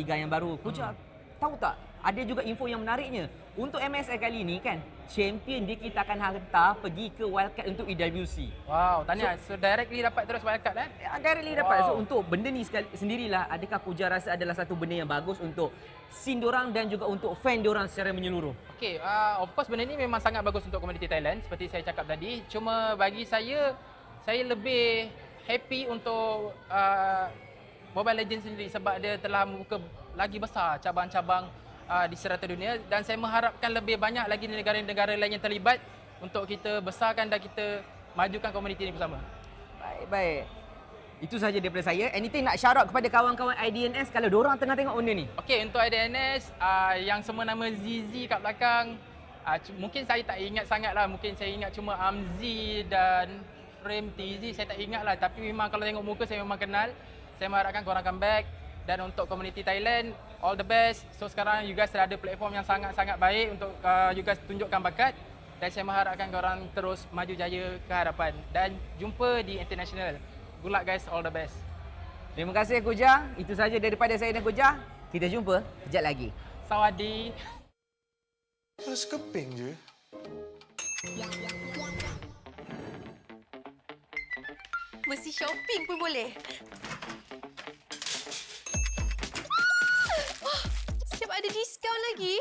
liga yang baru. Kuja, tahu tak? Ada juga info yang menariknya. Untuk MSL kali ini kan, champion dia kita akan hantar pergi ke wildcard untuk EWC. Wow, tanya. So directly dapat terus wildcard kan? Directly dapat. So untuk benda ni sendirilah, adakah Kuja rasa adalah satu benda yang bagus untuk scene diorang dan juga untuk fan diorang secara menyeluruh? Okay, of course benda ni memang sangat bagus untuk komuniti Thailand seperti saya cakap tadi. Cuma bagi saya lebih happy untuk Mobile Legends sendiri sebab dia telah membuka lagi besar cabang-cabang di serata dunia dan saya mengharapkan lebih banyak lagi negara-negara lain yang terlibat untuk kita besarkan dan kita majukan komuniti ini bersama. Baik. Itu sahaja daripada saya. Anything nak shout out kepada kawan-kawan IDNS kalau diorang tengah tengok benda ni? Okey, untuk IDNS yang semua nama ZZ kat belakang, mungkin saya tak ingat sangat lah. Mungkin saya ingat cuma Amzi dan Frame TZ, saya tak ingat lah. Tapi memang kalau tengok muka saya memang kenal. Saya mengharapkan korang comeback. Dan untuk komuniti Thailand, all the best. So sekarang you guys ada platform yang sangat-sangat baik untuk you guys tunjukkan bakat. Dan saya mengharapkan korang terus maju jaya ke hadapan. Dan jumpa di international. Good luck guys, all the best. Terima kasih Kuja. Itu sahaja daripada saya dan Kuja. Kita jumpa kejap lagi. Sawadee. Rasa keping je. Mesti shopping pun boleh. Siap ada diskaun lagi.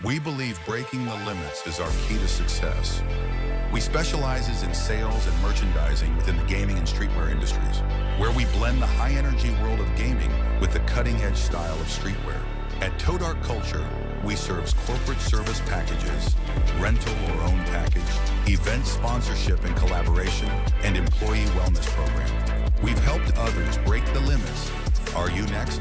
We believe breaking the limits is our key to success. We specializes in sales and merchandising within the gaming and streetwear industries, where we blend the high-energy world of gaming with the cutting-edge style of streetwear. At Tora Culture, we serve corporate service packages, rental or own package, event sponsorship and collaboration, and employee wellness program. We've helped others break the limits. Are you next?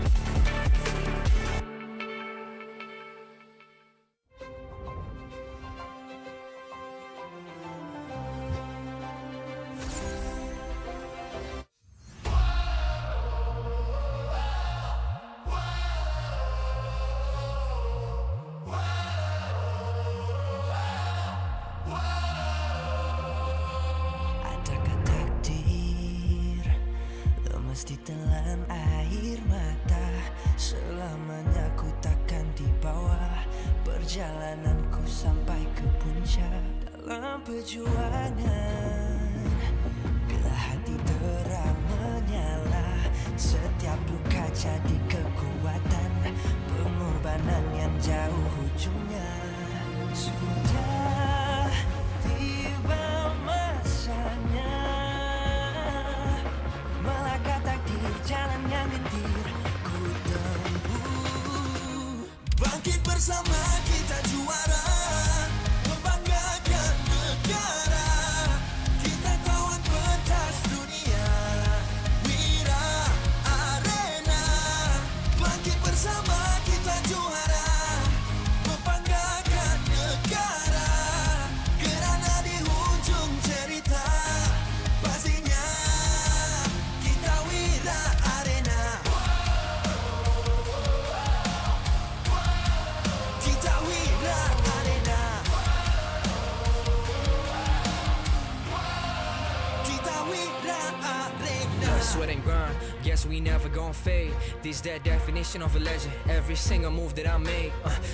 Ditelan air mata, selamanya ku takkan di bawah. Perjalananku sampai ke puncak dalam perjuangan. Bila hati terang menyala, setiap luka jadi kekuatan. Pengorbanan yang jauh ujungnya. Sudah tiba masanya melangkah takdir, jalan yang gentir ku tempuh. Bangkit bersama kita juara, membanggakan negara. Kita kawan pentas dunia, Wira Arena. Bangkit bersama kita juara, membanggakan negara. Kerana di hujung cerita pastinya kita Wira Arena. Kita Wira Arena. Kita Wira Arena. Sweat and grind, guess we never gon' fade. This that definition of a legend. Every single move that I make,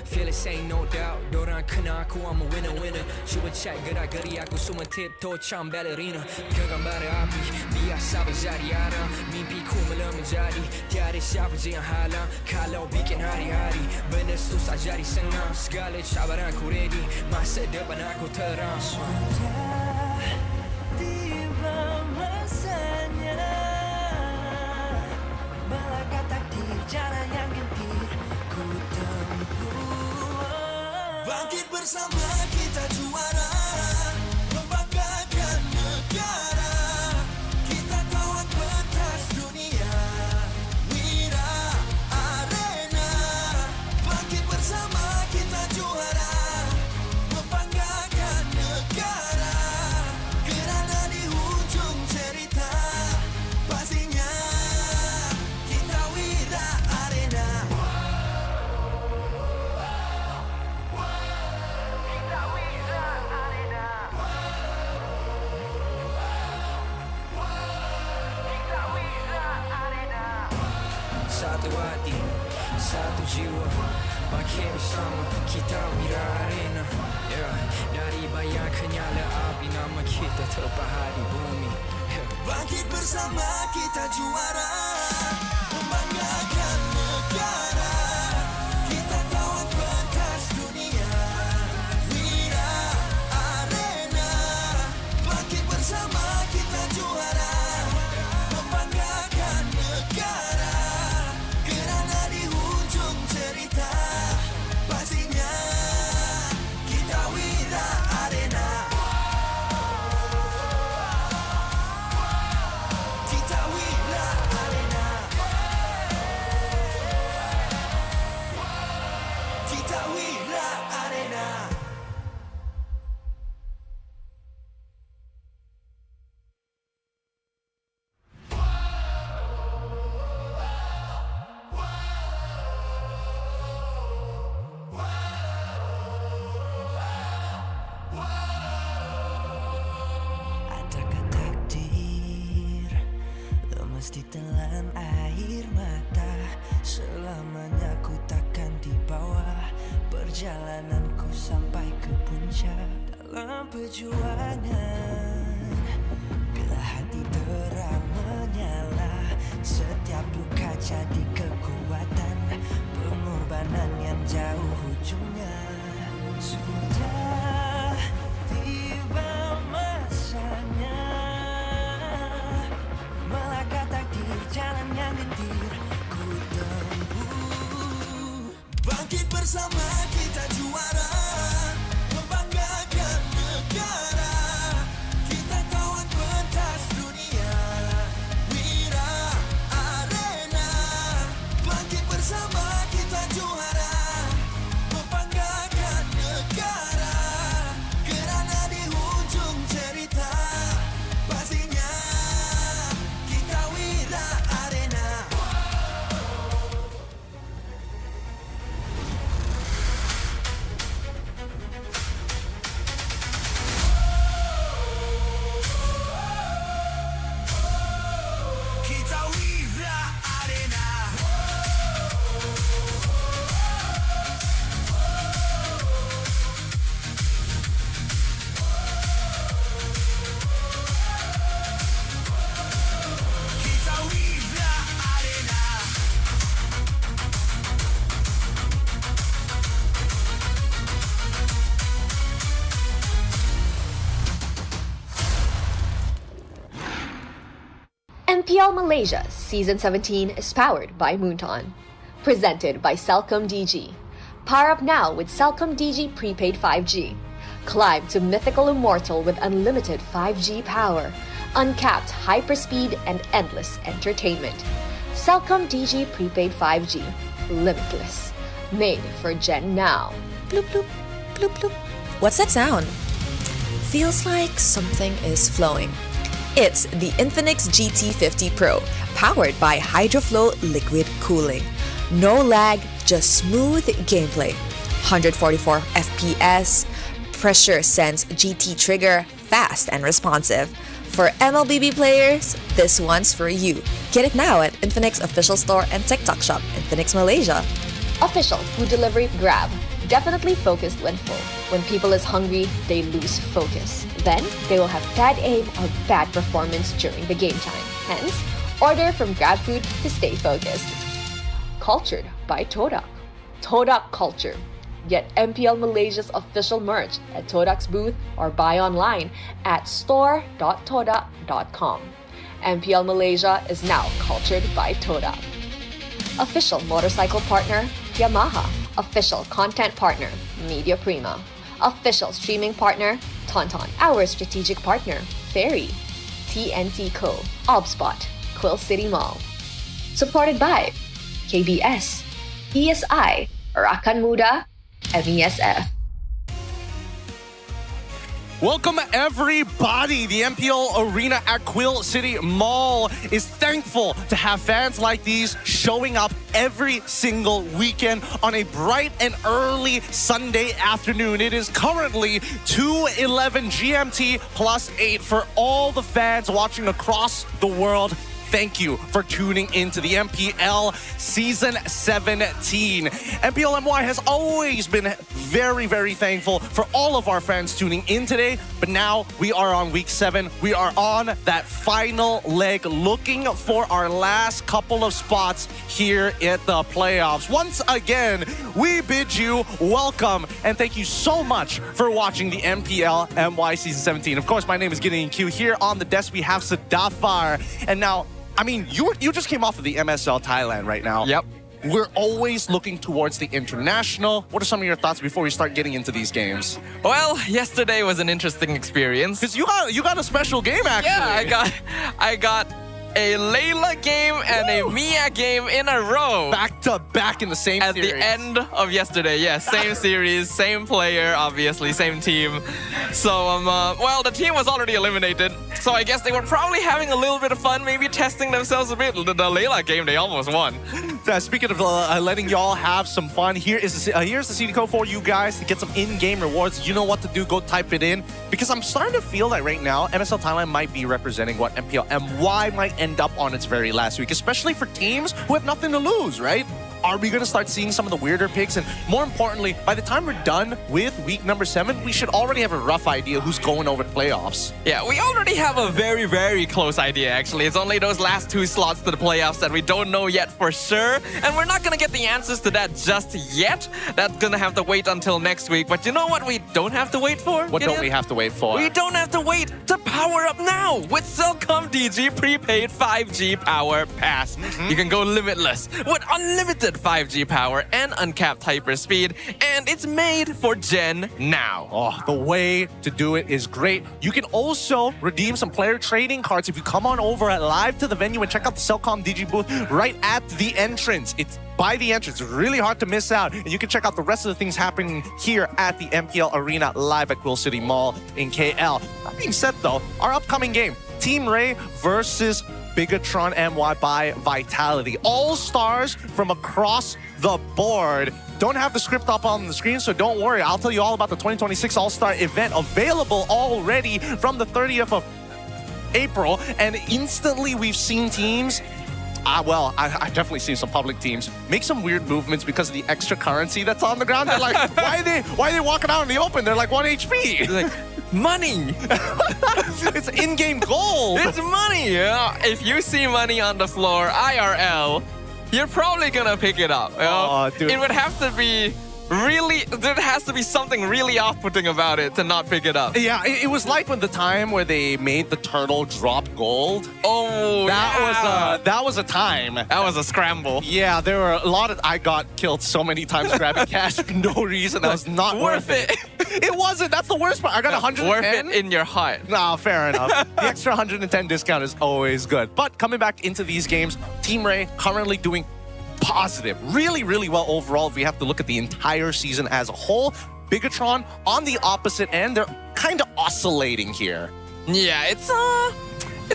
feel it, ain't no doubt. Dorang kena aku, I'm a winner. Cuba check gerak-geri aku semua tiptoe macam ballerina. Genggam bara api, biasa berjadi ada. Mimpiku mula menjadi, tiada siapa je yang halang. Kalau bikin hari-hari, benda susah jadi senang. Segala cabaran aku ready, masa depan aku terang. Sudah tiba masanya melangkah takdir, jalan yang gentir ku tempuh. Bangkit bersama kita juara, membanggakan negara. Kita kawan pentas dunia, Wira Arena. Bangkit bersama kita juara, membanggakan negara. Kerana di hujung cerita pastinya kita Wira Arena. Kita Wira Arena. Kita Wira Arena. Satu hati, satu jiwa, bangkit bersama kita Wira Arena. Dari bayang kenyala api, nama kita terpahat di bumi. Bangkit bersama kita juara, membanggakan negara. Kita kawan pentas dunia, Wira Arena. Bangkit bersama kita juara, membanggakan negara. Kerana di hujung cerita pastinya kita Wira Arena. Kita Wira Arena. Kita Wira Arena. Adakah takdir lemas ditelan air mata, selamanya ku takkan di bawah. Perjalananku sampai ke puncak dalam perjuangan. Bila hati terang menyala, setiap luka jadi kekuatan. Pengorbanan yang jauh ujungnya. MPL Malaysia Season 17 is powered by Moonton. Presented by Celcom DG. Power up now with Celcom DG Prepaid 5G. Climb to mythical immortal with unlimited 5G power, uncapped hyperspeed and endless entertainment. Celcom DG Prepaid 5G. Limitless. Made for Gen Now. Bloop, bloop, bloop, bloop. What's that sound? Feels like something is flowing. It's the Infinix GT50 Pro, powered by HydroFlow liquid cooling. No lag, just smooth gameplay. 144 FPS, pressure sense GT trigger, fast and responsive. For MLBB players, this one's for you. Get it now at Infinix official store and TikTok shop, Infinix Malaysia. Official food delivery Grab. Definitely focused when full. When people is hungry, they lose focus. Then, they will have bad aim or bad performance during the game time. Hence, order from Grab Food to stay focused. Cultured by Todak. Todak Culture. Get MPL Malaysia's official merch at Todak's booth or buy online at store.todak.com. MPL Malaysia is now cultured by Todak. Official motorcycle partner, Yamaha. Official content partner, Media Prima. Official streaming partner, Tauntaun. Our strategic partner, Ferry. TNT Co. Obspot. Quill City Mall. Supported by KBS, ESI, Rakan Muda, MESF. Welcome everybody! The MPL Arena at Quill City Mall is thankful to have fans like these showing up every single weekend on a bright and early Sunday afternoon. It is currently 2:11 GMT plus 8 for all the fans watching across the world. Thank you for tuning into the MPL Season 17. MPL MY has always been very, very thankful for all of our fans tuning in today, but now we are on week 7. We are on that final leg, looking for our last couple of spots here at the playoffs. Once again, we bid you welcome and thank you so much for watching the MPL MY Season 17. Of course, my name is Gideon Q. Here on the desk, we have Sadafar. And now, I mean, you just came off of the MSL Thailand right now. Yep. We're always looking towards the international. What are some of your thoughts before we start getting into these games? Well, yesterday was an interesting experience. Because you got a special game, actually. Yeah, I got a Layla game and a Mia game in a row. Back to back in the same At series. the end of yesterday, yes. Same series, same player, obviously, same team. So, well, the team was already eliminated. So I guess they were probably having a little bit of fun, maybe testing themselves a bit. The Layla game, they almost won. Speaking of letting y'all have some fun, here's the CD code for you guys to get some in-game rewards. You know what to do. Go type it in. Because I'm starting to feel that right now, MSL Thailand might be representing what MPL MY might end up on its very last week, especially for teams who have nothing to lose, right? Are we going to start seeing some of the weirder picks? And more importantly, by the time we're done with week number 7, we should already have a rough idea who's going over the playoffs. Yeah, we already have a very, very close idea, actually. It's only those last 2 slots to the playoffs that we don't know yet for sure. And we're not going to get the answers to that just yet. That's going to have to wait until next week. But you know what we don't have to wait for? What don't we have to wait for? We don't have to wait to power up now with Celcom DG Prepaid 5G Power Pass. You can go limitless with unlimited 5G power and uncapped hyperspeed, and it's made for Gen Now. Oh, the way to do it is great. You can also redeem some player trading cards if you come on over live to the venue and check out the Celcom DG booth right at the entrance. It's by the entrance. It's really hard to miss out. And you can check out the rest of the things happening here at the MPL Arena live at Quill City Mall in KL. That being said, though, our upcoming game, Team Ray versus Bigatron MY by Vitality. All stars from across the board. Don't have the script up on the screen, so don't worry. I'll tell you all about the 2026 All-Star event available already from the 30th of April. And instantly we've seen teams well, I've definitely seen some public teams make some weird movements because of the extra currency that's on the ground. They're like, why are they walking out in the open? They're like 1 HP. It's like, money! It's in-game gold. It's money! If you see money on the floor, IRL, you're probably gonna pick it up. Oh, dude. It would have to be really, there has to be something really off-putting about it to not pick it up. Yeah, it was like when the time where they made the turtle drop gold. Oh, That was a time. That was a scramble. Yeah, there were a lot of... I got killed so many times grabbing cash for no reason. That was not worth it. It wasn't. That's the worst part. I got 110. Worth it in your heart. Nah, fair enough. The extra 110 discount is always good. But coming back into these games, Team Ray currently doing positive. Really, really well overall if we have to look at the entire season as a whole. Bigatron on the opposite end, they're kind of oscillating here. Yeah, it's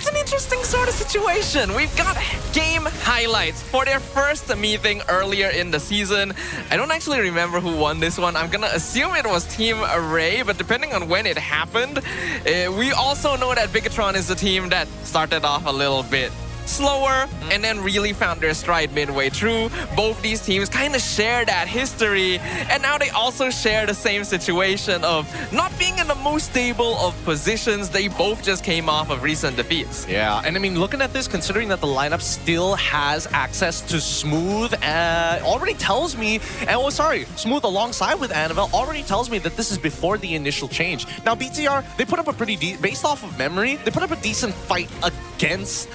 an interesting sort of situation. We've got game highlights for their first meeting earlier in the season. I don't actually remember who won this one. I'm gonna assume it was Team Ray, but depending on when it happened, we also know that Bigatron is the team that started off a little bit slower and then really found their stride midway through. Both these teams kind of share that history, and now they also share the same situation of not being in the most stable of positions. They both just came off of recent defeats. Yeah, and I mean, looking at this, considering that the lineup still has access to Smooth, already tells me, Smooth alongside with Annabelle already tells me that this is before the initial change. Now, BTR, they put up a pretty, based off of memory, they put up a decent fight against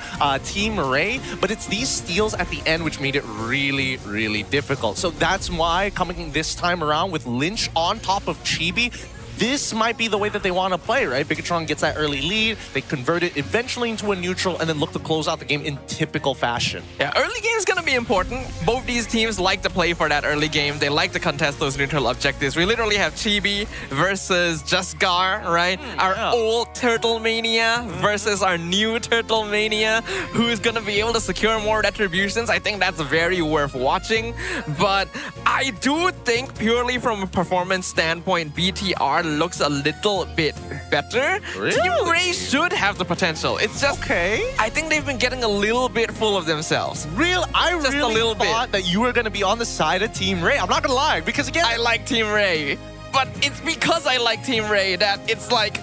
Team Ray, but it's these steals at the end which made it really, really difficult. So that's why coming this time around with Lynch on top of Chibi, this might be the way that they want to play, right? Bigatron gets that early lead, they convert it eventually into a neutral, and then look to close out the game in typical fashion. Yeah, early game is going to be important. Both these teams like to play for that early game. They like to contest those neutral objectives. We literally have Chibi versus Jasgar, right? Our old Turtle Mania versus our new Turtle Mania. Who's going to be able to secure more retributions? I think that's very worth watching. But I do think, purely from a performance standpoint, BTR looks a little bit better. Really? Team Ray should have the potential. It's just, I think they've been getting a little bit full of themselves. I really thought that you were going to be on the side of Team Ray. I'm not going to lie, because again... I like Team Ray, but it's because I like Team Ray that it's like...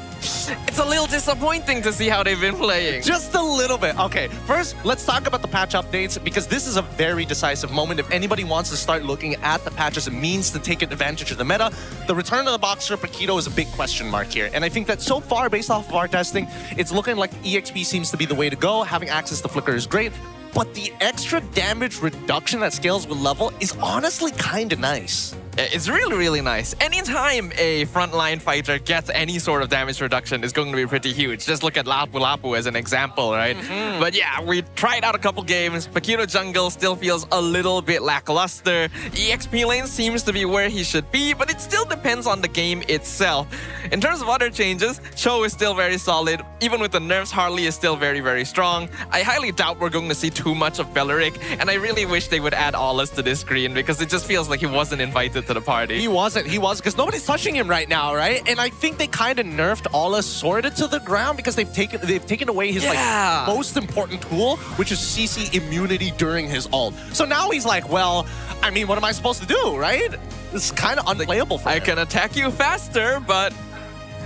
It's a little disappointing to see how they've been playing. Just a little bit. Okay, first, let's talk about the patch updates, because this is a very decisive moment. If anybody wants to start looking at the patch as a means to take advantage of the meta, the return of the Boxer Paquito is a big question mark here. And I think that so far, based off of our testing, it's looking like EXP seems to be the way to go. Having access to Flicker is great, but the extra damage reduction that scales with level is honestly kind of nice. It's really, really nice. Anytime a frontline fighter gets any sort of damage reduction is going to be pretty huge. Just look at Lapu Lapu as an example, right? But yeah, we tried out a couple games. Paquito jungle still feels a little bit lackluster. EXP lane seems to be where he should be, but it still depends on the game itself. In terms of other changes, Cho is still very solid. Even with the nerfs, Harley is still very, very strong. I highly doubt we're going to see too much of Belleric, and I really wish they would add Aulus to this screen, because it just feels like he wasn't invited to the party. He wasn't, because nobody's touching him right now, right? And I think they kind of nerfed Aulus sort of to the ground, because they've taken away his like most important tool, which is CC immunity during his ult. So now he's like, well, I mean, what am I supposed to do, right? It's kind of unplayable for him. I can attack you faster, but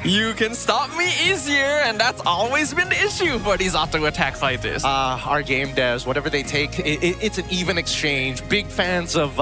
you can stop me easier, and that's always been the issue for these auto-attack fighters. Our game devs, whatever they take, it's an even exchange. Big fans of...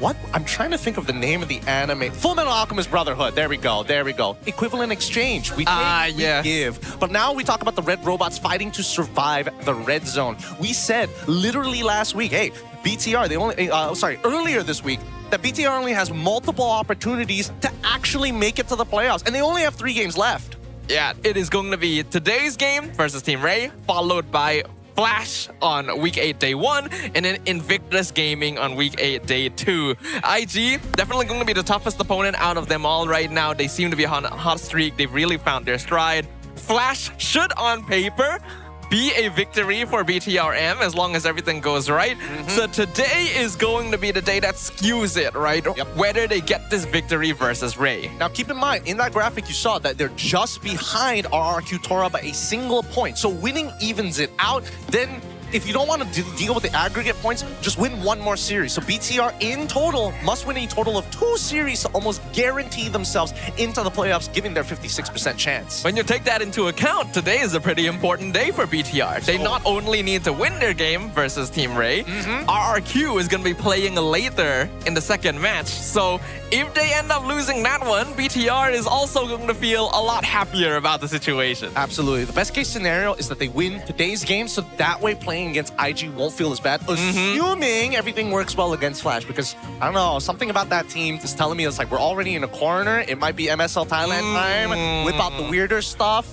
What? I'm trying to think of the name of the anime. Fullmetal Alchemist Brotherhood. There we go. Equivalent exchange. We take, we give. But now we talk about the red robots fighting to survive the red zone. We said literally last week, hey, BTR, earlier this week, that BTR only has multiple opportunities to actually make it to the playoffs, and they only have 3 games left. Yeah, it is going to be today's game versus Team Ray, followed by Flash on Week 8, Day 1, and then Invictus Gaming on Week 8, Day 2. IG, definitely going to be the toughest opponent out of them all right now. They seem to be on a hot streak. They've really found their stride. Flash should, on paper, be a victory for BTRM as long as everything goes right. So today is going to be the day that skews it, right? Whether they get this victory versus Ray. Now keep in mind, in that graphic you saw that they're just behind RRQ Tora by a single point. So winning evens it out. Then if you don't want to deal with the aggregate points, just win one more series. So BTR in total must win a total of 2 series to almost guarantee themselves into the playoffs, giving their 56% chance. When you take that into account, today is a pretty important day for BTR. They not only need to win their game versus Team Ray, RRQ is going to be playing later in the second match. So if they end up losing that one, BTR is also going to feel a lot happier about the situation. Absolutely. The best case scenario is that they win today's game, so that way playing against IG won't feel as bad, assuming everything works well against Flash. Because, I don't know, something about that team is telling me it's like we're already in a corner. It might be MSL Thailand time. Whip out the weirder stuff.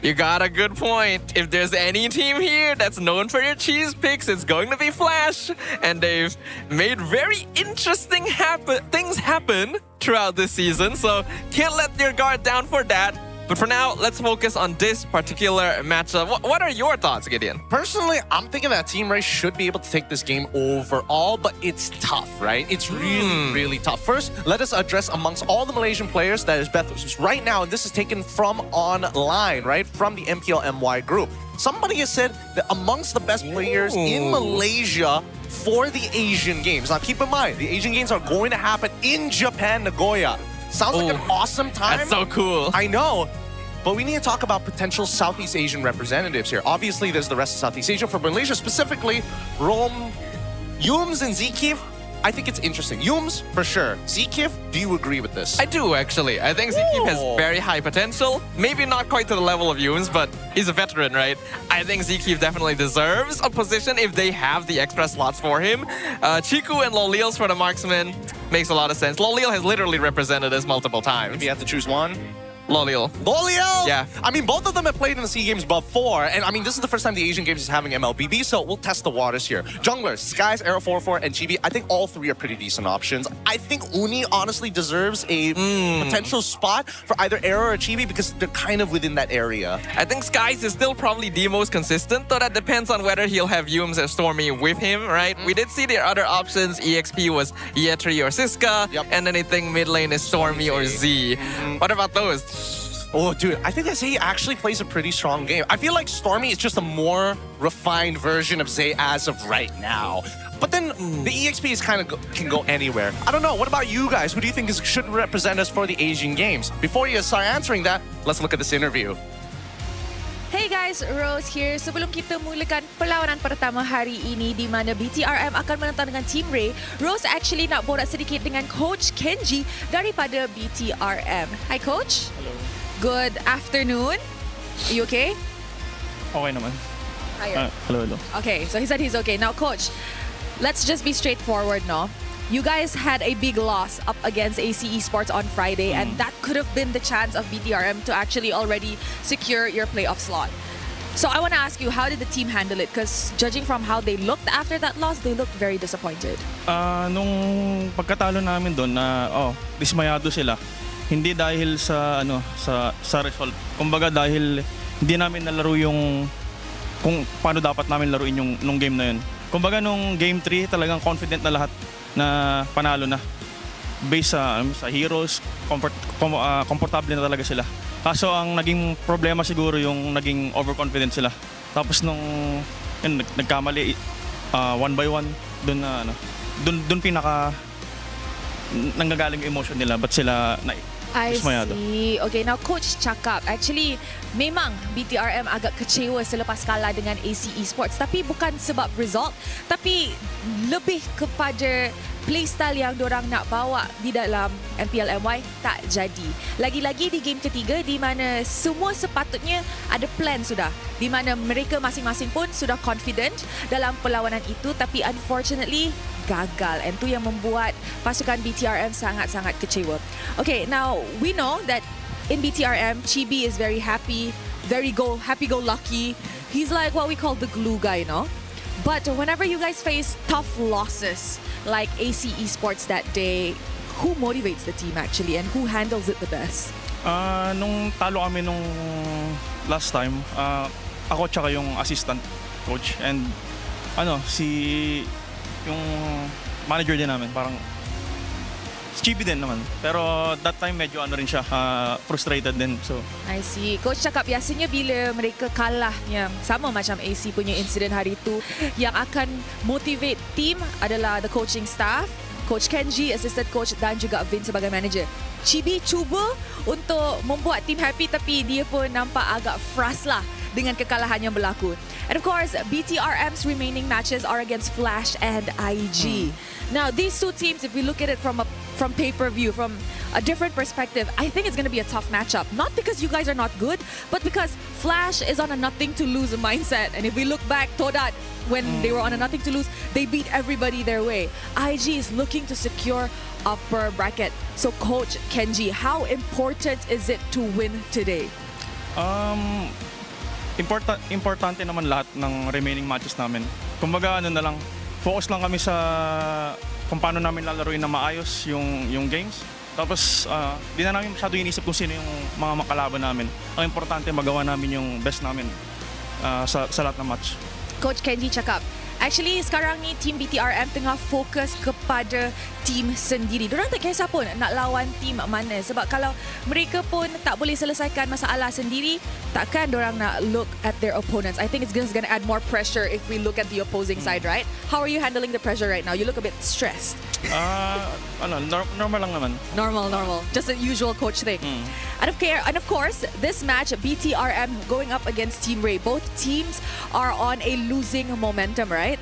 You got a good point. If there's any team here that's known for your cheese picks, it's going to be Flash. And they've made very interesting things happen throughout this season. So can't let your guard down for that. But for now, let's focus on this particular matchup. What are your thoughts, Gideon? Personally, I'm thinking that Team Ray should be able to take this game overall, but it's tough, right? It's really, really tough. First, let us address amongst all the Malaysian players that is Beth right now, and this is taken from online, right? From the MPL MY group. Somebody has said that amongst the best players in Malaysia for the Asian Games. Now, keep in mind, the Asian Games are going to happen in Japan, Nagoya. Sounds like an awesome time. That's so cool. I know. But we need to talk about potential Southeast Asian representatives here. Obviously, there's the rest of Southeast Asia. For Malaysia specifically, Rom, Yums, and Zekif, I think it's interesting. Yums, for sure. Zekif, do you agree with this? I do, actually. I think Zekif has very high potential. Maybe not quite to the level of Yums, but he's a veteran, right? I think Zekif definitely deserves a position if they have the extra slots for him. Chiku and Lolils for the marksman makes a lot of sense. Lolil has literally represented us multiple times. If you have to choose one. Lolil. Lolil! Yeah. I mean, both of them have played in the SEA Games before, and I mean, this is the first time the Asian Games is having MLBB, so we'll test the waters here. Junglers, Skies, Arrow 44, and Chibi, I think all three are pretty decent options. I think Uni honestly deserves a potential spot for either Arrow or Chibi because they're kind of within that area. I think Skies is still probably the most consistent, though that depends on whether he'll have Yums or Stormy with him, right? We did see their other options. EXP was Yetri or Siska, and then I think mid lane is Stormy or Z. What about those? Oh, dude, I think Zay actually plays a pretty strong game. I feel like Stormy is just a more refined version of Zay as of right now. But then the EXP is kind of can go anywhere. I don't know. What about you guys? Who do you think should represent us for the Asian Games? Before you start answering that, let's look at this interview. Hey guys, Rose here. Sebelum kita mulakan perlawanan pertama hari ini di mana BTRM akan menentang dengan Team Ray, Rose actually nak borak sedikit dengan Coach Kenji daripada BTRM. Hi Coach. Hello. Good afternoon. Are you okay? Okay naman. Hi. Hello. Okay, so he said he's okay. Now Coach, let's just be straightforward, no? You guys had a big loss up against ACE Esports on Friday, and that could have been the chance of BTRM to actually already secure your playoff slot. So I want to ask you, how did the team handle it? Because judging from how they looked after that loss, they looked very disappointed. Nung pagkatalo namin doon na dismayado sila. Hindi dahil sa sa result. Kumbaga dahil hindi namin nalaro yung kung paano dapat namin laruin yung nung game na yun. Kumbaga nung game 3 talagang confident na lahat na panalo na. Based sa heroes, komportable na talaga sila. Kaso ang naging problema siguro yung naging overconfident sila. Tapos nung nagkamali 1 by 1 doon na doon pinaka nanggagaling yung emotion nila, but sila I see. Okay, now Coach cakap, actually memang BTRM agak kecewa selepas kalah dengan ACE Esports, tapi bukan sebab result, tapi lebih kepada playstyle yang diorang nak bawa di dalam MPL MY tak jadi. Lagi-lagi di game ketiga di mana semua sepatutnya ada plan sudah, di mana mereka masing-masing pun sudah confident dalam perlawanan itu, tapi unfortunately gagal, and tu yang membuat pasukan BTRM sangat-sangat kecewa. Okay, now we know that in BTRM, Chibi is very happy, happy-go-lucky. He's like what we call the glue guy, no? But whenever you guys face tough losses like ACE Esports that day, who motivates the team actually, and who handles it the best? Nung talo kami nung last time, ako tsaka yung assistant coach, and yung manager din namin, parang Chibi din naman. Pero that time medyo ano rin siya, frustrated din. So I see. Coach cakap biasanya bila mereka kalah yang sama macam AC punya insiden hari itu, yang akan motivate team adalah the coaching staff, Coach Kenji, assistant coach dan juga Vince sebagai manager. Chibi cuba untuk membuat team happy tapi dia pun nampak agak frust lah dengan kekalahan yang berlaku. And of course, BTRM's remaining matches are against Flash and IG. Now, these two teams, if we look at it from pay-per-view, from a different perspective, I think it's going to be a tough matchup. Not because you guys are not good, but because Flash is on a nothing-to-lose mindset. And if we look back, Toda, when they were on a nothing-to-lose, they beat everybody their way. IG is looking to secure upper bracket. So, Coach Kenji, how important is it to win today? Importante naman lahat ng remaining matches namin. Kumbaga ano na lang, focus lang kami sa kung paano namin lalaruin na maayos yung games. Tapos di na namin masyado inisip kung sino yung mga makalaban namin. Ang importante magawa namin yung best namin sa lahat ng match. Coach Kenji cakap, actually sekarang ni team BTRM tengah fokus kepada team sendiri. Diorang tak kisah pun nak lawan team mana. Sebab kalau mereka pun tak boleh selesaikan masalah sendiri, takkan diorang nak look at their opponents. I think it's just going to add more pressure if we look at the opposing side, right? How are you handling the pressure right now? You look a bit stressed. Normal lang naman. Normal. Just a usual coach thing. And of course, this match, BTRM going up against Team Ray. Both teams are on a losing momentum, right?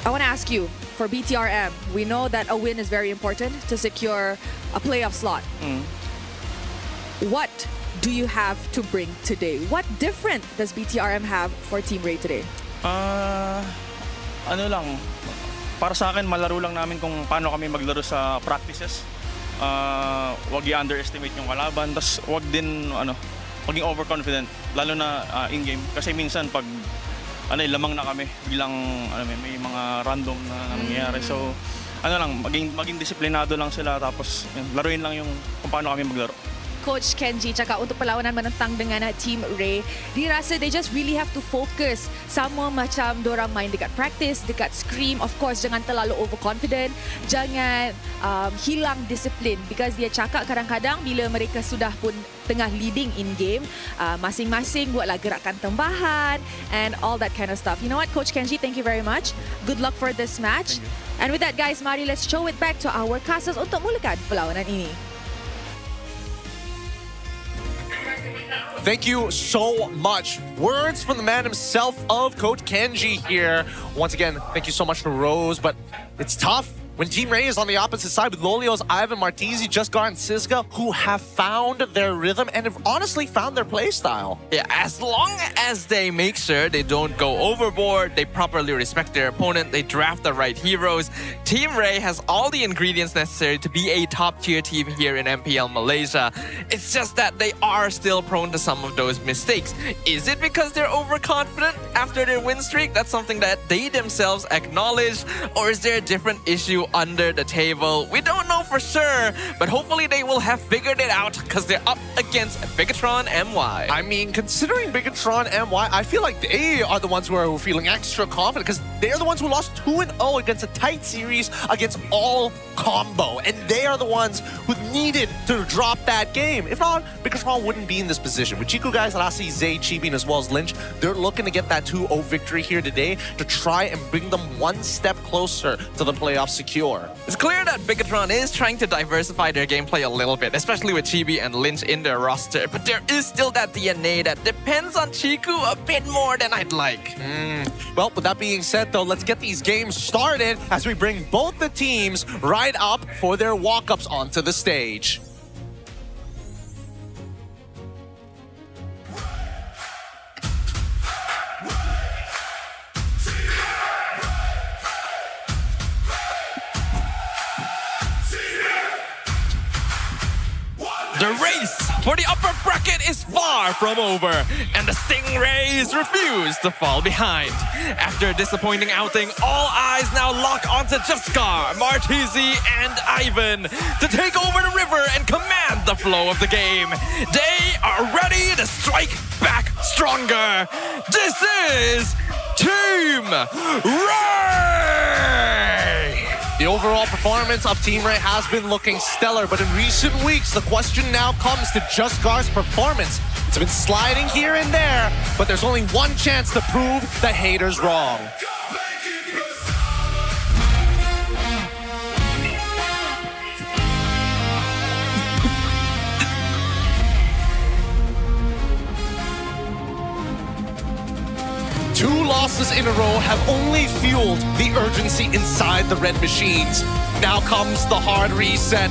I want to ask you, for BTRM, we know that a win is very important to secure a playoff slot. What do you have to bring today? What different does BTRM have for Team Ray today? Ano lang, para sa akin, malaro lang namin kung paano kami maglaro sa practices. Wag i-underestimate yung kalaban, tas wag din maging overconfident, lalo na in-game. Kasi minsan pag lamang na kami, biglang may mga random na nangyayari. So maging disiplinado lang sila, tapos laruin lang yung kung paano kami maglaro. Coach Kenji cakap untuk perlawanan menentang dengan Team Ray, dia rasa they just really have to focus sama macam dorang main dekat practice, dekat scrim. Of course, jangan terlalu overconfident, jangan hilang disiplin, because dia cakap kadang-kadang bila mereka sudah pun tengah leading in game, masing-masing buatlah gerakan tambahan and all that kind of stuff. You know what, Coach Kenji, thank you very much. Good luck for this match. And with that, guys, mari let's show it back to our casters untuk mulakan perlawanan ini. Thank you so much. Words from the man himself of Coach Kenji here. Once again, thank you so much to Rose, but it's tough when Team Ray is on the opposite side with Lolio's Ivan Martizi, Justgar, and Sizga, who have found their rhythm and have honestly found their play style. Yeah, as long as they make sure they don't go overboard, they properly respect their opponent, they draft the right heroes, Team Ray has all the ingredients necessary to be a top-tier team here in MPL Malaysia. It's just that they are still prone to some of those mistakes. Is it because they're overconfident after their win streak? That's something that they themselves acknowledge. Or is there a different issue under the table? We don't know for sure, but hopefully they will have figured it out because they're up against Bigatron MY. I mean, considering Bigatron MY, I feel like they are the ones who are feeling extra confident because they're the ones who lost 2-0 against a tight series against all combo, and they are the ones who needed to drop that game. If not, Bigatron wouldn't be in this position. With Chico guys, Lassie, Zay, Chibi, as well as Lynch, they're looking to get that 2-0 victory here today to try and bring them one step closer to the playoff secure. It's clear that Bigatron is trying to diversify their gameplay a little bit, especially with Chibi and Lynch in their roster, but there is still that DNA that depends on Chiku a bit more than I'd like. Well, with that being said, though, let's get these games started as we bring both the teams right up for their walk-ups onto the stage. The race for the upper bracket is far from over, and the Stingrays refuse to fall behind. After a disappointing outing, all eyes now lock onto Justgar, Martizi, and Ivan to take over the river and command the flow of the game. They are ready to strike back stronger. This is Team Ray! The overall performance of Team Ray has been looking stellar, but in recent weeks, the question now comes to Just Gar's performance. It's been sliding here and there, but there's only one chance to prove the haters wrong. Two losses in a row have only fueled the urgency inside the red machines. Now comes the hard reset,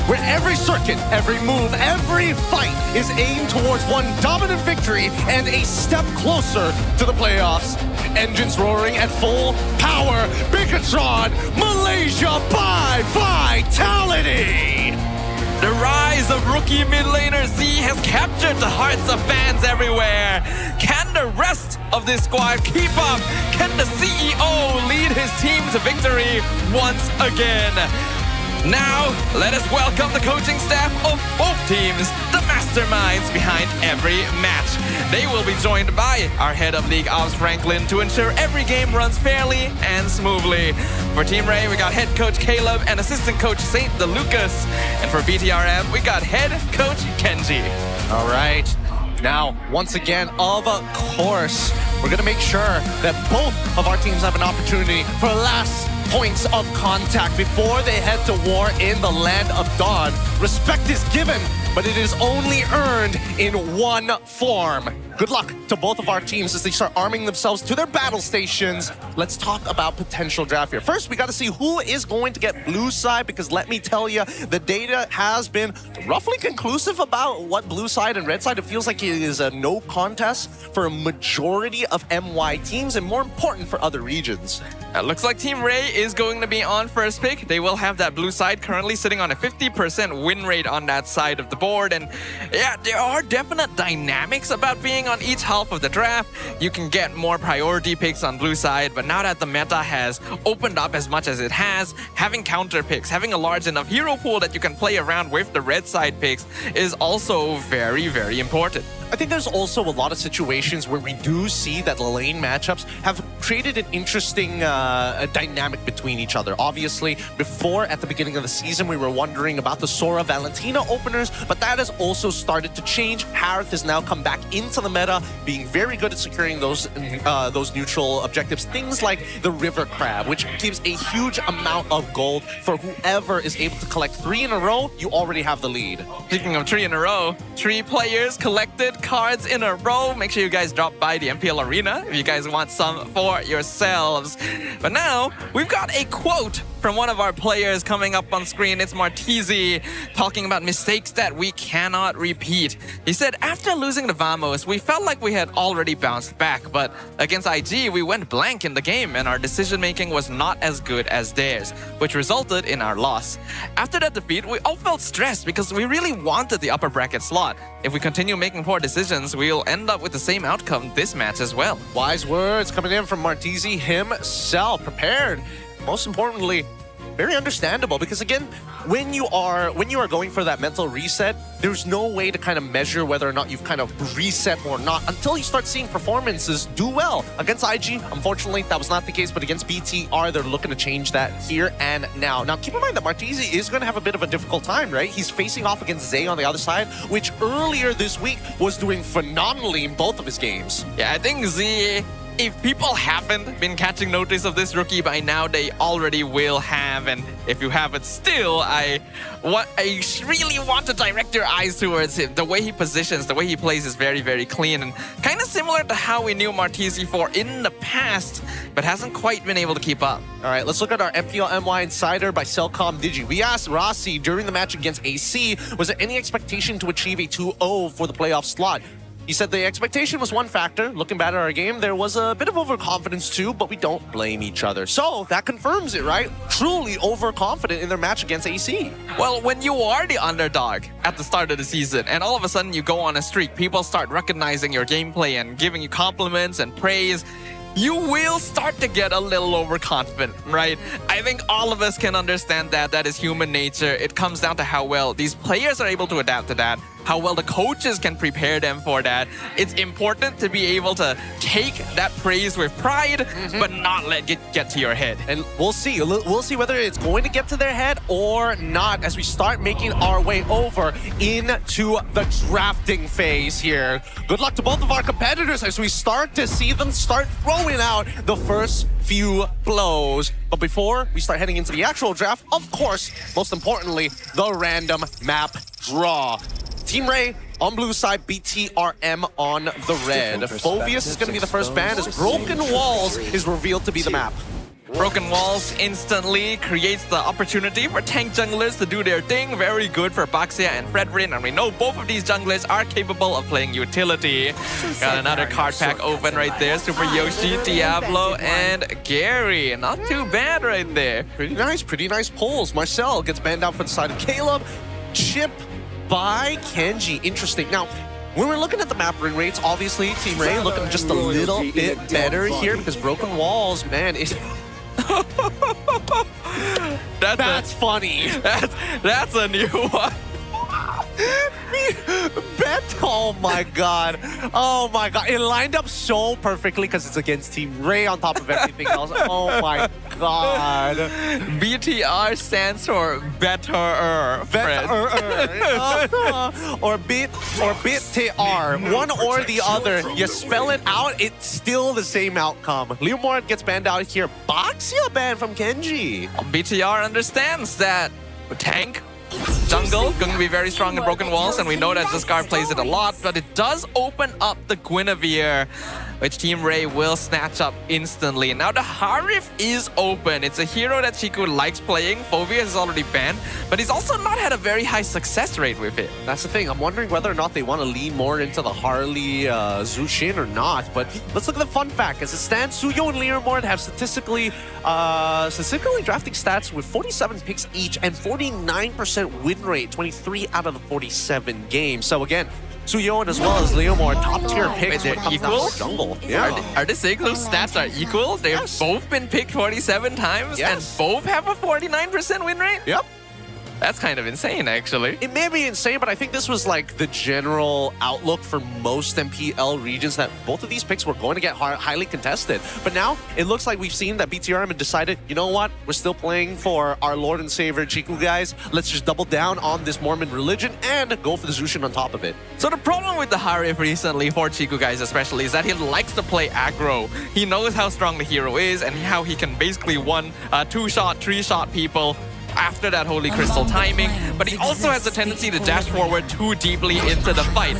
where every circuit, every move, every fight is aimed towards one dominant victory and a step closer to the playoffs. Engines roaring at full power. Bigatron, Malaysia by vitality! The rise of rookie mid laner Z has captured the hearts of fans everywhere. Can the rest of this squad keep up? Can the CEO lead his team to victory once again? Now, let us welcome the coaching staff of both teams, the masterminds behind every match. They will be joined by our head of League Ops, Franklin, to ensure every game runs fairly and smoothly. For Team Ray, we got head coach Caleb and assistant coach Saint DeLucas. And for BTRM, we got head coach Kenji. All right. Now, once again, of course, we're going to make sure that both of our teams have an opportunity for last points of contact before they head to war in the Land of Dawn. Respect is given, but it is only earned in one form. Good luck to both of our teams as they start arming themselves to their battle stations. Let's talk about potential draft here. First, we got to see who is going to get blue side, because let me tell you, the data has been roughly conclusive about what blue side and red side. It feels like it is a no contest for a majority of MY teams, and more important for other regions. It looks like Team Ray is going to be on first pick. They will have that blue side currently sitting on a 50% win rate on that side of the board. And yeah, there are definite dynamics about being on each half of the draft. You can get more priority picks on blue side, but now that the meta has opened up as much as it has, having counter picks, having a large enough hero pool that you can play around with the red side picks is also very, very important. I think there's also a lot of situations where we do see that the lane matchups have created an interesting dynamic between each other. Obviously, before, at the beginning of the season, we were wondering about the Sora Valentina openers, but that has also started to change. Harith has now come back into the meta, being very good at securing those neutral objectives. Things like the River Crab, which gives a huge amount of gold for whoever is able to collect 3 in a row. You already have the lead. Speaking of 3 in a row, 3 players collected cards in a row. Make sure you guys drop by the MPL Arena if you guys want some for yourselves. But now, we've got a quote from one of our players coming up on screen. It's Martizi talking about mistakes that we cannot repeat. He said, after losing to Vamos, we felt like we had already bounced back, but against IG, we went blank in the game and our decision-making was not as good as theirs, which resulted in our loss. After that defeat, we all felt stressed because we really wanted the upper bracket slot. If we continue making poor decisions, we'll end up with the same outcome this match as well. Wise words coming in from Martizi himself. Prepared. Most importantly, very understandable, because again, when you are going for that mental reset, there's no way to kind of measure whether or not you've kind of reset or not until you start seeing performances do well. Against IG, unfortunately, that was not the case, but against BTR, they're looking to change that here and now. Now, keep in mind that Martizi is going to have a bit of a difficult time, right? He's facing off against Zay on the other side, which earlier this week was doing phenomenally in both of his games. Yeah, I think Z, if people haven't been catching notice of this rookie by now, they already will have. And if you haven't still, I really want to direct your eyes towards him. The way he positions, the way he plays is very, very clean and kind of similar to how we knew Martizi for in the past, but hasn't quite been able to keep up. All right, let's look at our MPL MY Insider by Cellcom Digi. We asked Rossi during the match against AC, was there any expectation to achieve a 2-0 for the playoff slot? He said the expectation was one factor. Looking back at our game, there was a bit of overconfidence too, but we don't blame each other. So that confirms it, right? Truly overconfident in their match against AC. Well, when you are the underdog at the start of the season and all of a sudden you go on a streak, people start recognizing your gameplay and giving you compliments and praise, you will start to get a little overconfident, right? I think all of us can understand that. That is human nature. It comes down to how well these players are able to adapt to that, how well the coaches can prepare them for that. It's important to be able to take that praise with pride, but not let it get to your head. And we'll see. We'll see whether it's going to get to their head or not as we start making our way over into the drafting phase here. Good luck to both of our competitors as we start to see them start throwing out the first few blows. But before we start heading into the actual draft, of course, most importantly, the random map draw. Team Ray on blue side, BTRM on the red. Phoveus is going to be the first ban as Broken Walls is revealed to be the map. Broken Walls instantly creates the opportunity for tank junglers to do their thing. Very good for Baxia and Fredrin, and we know both of these junglers are capable of playing utility. Got another card pack open right there. Super Yoshi, Diablo, and Gary. Not too bad right there. Pretty nice pulls. Marcel gets banned out for the side of Caleb. Chip by Kenji. Interesting. Now, when we're looking at the map win rates, obviously Team Ray looking just a little bit better here because Broken Walls, man, is... That's funny. That's a new one. Oh my god. Oh my god. It lined up so perfectly because it's against Team Ray on top of everything else. Oh my god. BTR stands for better. Or BTR. One or the other. You spell it out, it's still the same outcome. Leomord gets banned out here. Baxia banned from Kenji. BTR understands that tank jungle going to be very strong in Broken Walls, and we know that Jescar plays it a lot, but it does open up the Guinevere, which Team Ray will snatch up instantly. Now the Harif is open. It's a hero that Chiku likes playing. Phoveus is already banned, but he's also not had a very high success rate with it. That's the thing. I'm wondering whether or not they want to lean more into the Harley Zushin or not. But let's look at the fun fact. As it stands, Suyo and Leomord have statistically drafting stats with 47 picks each and 49% win rate, 23 out of the 47 games. So again, Suyeon as well as Leomord, top tier picks. Wait, they're equal? Jungle. Yeah. Are they saying those stats are equal? They've both been picked 47 times and both have a 49% win rate? Yep. That's kind of insane, actually. It may be insane, but I think this was like the general outlook for most MPL regions that both of these picks were going to get highly contested. But now it looks like we've seen that BTRM had decided, you know what? We're still playing for our Lord and Savior Chiku guys. Let's just double down on this Mormon religion and go for the Zushin on top of it. So the problem with the Harif recently, for Chiku guys especially, is that he likes to play aggro. He knows how strong the hero is and how he can basically two-shot, three-shot people after that Holy Crystal timing, but he also has a tendency to dash forward too deeply into the fight.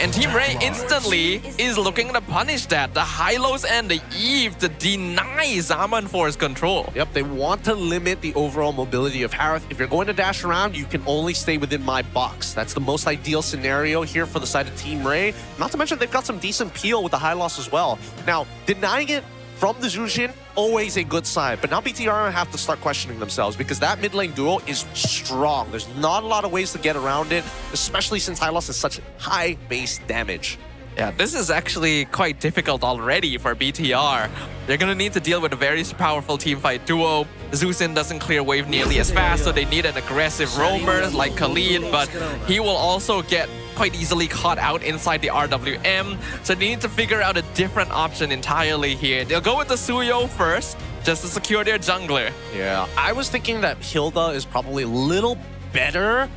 And Team Ray instantly is looking to punish that. The Hylos and the Eve to deny Zaman Force control. Yep, they want to limit the overall mobility of Harith. If you're going to dash around, you can only stay within my box. That's the most ideal scenario here for the side of Team Ray. Not to mention they've got some decent peel with the Hylos as well. Now, denying it from the Zushin, always a good sign. But now BTR have to start questioning themselves because that mid lane duo is strong. There's not a lot of ways to get around it, especially since Hylos has such high base damage. Yeah, this is actually quite difficult already for BTR. They're going to need to deal with a very powerful teamfight duo. Zeusin doesn't clear wave nearly as fast, so they need an aggressive roamer like Khalid, but he will also get quite easily caught out inside the RWM, so they need to figure out a different option entirely here. They'll go with the Suyo first, just to secure their jungler. Yeah, I was thinking that Hilda is probably a little better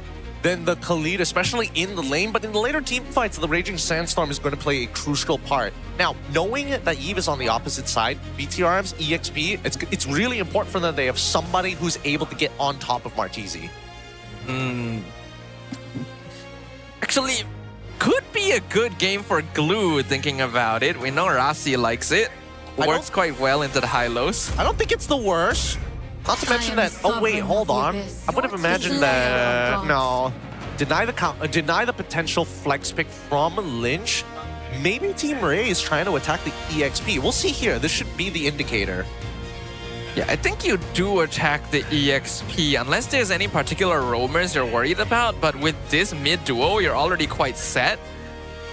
than the Khalid, especially in the lane, but in the later team fights, the Raging Sandstorm is going to play a crucial part. Now, knowing that Eve is on the opposite side, BTRM's EXP, it's really important for them that they have somebody who's able to get on top of Martizi. Actually, could be a good game for Glue, thinking about it. We know Rasi likes it. Works quite well into the Hylos. I don't think it's the worst. Not to mention that, oh wait, hold on. I would have imagined that, no. Deny the potential flex pick from Lynch. Maybe Team Ray is trying to attack the EXP. We'll see here. This should be the indicator. Yeah, I think you do attack the EXP, unless there's any particular roamers you're worried about, but with this mid duo, you're already quite set.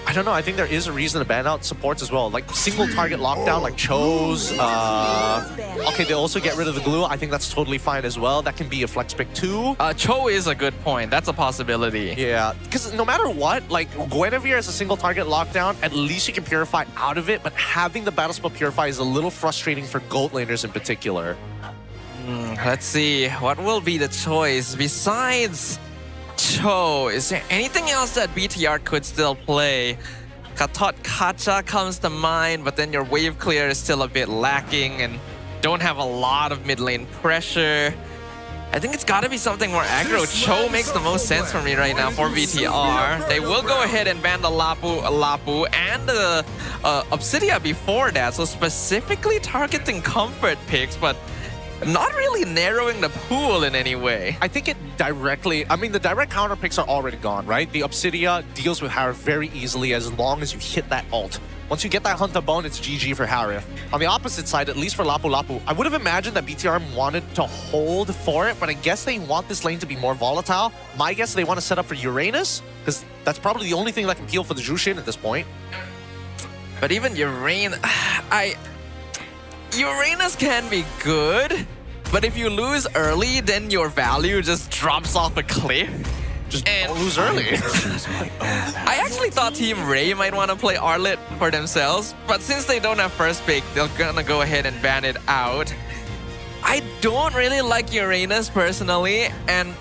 I don't know. I think there is a reason to ban out supports as well. Like single target lockdown, like Cho's. Okay, they also get rid of the glue. I think that's totally fine as well. That can be a flex pick too. Cho is a good point. That's a possibility. Yeah, because no matter what, like Guinevere as a single target lockdown, at least you can Purify out of it. But having the battle spell Purify is a little frustrating for gold laners in particular. Let's see. What will be the choice besides Cho? Is there anything else that BTR could still play? Katot Kacha comes to mind, but then your wave clear is still a bit lacking and don't have a lot of mid lane pressure. I think it's gotta be something more aggro. Cho makes the most sense for me right now for BTR. They will go ahead and ban the Lapu and the Obsidia before that, so specifically targeting comfort picks, but not really narrowing the pool in any way. I think it directly, I mean, the direct counter picks are already gone, right? The Obsidia deals with Harif very easily as long as you hit that ult. Once you get that Hunter Bone, it's GG for Harif. On the opposite side, at least for Lapu, I would have imagined that BTRM wanted to hold for it, but I guess they want this lane to be more volatile. My guess, they want to set up for Uranus, because that's probably the only thing that can peel for the Jushin at this point. But even Uranus, Uranus can be good, but if you lose early, then your value just drops off a cliff. Just don't lose early. I actually thought Team Ray might want to play Arlet for themselves, but since they don't have first pick, they're gonna go ahead and ban it out. I don't really like Uranus personally, and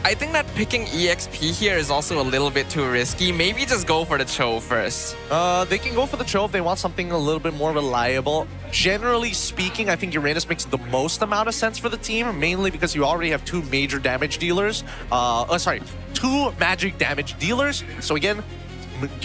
I think that picking EXP here is also a little bit too risky. Maybe just go for the Cho first. They can go for the Cho if they want something a little bit more reliable. Generally speaking, I think Uranus makes the most amount of sense for the team, mainly because you already have two major damage dealers. Two magic damage dealers. So again,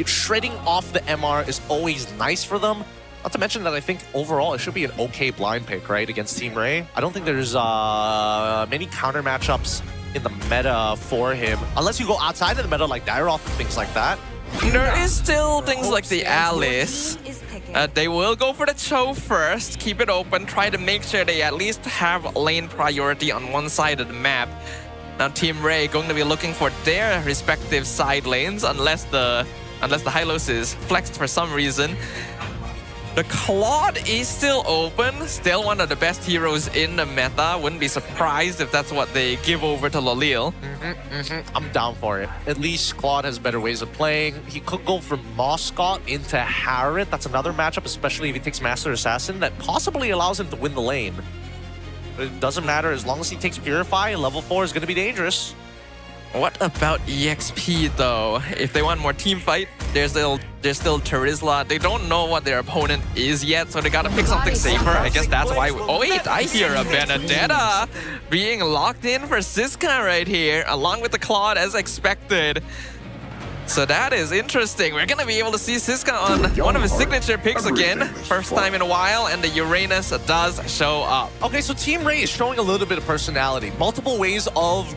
shredding off the MR is always nice for them. Not to mention that I think overall it should be an okay blind pick, right, against Team Ray. I don't think there's many counter matchups in the meta for him, unless you go outside of the meta like Dairoth and things like that. There is still things like the Alice. They will go for the Cho first, keep it open, try to make sure they at least have lane priority on one side of the map. Now Team Ray going to be looking for their respective side lanes unless the Hylos is flexed for some reason. The Claude is still open, still one of the best heroes in the meta. Wouldn't be surprised if that's what they give over to Lalil. I'm down for it. At least Claude has better ways of playing. He could go from Moscot into Harrod. That's another matchup, especially if he takes Master Assassin, that possibly allows him to win the lane. But it doesn't matter. As long as he takes Purify, level 4 is going to be dangerous. What about EXP though? If they want more team fight, there's still Terizla. They don't know what their opponent is yet, so they gotta pick something safer. I guess that's why. Oh wait, I hear a Benedetta being locked in for Siska right here, along with the Claude as expected. So that is interesting. We're gonna be able to see Siska on one of his signature picks again. First time in a while, and the Uranus does show up. Okay, so Team Ray is showing a little bit of personality. Multiple ways of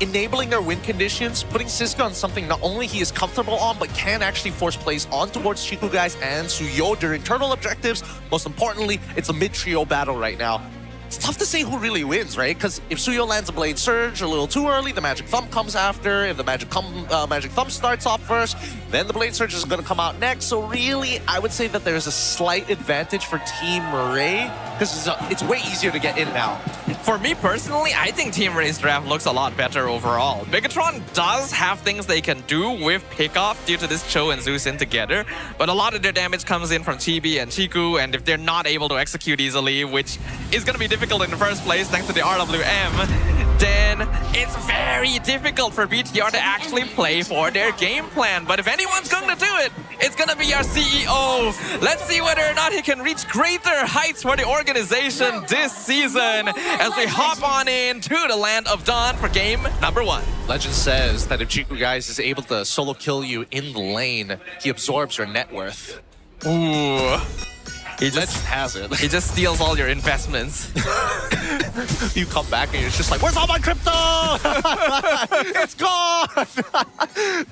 enabling their win conditions, putting Siska on something not only he is comfortable on, but can actually force plays on towards Chiku guys and Suyo during internal objectives. Most importantly, it's a mid-trio battle right now. It's tough to say who really wins, right? Because if Suyo lands a Blade Surge a little too early, the Magic Thumb comes after. If the Magic Thumb starts off first, then the Blade Surge is going to come out next. So really, I would say that there's a slight advantage for Team Ray, because it's way easier to get in and out. For me personally, I think Team Ray's draft looks a lot better overall. Bigatron does have things they can do with pickoff due to this Cho and Zeus in together, but a lot of their damage comes in from Chibi and Chiku, and if they're not able to execute easily, which is going to be difficult in the first place thanks to the RWM, then it's very difficult for BTR to actually play for their game plan. But if anyone's going to do it, it's going to be our CEO. Let's see whether or not he can reach greater heights for the organization this season as we hop on in to the Land of Dawn for game number 1. Legend says that if Chiku guys is able to solo kill you in the lane, he absorbs your net worth. Ooh. He just has it. He just steals all your investments. You come back and it's just like, where's all my crypto? It's gone.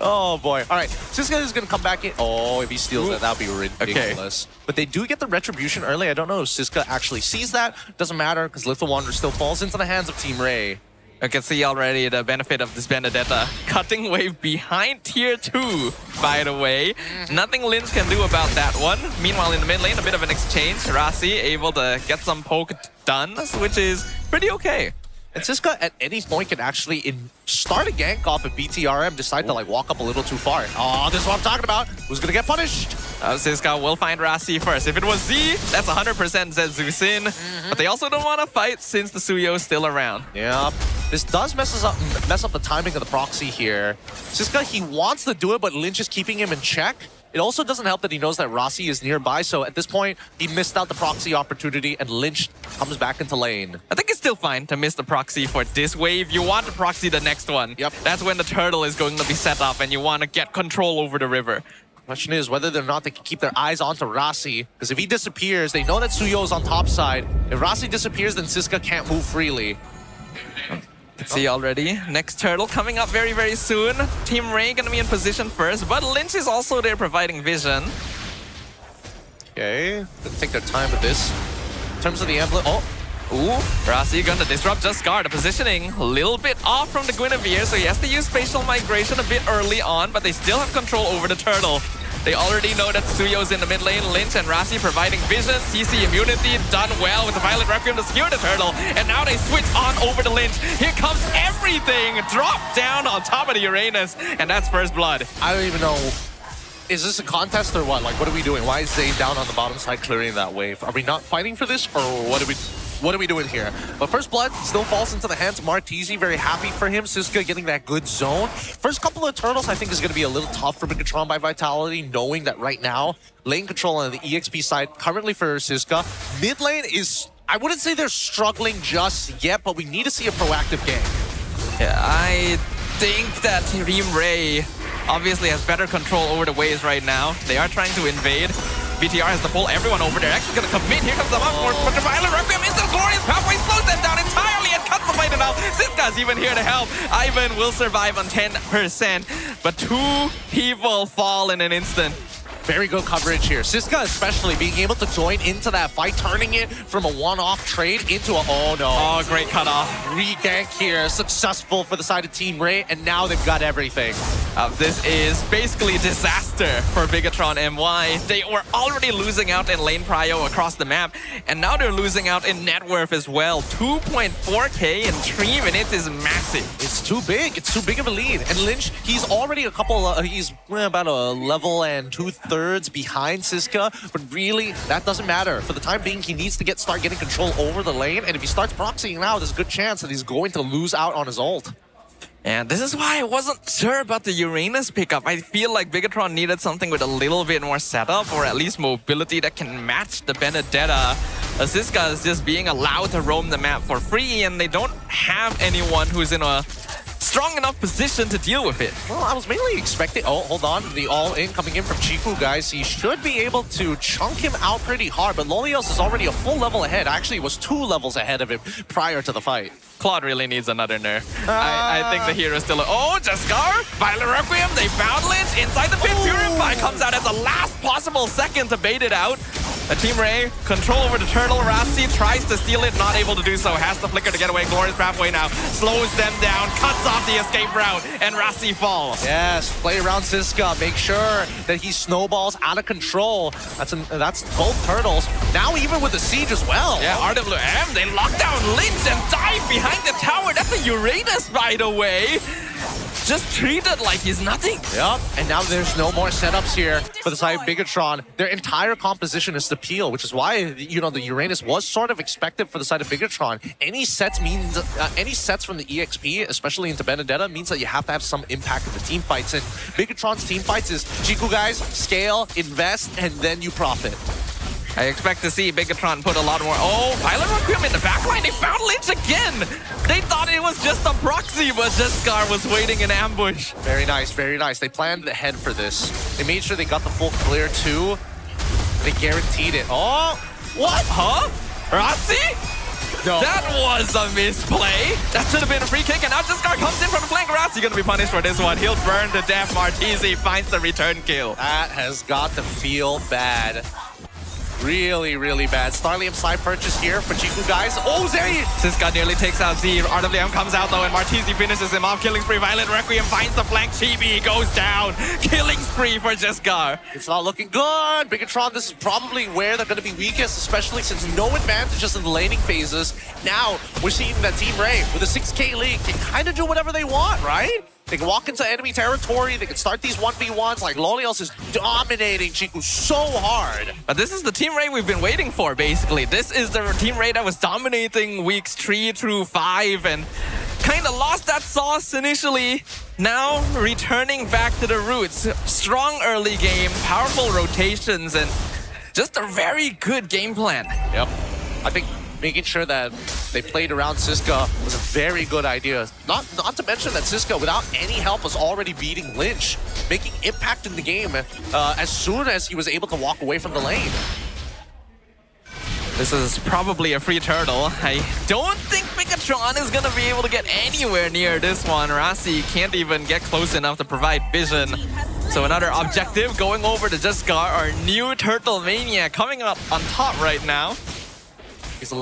Oh boy. All right, Siska is gonna come back in. Oh, if he steals that, that'd be ridiculous. Okay. But they do get the retribution early. I don't know if Siska actually sees that. Doesn't matter because Little Wonder still falls into the hands of Team Ray. You can see already the benefit of this Benedetta. Cutting wave behind tier 2, by the way. Nothing Lynch can do about that one. Meanwhile, in the mid lane, a bit of an exchange. Rasi able to get some poke done, which is pretty okay. And Siska at any point can actually start a gank off if BTRM decide to like walk up a little too far. Oh, this is what I'm talking about. Who's gonna get punished? Siska will find Rasi first. If it was Z, that's 100% Zetsu Sin. But they also don't want to fight since the Suyo is still around. Yeah, this does mess up the timing of the proxy here. Siska, he wants to do it, but Lynch is keeping him in check. It also doesn't help that he knows that Rasi is nearby, so at this point, he missed out the proxy opportunity, and Lynch comes back into lane. I think it's still fine to miss the proxy for this wave. You want to proxy the next one. Yep. That's when the turtle is going to be set up, and you want to get control over the river. Question is whether or not they can keep their eyes onto Rasi, because if he disappears, they know that Suyo is on top side. If Rasi disappears, then Siska can't move freely. Can see already. Next turtle coming up very, very soon. Team Ray gonna be in position first, but Lynch is also there providing vision. Okay, gonna take their time with this. In terms of the emblem, Ooh, Rasi gonna disrupt just guard. The positioning a little bit off from the Guinevere, so he has to use spatial migration a bit early on, but they still have control over the turtle. They already know that Suyo's in the mid lane. Lynch and Rasi providing vision, CC immunity, done well with the Violet Requiem to secure the turtle. And now they switch on over to Lynch. Here comes everything. Drop down on top of the Uranus. And that's first blood. I don't even know. Is this a contest or what? Like, what are we doing? Why is Zay down on the bottom side clearing that wave? Are we not fighting for this, or what are we doing here? But first blood still falls into the hands of Martizi. Very happy for him. Siska getting that good zone. First couple of turtles, I think, is going to be a little tough for Bigatron by Vitality, knowing that right now, lane control on the EXP side, currently for Siska. Mid lane is, I wouldn't say they're struggling just yet, but we need to see a proactive game. Yeah, I think that Team Ray obviously has better control over the waves right now. They are trying to invade. BTR has to pull everyone over. They're actually going to commit. Here comes the Mugwort, but the Violet Requiem into the glorious pathway, slows them down entirely and cuts the fight it out. Siska's even here to help. Ivan will survive on 10%, but 2 people fall in an instant. Very good coverage here. Siska especially being able to join into that fight, turning it from a one-off trade into a, oh no. Oh, great cutoff. Re-gank here, successful for the side of Team Ray, and now they've got everything. This is basically disaster for Bigatron MY. They were already losing out in lane prio across the map, and now they're losing out in net worth as well. 2.4k in 3 minutes is massive. It's too big. It's too big of a lead. And Lynch, he's already a couple, he's about a level and 2/3 behind Siska, but really, that doesn't matter. For the time being, he needs to start getting control over the lane, and if he starts proxying now, there's a good chance that he's going to lose out on his ult. And this is why I wasn't sure about the Uranus pickup. I feel like Bigatron needed something with a little bit more setup, or at least mobility that can match the Benedetta. Siska is just being allowed to roam the map for free, and they don't have anyone who's in a strong enough position to deal with it. Well, I was mainly expecting... Oh, hold on. The all-in coming in from Chiku, guys. He should be able to chunk him out pretty hard, but Lolios is already a full level ahead. Actually, it was 2 levels ahead of him prior to the fight. Claude really needs another nerf. I think the hero is still... Oh, Jaskar! Violet Requiem, they found Lynch inside the pit. Purify comes out as the last possible second to bait it out. Team Ray, control over the turtle. Rasi tries to steal it, not able to do so. Has to flicker to get away. Glorious pathway now. Slows them down, cuts off the escape route, and Rasi falls. Yes, play around Siska. Make sure that he snowballs out of control. That's both turtles. Now even with the siege as well. Yeah, RWM, they lock down Lynch and dive behind the tower. That's a Uranus, by the way. Just treat it like he's nothing. Yep, and now there's no more setups here for the side of Bigatron. Their entire composition is to peel, which is why, you know, the Uranus was sort of expected for the side of Bigatron. Any sets from the EXP, especially into Benedetta, means that you have to have some impact in the team fights. And Bigatron's team fights is, Chiku guys, scale, invest, and then you profit. I expect to see Bigatron put a lot more... Oh, Violet Requiem in the backline. They found Lynch again. They thought it was just a proxy, but Jaskar was waiting in ambush. Very nice, very nice. They planned ahead for this. They made sure they got the full clear too. They guaranteed it. Oh, what? Huh? Rasi? No. That was a misplay. That should have been a free kick, and now Jaskar comes in from the flank. Rasi gonna be punished for this one. He'll burn to death. Martizi finds the return kill. That has got to feel bad. really, really bad. Starlium side purchase here for Chiku guys. Oh, Zay! Siska nearly takes out Z. RWM comes out though, and Martizi finishes him off. Killing spree. Violent Requiem finds the flank. Chibi goes down. Killing spree for Jiskar. It's not looking good. Bigatron, this is probably where they're going to be weakest, especially since no advantages in the laning phases. Now, we're seeing that Team Ray, with a 6k league, can kind of do whatever they want, right? They can walk into enemy territory, they can start these 1v1s, like Lolios is dominating Chiku so hard. But this is the Team Ray we've been waiting for, basically. This is the Team Ray that was dominating weeks 3 through 5 and kind of lost that sauce initially. Now returning back to the roots. Strong early game, powerful rotations, and just a very good game plan. Yep. I think making sure that they played around Siska was a very good idea. Not to mention that Siska, without any help, was already beating Lynch, making impact in the game as soon as he was able to walk away from the lane. This is probably a free turtle. I don't think Bigatron is going to be able to get anywhere near this one. Rasi can't even get close enough to provide vision. So another objective going over to Jiskar, our new Turtle Mania, coming up on top right now. He's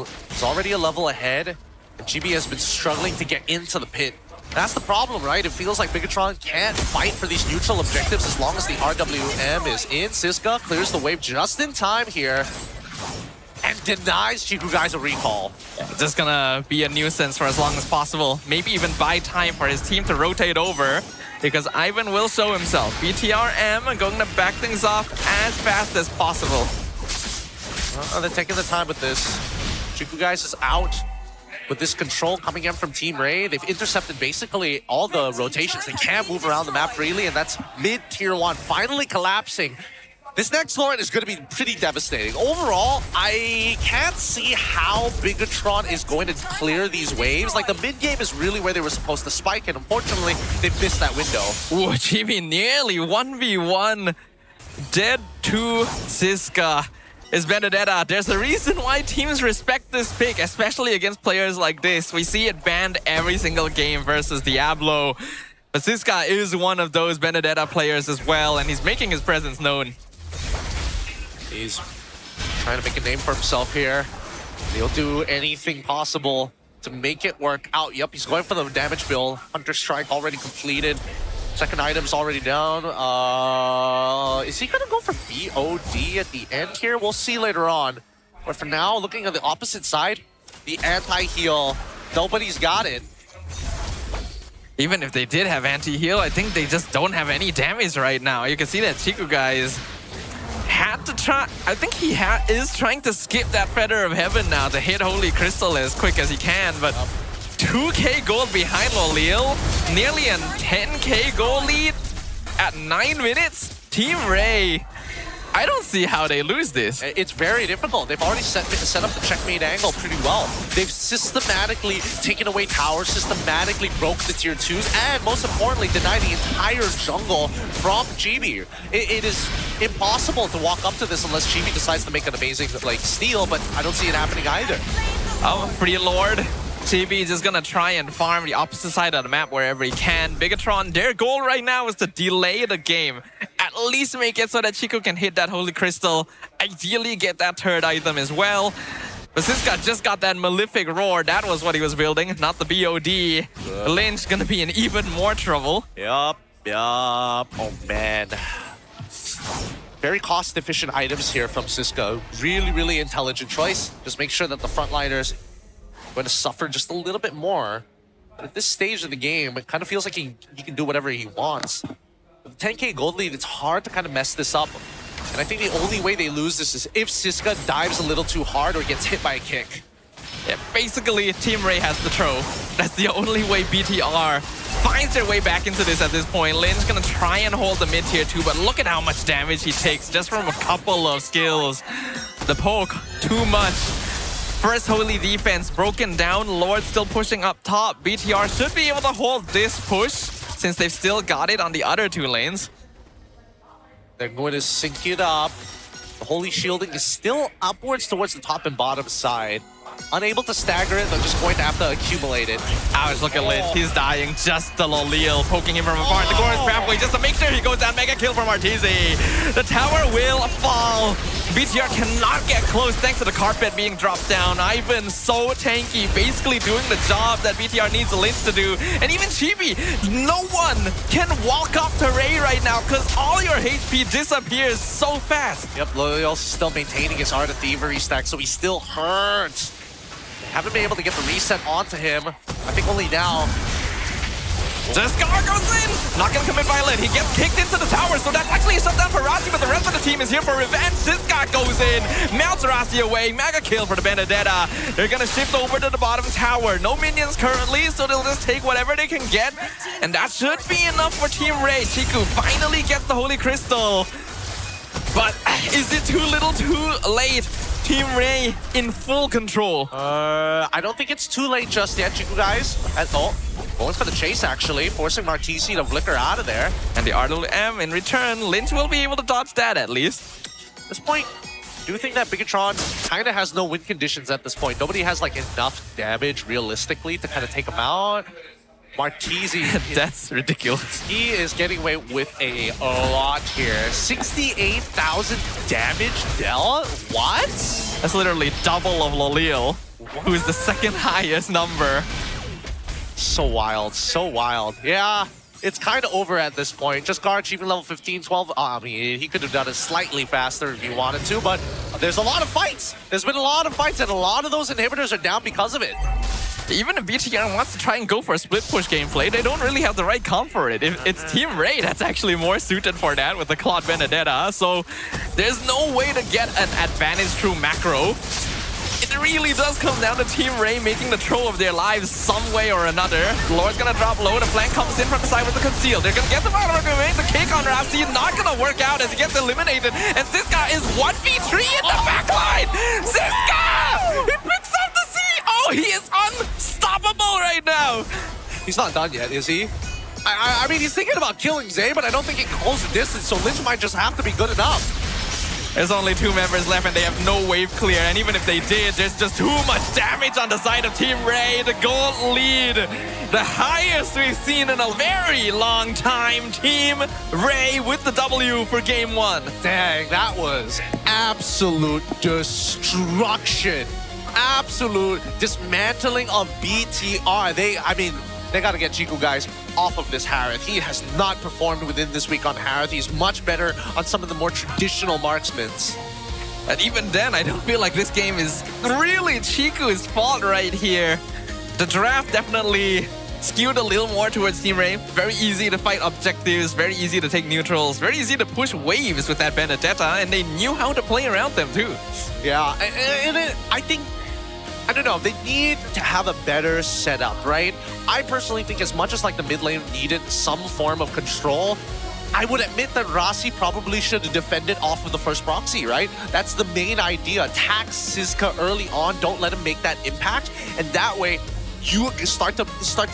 already a level ahead, and GB has been struggling to get into the pit. That's the problem, right? It feels like Bigatron can't fight for these neutral objectives as long as the RWM is in. Siska clears the wave just in time here and denies Chiku guys a recall. It's just gonna be a nuisance for as long as possible. Maybe even buy time for his team to rotate over, because Ivan will show himself. BTRM going to back things off as fast as possible. They're taking the time with this. Chiku guys is out with this control coming in from Team Ray. They've intercepted basically all the rotations. They can't move around the map freely, and that's mid-tier 1 finally collapsing. This next Lord is going to be pretty devastating. Overall, I can't see how Bigatron is going to clear these waves. Like, the mid-game is really where they were supposed to spike, and unfortunately, they've missed that window. Ooh, Chibi nearly 1v1. Dead to Siska is Benedetta. There's a reason why teams respect this pick, especially against players like this. We see it banned every single game versus Diablo. But Siska is one of those Benedetta players as well, and he's making his presence known. He's trying to make a name for himself here. He'll do anything possible to make it work out. Yep, he's going for the damage build. Hunter Strike already completed. Second item's already down. Is he gonna go for BOD at the end here? We'll see later on. But for now, looking at the opposite side, the anti-heal, nobody's got it. Even if they did have anti-heal, I think they just don't have any damage right now. You can see that Chiku guys had to try. I think he is trying to skip that Feather of Heaven now to hit Holy Crystal as quick as he can, but 2k gold behind Lolil, nearly a 10k gold lead at 9 minutes. Team Ray, I don't see how they lose this. It's very difficult. They've already set up the checkmate angle pretty well. They've systematically taken away towers, systematically broke the tier 2s, and most importantly, denied the entire jungle from GB. It is impossible to walk up to this unless GB decides to make an amazing steal, but I don't see it happening either. Oh, Free Lord. GB just gonna try and farm the opposite side of the map wherever he can. Bigatron, their goal right now is to delay the game. At least make it so that Chiku can hit that Holy Crystal. Ideally get that third item as well. But Siska just got that Malefic Roar. That was what he was building, not the BOD. Lynch gonna be in even more trouble. Yup. Oh man. Very cost-efficient items here from Siska. Really, really intelligent choice. Just make sure that the frontliners going to suffer just a little bit more. But at this stage of the game, it kind of feels like he can do whatever he wants. With 10k gold lead, it's hard to kind of mess this up. And I think the only way they lose this is if Siska dives a little too hard or gets hit by a kick. Yeah, basically, Team Ray has the throw. That's the only way BTR finds their way back into this at this point. Lynn's gonna try and hold the mid tier 2, but look at how much damage he takes just from a couple of skills. The poke, too much. First Holy defense broken down. Lord still pushing up top. BTR should be able to hold this push since they've still got it on the other 2 lanes. They're going to sync it up. The Holy Shielding is still upwards towards the top and bottom side. Unable to stagger it, they're just going to have to accumulate it. Ouch, look at Lynch. He's dying just to Lolil, poking him from afar. The Glorious Pathway just to make sure he goes down. Mega kill from Arteezy. The tower will fall. BTR cannot get close thanks to the carpet being dropped down. Ivan so tanky, basically doing the job that BTR needs Lynch to do. And even Chibi, no one can walk up to Ray right now because all your HP disappears so fast. Yep, Loyal's still maintaining his Art of Thievery stack, so he still hurts. Haven't been able to get the reset onto him. I think only now. Jescar goes in! Not gonna commit violent. He gets kicked into the tower, so that's actually a shutdown for Rossi, but the rest of the team is here for revenge. Jescar goes in, mounts Rossi away, mega kill for the Benedetta. They're gonna shift over to the bottom tower. No minions currently, so they'll just take whatever they can get. And that should be enough for Team Ray. Chiku finally gets the Holy Crystal. But is it too little too late? Team Ray in full control. I don't think it's too late just yet, Chiku guys. Going for the chase actually, forcing Martisi to flicker out of there. And the RWM in return, Lynch will be able to dodge that at least. At this point, I do think that Bigatron kind of has no win conditions at this point. Nobody has like enough damage realistically to kind of take him out. Martisi, that's ridiculous. He is getting away with a lot here. 68,000 damage dealt? What? That's literally double of Lolil, who is the second highest number. So wild, so wild. Yeah, it's kind of over at this point. Just guard achieving level 15, 12. I mean, he could have done it slightly faster if he wanted to, but there's a lot of fights. There's been a lot of fights, and a lot of those inhibitors are down because of it. Even if BTR wants to try and go for a split push gameplay, they don't really have the right comp for it. It's Team Ray that's actually more suited for that with the Claude Benedetta, so there's no way to get an advantage through macro. It really does come down to Team Ray making the throw of their lives some way or another. Lord's gonna drop low, the flank comes in from the side with the conceal. They're gonna get the RRQ, the kick on Rafsi, not gonna work out as he gets eliminated, and Siska is 1v3 in the backline! Siska! He picks up the C! Oh, he is unstoppable right now! He's not done yet, is he? I mean, he's thinking about killing Zay, but I don't think he can close the distance, so Lynch might just have to be good enough. There's only 2 members left and they have no wave clear, and even if they did, there's just too much damage on the side of Team Ray. The gold lead, the highest we've seen in a very long time. Team Ray with the W for game 1. Dang, that was absolute destruction. Absolute dismantling of BTR. They got to get Chiku guys off of this Harith. He has not performed within this week on Harith. He's much better on some of the more traditional marksmans. And even then, I don't feel like this game is really Chiku's fault right here. The draft definitely skewed a little more towards Team Ray. Very easy to fight objectives, very easy to take neutrals, very easy to push waves with that Benedetta, and they knew how to play around them too. Yeah, and I think, I don't know, they need to have a better setup, right? I personally think as much as like the mid lane needed some form of control, I would admit that Rossi probably should have defended off of the first proxy, right? That's the main idea. Attack Siska early on, don't let him make that impact, and that way you start to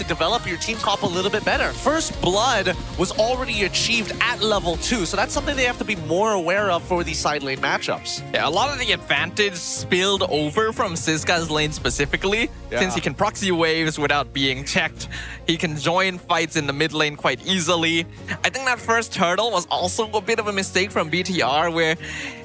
develop your team comp a little bit better. First blood was already achieved at level 2, so that's something they have to be more aware of for these side lane matchups. Yeah, a lot of the advantage spilled over from Siska's lane specifically, since he can proxy waves without being checked. He can join fights in the mid lane quite easily. I think that first hurdle was also a bit of a mistake from BTR, where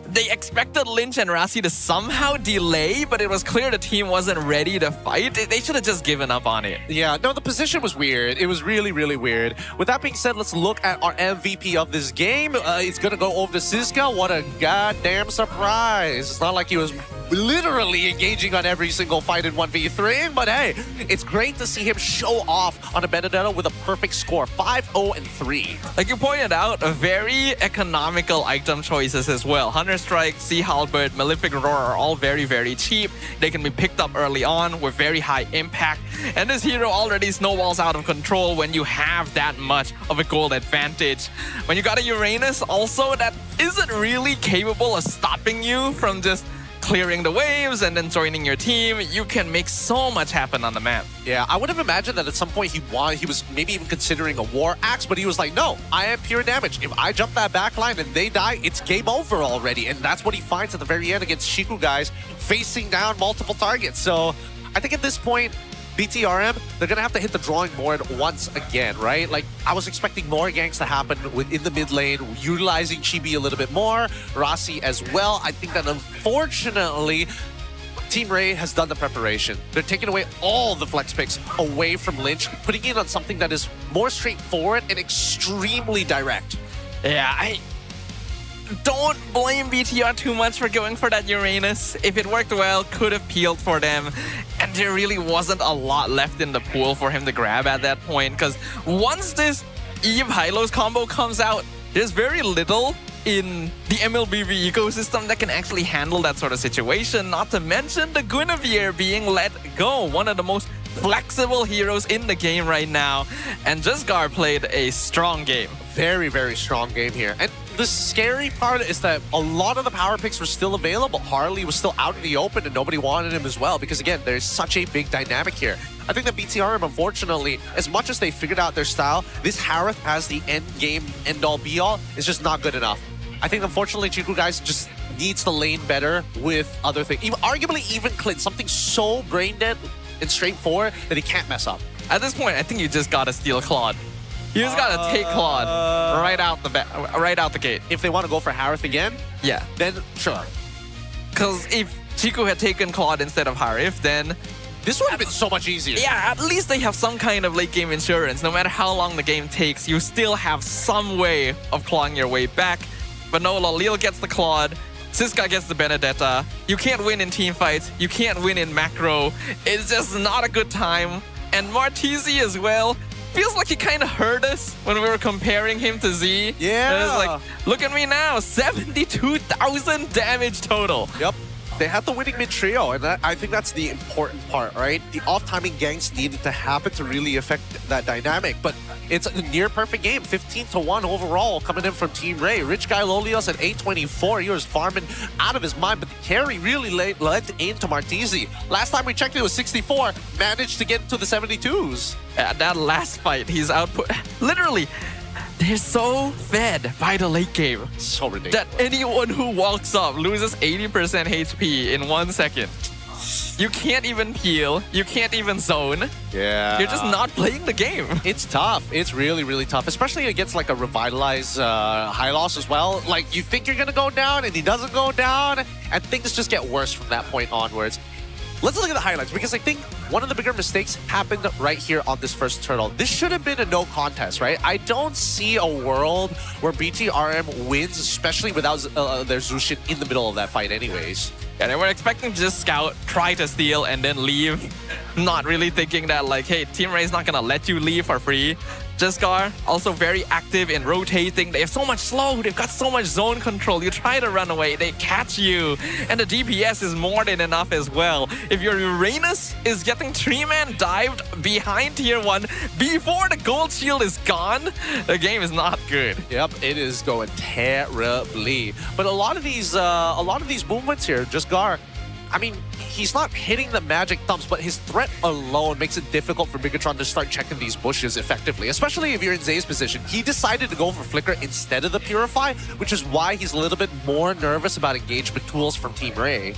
they expected Lynch and Rossi to somehow delay, but it was clear the team wasn't ready to fight. They should have just given up on it. Yeah, no, the position was weird. It was really, really weird. With that being said, let's look at our MVP of this game. It's going to go over to Siska. What a goddamn surprise. It's not like he was literally engaging on every single fight in 1v3, but hey, it's great to see him show off on a Benedetta with a perfect score, 5-0-3. Like you pointed out, very economical item choices as well. Hunter Strike, Sea Halberd, Malefic Roar are all very, very cheap. They can be picked up early on with very high impact, and this hero already snowballs out of control when you have that much of a gold advantage. When you got a Uranus also that isn't really capable of stopping you from just clearing the waves and then joining your team, you can make so much happen on the map. Yeah, I would have imagined that at some point he was maybe even considering a War Axe, but he was like, no, I am pure damage. If I jump that back line and they die, it's game over already. And that's what he finds at the very end against Chiku guys, facing down multiple targets. So I think at this point, BTRM, they're going to have to hit the drawing board once again, right? Like, I was expecting more ganks to happen within the mid lane, utilizing Chibi a little bit more, Rossi as well. I think that unfortunately, Team Ray has done the preparation. They're taking away all the flex picks away from Lynch, putting it on something that is more straightforward and extremely direct. Yeah, I don't blame BTR too much for going for that Uranus. If it worked well, could have peeled for them. And there really wasn't a lot left in the pool for him to grab at that point. Because once this Eve Hylos combo comes out, there's very little in the MLBB ecosystem that can actually handle that sort of situation. Not to mention the Guinevere being let go. One of the most flexible heroes in the game right now. And Jesgar played a strong game. Very, very strong game here. And the scary part is that a lot of the power picks were still available. Harley was still out in the open and nobody wanted him as well because, again, there's such a big dynamic here. I think that BTRM, unfortunately, as much as they figured out their style, this Harith as the end game, end-all, be-all is just not good enough. I think, unfortunately, Chiku guys just needs to lane better with other things. Arguably, even Clint, something so brain-dead and straightforward that he can't mess up. At this point, I think you just gotta steal Claude. You just gotta take Claude right out the gate. If they want to go for Harith again, yeah, then sure. Because if Chiku had taken Claude instead of Harith, then this would have been so much easier. Yeah, at least they have some kind of late game insurance. No matter how long the game takes, you still have some way of clawing your way back. But no, Lil gets the Claude. Siska gets the Benedetta. You can't win in team fights. You can't win in macro. It's just not a good time. And Martizi as well. Feels like he kind of hurt us when we were comparing him to Z. Yeah. And it's like, look at me now, 72,000 damage total. Yep. They had the winning mid trio, and I think that's the important part, right? The off-timing ganks needed to happen to really affect that dynamic, but it's a near-perfect game. 15-1 overall coming in from Team Ray. Rich Guy Lolios at 824. He was farming out of his mind, but the carry really led into Martizi. Last time we checked, it was 64. Managed to get into the 72s. At that last fight, he's output... Literally, they're so fed by the late game. So ridiculous. That anyone who walks up loses 80% HP in 1 second. You can't even peel. You can't even zone. Yeah. You're just not playing the game. It's tough. It's really, really tough, especially against like a revitalized Hylos as well. Like, you think you're going to go down and he doesn't go down, and things just get worse from that point onwards. Let's look at the highlights, because I think one of the bigger mistakes happened right here on this first turtle. This should have been a no contest, right? I don't see a world where BTRM wins, especially without their Zushin in the middle of that fight anyways. Yeah, they were expecting to just scout, try to steal, and then leave. Not really thinking that, like, hey, Team Ray's not gonna let you leave for free. Jesgar, also very active in rotating. They have so much slow. They've got so much zone control. You try to run away, they catch you. And the DPS is more than enough as well. If your Uranus is getting 3-man dived behind tier 1 before the gold shield is gone, the game is not good. Yep, it is going terribly. But a lot of these movements here, Jesgar, I mean, he's not hitting the magic thumbs, but his threat alone makes it difficult for Bigatron to start checking these bushes effectively, especially if you're in Zay's position. He decided to go for Flicker instead of the Purify, which is why he's a little bit more nervous about engagement tools from Team Ray.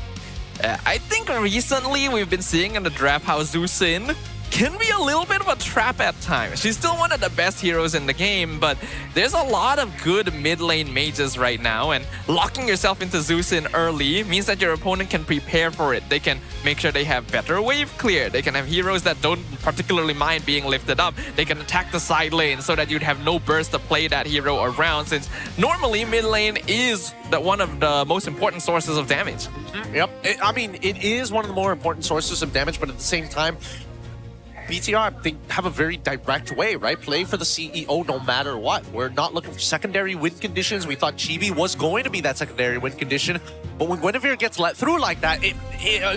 I think recently we've been seeing in the draft how Zusin can be a little bit of a trap at times. She's still one of the best heroes in the game, but there's a lot of good mid lane mages right now, and locking yourself into Zusin early means that your opponent can prepare for it. They can make sure they have better wave clear. They can have heroes that don't particularly mind being lifted up. They can attack the side lane so that you'd have no burst to play that hero around, since normally mid lane is one of the most important sources of damage. Yep, I mean, it is one of the more important sources of damage, but at the same time, BTR, they have a very direct way, right? Play for the CEO no matter what. We're not looking for secondary win conditions. We thought Chibi was going to be that secondary win condition, but when Guinevere gets let through like that,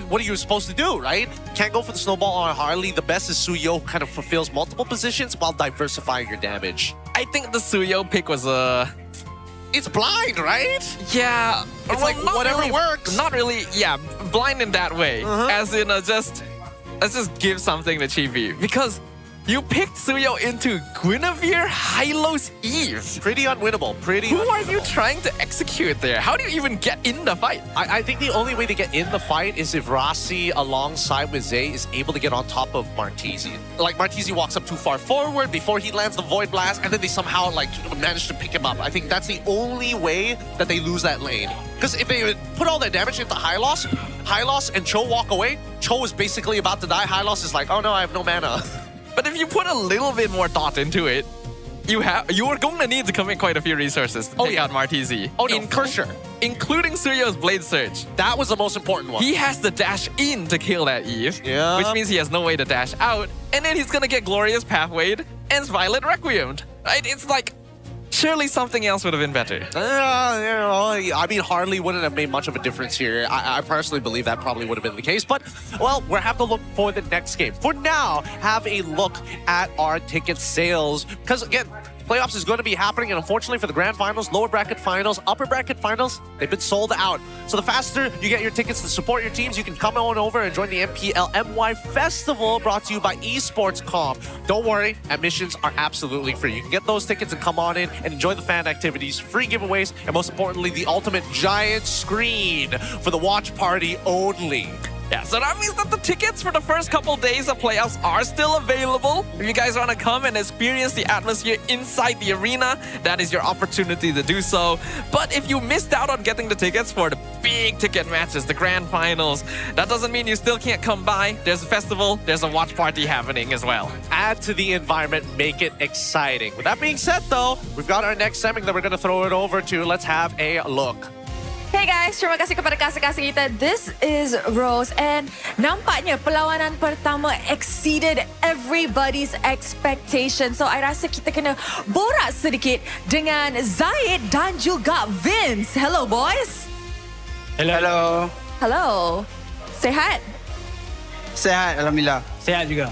what are you supposed to do, right? Can't go for the snowball on Harley. The best is Suyo, who kind of fulfills multiple positions while diversifying your damage. I think the Suyo pick was It's blind, right? Yeah. It's like whatever really, works. Not really, yeah, blind in that way. As in let's just give something to Chibi. Because You picked Suyo into Guinevere Hylos Eve. Pretty unwinnable. Pretty Who are unwinnable. you trying to execute there? How do you even get in the fight? I think the only way to get in the fight is if Rossi, alongside with Zay, is able to get on top of Martisi. Like, Martisi walks up too far forward before he lands the Void Blast, and then they somehow, like, manage to pick him up. I think that's the only way that they lose that lane. Because if they put all their damage into Hylos and Cho walk away, Cho is basically about to die. Hylos is like, oh no, I have no mana. But if you put a little bit more thought into it, you are going to need to commit quite a few resources to take out Martisi. Oh no, for sure. Including Suryo's Blade Surge. That was the most important one. He has to dash in to kill that Eve, which means he has no way to dash out. And then he's going to get Glorious Pathwayed and Violet Requiemed. Right? It's like, surely something else would have been better. I mean, Harley wouldn't have made much of a difference here. I personally believe that probably would have been the case. But, well, we'll have to look for the next game. For now, have a look at our ticket sales. Because, again, playoffs is going to be happening, and unfortunately for the grand finals, lower bracket finals, upper bracket finals, they've been sold out. So the faster you get your tickets to support your teams, you can come on over and join the MPL MY Festival, brought to you by Esports.com. Don't worry, admissions are absolutely free. You can get those tickets and come on in and enjoy the fan activities, free giveaways, and most importantly, the ultimate giant screen for the watch party only. Yeah, so that means that the tickets for the first couple days of playoffs are still available. If you guys want to come and experience the atmosphere inside the arena, that is your opportunity to do so. But if you missed out on getting the tickets for the big ticket matches, the grand finals, that doesn't mean you still can't come by. There's a festival, there's a watch party happening as well. Add to the environment, make it exciting. With that being said, though, we've got our next segment that we're going to throw it over to. Let's have a look. Hey guys, terima kasih kepada kasih-kasih kita. This is Rose and nampaknya perlawanan pertama exceeded everybody's expectation. So, I rasa kita kena borak sedikit dengan Zaid dan juga Vince. Hello boys. Hello. Hello. Sehat? Sehat, Alhamdulillah. Sehat juga.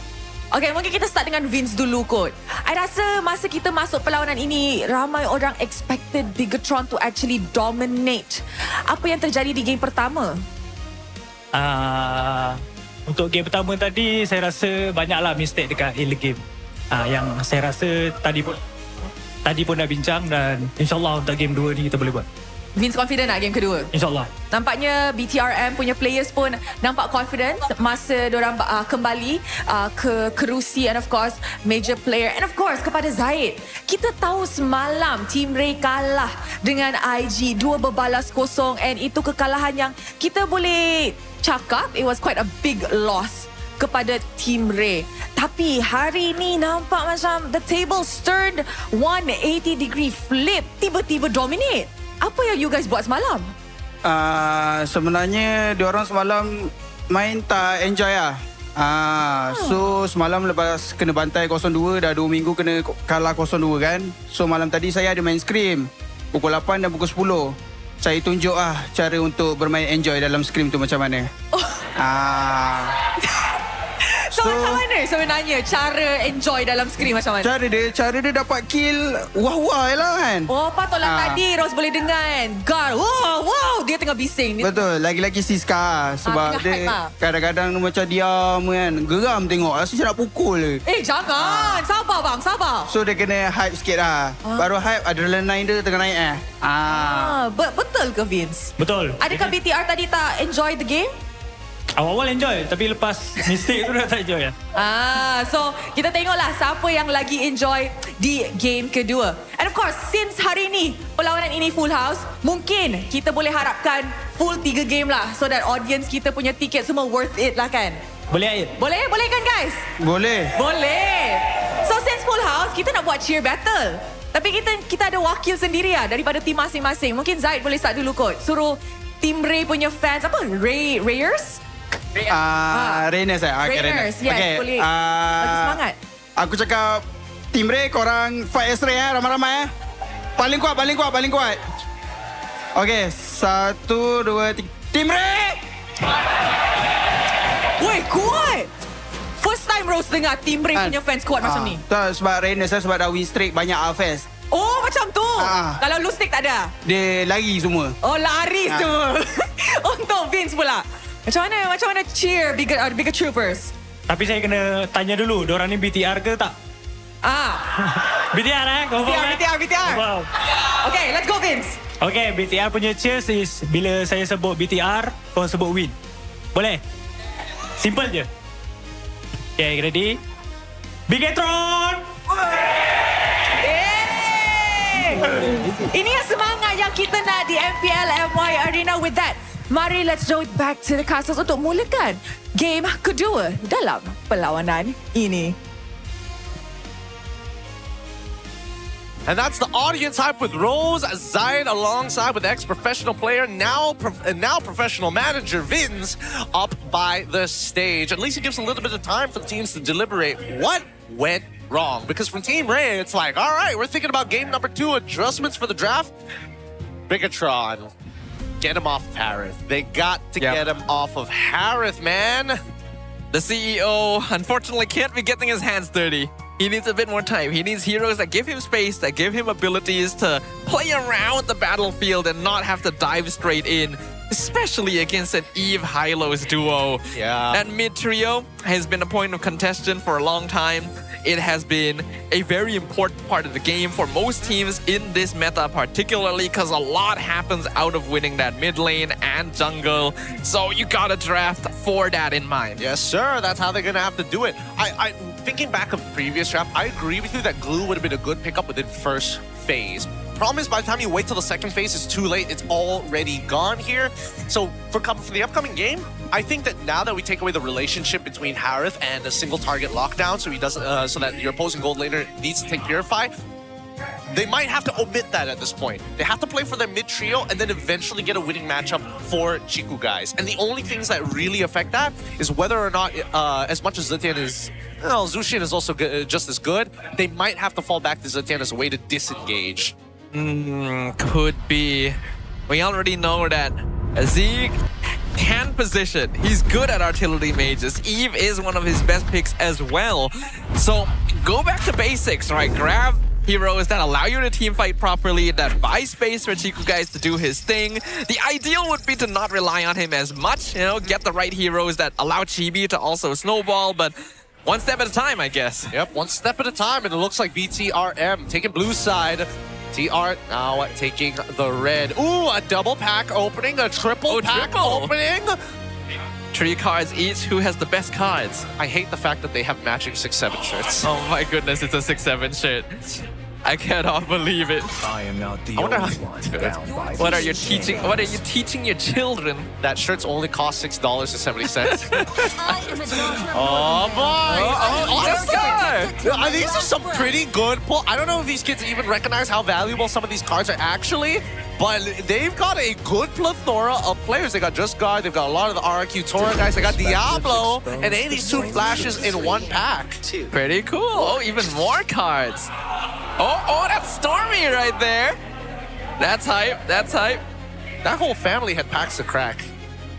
Okay, mungkin kita start dengan Vince dulu kot. I rasa masa kita masuk perlawanan ini, ramai orang expected Bigatron to actually dominate. Apa yang terjadi di game pertama? Untuk game pertama tadi, saya rasa banyaklah mistake dekat early game. Yang saya rasa tadi pun dah bincang dan insyaAllah untuk game 2 ni kita boleh buat. Vince confident nak game kedua? InsyaAllah. Nampaknya BTRM punya players pun nampak confident masa diorang kembali ke kerusi, and of course major player, and of course kepada Zaid. Kita tahu semalam Team Ray kalah dengan IG 2-0, and itu kekalahan yang kita boleh cakap it was quite a big loss kepada Team Ray. Tapi hari ni nampak macam the table turned 180 degree flip, tiba-tiba dominate. Apa yang you guys buat semalam? Sebenarnya diorang semalam main tak enjoy lah. So semalam lepas kena bantai 0-2, dah 2 minggu kena kalah 0-2 kan. So malam tadi saya ada main scrim pukul 8 dan pukul 10. Saya tunjuk lah cara untuk bermain enjoy dalam scrim tu macam mana. So macam mana sebenarnya cara enjoy dalam screen macam mana? Cara dia dapat kill wah-wah lah kan. Oh, patutlah tadi Rose boleh dengar kan. Gar, wow, dia tengah bising. Betul, lagi-lagi Siska sebab dia kadang-kadang macam diam kan. Geram tengok, rasa nak pukul je. Jangan, sabar bang, sabar. So dia kena hype sikit lah. Baru hype, adrenaline dia tengah naik Betul ke Vince? Betul. Adakah BTR tadi tak enjoy the game? Awal-awal enjoy, tapi lepas mistake tu dah tak enjoy lah. So kita tengoklah siapa yang lagi enjoy di game kedua. And of course, since hari ni perlawanan ini full house, mungkin kita boleh harapkan full 3 game lah, so that audience kita punya tiket semua worth it lah kan? Boleh Aid? Boleh kan guys? Boleh. So since full house, kita nak buat cheer battle. Tapi kita ada wakil sendiri lah daripada tim masing-masing. Mungkin Zaid boleh start dulu kot. Suruh Team Ray punya fans, apa? Rayers? Rainers Rainers, yes, okay. boleh. Bagi semangat. Aku cakap Team Ray, korang fight as Ray ramai-ramai Paling kuat Okay, 1, 2, 3 Team Ray! Weh, kuat! First time Rose dengar Team Ray punya fans kuat macam ni. Sebab Rainers sebab dah win streak banyak Alfest. Oh, macam tu. Kalau lose streak tak ada? Dia lari semua. Oh, lari semua. Untuk Vince pula, Macam mana cheer bigger troopers? Tapi saya kena tanya dulu, diorang ni BTR ke tak? BTR BTR. Wow. Okay, let's go Vince. Okay, BTR punya cheers is bila saya sebut BTR, kau sebut win. Boleh? Simple je. Okay, ready? Bigetron! Ini yang semangat yang kita nak di MPL MY Arena. With that, mari let's go back to the castles untuk mulakan game kedua dalam perlawanan ini. And that's the audience hype with Rose Zaid alongside with ex-professional player, now professional manager Vince up by the stage. At least it gives a little bit of time for the teams to deliberate what went wrong. Because from Team Ray, it's like, all right, we're thinking about game number 2, adjustments for the draft. Bigetron, get him off of Harith. They got to get him off of Harith, man. The CEO, unfortunately, can't be getting his hands dirty. He needs a bit more time. He needs heroes that give him space, that give him abilities to play around the battlefield and not have to dive straight in, especially against an Eve Hylos duo. Yeah. That mid trio has been a point of contention for a long time. It has been a very important part of the game for most teams in this meta, particularly because a lot happens out of winning that mid lane and jungle. So you gotta draft for that in mind. Yes, sir. That's how they're gonna have to do it. I thinking back of the previous draft, I agree with you that Glue would have been a good pickup within first phase. Problem is, by the time you wait till the second phase, it's too late. It's already gone here. So for the upcoming game, I think that now that we take away the relationship between Harith and a single target lockdown, so he doesn't, so that your opposing gold laner needs to take Purify, they might have to omit that at this point. They have to play for their mid trio and then eventually get a winning matchup for Chiku guys. And the only things that really affect that is whether or not, as much as Zetian is, Zushin is also just as good, they might have to fall back to Zetian as a way to disengage. Could be. We already know that Zeke can position. He's good at artillery mages. Eve is one of his best picks as well. So go back to basics, right? Grab heroes that allow you to team fight properly, that buy space for Chiku guys to do his thing. The ideal would be to not rely on him as much, you know, get the right heroes that allow Chibi to also snowball, but one step at a time, I guess. Yep, one step at a time, and it looks like BTRM taking blue side. TR now taking the red. Ooh, a double pack opening, a triple pack opening. 3 cards each. Who has the best cards? I hate the fact that they have matching 6-7 shirts. Oh my goodness, it's a 6-7 shirt. I cannot believe it. I am not the only one. What are you teaching? What are you teaching your children? That shirts only cost $6.70. Oh boy! Honestly, these are some pretty good pull. I don't know if these kids even recognize how valuable some of these cards are actually, but they've got a good plethora of players. They got Just Guard, they've got a lot of the RRQ Tora guys, they got Diablo, and these 2 flashes in one pack. Pretty cool. Oh, even more cards. Oh, that's Stormy right there. That's hype. That's hype. That whole family had packs to crack.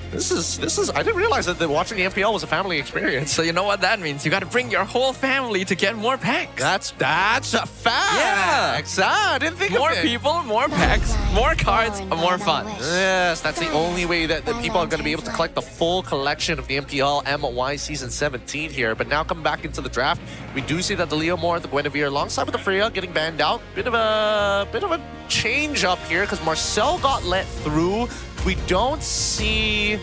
This is. I didn't realize that watching the MPL was a family experience. So you know what that means? You got to bring your whole family to get more packs. That's a fact. Yeah. I didn't think more of it. people, more packs, more cards, more fun. Yes, that's the only way that people are going to be able to collect the full collection of the MPL MY Season 17 here. But now coming back into the draft, we do see that the Leo Moore, the Guinevere, alongside with the Freya getting banned out. Bit of a change up here because Marcel got let through. We don't see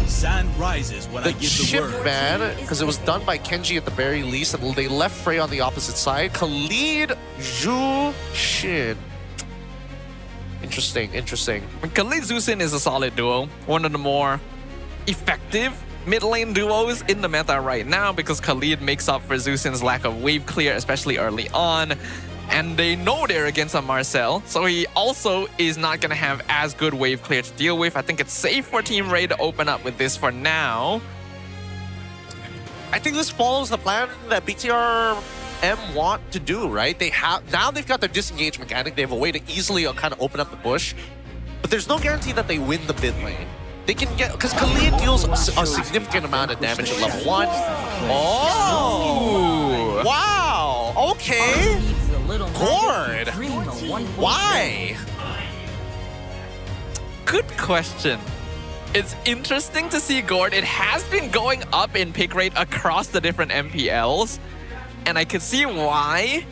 Sand rises when the I give chip the word. ban because it was done by Kenji at the very least, and they left Frey on the opposite side. Khalid, Zhu, Shin. Interesting. Khalid Zusin is a solid duo. One of the more effective mid lane duos in the meta right now because Khalid makes up for Zusin's lack of wave clear, especially early on. And they know they're against a Marcel, so he also is not going to have as good wave clear to deal with. I think it's safe for Team Ray to open up with this for now. I think this follows the plan that BTRM want to do, right? Now they've got their disengage mechanic. They have a way to easily kind of open up the bush, but there's no guarantee that they win the mid lane. They can get, because Khalid deals a significant amount of damage at level 1. Oh! Wow! Okay! Gord! Why? Good question. It's interesting to see Gord. It has been going up in pick rate across the different MPLs, and I can see why.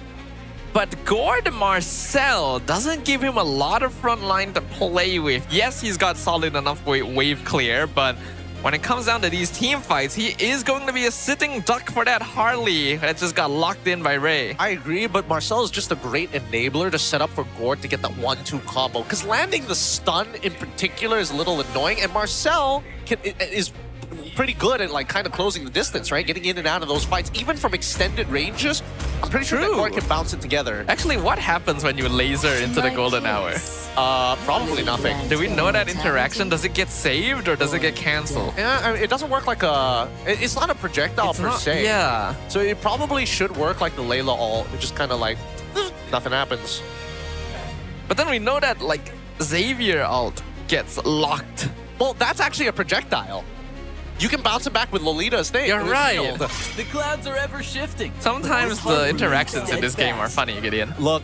But Gord Marcel doesn't give him a lot of front line to play with. Yes, he's got solid enough wave clear, but when it comes down to these team fights, he is going to be a sitting duck for that Harley that just got locked in by Ray. I agree, but Marcel is just a great enabler to set up for Gord to get that 1-2 combo. Because landing the stun in particular is a little annoying, and Marcel is pretty good at like kind of closing the distance, right? Getting in and out of those fights, even from extended ranges. I'm pretty sure that Gord can bounce it together. Actually, what happens when you laser into the golden hour? Probably nothing. Do we know that interaction? Does it get saved or does it get cancelled? Yeah, I mean, it doesn't work like a... It's not a projectile per se. Yeah. So it probably should work like the Layla ult. It just kind of like, nothing happens. But then we know that like Xavier ult gets locked. Well, that's actually a projectile. You can bounce it back with Lolita's thing. You're right. The clouds are ever shifting. Sometimes the interactions in this game are funny, Gideon. Look,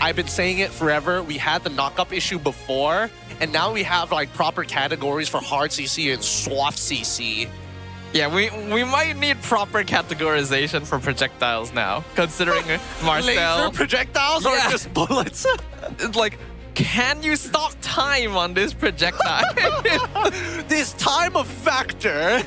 I've been saying it forever. We had the knock-up issue before, and now we have like proper categories for hard CC and soft CC. Yeah, we might need proper categorization for projectiles now, considering Marcel. Laser projectiles or just bullets? It's like, can you stop time on this projectile? This time of factor,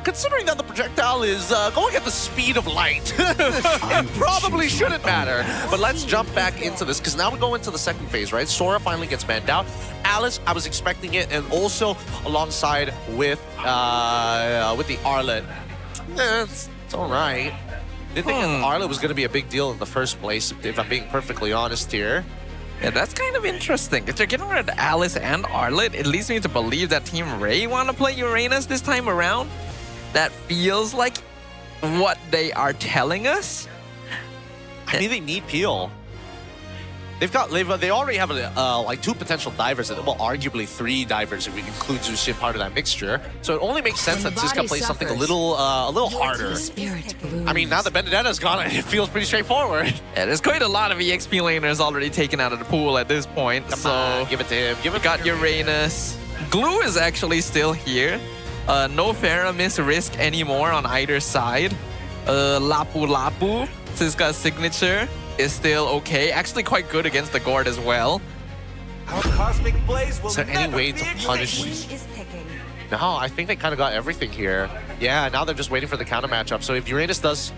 considering that the projectile is going at the speed of light, it probably shouldn't matter. But let's jump back into this, because now we go into the second phase, right? Sora finally gets banned out. Alice, I was expecting it, and also alongside with the Arlet. It's all right. Didn't think Arlet was going to be a big deal in the first place, if I'm being perfectly honest here. Yeah, that's kind of interesting. If they're getting rid of Alice and Arlet, it leads me to believe that Team Ray want to play Uranus this time around. That feels like what they are telling us. I mean, they need Peel. They already have like 2 potential divers, well, arguably 3 divers if we include Zushin part of that mixture. So it only makes sense that Ziska plays something a little harder. I mean, now that Benedetta's gone, it feels pretty straightforward. Yeah, there's quite a lot of EXP laners already taken out of the pool at this point. Come on, give it to him. Give it. Got Uranus. Glue is actually still here. No Faramis risk anymore on either side. Lapu Lapu, Ziska's signature is still okay. Actually quite good against the Gord as well. Our cosmic blaze will Is there any way to punish? No, I think they kind of got everything here. Yeah, now they're just waiting for the counter matchup. So if Uranus does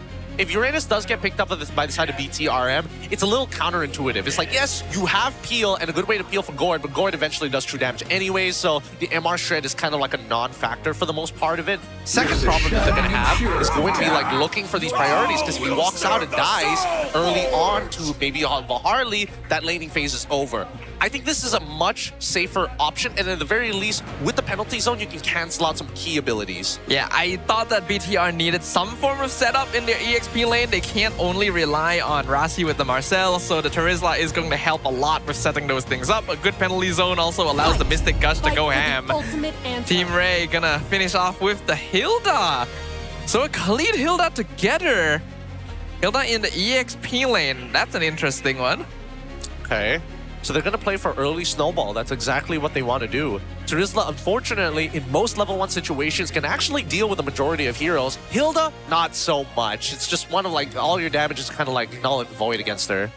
get picked up by the side of BTRM, it's a little counterintuitive. It's like, yes, you have peel and a good way to peel for Gord, but Gord eventually does true damage anyways, so the MR shred is kind of like a non-factor for the most part of it. Second problem that they're going to have is going to be like looking for these priorities, because if he walks out and dies early on to maybe on the Harley, that laning phase is over. I think this is a much safer option, and at the very least, with the penalty zone, you can cancel out some key abilities. Yeah, I thought that BTR needed some form of setup in their EXP lane. They can't only rely on Rasi with the Marcel, so the Terizla is going to help a lot with setting those things up. A good penalty zone also allows the Mystic Gush to go ham. Team Ray gonna finish off with the Hilda. So a Khalid Hilda together. Hilda in the EXP lane. That's an interesting one. Okay. So they're going to play for early snowball. That's exactly what they want to do. Terizla, unfortunately, in most level 1 situations, can actually deal with the majority of heroes. Hilda, not so much. It's just one of like, all your damage is kind of like null and void against her.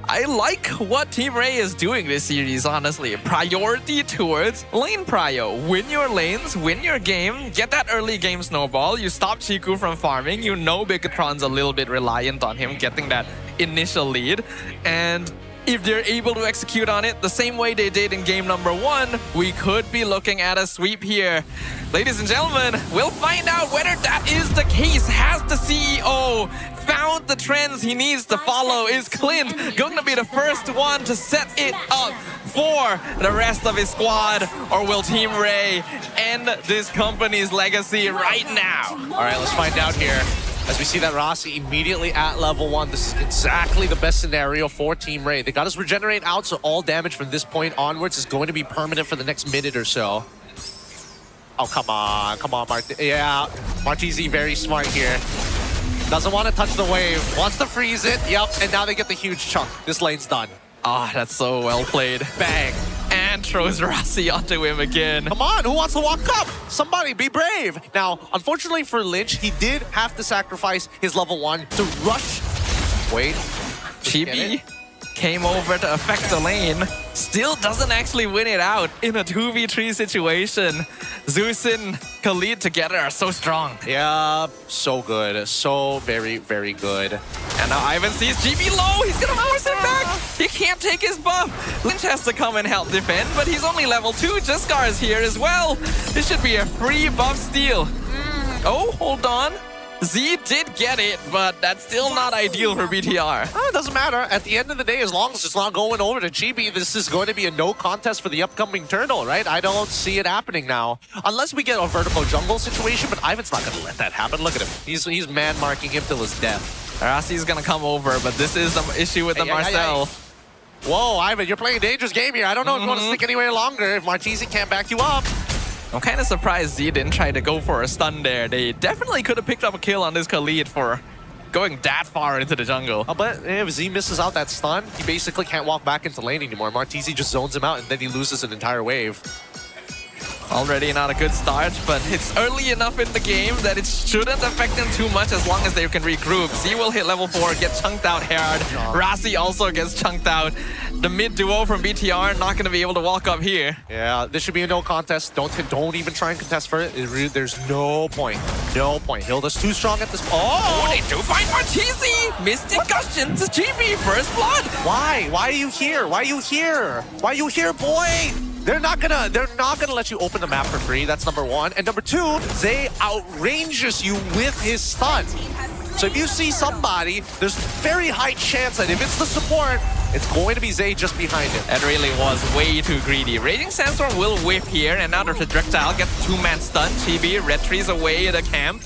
I like what Team Ray is doing this series, honestly. Priority towards lane prio. Win your lanes, win your game, get that early game snowball. You stop Chiku from farming. You know Bigatron's a little bit reliant on him getting that initial lead. And if they're able to execute on it the same way they did in game number 1, we could be looking at a sweep here. Ladies and gentlemen, we'll find out whether that is the case. Has the CEO found the trends he needs to follow? Is Clint going to be the first one to set it up for the rest of his squad? Or will Team Ray end this company's legacy right now? All right, let's find out here. As we see that Rasi immediately at level 1, this is exactly the best scenario for Team Ray. They got us regenerate out, so all damage from this point onwards is going to be permanent for the next minute or so. Oh, come on, yeah, Martizi very smart here. Doesn't want to touch the wave, wants to freeze it, yep, and now they get the huge chunk. This lane's done. Ah, that's so well played. Bang. And and throws Rasi onto him again. Come on, who wants to walk up? Somebody be brave. Now, unfortunately for Lynch, he did have to sacrifice his level 1 to rush. Wait. Chibi came over to affect the lane. Still doesn't actually win it out in a 2v3 situation. Zeus and Khalid together are so strong. Yeah, so good. So very, very good. And now Ivan sees GB low. He's gonna force him back. He can't take his buff. Lynch has to come and help defend, but he's only level 2. Jaskar is here as well. This should be a free buff steal. Oh, hold on. Z did get it, but that's still not ideal for BTR. Oh, it doesn't matter. At the end of the day, as long as it's not going over to GB, this is going to be a no contest for the upcoming turtle, right? I don't see it happening now. Unless we get a vertical jungle situation, but Ivan's not going to let that happen. Look at him. He's man-marking him till his death. Rasi's going to come over, but this is the issue with the Marcel. Whoa, Ivan, you're playing a dangerous game here. I don't know if you want to stick anywhere longer if Martisi can't back you up. I'm kind of surprised Z didn't try to go for a stun there. They definitely could have picked up a kill on this Khalid for going that far into the jungle. But if Z misses out that stun, he basically can't walk back into lane anymore. Martisi just zones him out and then he loses an entire wave. Already not a good start, but it's early enough in the game that it shouldn't affect them too much as long as they can regroup. Z will hit level 4, get chunked out hard. Rasi also gets chunked out. The mid duo from BTR not going to be able to walk up here. Yeah, this should be a no contest. Don't even try and contest for it. There's no point. No point. Hilda's too strong at this. Oh, they do find Martisi! Mystic Gushing to GB, first blood. Why? Why are you here? Why are you here? Why are you here, boy? They're not gonna let you open the map for free. That's number 1. And number 2, Zay outranges you with his stun. So if you see somebody, there's very high chance that if it's the support, it's going to be Zay just behind him. That really was way too greedy. Raging Sandstorm will whip here, and now the projectile gets 2-man stun. Chibi retreats away the camp.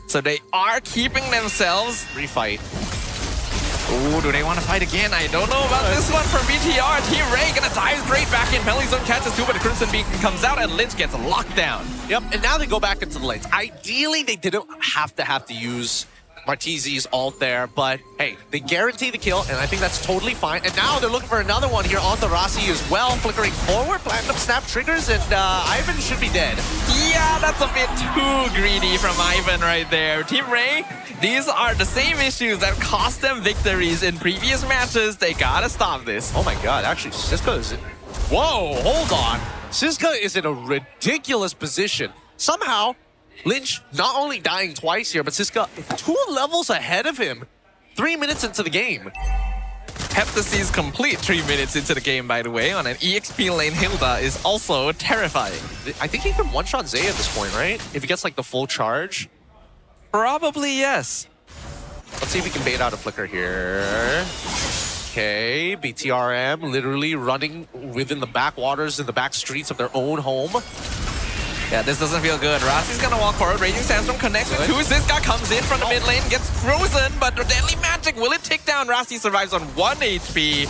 So they are keeping themselves. Refight. Ooh, do they want to fight again? I don't know about this one from BTR. Team Ray gonna dive straight back in. Penalty zone catches 2, but the Crimson Beacon comes out and Lynch gets locked down. Yep, and now they go back into the lanes. Ideally, they didn't have to use Martisi's ult there, but hey, they guarantee the kill, and I think that's totally fine. And now they're looking for another one here onto Rasi as well, flickering forward, Platinum Snap triggers, and Ivan should be dead. Yeah, that's a bit too greedy from Ivan right there. Team Ray, these are the same issues that cost them victories in previous matches. They gotta stop this. Oh my god, actually, Siska is in... Whoa, hold on. Siska is in a ridiculous position. Somehow, Lynch not only dying twice here, but Siska 2 levels ahead of him. 3 minutes into the game. Heptacy's complete 3 minutes into the game, by the way, on an EXP lane. Hilda is also terrifying. I think he can one-shot Zay at this point, right? If he gets like the full charge. Probably yes. Let's see if we can bait out a flicker here. Okay, BTRM literally running within the backwaters in the back streets of their own home. Yeah, this doesn't feel good. Rasi's gonna walk forward. Raging Sandstorm connects with 2. Ziska comes in from the mid lane, gets frozen, but the Deadly Magic, will it take down? Rasi survives on 1 HP.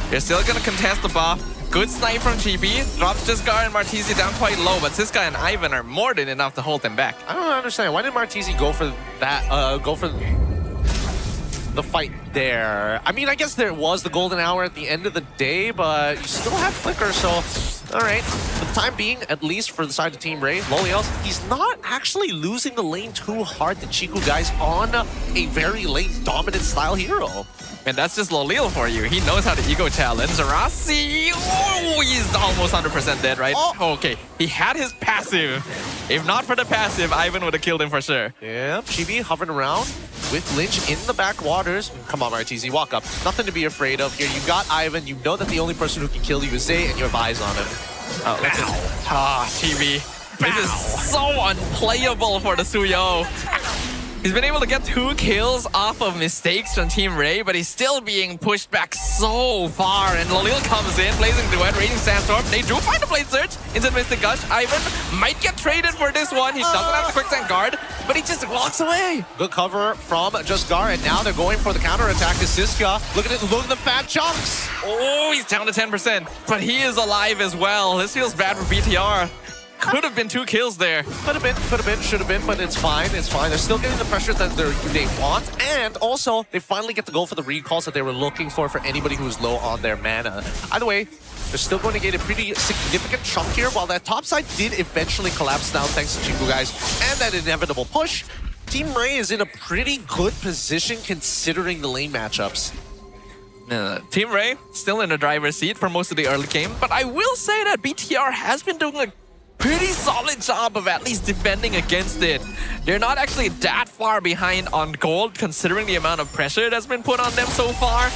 They're still gonna contest the buff. Good snipe from GB. Drops Jaskar and Martisi down quite low, but Siska and Ivan are more than enough to hold them back. I don't understand. Why did Martisi go for that? Go for the fight there. I mean, I guess there was the golden hour at the end of the day, but you still have Flicker, so... Alright, for the time being, at least for the side of Team Ray, Lolios, he's not actually losing the lane too hard to Chiku guys on a very lane-dominant style hero. And that's just Lolil for you. He knows how to ego challenge. Rasi, oh, he's almost 100% dead, right? Oh, okay, he had his passive. If not for the passive, Ivan would have killed him for sure. Yeah, Chibi hovering around with Lynch in the backwaters. Come on, Martisi, walk up. Nothing to be afraid of here. You got Ivan. You know that the only person who can kill you is Zay, and you have eyes on him. Oh, Chibi. This is so unplayable for the Suyo. He's been able to get 2 kills off of mistakes from Team Ray, but he's still being pushed back so far. And Lolil comes in, blazing duet, Raging Sandstorm. They do find a blade search into Mystic Gush. Ivan might get traded for this one. He doesn't have the quicksand guard, but he just walks away. Good cover from Jaskar, and now they're going for the counterattack to Siska. Look at it, look at the fat chunks. Oh, he's down to 10%, but he is alive as well. This feels bad for BTR. Could have been 2 kills there. Could have been, should have been, but it's fine, it's fine. They're still getting the pressure that they want, and also, they finally get to go for the recalls that they were looking for anybody who was low on their mana. Either way, they're still going to get a pretty significant chunk here, while that top side did eventually collapse down thanks to Chiku guys and that inevitable push. Team Ray is in a pretty good position considering the lane matchups. Team Ray still in the driver's seat for most of the early game, but I will say that BTR has been doing a pretty solid job of at least defending against it. They're not actually that far behind on gold considering the amount of pressure that's been put on them so far.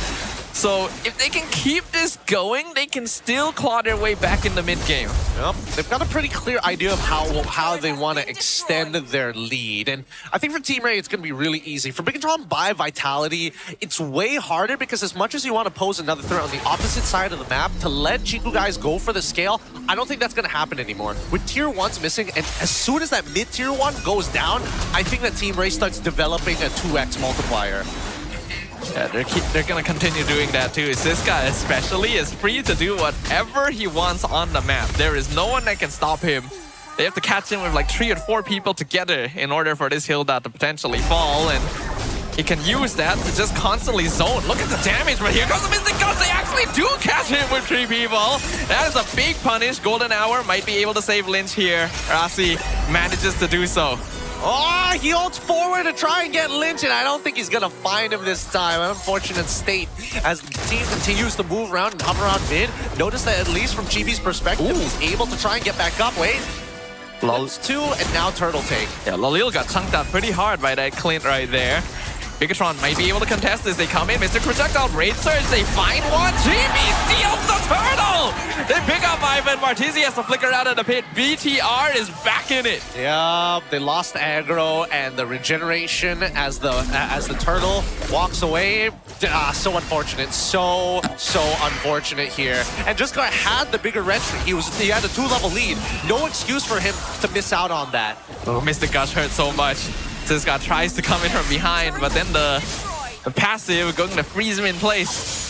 So if they can keep this going, they can still claw their way back in the mid-game. Yep, they've got a pretty clear idea of how they want to extend their lead. And I think for Team Ray, it's going to be really easy. For Bigatron by Vitality, it's way harder because as much as you want to pose another threat on the opposite side of the map, to let Chiku guys go for the scale, I don't think that's going to happen anymore. With Tier 1s missing, and as soon as that mid-Tier 1 goes down, I think that Team Ray starts developing a 2x multiplier. Yeah, they're gonna continue doing that too. Siska especially is free to do whatever he wants on the map. There is no one that can stop him. They have to catch him with like 3 or 4 people together in order for this Hilda to potentially fall, and he can use that to just constantly zone. Look at the damage, but here comes the Mystic Guns. They actually do catch him with 3 people. That is a big punish. Golden Hour might be able to save Lynch here. Rasi manages to do so. Oh, he holds forward to try and get Lynch, and I don't think he's going to find him this time. An unfortunate state as the team continues to move around and hover around mid. Notice that at least from Chibi's perspective, he's able to try and get back up. Wait. Lulz 2, and now Turtle take. Yeah, Lalil got chunked out pretty hard by that Clint right there. Bigatron might be able to contest this. They come in, Mr. Projectile, Raid Surge, they find one. GB steals the turtle! They pick up Ivan. Martizzi has to flicker out of the pit. BTR is back in it. Yeah, they lost aggro and the regeneration as the turtle walks away. So unfortunate. So unfortunate here. And just had the bigger wrench. He had a 2-level lead. No excuse for him to miss out on that. Oh, Mr. Gush hurt so much. Siska tries to come in from behind, but then the passive going to freeze him in place.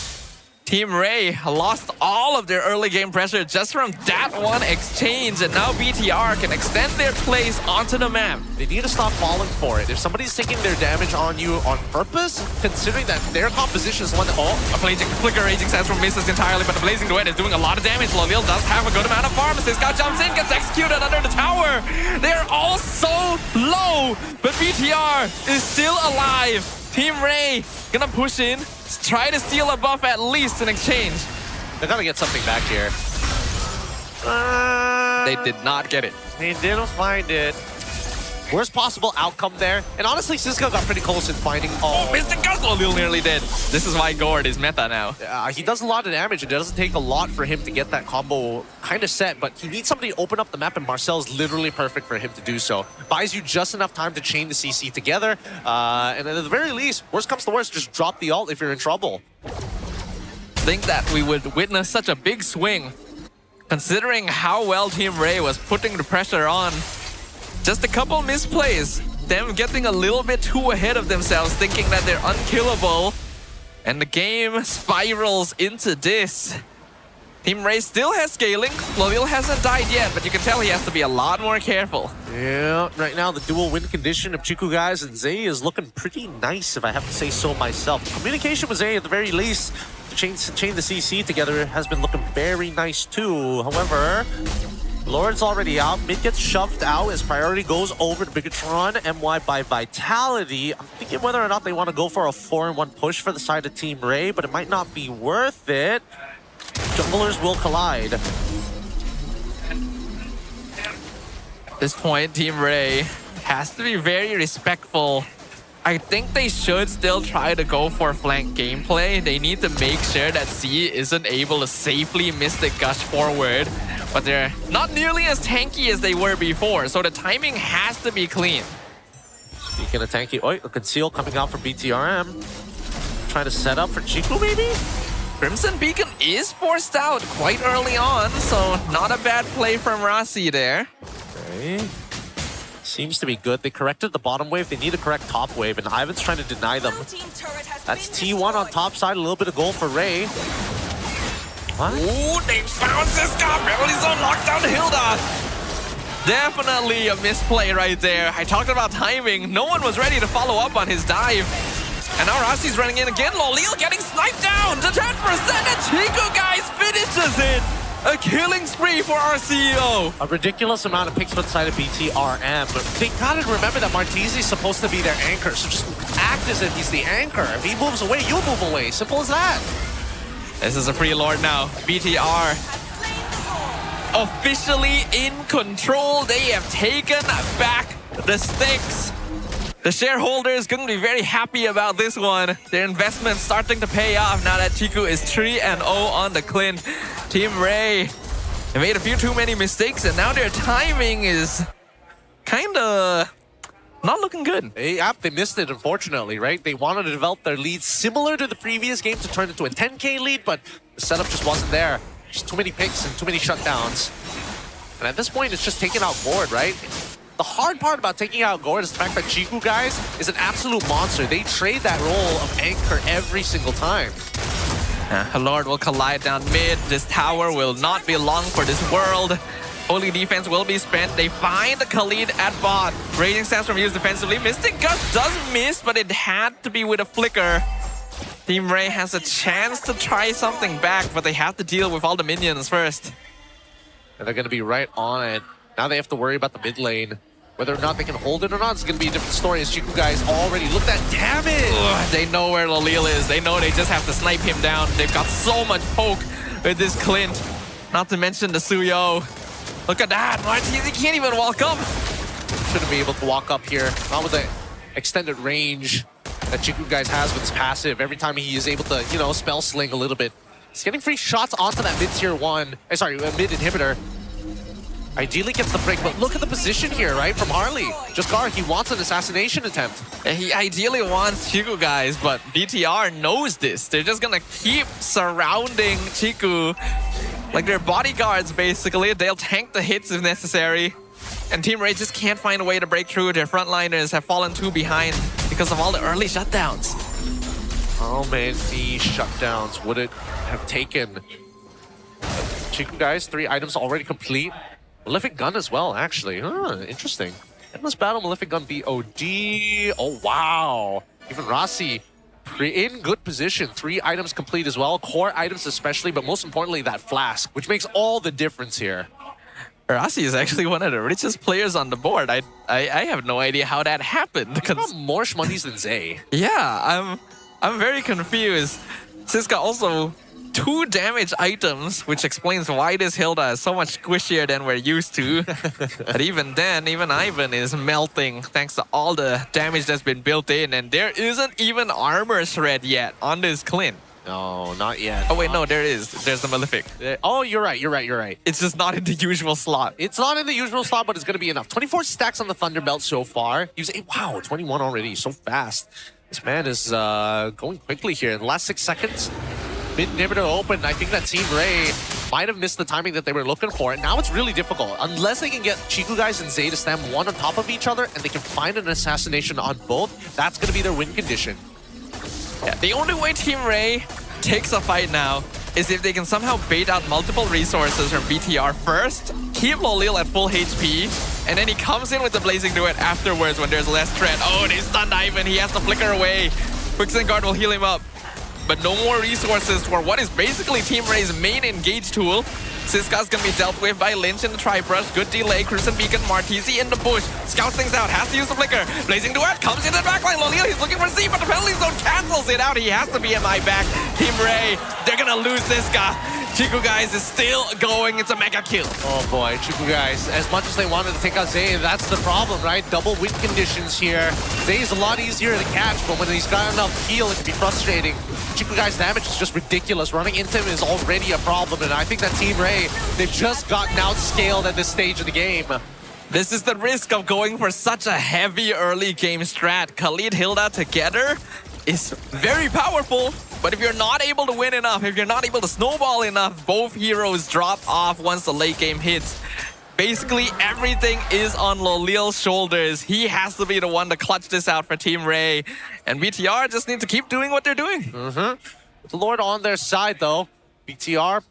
Team Ray lost all of their early game pressure just from that one exchange, and now BTR can extend their place onto the map. They need to stop falling for it. If somebody's taking their damage on you on purpose, considering that their composition is one that... Oh, a flicker raging sandstorm misses entirely, but the blazing duet is doing a lot of damage. Laville does have a good amount of farm. Siska jumps in, gets executed under the tower. They're all so low, but BTR is still alive. Team Ray gonna push in, try to steal a buff at least in exchange. They're gonna get something back here. They did not get it. They didn't find it. Worst possible outcome there. And honestly, Siska got pretty close in finding... Oh, Mr. Guzzle nearly dead. This is why Gord is meta now. He does a lot of damage. It doesn't take a lot for him to get that combo kind of set, but he needs somebody to open up the map, and Marcel's literally perfect for him to do so. Buys you just enough time to chain the CC together, and at the very least, worst comes to worst, just drop the ult if you're in trouble. Think that we would witness such a big swing, considering how well Team Ray was putting the pressure on. Just a couple misplays, them getting a little bit too ahead of themselves, thinking that they're unkillable, and the game spirals into this. Team Ray still has scaling. Laville hasn't died yet, but you can tell he has to be a lot more careful. Yeah, right now the dual win condition of Chiku guys and Zay is looking pretty nice, if I have to say so myself. Communication with Zay at the very least to chain the CC together has been looking very nice too. However, Lord's already out. Mid gets shoved out as priority goes over to Bigatron. MY by Vitality. I'm thinking whether or not they want to go for a 4-in-1 push for the side of Team Ray, but it might not be worth it. Junglers will collide. At this point, Team Ray has to be very respectful. I think they should still try to go for flank gameplay. They need to make sure that Z isn't able to safely Mystic Gush forward, but they're not nearly as tanky as they were before, so the timing has to be clean. Speaking of tanky, a conceal coming out from BTRM. Trying to set up for Chiku, maybe? Crimson Beacon is forced out quite early on, so not a bad play from Rasi there. Okay. Seems to be good. They corrected the bottom wave. They need to correct top wave, and Ivan's trying to deny them. That's T1 on top side. A little bit of gold for Ray. What? Ooh, they found Siska. Barely zone locked down Hilda. Definitely a misplay right there. I talked about timing. No one was ready to follow up on his dive. And now Rassi's running in again. Lolil getting sniped down to 10%. And Chico, guys, finishes it. A killing spree for our CEO. A ridiculous amount of picks for the side of BTRM. But they gotta remember that Martizi's supposed to be their anchor. So just act as if he's the anchor. If he moves away, you move away. Simple as that. This is a free lord now. BTR officially in control. They have taken back the stakes. The shareholders going to be very happy about this one. Their investment starting to pay off now that Chiku is 3-0 on the Clint. Team Ray, they made a few too many mistakes and now their timing is kind of not looking good. They missed it, unfortunately, right? They wanted to develop their lead similar to the previous game to turn it into a 10K lead, but the setup just wasn't there. Just too many picks and too many shutdowns. And at this point, it's just taking out Gord, right? The hard part about taking out Gord is the fact that Chiku, guys, is an absolute monster. They trade that role of anchor every single time. Lord will collide down mid. This tower will not be long for this world. Only defense will be spent. They find Khalid at bot. Raging Stance from used defensively. Mystic Gust does miss, but it had to be with a flicker. Team Ray has a chance to try something back, but they have to deal with all the minions first. And they're going to be right on it. Now they have to worry about the mid lane. Whether or not they can hold it or not, it's going to be a different story as Chiku, guys, already looked at damage. Ugh, they know where Lolil is. They know they just have to snipe him down. They've got so much poke with this Clint. Not to mention the Suyo. Look at that. Martizi can't even walk up. Shouldn't be able to walk up here. Not with the extended range that Chiku, guys, has with his passive. Every time he is able to, you know, spell sling a little bit. He's getting free shots onto that mid-tier one. Mid inhibitor. Ideally gets the break, but look at the position here, right, from Harley. Jaskar, he wants an assassination attempt. He ideally wants Chiku, guys, but BTR knows this. They're just gonna keep surrounding Chiku like they're bodyguards, basically. They'll tank the hits if necessary. And Team Ray just can't find a way to break through. Their frontliners have fallen too behind because of all the early shutdowns. How many shutdowns would it have taken? Chiku, guys, 3 items already complete. Malefic Gun as well, actually. Interesting. Endless Battle, Malefic Gun BOD. Oh, wow. Even Rossi in good position. 3 items complete as well. Core items especially, but most importantly, that flask, which makes all the difference here. Rossi is actually one of the richest players on the board. I have no idea how that happened. He's got more shmoney's than Zay. Yeah, I'm very confused. Siska also 2 damage items, which explains why this Hilda is so much squishier than we're used to. But even then, even Ivan is melting thanks to all the damage that's been built in. And there isn't even armor shred yet on this Clint. No, not yet. Oh wait, no, there is. There's the Malefic. Oh, you're right. It's just not in the usual slot. It's not in the usual slot, but it's going to be enough. 24 stacks on the Thunderbelt so far. Wow, 21 already, so fast. This man is going quickly here. In the last 6 seconds, mid inhibitor open. I think that Team Ray might have missed the timing that they were looking for. And now it's really difficult. Unless they can get Chiku, guys, and Zay to stand one on top of each other and they can find an assassination on both, that's going to be their win condition. Yeah, the only way Team Ray takes a fight now is if they can somehow bait out multiple resources from BTR first, keep Lolil at full HP, and then he comes in with the Blazing Duet afterwards when there's less threat. Oh, they stunned Ivan. He has to flicker away. Quicksand Guard will heal him up. But no more resources for what is basically Team Ray's main engage tool. Siska's gonna be dealt with by Lynch in the Tri-Brush. Good delay. Crimson Beacon. Martizi in the bush. Scouts things out. Has to use the flicker. Blazing Duet comes in the backline. Lolil, he's looking for Z, but the penalty zone cancels it out. He has to be in my back. Team Ray, they're gonna lose Siska. Chiku, guys, is still going. It's a mega kill. Oh boy, Chiku, guys. As much as they wanted to take out Zay, that's the problem, right? Double win conditions here. Zay's a lot easier to catch, but when he's got enough heal, it can be frustrating. Chiku, guys' damage is just ridiculous. Running into him is already a problem, and I think that Team Ray, they've just gotten outscaled at this stage of the game. This is the risk of going for such a heavy early game strat. Khalid, Hilda together is very powerful, but if you're not able to win enough, if you're not able to snowball enough, both heroes drop off once the late game hits. Basically, everything is on Lolil's shoulders. He has to be the one to clutch this out for Team Ray. And BTR just need to keep doing what they're doing. The Lord on their side, though. BTR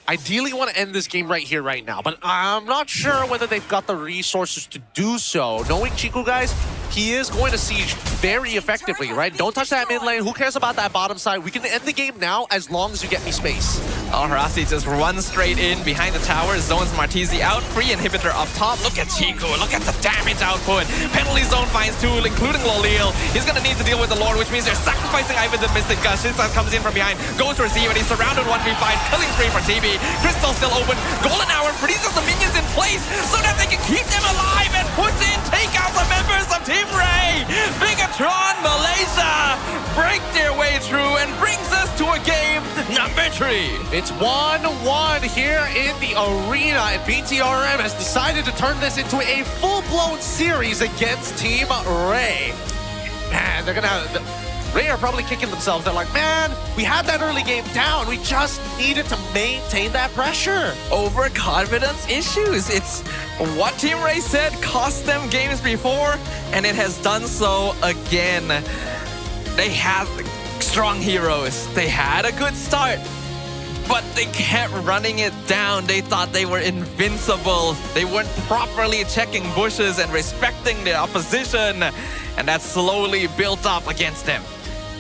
ideally want to end this game right here, right now. But I'm not sure whether they've got the resources to do so. Knowing Chiku, guys, he is going to siege very effectively, right? Don't touch that mid lane. Who cares about that bottom side? We can end the game now as long as you get me space. Harasi just runs straight in behind the tower, zones Martizi out, free inhibitor up top. Look at Chiku, look at the damage output. Penalty zone finds two, including Loliel. He's gonna need to deal with the Lord, which means they're sacrificing Ivan the Mystic Gust. Shinsan comes in from behind, goes for Z, and he's surrounded 1v5, killing spree for TB. Crystal still open, Golden Hour freezes the minions in place so that they can keep them alive and take out the members of Team Ray. Bigatron Malaysia break their way through and brings us to a game number 3. It's 1-1 here in the arena, and BTRM has decided to turn this into a full-blown series against Team Ray. Man, they're gonna have... Ray are probably kicking themselves. They're like, man, we had that early game down. We just needed to maintain that pressure. Overconfidence issues. It's what Team Ray said cost them games before, and it has done so again. They had strong heroes. They had a good start, but they kept running it down. They thought they were invincible. They weren't properly checking bushes and respecting the opposition, and that slowly built up against them.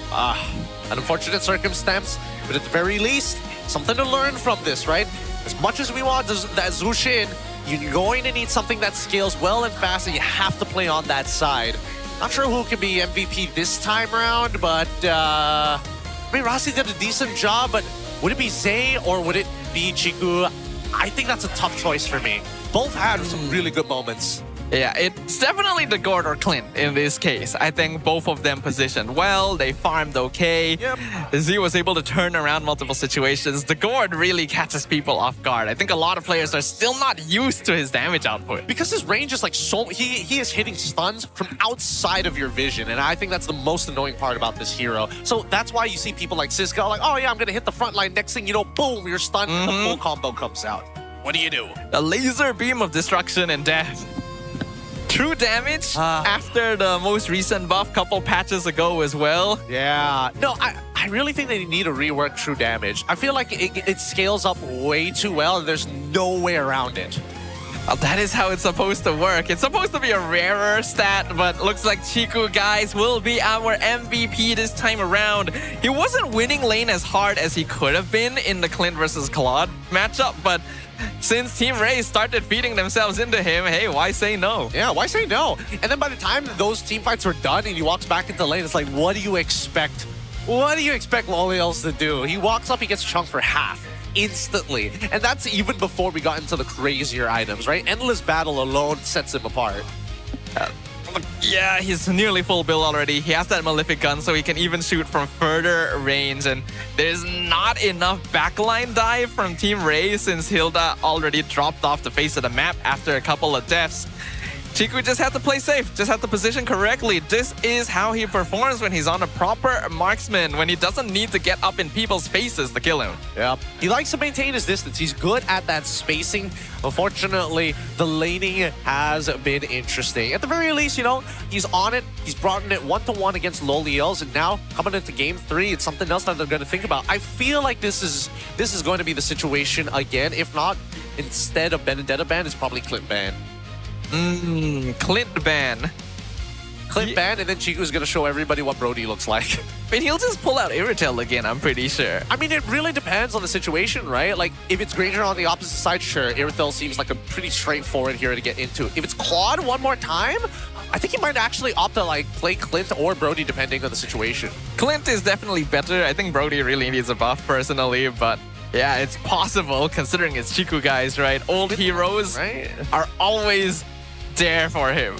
An unfortunate circumstance, but at the very least, something to learn from this, right? As much as we want that Zushin, you're going to need something that scales well and fast, and you have to play on that side. Not sure who can be MVP this time around, but I mean, Rasi did a decent job, but would it be Zay or would it be Chiku? I think that's a tough choice for me. Both had some really good moments. Yeah, it's definitely the Gord or Clint in this case. I think both of them positioned well. They farmed okay. Yep. Z was able to turn around multiple situations. The Gord really catches people off guard. I think a lot of players are still not used to his damage output. Because his range is like so... He is hitting stuns from outside of your vision, and I think that's the most annoying part about this hero. So that's why you see people like Cisco like, oh yeah, I'm going to hit the front line. Next thing you know, boom, you're stunned, and the full combo comes out. What do you do? A laser beam of destruction and death. True damage after the most recent buff couple patches ago as well. Yeah. No, I really think they need to rework true damage. I feel like it scales up way too well, and there's no way around it. Well, that is how it's supposed to work. It's supposed to be a rarer stat, but looks like Chiku, guys, will be our MVP this time around. He wasn't winning lane as hard as he could have been in the Clint versus Claude matchup, but since Team Ray started feeding themselves into him, hey, why say no? Yeah, why say no? And then by the time those team fights were done and he walks back into lane, it's like, what do you expect? What do you expect Loliel's to do? He walks up, he gets chunked for half. Instantly. And that's even before we got into the crazier items, right? Endless Battle alone sets him apart. Yeah, he's nearly full build already. He has that Malefic gun, so he can even shoot from further range. And there's not enough backline dive from Team Ray since Hilda already dropped off the face of the map after a couple of deaths. Chiku just had to play safe, just had to position correctly. This is how he performs when he's on a proper marksman, when he doesn't need to get up in people's faces to kill him. Yeah, he likes to maintain his distance. He's good at that spacing. Unfortunately, the laning has been interesting. At the very least, you know, he's on it. He's brought in it 1-to-1 against Loliel's, and now coming into game 3, it's something else that they're going to think about. I feel like this is going to be the situation again. If not, instead of Benedetta ban, it's probably Clint ban. Clint ban. Clint ban, and then Chiku's going to show everybody what Brody looks like. But he'll just pull out Irritel again, I'm pretty sure. I mean, it really depends on the situation, right? Like, if it's Granger on the opposite side, sure, Irritel seems like a pretty straightforward hero to get into. If it's Claude one more time, I think he might actually opt to, like, play Clint or Brody, depending on the situation. Clint is definitely better. I think Brody really needs a buff, personally, but... yeah, it's possible, considering it's Chiku, guys, right? Old heroes are always there for him.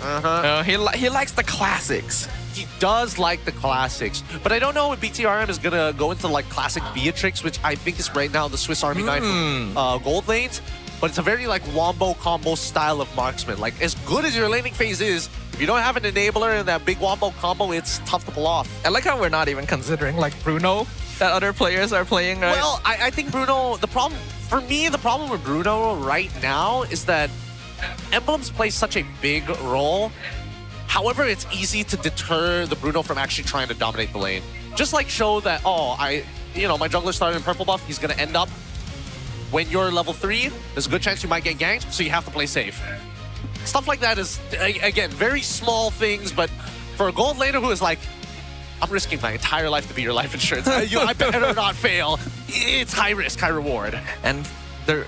He likes the classics. He does like the classics. But I don't know if BTRM is going to go into, like, classic Beatrix, which I think is right now the Swiss Army knife from gold lanes. But it's a very, like, wombo combo style of marksman. Like, as good as your laning phase is, if you don't have an enabler and that big wombo combo, it's tough to pull off. I like how we're not even considering, like, Bruno that other players are playing, right? Well, I think Bruno, the problem with Bruno right now is that emblems play such a big role. However, it's easy to deter the Bruno from actually trying to dominate the lane. Just like show that, oh, my jungler started in purple buff, he's going to end up when you're level 3, there's a good chance you might get ganked, so you have to play safe. Stuff like that is, again, very small things, but for a gold laner who is like, I'm risking my entire life to be your life insurance. I better not fail. It's high risk, high reward. And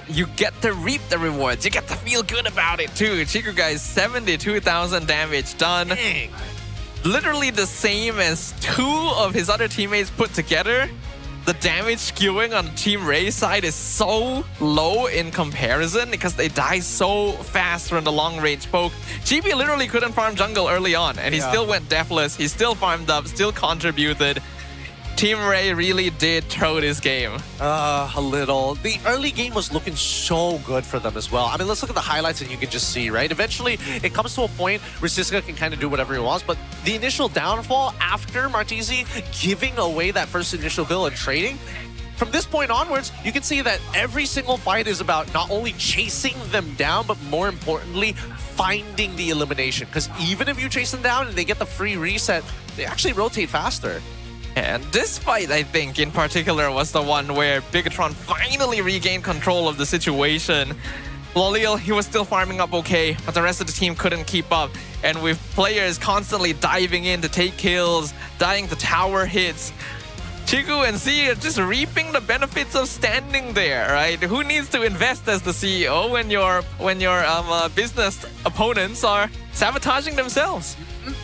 you get to reap the rewards. You get to feel good about it too. Chiku guys, 72,000 damage done. Dang. Literally the same as 2 of his other teammates put together. The damage skewing on Team Ray's side is so low in comparison because they die so fast from the long-range poke. GB literally couldn't farm jungle early on, and he still went deathless. He still farmed up, still contributed. Team Ray really did throw this game. A little. The early game was looking so good for them as well. I mean, let's look at the highlights and you can just see, right? Eventually, it comes to a point where Siska can kind of do whatever he wants, but the initial downfall after Martizi giving away that first initial kill and trading, from this point onwards, you can see that every single fight is about not only chasing them down, but more importantly, finding the elimination. Because even if you chase them down and they get the free reset, they actually rotate faster. And this fight, I think, in particular, was the one where Bigatron finally regained control of the situation. Loliel, he was still farming up okay, but the rest of the team couldn't keep up. And with players constantly diving in to take kills, dying to tower hits, Chiku and Z are just reaping the benefits of standing there, right? Who needs to invest as the CEO when your business opponents are sabotaging themselves?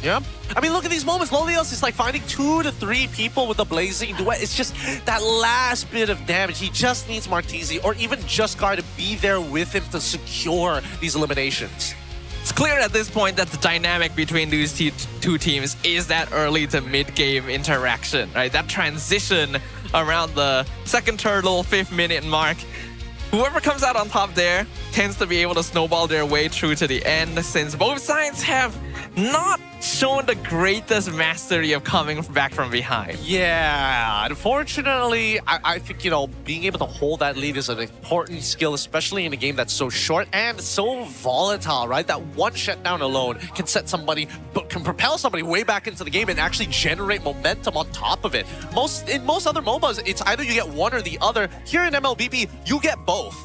Yeah. I mean, look at these moments. Lolios is like finding 2 to 3 people with a blazing duet. It's just that last bit of damage. He just needs Martizi or even Juskar to be there with him to secure these eliminations. It's clear at this point that the dynamic between these two teams is that early to mid-game interaction, right? That transition around the second turtle, 5th minute mark. Whoever comes out on top there tends to be able to snowball their way through to the end, since both sides have not shown the greatest mastery of coming back from behind. Yeah, unfortunately, I think, you know, being able to hold that lead is an important skill, especially in a game that's so short and so volatile, right? That one shutdown alone can set somebody, can propel somebody way back into the game and actually generate momentum on top of it. In most other MOBAs, it's either you get one or the other. Here in MLBB, you get both.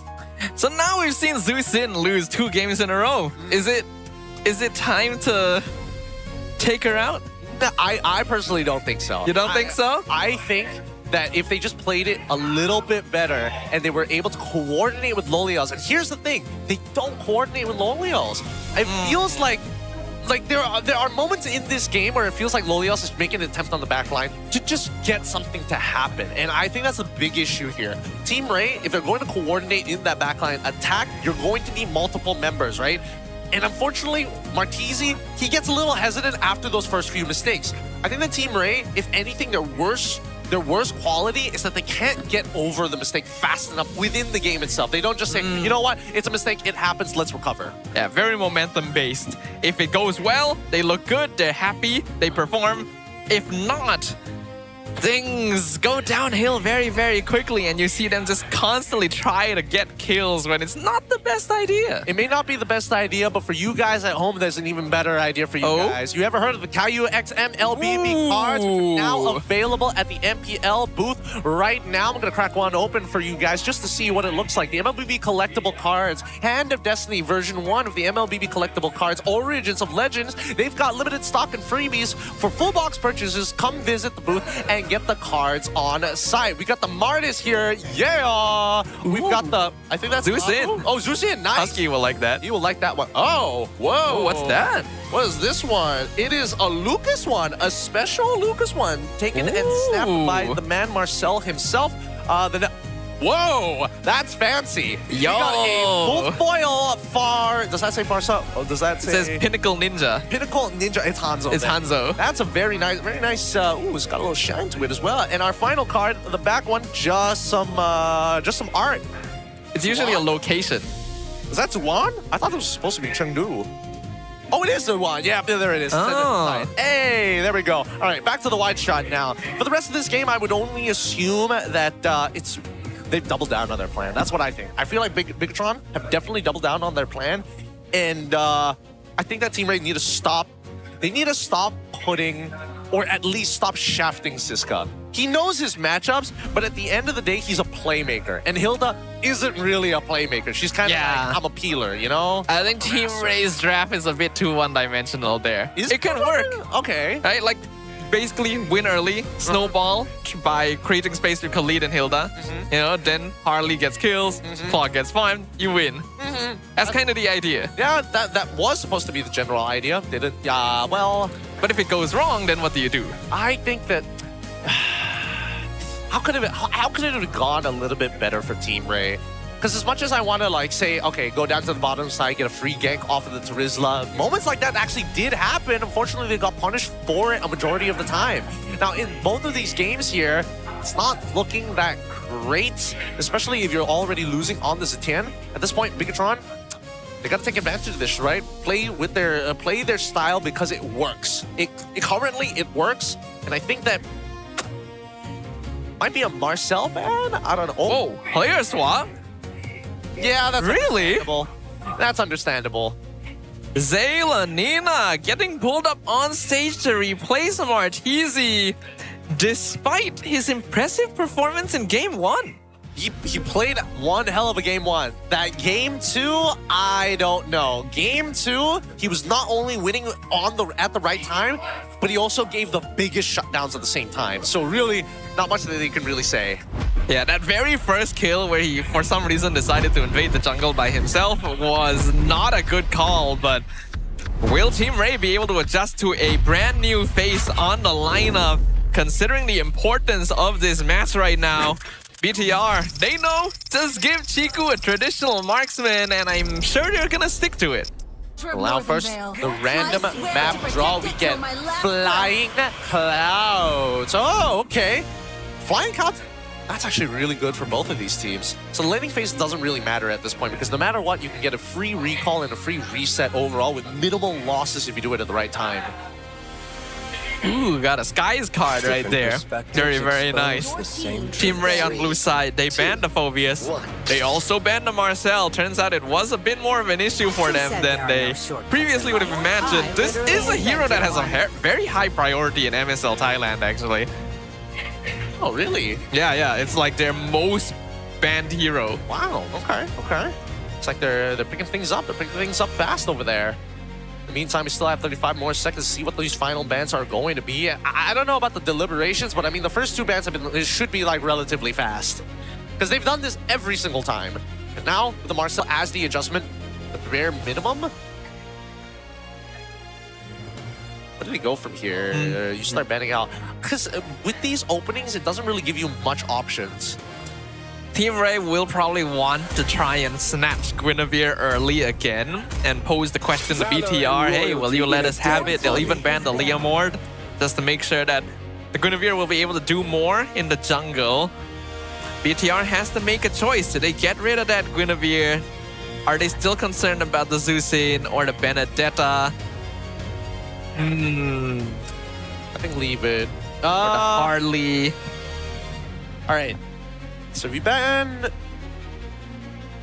So now we've seen Zhu Xin lose 2 games in a row. Is it time to take her out? I personally don't think so. You don't think so? I think that if they just played it a little bit better and they were able to coordinate with Lolios, and here's the thing, they don't coordinate with Lolios. It feels like there are moments in this game where it feels like Lolios is making an attempt on the back line to just get something to happen. And I think that's a big issue here. Team Ray, if they're going to coordinate in that backline attack, you're going to need multiple members, right? And unfortunately, Martizi, he gets a little hesitant after those first few mistakes. I think that Team Ray, if anything, their worst quality is that they can't get over the mistake fast enough within the game itself. They don't just say, you know what, it's a mistake, it happens, let's recover. Yeah, very momentum based. If it goes well, they look good, they're happy, they perform. If not, things go downhill very, very quickly, and you see them just constantly try to get kills when it's not the best idea. It may not be the best idea, but for you guys at home, there's an even better idea for you guys. You ever heard of the Caillou X MLBB cards, which are now available at the MPL booth right now? I'm going to crack one open for you guys just to see what it looks like. The MLBB collectible cards, Hand of Destiny version 1 of the MLBB collectible cards, Origins of Legends. They've got limited stock and freebies. For full box purchases, come visit the booth and get the cards on site. We got the Martis here. Yeah! We've got the, I think that's Zhu Xin. Oh, Zhu Xin, nice. Husky will like that. You will like that one. Oh, whoa. Ooh, what's that? What is this one? It is a Lucas one, a special Lucas one, taken and snapped by the man Marcel himself. Whoa, that's fancy. Yo. We got a full foil far. Does that say Farsa? Oh, does that say? It says Pinnacle Ninja. Pinnacle Ninja. It's Hanzo. It's Hanzo. That's a very nice. Ooh, it's got a little shine to it as well. And our final card, the back one, just some art. It's usually a location. Is that Zuan? I thought it was supposed to be Chengdu. Oh, it is the one. Yeah, there it is. Oh. Hey, there we go. All right, back to the wide shot now. For the rest of this game, I would only assume that they've doubled down on their plan. That's what I think. I feel like Bigatron have definitely doubled down on their plan. And I think that Team Ray need to stop. They need to stop putting, or at least stop shafting Siska. He knows his matchups, but at the end of the day, he's a playmaker. And Hilda isn't really a playmaker. She's kind of like, I'm a peeler, you know? I think Team Ray's draft is a bit too one-dimensional there. It can work. Okay. Right? Like, basically win early, snowball by creating space with Khalid and Hilda. You know, then Harley gets kills, Claude gets farmed, you win. That's kind of the idea. Yeah, that was supposed to be the general idea. Didn't, well... But if it goes wrong, then what do you do? I think that... How could it have gone a little bit better for Team Ray? Because as much as I want to like say, okay, go down to the bottom side, get a free gank off of the Terizla, moments like that actually did happen. Unfortunately, they got punished for it a majority of the time. Now, in both of these games here, it's not looking that great, especially if you're already losing on the Zetian. At this point, Bigatron, they got to take advantage of this, right? Play their style because it works. Currently, it works, and I think that might be a Marcel ban? I don't know. Oh, player swap? Yeah, that's really understandable. That's understandable. Zayla Nina getting pulled up on stage to replace Martizi despite his impressive performance in Game 1. He played one hell of a Game 1. That Game 2, I don't know. Game 2, he was not only winning at the right time, but he also gave the biggest shutdowns at the same time. So really, not much that they can really say. Yeah, that very first kill where he, for some reason, decided to invade the jungle by himself was not a good call, but will Team Ray be able to adjust to a brand new face on the lineup, considering the importance of this match right now? BTR, they know, just give Chiku a traditional marksman, and I'm sure they're gonna stick to it. Allow first the random map draw we get. Flying Clouds. Oh, okay. Flying Clouds, that's actually really good for both of these teams. So the laning phase doesn't really matter at this point because no matter what, you can get a free recall and a free reset overall with minimal losses if you do it at the right time. Ooh, got a Skies card right there. Very, very nice. Team Ray on blue side, they banned the Phobius. They also banned the Marcel. Turns out it was a bit more of an issue for them than they previously would have imagined. This is a hero that has a very high priority in MSL Thailand, actually. Oh, really? Yeah, it's like their most banned hero. Wow, okay. It's like they're picking things up. They're picking things up fast over there. In the meantime, we still have 35 more seconds to see what these final bans are going to be. I don't know about the deliberations, but I mean, the first two bans should be like relatively fast. Because they've done this every single time. And now, with the Marcel as the adjustment, the bare minimum. Where do we go from here? You start banning out. Because with these openings, it doesn't really give you much options. Team Ray will probably want to try and snatch Guinevere early again and pose the question to BTR, hey, will you let us have it? They'll even ban the Leomord just to make sure that the Guinevere will be able to do more in the jungle. BTR has to make a choice. Do they get rid of that Guinevere? Are they still concerned about the Zusin or the Benedetta? I think leave it. Or the Harley. All right. So if you ban...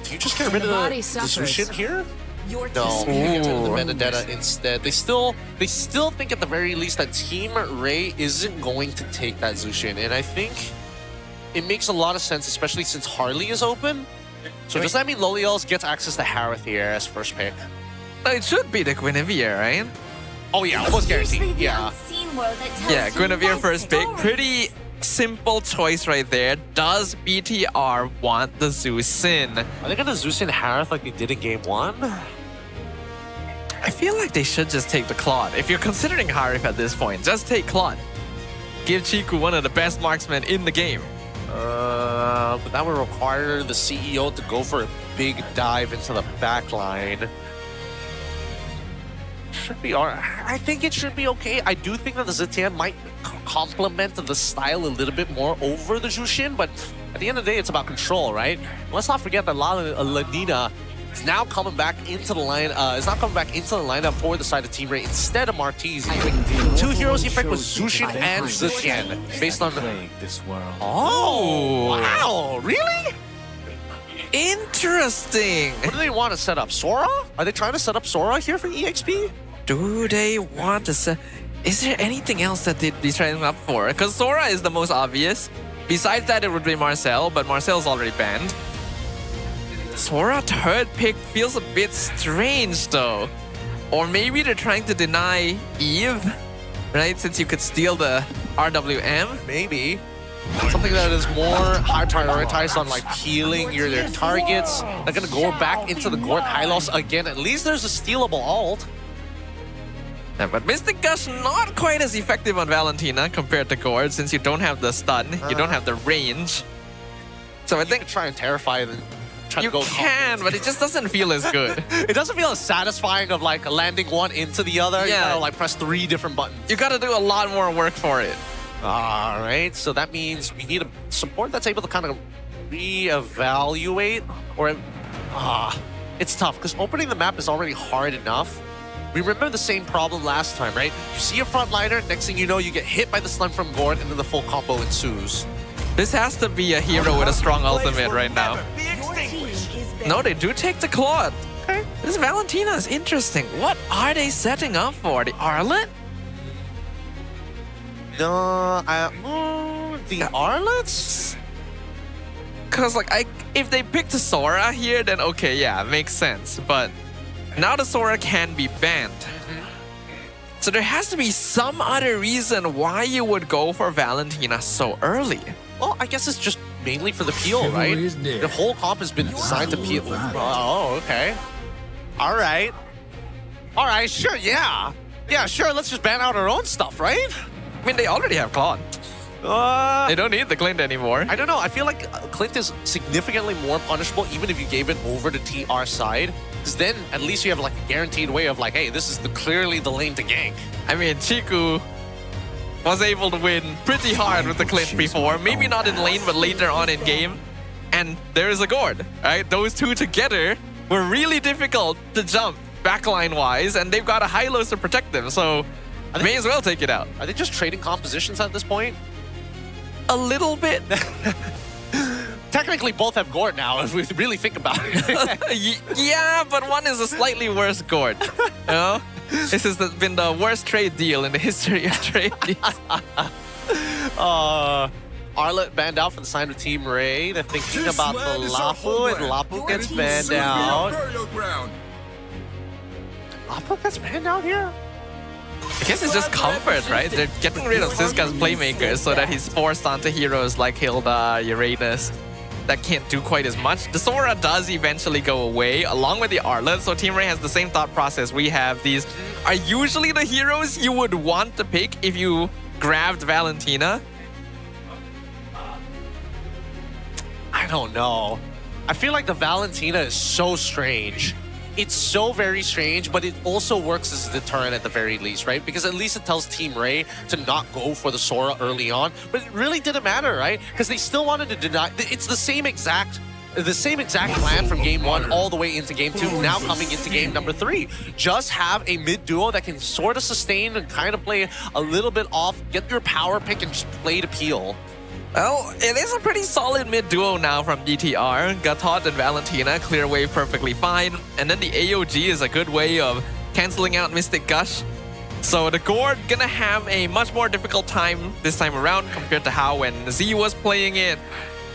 Do you just get rid of the Zushin here? No, you get rid of the Benedetta instead. They still think at the very least that Team Ray isn't going to take that Zushin. And I think it makes a lot of sense, especially since Harley is open. So does that mean Loliels gets access to Harith here as first pick? It should be the Guinevere, right? Oh yeah, almost guaranteed. Yeah. Yeah, Guinevere first pick. Pretty simple choice right there. Does BTR want the Zusin? Are they gonna Zusin Harith like they did in Game 1? I feel like they should just take the Claude. If you're considering Harith at this point, just take Claude. Give Chiku one of the best marksmen in the game. But that would require the CEO to go for a big dive into the back line. Should be alright. I think it should be okay. I do think that the Zetian might complement the style a little bit more over the Jushin, but at the end of the day, it's about control, right? Let's not forget that Lanina is now coming back into the line. Is not coming back into the lineup for the side of Team Ray instead of Martizi. Two heroes he picked with Zushin and Zetian, based on this world. Oh, wow, really? Interesting. What do they want to set up? Sora? Are they trying to set up Sora here for EXP? Do they want to set... Is there anything else that they'd be trading up for? Because Sora is the most obvious. Besides that, it would be Marcel, but Marcel's already banned. Sora third pick feels a bit strange though. Or maybe they're trying to deny Eve, right? Since you could steal the RWM. Maybe. Something that is more high prioritized on like peeling their targets. They're gonna go back into the Gord Hylos again. At least there's a stealable ult. Yeah, but Mystic Gush not quite as effective on Valentina compared to Gord since you don't have the stun, you don't have the range. So I think try and terrify them. You can, but it just doesn't feel as good. It doesn't feel as satisfying of like landing one into the other. Yeah. You gotta like press 3 different buttons. You gotta do a lot more work for it. All right, so that means we need a support that's able to kind of reevaluate or it's tough because opening the map is already hard enough. We remember the same problem last time, right? You see a frontliner, next thing you know, you get hit by the stun from Gord, and then the full combo ensues. This has to be a hero with a strong ultimate right now. No, they do take the Claude. Okay. This Valentina is interesting. What are they setting up for? The Arlet? No, the Arlets? Because like, if they picked the Sora here, then okay, yeah, makes sense. But now the Sora can be banned. So there has to be some other reason why you would go for Valentina so early. Well, I guess it's just mainly for the peel, right? The whole comp has been designed to peel. Oh, okay. All right. All right, sure, yeah. Yeah, sure, let's just ban out our own stuff, right? I mean, they already have Claude. They don't need the Clint anymore. I don't know. I feel like Clint is significantly more punishable even if you gave it over to TR side. Because then at least you have like a guaranteed way of like, hey, this is clearly the lane to gank. I mean, Chiku was able to win pretty hard with the Clint before. Maybe not in lane, but later on in game. And there is a Gord, right? Those two together were really difficult to jump backline-wise, and they've got a Hylos to protect them, so may as well take it out. Are they just trading compositions at this point? A little bit. Technically, both have Gord now, if we really think about it. Yeah, but one is a slightly worse Gord. You know? This has been the worst trade deal in the history of trade deals. Arlet banned out for the sign of Team Ray. They're thinking about the Lapu, and Lapu gets banned out. Lapu gets banned out here? I guess it's just comfort, right? They're getting rid of Siska's playmakers so that he's forced onto heroes like Hilda, Uranus, that can't do quite as much. The Sora does eventually go away, along with the Arlet, so Team Ray has the same thought process we have. These are usually the heroes you would want to pick if you grabbed Valentina. I don't know. I feel like the Valentina is so strange. It's so very strange, but it also works as a deterrent at the very least, right? Because at least it tells Team Ray to not go for the Sora early on, but it really didn't matter, right? Because they still wanted to deny. It's the same exact plan from game 1 all the way into game 2, now coming into game number 3. Just have a mid duo that can sort of sustain and kind of play a little bit off, get your power pick and just play to peel. Well, it is a pretty solid mid-duo now from BTR. Gatot and Valentina clear wave perfectly fine. And then the AOG is a good way of cancelling out Mystic Gush. So the Gord gonna have a much more difficult time this time around compared to how when Z was playing it.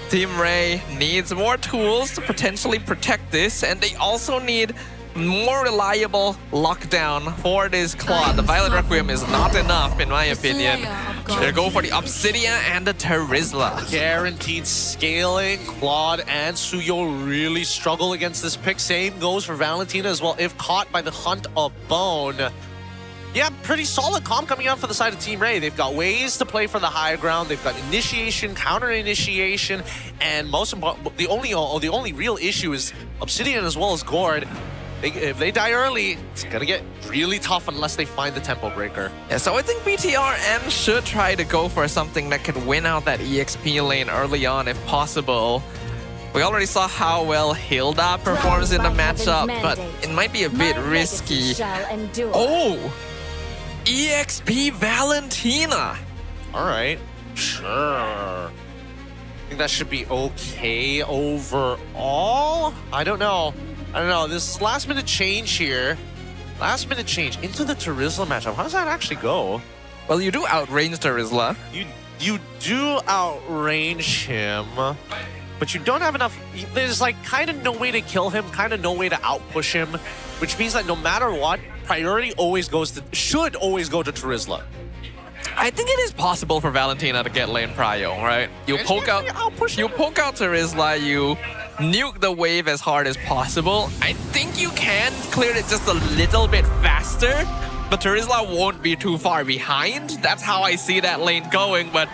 Team Ray needs more tools to potentially protect this, and they also need more reliable lockdown for this Claude. The Violet Requiem is not enough, in my opinion. They're going for the Obsidia and the Terizla. Guaranteed scaling. Claude and Suyo really struggle against this pick. Same goes for Valentina as well, if caught by the Hunt of Bone. Yeah, pretty solid comp coming out for the side of Team Ray. They've got ways to play for the high ground. They've got initiation, counter-initiation, and most important, the only real issue is Obsidian as well as Gord. If they die early, it's gonna get really tough unless they find the tempo breaker. Yeah, so I think BTRM should try to go for something that could win out that EXP lane early on if possible. We already saw how well Hilda performs in the matchup, but it might be a bit risky. Oh! EXP Valentina! Alright, sure. I think that should be okay overall? I don't know. This last minute change here. Last minute change into the Terizla matchup. How does that actually go? Well, you do outrange Terizla. You do outrange him, but you don't have enough. There's like kind of no way to kill him, kind of no way to outpush him, which means that no matter what, priority should always go to Terizla. I think it is possible for Valentina to get lane prio, right? You poke out Terizla, you nuke the wave as hard as possible. I think you can clear it just a little bit faster, but Terizla won't be too far behind. That's how I see that lane going, but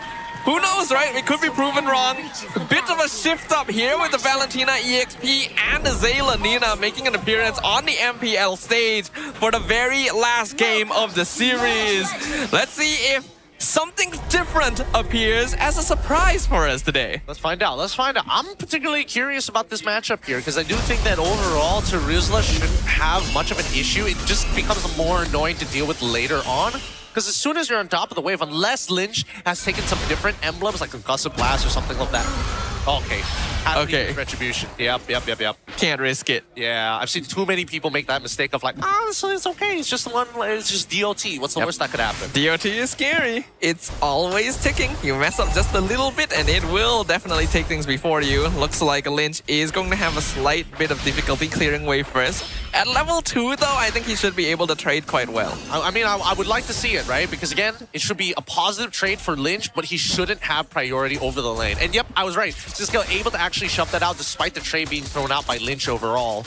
who knows, right? We could be proven wrong. A bit of a shift up here with the Valentina EXP and the Zayla Nina making an appearance on the MPL stage for the very last game of the series. Let's see if something different appears as a surprise for us today. Let's find out. I'm particularly curious about this matchup here because I do think that overall Terizla shouldn't have much of an issue. It just becomes more annoying to deal with later on. Because as soon as you're on top of the wave, unless Lynch has taken some different emblems like Concussive Blast or something like that. Okay. Okay. Retribution. Yep. Can't risk it. Yeah, I've seen too many people make that mistake of like, so it's okay. It's just DOT. What's the worst that could happen? DOT is scary. It's always ticking. You mess up just a little bit and it will definitely take things before you. Looks like Lynch is going to have a slight bit of difficulty clearing wave first. At level 2 though, I think he should be able to trade quite well. I mean, I would like to see it, right? Because again, it should be a positive trade for Lynch, but he shouldn't have priority over the lane. And yep, I was right. Cisco able to actually shove that out despite the trade being thrown out by Lynch overall.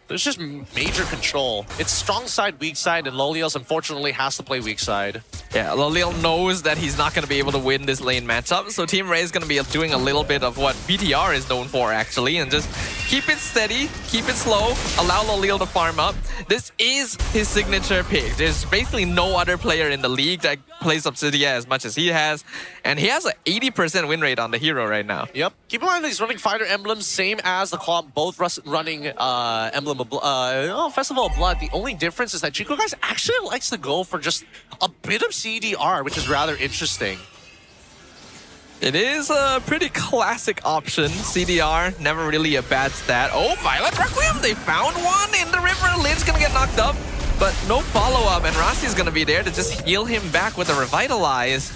There's just major control. It's strong side, weak side, and Loliel's unfortunately has to play weak side. Yeah, Loliel knows that he's not going to be able to win this lane matchup, so Team Ray is going to be doing a little bit of what BTR is known for, actually, and just keep it steady, keep it slow, allow Loliel to farm up. This is his signature pick. There's basically no other player in the league that plays Obsidia as much as he has, and he has an 80% win rate on the hero right now. Yep. Keep in mind that he's running fighter emblems, same as the Claw, both running emblem of Festival of Blood. The only difference is that Chico guys actually likes to go for just a bit of CDR, which is rather interesting. It is a pretty classic option. CDR, never really a bad stat. Oh, Violet Requiem, they found one in the river. Lyn's gonna get knocked up, but no follow-up, and Rassi's gonna be there to just heal him back with a Revitalize.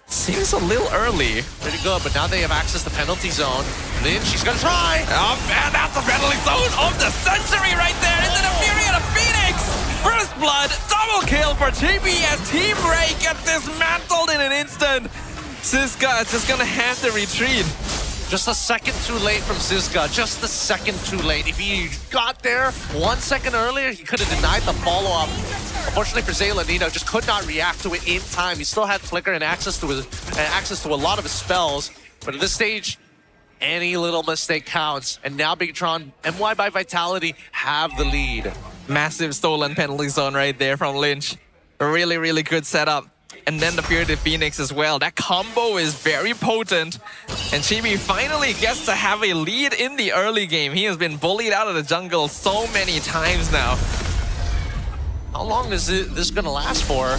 Seems a little early. Pretty good, but now they have access to penalty zone. Lynn, she's gonna try. Oh man, that's the penalty zone of the century right there. Into the Fury of the Phoenix. First blood, double kill for TB as Team Ray gets dismantled in an instant. Siska is just gonna have to retreat. Just a second too late from Siska. Just a second too late. If he got there 1 second earlier, he could have denied the follow-up. Unfortunately for Zayla, Nino just could not react to it in time. He still had Flicker and access to a lot of his spells. But at this stage, any little mistake counts. And now Bigatron, MY by Vitality have the lead. Massive stolen penalty zone right there from Lynch. A really, really good setup. And then the Fury of the Phoenix as well. That combo is very potent. And Chibi finally gets to have a lead in the early game. He has been bullied out of the jungle so many times now. How long is this going to last for?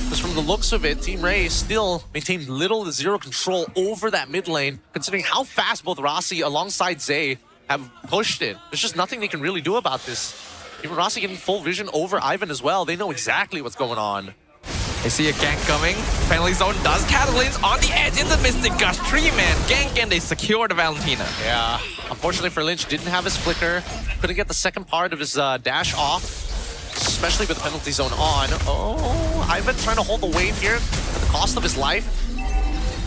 Because from the looks of it, Team Ray still maintained little to zero control over that mid lane, considering how fast both Rossi alongside Zay have pushed it. There's just nothing they can really do about this. Even Rossi getting full vision over Ivan as well. They know exactly what's going on. I see a gank coming. Penalty zone does Catalyst on the edge into Mystic Gush. 3-man gank, and they secure the Valentina. Yeah, unfortunately for Lynch, didn't have his flicker. Couldn't get the second part of his dash off, especially with the penalty zone on. Oh, Ivan trying to hold the wave here at the cost of his life.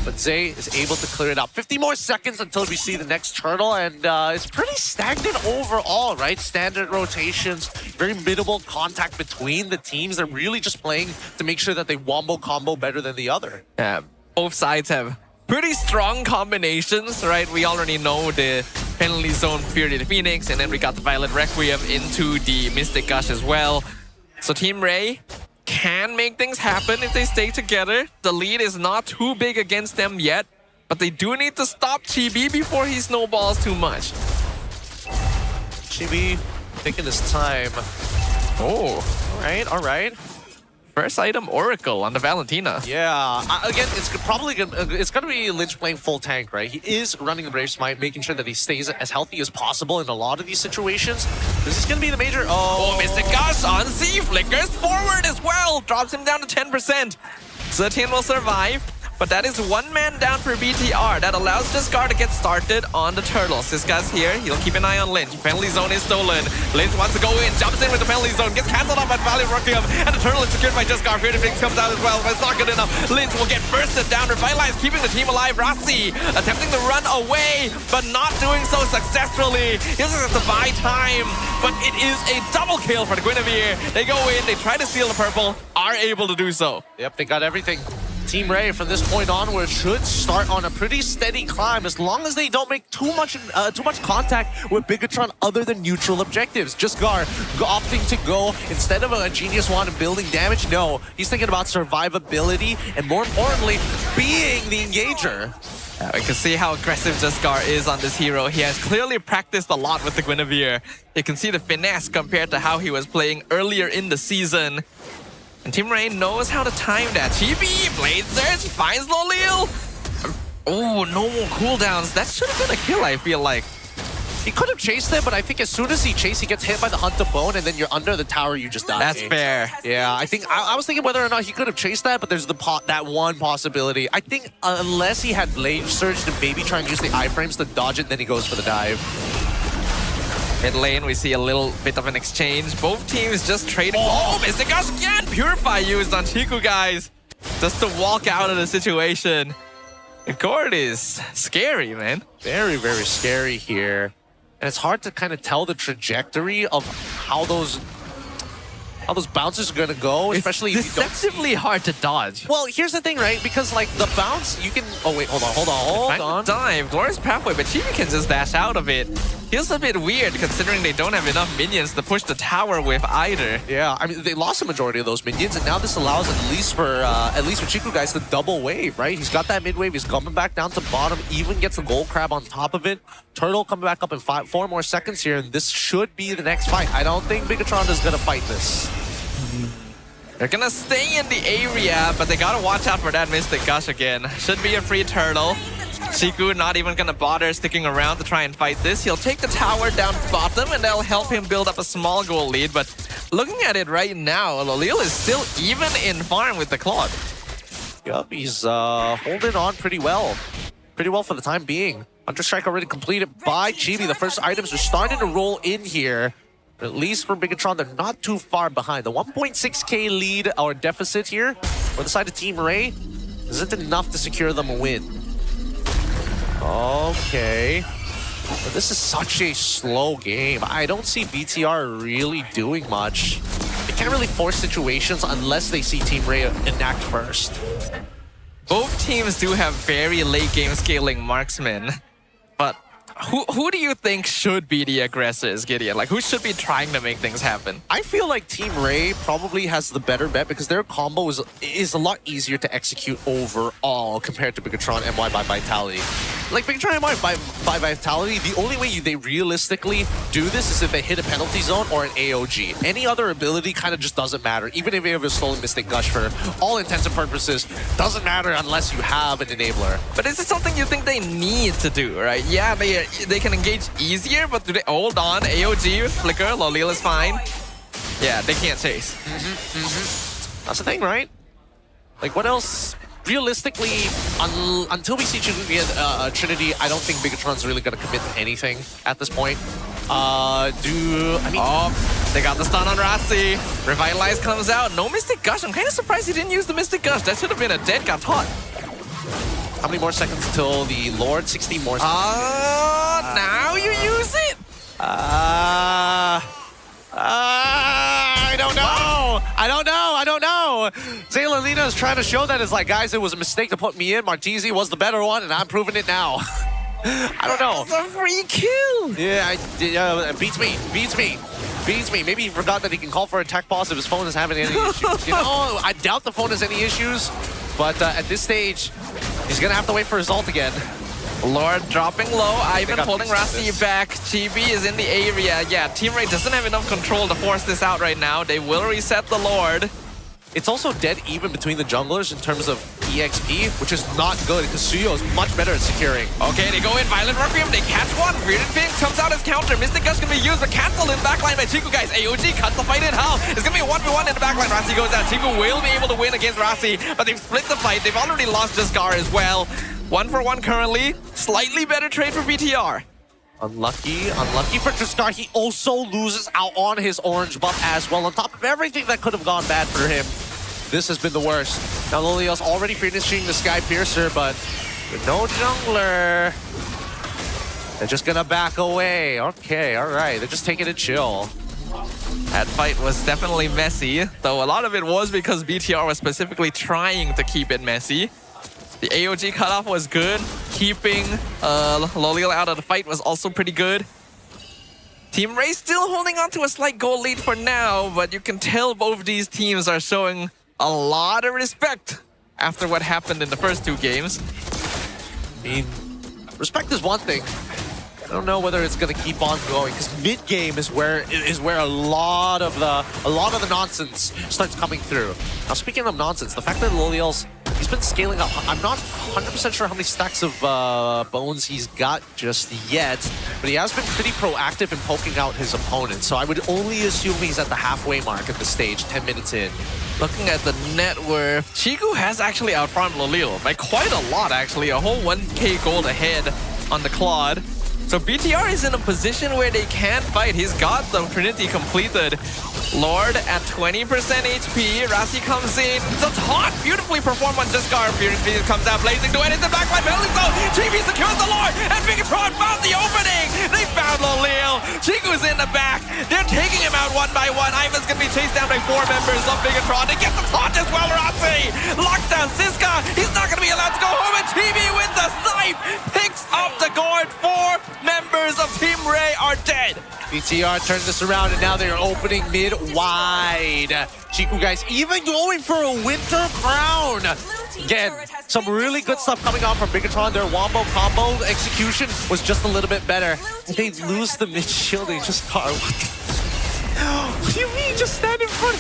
But Zay is able to clear it up. 50 more seconds until we see the next turtle, and it's pretty stagnant overall, right? Standard rotations, very minimal contact between the teams. They're really just playing to make sure that they wombo combo better than the other. Yeah, both sides have pretty strong combinations, right? We already know the penalty zone Fury of the Phoenix, and then we got the Violet Requiem into the Mystic Gush as well. So Team Ray can make things happen if they stay together. The lead is not too big against them yet, but they do need to stop Chibi before he snowballs too much. Chibi taking his time. Oh, all right. First item, Oracle on the Valentina. Yeah, again, it's gonna be Lynch playing full tank, right? He is running the Brave Smite, making sure that he stays as healthy as possible in a lot of these situations. This is gonna be the major. Oh, Mystic Gush on Z, flickers forward as well, drops him down to 10%. Zetian will survive. But that is one man down for BTR. That allows Discard to get started on the Turtles. This guy's here. He'll keep an eye on Lynch. Penalty zone is stolen. Lynch wants to go in. Jumps in with the penalty zone. Gets cancelled off by Valley Rookium. And the Turtle is secured by Discard. Fear Fix comes out as well. But it's not good enough. Lynch will get bursted down. Revitalize, keeping the team alive. Rossi attempting to run away, but not doing so successfully. He has to buy time. But it is a double kill for the Guinevere. They go in. They try to steal the purple. Are able to do so. Yep, they got everything. Team Ray from this point onward should start on a pretty steady climb as long as they don't make too much contact with Bigatron other than neutral objectives. Just opting to go instead of a Genius Wand and building damage. No, he's thinking about survivability and more importantly, being the engager. We can see how aggressive Jaskar is on this hero. He has clearly practiced a lot with the Guinevere. You can see the finesse compared to how he was playing earlier in the season. And Team Rain knows how to time that. Chibi, Blade Surge, finds Lolil. Oh, no more cooldowns. That should have been a kill, I feel like. He could have chased it, but I think as soon as he chased, he gets hit by the Hunter Bone, and then you're under the tower, you just die. That's fair. Yeah, I think I was thinking whether or not he could have chased that, but there's that one possibility. I think unless he had Blade Surge to maybe try and use the iframes to dodge it, then he goes for the dive. Mid lane, we see a little bit of an exchange. Both teams just trading. Oh, Mystic Gush again! Purify used on Chiku, guys. Just to walk out of the situation. The court is scary, man. Very, very scary here. And it's hard to kind of tell the trajectory of how those bounces are going to go, especially if you don't... deceptively hard to dodge. Well, here's the thing, right? Because, like, the bounce, you can... Oh, wait, hold on. Dive. Glorious pathway, but Chibi can just dash out of it. Feels a bit weird considering they don't have enough minions to push the tower with either. Yeah, I mean, they lost the majority of those minions, and now this allows at least for Chiku guys to double wave, right? He's got that mid wave, he's coming back down to bottom, even gets the gold crab on top of it. Turtle coming back up in 4 more seconds here, and this should be the next fight. I don't think Bigatron is gonna fight this. They're gonna stay in the area, but they gotta watch out for that Mystic Gush again. Should be a free Turtle. Chiku not even gonna bother sticking around to try and fight this. He'll take the tower down bottom and that'll help him build up a small goal lead. But looking at it right now, Lolil is still even in farm with the Claude. Yup, he's holding on pretty well. Pretty well for the time being. Hunter Strike already completed by Chibi. The first items are starting to roll in here. But at least for Bigatron, they're not too far behind. The 1.6k lead or deficit here for the side of Team Ray isn't enough to secure them a win. Okay. But this is such a slow game. I don't see BTR really doing much. They can't really force situations unless they see Team Ray enact first. Both teams do have very late game scaling marksmen. But who do you think should be the aggressors, Gideon? Like, who should be trying to make things happen? I feel like Team Ray probably has the better bet because their combo is a lot easier to execute overall compared to Bigatron MY by Vitality. Like, Bigatron MY by Vitality, the only way they realistically do this is if they hit a penalty zone or an AOG. Any other ability kind of just doesn't matter. Even if you have a stolen Mystic Gush for all intents and purposes, doesn't matter unless you have an enabler. But is it something you think they need to do, right? Yeah, they can engage easier, but do they hold on? AOG, Flicker, Lolil is fine. Yeah, they can't chase. That's the thing, right? Like, what else? Realistically, until we see Trinity, I don't think Bigatron's really going to commit to anything at this point. I mean... Oh, they got the stun on Rossi. Revitalize comes out. No Mystic Gush. I'm kind of surprised he didn't use the Mystic Gush. That should have been a dead got taught. How many more seconds until the Lord? 16 more seconds. Now you use it? I don't know. I don't know. Zaylina is trying to show that it's like, guys, it was a mistake to put me in. Martizi was the better one, and I'm proving it now. I don't know. It's a free kill. Yeah, beats me. Maybe he forgot that he can call for attack pause if his phone is having any issues. You know, I doubt the phone has any issues. But at this stage, he's going to have to wait for his ult again. Lord dropping low, Ivan holding Rossi back. Chibi is in the area. Yeah, Team Ray doesn't have enough control to force this out right now. They will reset the Lord. it's also dead even between the junglers in terms of EXP, which is not good because Suyo is much better at securing. Okay, they go in, Violent Requiem, they catch one. Bearded Phoenix comes out as counter. Mystic Gush can be used, but cancelled in backline by Chiku, guys. AOG cuts the fight in half. It's gonna be a 1v1 in the backline. Rasi goes down. Chiku will be able to win against Rasi, but they've split the fight. They've already lost Jaskar as well. 1-for-1 currently. Slightly better trade for BTR. Unlucky for Jaskar. He also loses out on his orange buff as well. On top of everything that could have gone bad for him, this has been the worst. Now Liliel's already finishing the Sky Piercer, but with no jungler, they're just gonna back away. Okay, all right. They're just taking it chill. That fight was definitely messy, though a lot of it was because BTR was specifically trying to keep it messy. The AOG cutoff was good. Keeping Loliel out of the fight was also pretty good. Team Ray still holding on to a slight goal lead for now, but you can tell both these teams are showing a lot of respect after what happened in the first two games. I mean, respect is one thing. I don't know whether it's going to keep on going because mid game is where a lot of the nonsense starts coming through. Now, speaking of nonsense, the fact that Loliel's he's been scaling up. I'm not 100% sure how many stacks of bones he's got just yet, but he has been pretty proactive in poking out his opponent. So I would only assume he's at the halfway mark at this stage, 10 minutes in. Looking at the net worth, Chiku has actually outfarmed Loliel by quite a lot, actually. A whole 1k gold ahead on the Claude. So BTR is in a position where they can fight. He's got the Trinity completed. Lord at 20% HP. Rasi comes in. The taunt beautifully performed on Jaskar. Phoenix comes out blazing to it. It's the backline penalty zone. GB secures the Lord. And Bigatron found the opening. They found Loliel. Chiku's in the back. They're taking him out one by one. Ivan's going to be chased down by 4 members of Bigatron. They get the taunt as well, Rasi. Locks down Siska. He's not going to be allowed to go home. And GB with the snipe picks up the gourd. 4 members of Team Ray are dead. BTR turns this around and now they're opening mid wide. Chiku, guys, even going for a winter crown. Again, some really good stuff coming out from Bigatron. Their wombo combo execution was just a little bit better. They lose the mid shield. They just are. What do you mean? Just stand in front.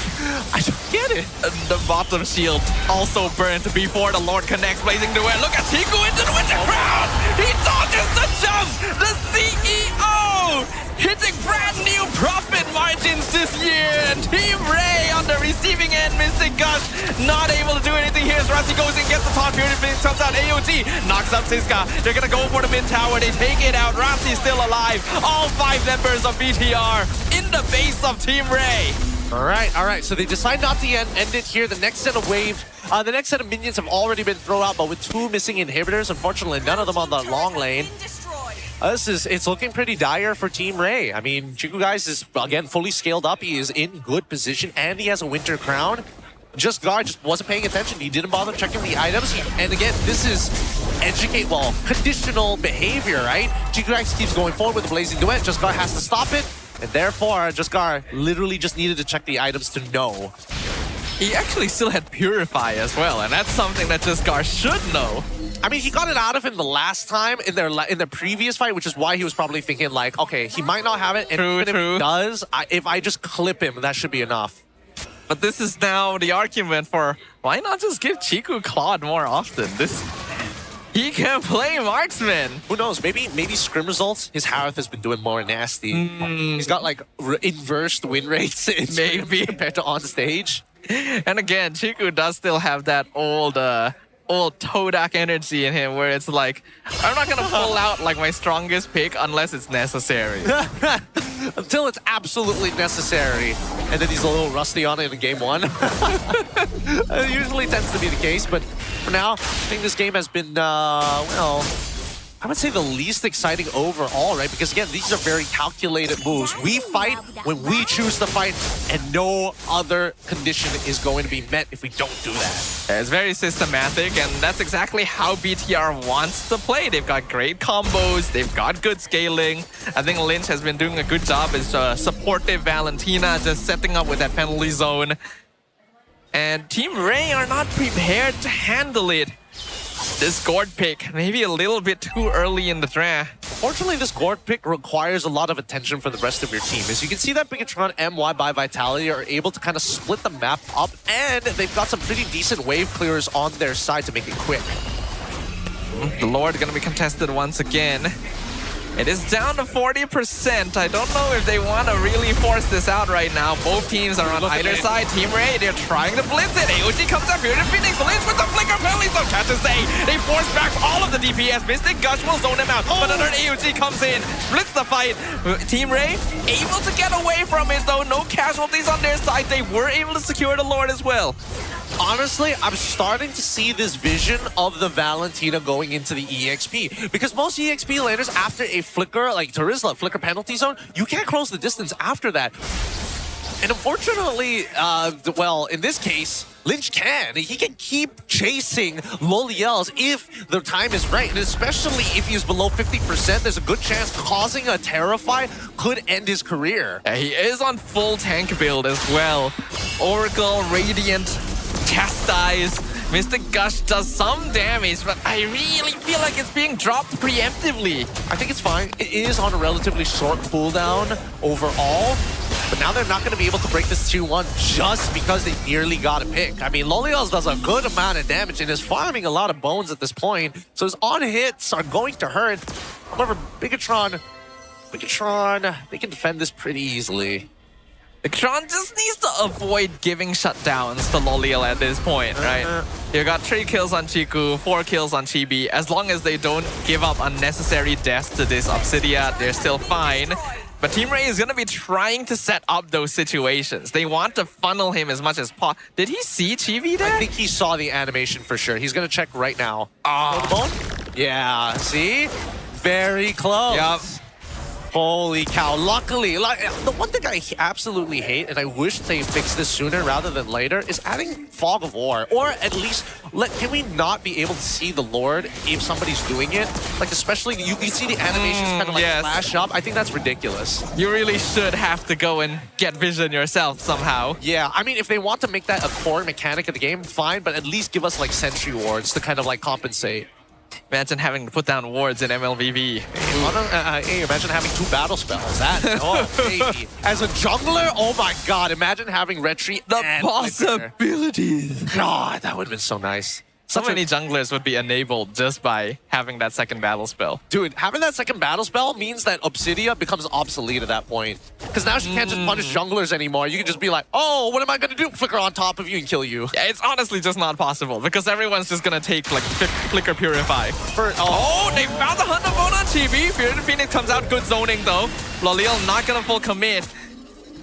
I don't get it. The bottom shield also burned before the Lord connects, blazing to it. Look at Chiku into the winter crown. He dodges the jump. The CEO hitting brand new profit margins this year. And Team Ray on the receiving end. Mystic Gush not able to do anything here as Rasi goes and gets the taunt. Bearded Phoenix comes out. AOG knocks up Siska. They're gonna go for the mid tower. They take it out. Rasi's still alive. All 5 members of BTR in the base of Team Ray. All right. So they decide not to end it here. The next set of waves, the next set of minions have already been thrown out, but with 2 missing inhibitors, unfortunately, none of them on the long lane. It's looking pretty dire for Team Ray. I mean, Chiku, guys, is, again, fully scaled up. He is in good position, and he has a winter crown. Jaskar just wasn't paying attention. He didn't bother checking the items. And again, this is conditional behavior, right? Chiku, guys, keeps going forward with the Blazing Duet. Jaskar has to stop it. And therefore, Jaskar literally just needed to check the items to know. He actually still had Purify as well, and that's something that Jaskar should know. I mean, he got it out of him the last time in their previous fight, which is why he was probably thinking like, okay, he might not have it, and even if he does, if I just clip him, that should be enough. But this is now the argument for why not just give Chiku Claude more often? He can play marksman. Who knows? Maybe scrim results. His Harith has been doing more nasty. He's got like inversed win rates maybe compared to on stage. And again, Chiku does still have that old Todak energy in him where it's like, I'm not gonna pull out like my strongest pick unless it's necessary. Until it's absolutely necessary. And then he's a little rusty on it in game 1. It usually tends to be the case, but for now, I think this game has been, well, I would say the least exciting overall, right? Because again, these are very calculated moves. We fight when we choose to fight, and no other condition is going to be met if we don't do that. It's very systematic, and that's exactly how BTR wants to play. They've got great combos, they've got good scaling. I think Lynch has been doing a good job as supportive Valentina, just setting up with that penalty zone. And Team Ray are not prepared to handle it. This gourd pick, maybe a little bit too early in the draft. Fortunately, this gourd pick requires a lot of attention from the rest of your team. As you can see that Bigatron, MY by Vitality are able to kind of split the map up, and they've got some pretty decent wave clearers on their side to make it quick. The Lord gonna be contested once again. It is down to 40%. I don't know if they want to really force this out right now. Both teams are on either side. Team Ray, they're trying to blitz it. AOG comes up here to Phoenix. Lynch with the flicker penalty. So catch to say. They force back all of the DPS. Mystic Gush will zone him out. But another AOG comes in. Splits the fight. Team Ray able to get away from it though. No casualties on their side. They were able to secure the Lord as well. Honestly, I'm starting to see this vision of the Valentina going into the EXP. Because most EXP laners, after a flicker, like Terizla, flicker penalty zone, you can't close the distance after that. And unfortunately, well, in this case, Lynch can. He can keep chasing Loliels if the time is right. And especially if he's below 50%, there's a good chance causing a Terrify could end his career. Yeah, he is on full tank build as well. Oracle, Radiant, Chastise. Mystic Gush does some damage, but I really feel like it's being dropped preemptively. I think it's fine. It is on a relatively short cooldown overall, but now they're not going to be able to break this 2-1 just because they nearly got a pick. I mean, Loliels does a good amount of damage and is farming a lot of bones at this point, so his on-hits are going to hurt. However, Bigatron, they can defend this pretty easily. Bigatron just needs to avoid giving shutdowns to Loliel at this point, right? You got 3 kills on Chiku, 4 kills on Chibi. As long as they don't give up unnecessary deaths to this Obsidia, they're still fine. But Team Ray is going to be trying to set up those situations. They want to funnel him as much as possible. Did he see Chibi there? I think he saw the animation for sure. He's going to check right now. Yeah, see? Very close. Yep. Holy cow. Luckily, the one thing I absolutely hate, and I wish they fixed this sooner rather than later, is adding Fog of War. Or at least, can we not be able to see the Lord if somebody's doing it? Like, especially, you see the animations kind of like flash up. I think that's ridiculous. You really should have to go and get vision yourself somehow. Yeah, I mean, if they want to make that a core mechanic of the game, fine, but at least give us like sentry wards to kind of like compensate. Imagine having to put down wards in MLBB. Hey, imagine having 2 battle spells. Baby. As a jungler, oh my god, imagine having retreat. The possibilities. God, that would have been so nice. So many junglers would be enabled just by having that second battle spell. Dude, having that second battle spell means that Obsidia becomes obsolete at that point. Because now she can't just punish junglers anymore. You can just be like, oh, what am I going to do? Flicker on top of you and kill you. Yeah, it's honestly just not possible because everyone's just going to take like Flicker Purify. They found the Hunter Bone on Chibi. Feared Phoenix comes out, good zoning though. Loliel not going to full commit.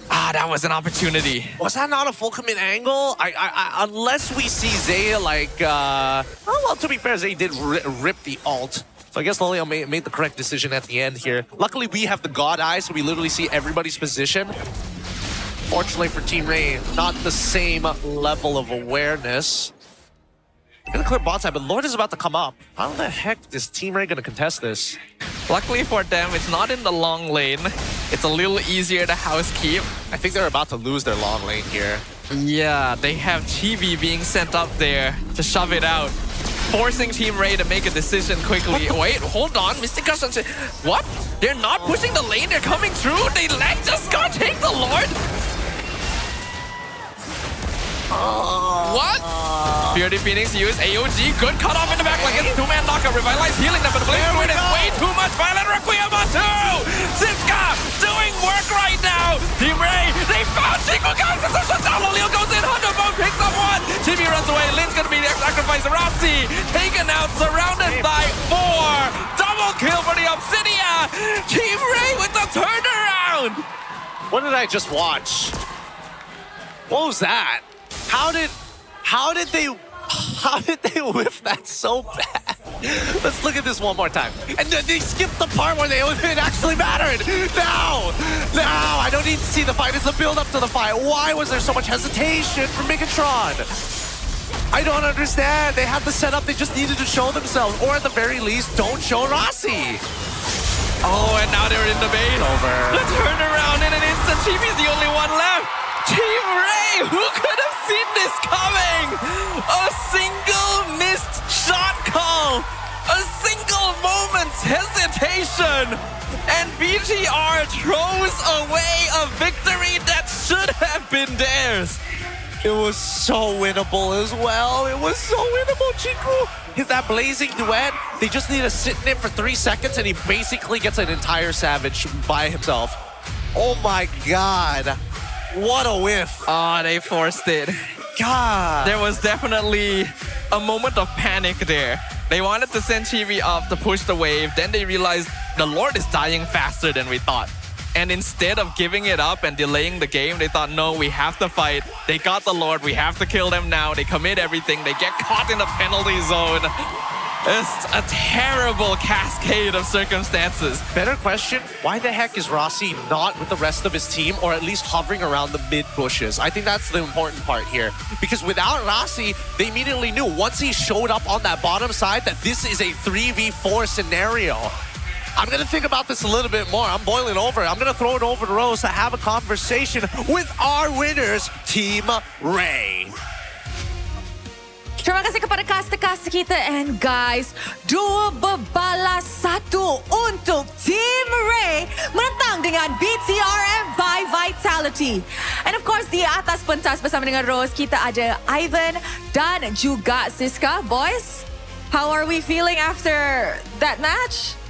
That was an opportunity. Was that not a full commit angle? Unless we see Zaya like... well, to be fair, Zaya did rip the ult. So I guess Loliel made the correct decision at the end here. Luckily, we have the God Eye, so we literally see everybody's position. Fortunately for Team Ray, not the same level of awareness. Gonna clear bot side, but Lord is about to come up. How the heck is Team Ray gonna contest this? Luckily for them, it's not in the long lane. It's a little easier to housekeep. I think they're about to lose their long lane here. Yeah, they have Chibi being sent up there to shove it out. Forcing Team Ray to make a decision quickly. Wait, hold on. Mystic Gush. What? They're not pushing the lane. They're coming through. They just got take the Lord. What? Purity Phoenix used AOG. Good cut off in the back. Like it's 2-man knockout. Revitalize healing them, but the Blaze Druid is way too much. Violent Requiem on 2. Siska doing work right now. Team Ray, they found Chico. Guys, it's a shutdown. Loliel goes in. Hunter Bone picks up 1. Chibi runs away. Lynn's gonna be the sacrifice. Rossi taken out, surrounded by 4. Double kill for the Obsidia. Team Ray with the turnaround. What did I just watch? What was that? How did they whiff that so bad? Let's look at this one more time. And then they skipped the part where it actually mattered. No, I don't need to see the fight. It's the build up to the fight. Why was there so much hesitation from Bigatron? I don't understand. They had the setup. They just needed to show themselves, or at the very least, don't show Rossi. Oh, and now they're in the base. Over. The turnaround in an instant. Chibi's the only one left. Team Ray, who could have seen this coming? A single missed shot call location. And BTR throws away a victory that should have been theirs. It was so winnable as well. It was so winnable, Chiku. Hit that blazing duet. They just need to sit in it for 3 seconds and he basically gets an entire Savage by himself. Oh my God. What a whiff. Oh, they forced it. God. There was definitely a moment of panic there. They wanted to send Chibi up to push the wave. Then they realized the Lord is dying faster than we thought. And instead of giving it up and delaying the game, they thought, no, we have to fight. They got the Lord. We have to kill them now. They commit everything. They get caught in the penalty zone. It's a terrible cascade of circumstances. Better question, why the heck is Rossi not with the rest of his team or at least hovering around the mid bushes? I think that's the important part here. Because without Rossi, they immediately knew once he showed up on that bottom side that this is a 3v4 scenario. I'm going to think about this a little bit more. I'm boiling over. I'm going to throw it over to Rose to have a conversation with our winners, Team Ray. Terima kasih kepada caster-caster kita. And guys, 2 berbalas 1 untuk Team Ray menentang dengan BTRM by Vitality. And of course, di atas pentas bersama dengan Rose, kita ada Ivan dan juga Siska. Boys, how are we feeling after that match?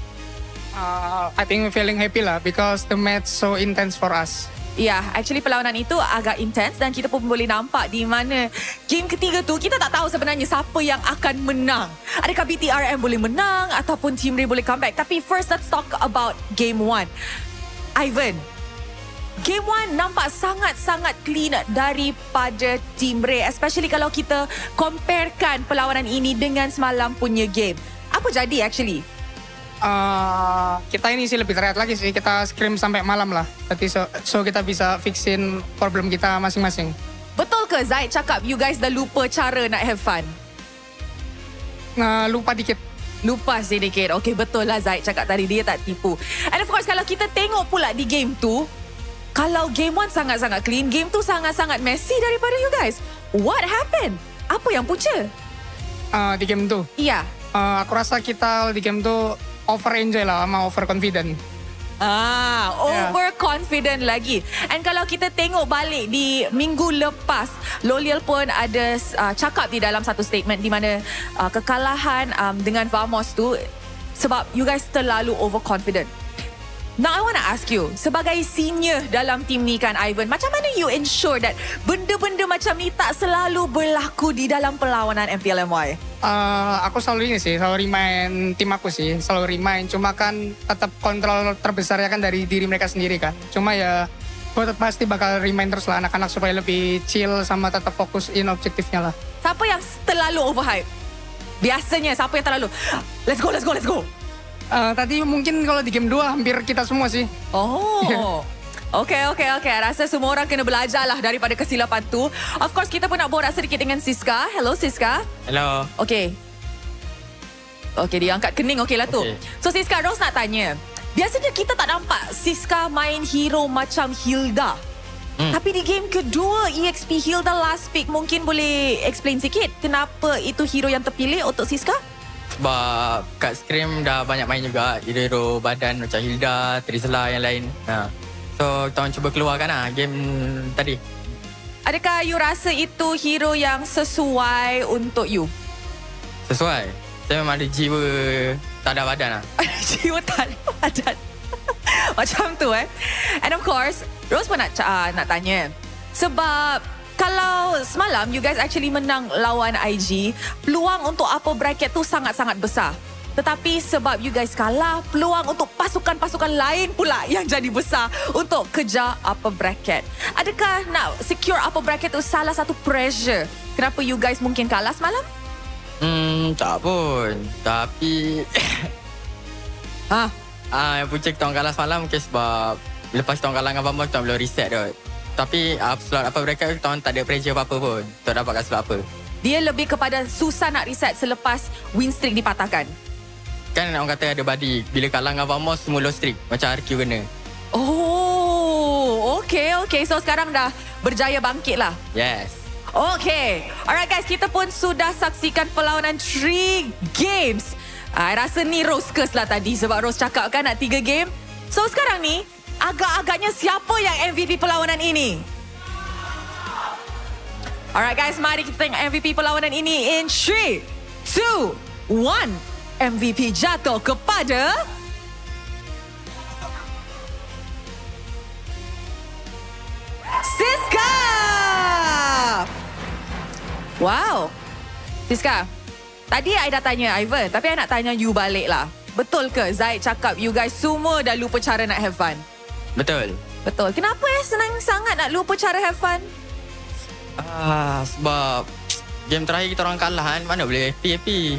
I think we're feeling happy lah because the match so intense for us. Ya, actually perlawanan itu agak intens dan kita pun boleh nampak di mana game ketiga tu kita tak tahu sebenarnya siapa yang akan menang. Adakah BTRM boleh menang ataupun Team Ray boleh comeback. Tapi first let's talk about game 1. Ivan, game 1 nampak sangat-sangat clean daripada Team Ray, especially kalau kita comparekan perlawanan ini dengan semalam punya game. Apa jadi actually? Kita ini sih lebih terlihat lagi sih, kita scrim sampai malam lah. Jadi so kita bisa fixin problem kita masing-masing. Betul ke Zaid cakap you guys dah lupa cara nak have fun? Lupa dikit. Lupa sedikit. Okay, betul lah Zaid cakap tadi, dia tak tipu. And of course kalau kita tengok pula di game tu, kalau game 1 sangat-sangat clean, game tu sangat-sangat messy daripada you guys. What happened? Apa yang punca? Di game tu? Iya. Aku rasa kita di game tu over enjoy lah sama over confident. Overconfident lagi. And kalau kita tengok balik di minggu lepas, Loliel pun ada cakap di dalam satu statement di mana kekalahan dengan Vamos tu sebab you guys terlalu overconfident. Now I want to ask you, sebagai senior dalam tim ni kan Ivan, macam mana you ensure that benda-benda macam ni tak selalu berlaku di dalam perlawanan MPLMY? Aku selalu ini sih, selalu remind tim aku sih, selalu remind. Cuma kan tetap kontrol terbesarnya kan dari diri mereka sendiri kan. Cuma ya, gue pasti bakal remind terus lah anak-anak supaya lebih chill sama tetap fokus in objektifnya lah. Siapa yang terlalu overhype? Biasanya siapa yang terlalu? Let's go, let's go, let's go. Tadi mungkin kalau di game 2 hampir kita semua sih. Oh. Okay. Rasa semua orang kena belajar lah daripada kesilapan tu. Of course, kita pun nak borak sedikit dengan Siska. Hello, Siska. Hello. Okay, dia angkat kening. Okay lah tu. Okay. So, Siska, Rose nak tanya. Biasanya kita tak nampak Siska main hero macam Hilda. Tapi di game kedua, EXP Hilda last pick. Mungkin boleh explain sikit kenapa itu hero yang terpilih untuk Siska? Sebab kat Scream dah banyak main juga hero badan macam Hilda, Trizla yang lain. So kita orang cuba keluarkan lah game tadi. Adakah you rasa itu hero yang sesuai untuk you? Sesuai. Saya memang ada jiwa tak ada badan lah. Jiwa tak ada badan. Macam tu And of course, Rose pun nak tanya. Sebab kalau semalam you guys actually menang lawan IG, peluang untuk upper bracket tu sangat-sangat besar. Tetapi sebab you guys kalah, peluang untuk pasukan-pasukan lain pula yang jadi besar untuk kejar upper bracket. Adakah nak secure upper bracket tu salah satu pressure kenapa you guys mungkin kalah semalam? Tak pun. Tapi yang punca kita orang kalah semalam mungkin sebab lepas kita orang kalah dengan Vamos, kita orang belum reset kot. Tapi slot apa mereka kita orang tak ada pressure apa-apa pun untuk dapatkan slot apa. Dia lebih kepada susah nak reset selepas win streak dipatahkan. Kan orang kata ada body. Bila kalah dengan Vamos semua low streak. Macam RRQ kena. Oh, okay. So sekarang dah berjaya bangkit lah. Yes. Okay. Alright guys, kita pun sudah saksikan perlawanan 3 games. I rasa ni Rose curse lah tadi sebab Rose cakap kan nak 3 game. So sekarang ni, agak-agaknya siapa yang MVP perlawanan ini? Alright guys, mari kita tengok MVP perlawanan ini in 3, 2, 1. MVP jatuh kepada... Siska! Wow. Siska, tadi I dah tanya Ivan, tapi I nak tanya you balik lah. Betul ke Zaid cakap you guys semua dah lupa cara nak have fun? Betul. Betul. Kenapa senang sangat nak lupa cara have fun? Sebab game terakhir kita orang kalah kan, mana boleh happy.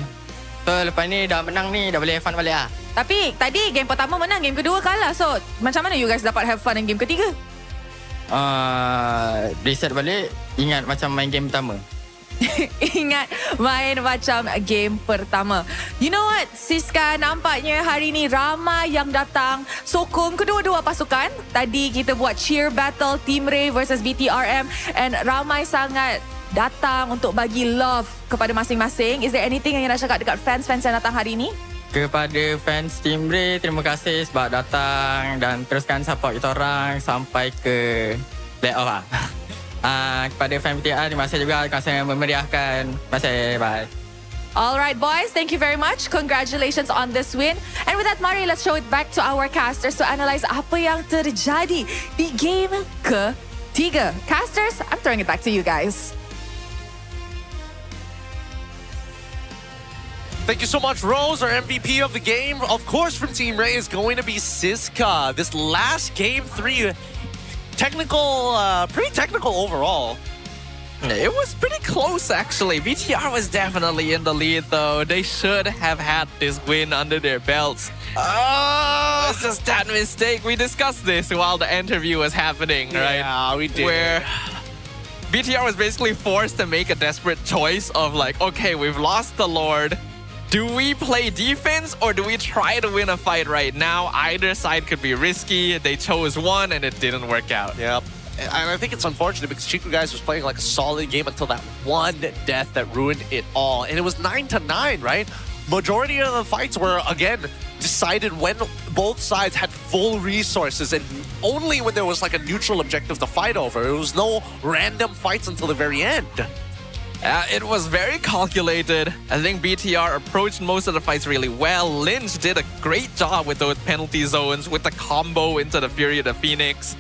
So lepas ni dah menang ni, dah boleh have fun balik lah. Tapi tadi game pertama menang, game kedua kalah. So macam mana you guys dapat have fun dalam game ketiga? Reset balik, ingat macam main game pertama. Ingat main macam game pertama. You know what, Siska, nampaknya hari ni ramai yang datang sokong kedua-dua pasukan. Tadi kita buat cheer battle Team Ray versus BTRM and ramai sangat datang untuk bagi love kepada masing-masing. Is there anything yang nak cakap dekat fans-fans yang datang hari ni? Kepada fans Team Ray, terima kasih sebab datang dan teruskan support kita orang sampai ke playoff lah. Kepada fan BTR, terima kasih juga kerana memeriahkan. Terima kasih, bye. Alright boys, thank you very much. Congratulations on this win. And with that, mari let's show it back to our casters to analyze apa yang terjadi di game ketiga. Casters, I'm throwing it back to you guys. Thank you so much, Rose. Our MVP of the game, of course, from Team Ray is going to be Siska. This last game 3, pretty technical overall. It was pretty close, actually. BTR was definitely in the lead, though. They should have had this win under their belts. It's just that mistake. We discussed this while the interview was happening, right? Yeah, we did. Where BTR was basically forced to make a desperate choice of like, okay, we've lost the Lord. Do we play defense or do we try to win a fight right now? Either side could be risky. They chose one and it didn't work out. Yep. And I think it's unfortunate because Chiku guys was playing like a solid game until that one death that ruined it all. And it was 9-9, right? Majority of the fights were, again, decided when both sides had full resources and only when there was like a neutral objective to fight over. It was no random fights until the very end. It was very calculated. I think BTR approached most of the fights really well. Lynch did a great job with those penalty zones, with the combo into the Fury of the Phoenix.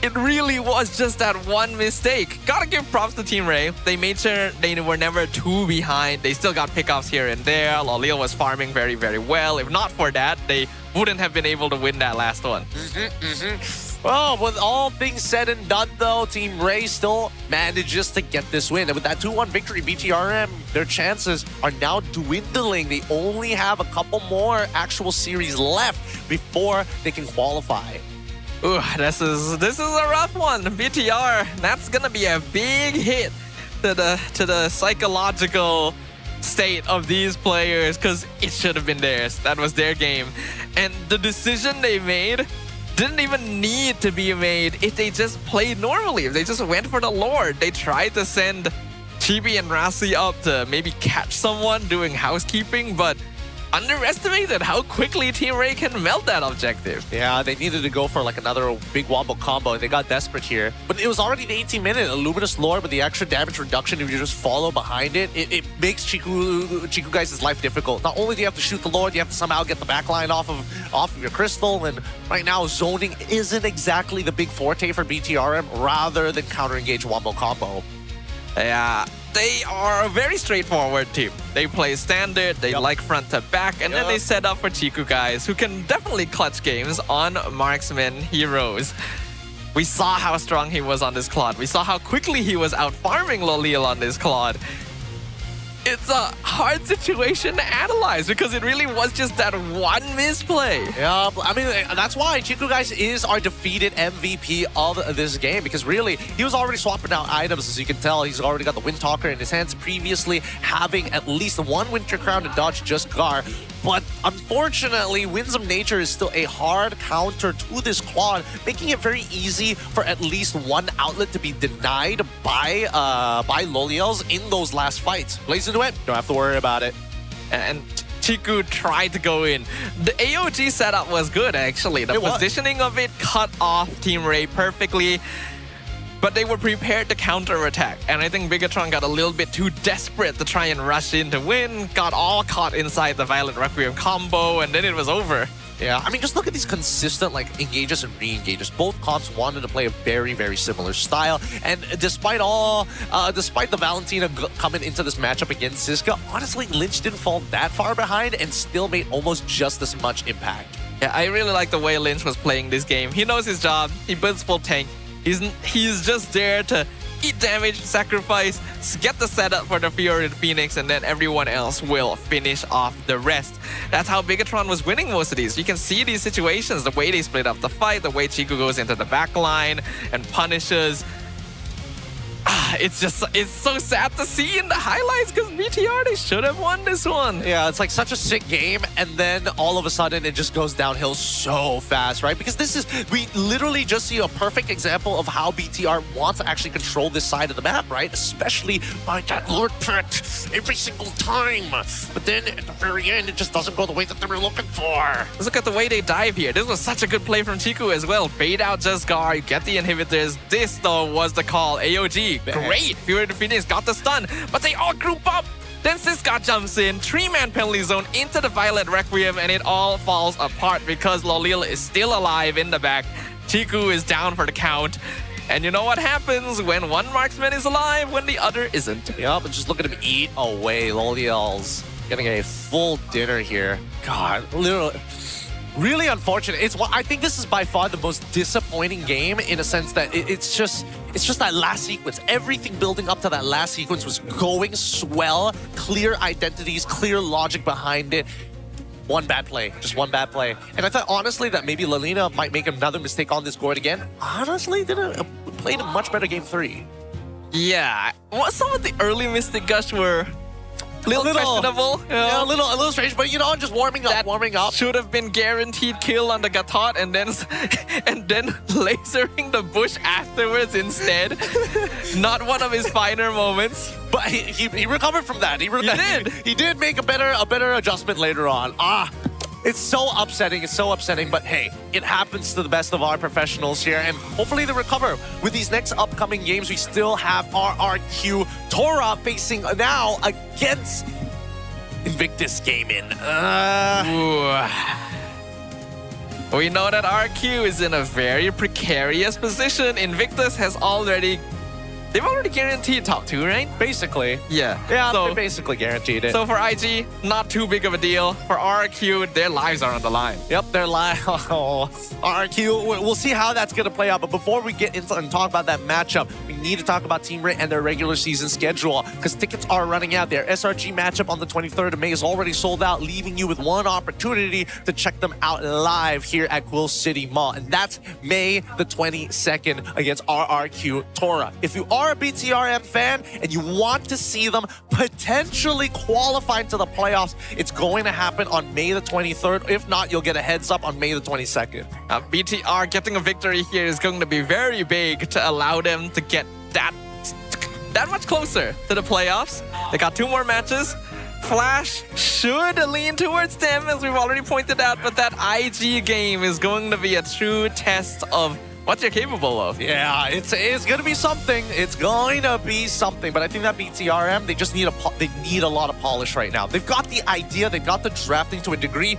It really was just that one mistake. Gotta give props to Team Ray. They made sure they were never too behind. They still got pickoffs here and there. Lolil was farming very, very well. If not for that, they wouldn't have been able to win that last one. Well, with all things said and done, though, Team Ray still manages to get this win. And with that 2-1 victory, BTRM, their chances are now dwindling. They only have a couple more actual series left before they can qualify. Ooh, this is a rough one. BTR, that's gonna be a big hit to the psychological state of these players, because it should have been theirs. That was their game. And the decision they made didn't even need to be made if they just played normally. If they just went for the Lord. They tried to send Chibi and Rasi up to maybe catch someone doing housekeeping, but underestimated how quickly Team Ray can melt that objective. Yeah, they needed to go for like another big wombo combo and they got desperate here. But it was already the 18-minute Luminous Lord with the extra damage reduction. If you just follow behind it, it makes Chiku guys' life difficult. Not only do you have to shoot the Lord, you have to somehow get the backline off of your crystal. And right now, zoning isn't exactly the big forte for BTRM rather than counter-engage wombo combo. Yeah, they are a very straightforward team. They play standard, they like front to back, and then they set up for Chiku guys who can definitely clutch games on marksman heroes. We saw how strong he was on this Claude. We saw how quickly he was out farming Lolil on this Claude. It's a hard situation to analyze because it really was just that one misplay. Yeah, I mean, that's why Chiku guys is our defeated MVP of this game, because really, he was already swapping out items. As you can tell, he's already got the Wind Talker in his hands, previously having at least one Winter Crown to dodge just Gar. But unfortunately, Winds of Nature is still a hard counter to this Claude, making it very easy for at least one outlet to be denied by Loliels in those last fights. Blaze into it, don't have to worry about it. And Chiku tried to go in. The AOG setup was good, actually. The positioning of it cut off Team Ray perfectly. But they were prepared to counterattack. And I think Bigatron got a little bit too desperate to try and rush in to win. Got all caught inside the Violet Requiem combo, and then it was over. Yeah, I mean, just look at these consistent engages and re-engages. Both comps wanted to play a very, very similar style. And despite the Valentina coming into this matchup against Siska, honestly, Lynch didn't fall that far behind and still made almost just as much impact. Yeah, I really like the way Lynch was playing this game. He knows his job. He builds full tank. He's just there to eat damage, sacrifice, get the setup for the Fiorid Phoenix, and then everyone else will finish off the rest. That's how Bigatron was winning most of these. You can see these situations, the way they split up the fight, the way Chiku goes into the back line and punishes. It's so sad to see in the highlights because BTR, they should have won this one. Yeah, it's like such a sick game, and then all of a sudden it just goes downhill so fast, right? Because we literally just see a perfect example of how BTR wants to actually control this side of the map, right? Especially by that Lord Pet every single time. But then at the very end, it just doesn't go the way that they were looking for. Let's look at the way they dive here. This was such a good play from Chiku as well. Bait out Jesgar, you get the inhibitors. This, though, was the call. AOG, great. Fiorid Phoenix got the stun, but they all group up. Then Siska jumps in, 3-man penalty zone into the Violet Requiem, and it all falls apart because Lolil is still alive in the back. Chiku is down for the count. And you know what happens when one marksman is alive when the other isn't. Yeah, but just look at him eat away. Lolil's getting a full dinner here. God, literally. Really unfortunate. I think this is by far the most disappointing game in a sense that it's just that last sequence. Everything building up to that last sequence was going swell. Clear identities, clear logic behind it. One bad play, just one bad play. And I thought honestly that maybe Lalina might make another mistake on this board again. Honestly, played a much better game 3. Yeah, well, some of the early Mystic Gush were a little questionable. Yeah, a little strange, but you know, just warming up. Should have been guaranteed kill on the Gatot and then lasering the bush afterwards instead. Not one of his finer moments. But he recovered from that. He did make a better adjustment later on. It's so upsetting. It's so upsetting. But hey, it happens to the best of our professionals here, and hopefully they recover. With these next upcoming games, we still have RRQ Tora facing now against Invictus Gaming. We know that RQ is in a very precarious position. Invictus has They've already guaranteed top 2, right? Basically. Yeah. Yeah, so, they basically guaranteed it. So for IG, not too big of a deal. For RRQ, their lives are on the line. Yep, their lives. Oh, RRQ, we'll see how that's going to play out. But before we get into and talk about that matchup, we need to talk about Team Ray and their regular season schedule because tickets are running out. Their SRG matchup on the 23rd of May is already sold out, leaving you with one opportunity to check them out live here at Quill City Mall. And that's May the 22nd against RRQ Tora. If you are a BTRM fan and you want to see them potentially qualifying to the playoffs, it's going to happen on May the 23rd. If not, you'll get a heads up on May the 22nd. BTR getting a victory here is going to be very big to allow them to get that much closer to the playoffs. They got 2 more matches. Flash should lean towards them, as we've already pointed out, but that IG game is going to be a true test of what you're capable of. Yeah, it's going to be something. It's going to be something. But I think that BTRM, they just need a lot of polish right now. They've got the idea, they've got the drafting to a degree.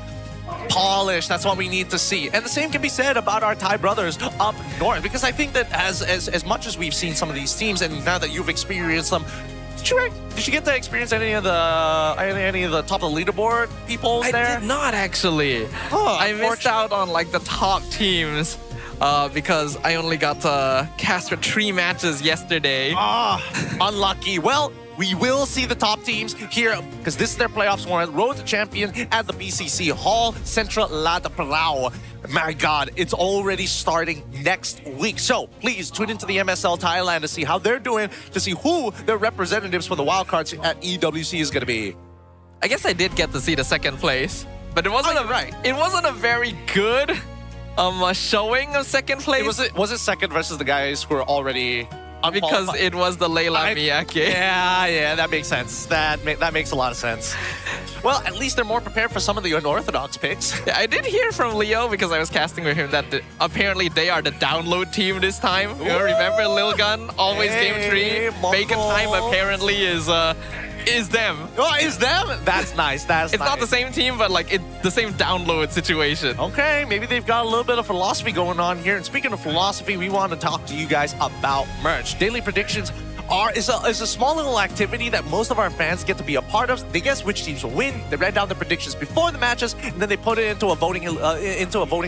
Polish, that's what we need to see. And the same can be said about our Thai brothers up north, because I think that as much as we've seen some of these teams, and now that you've experienced them, did you get to experience any of the top of the leaderboard people there? I did not actually. I missed out on like the top teams. Because I only got to cast for 3 matches yesterday. Unlucky. Well, we will see the top teams here because this is their playoffs one. Road to Champion at the BCC Hall Central La de Parao. My God, it's already starting next week. So please tune into the MSL Thailand to see how they're doing, to see who their representatives for the wildcards at EWC is going to be. I guess I did get to see the 2nd place, but it wasn't it wasn't a very good showing of 2nd place. Was it 2nd versus the guys who are already because it was the Leila Miyake. Yeah, that makes sense. That makes a lot of sense. Well, at least they're more prepared for some of the unorthodox picks. Yeah, I did hear from Leo, because I was casting with him, that apparently they are the download team this time. You know, remember Lil Gun? Always game 3. Bacon time apparently is them. Oh, is them? That's nice. It's not the same team, but like the same download situation. Okay, maybe they've got a little bit of philosophy going on here. And speaking of philosophy, we want to talk to you guys about merch. Daily predictions is a small little activity that most of our fans get to be a part of. They guess which teams will win. They write down the predictions before the matches, and then they put it into a voting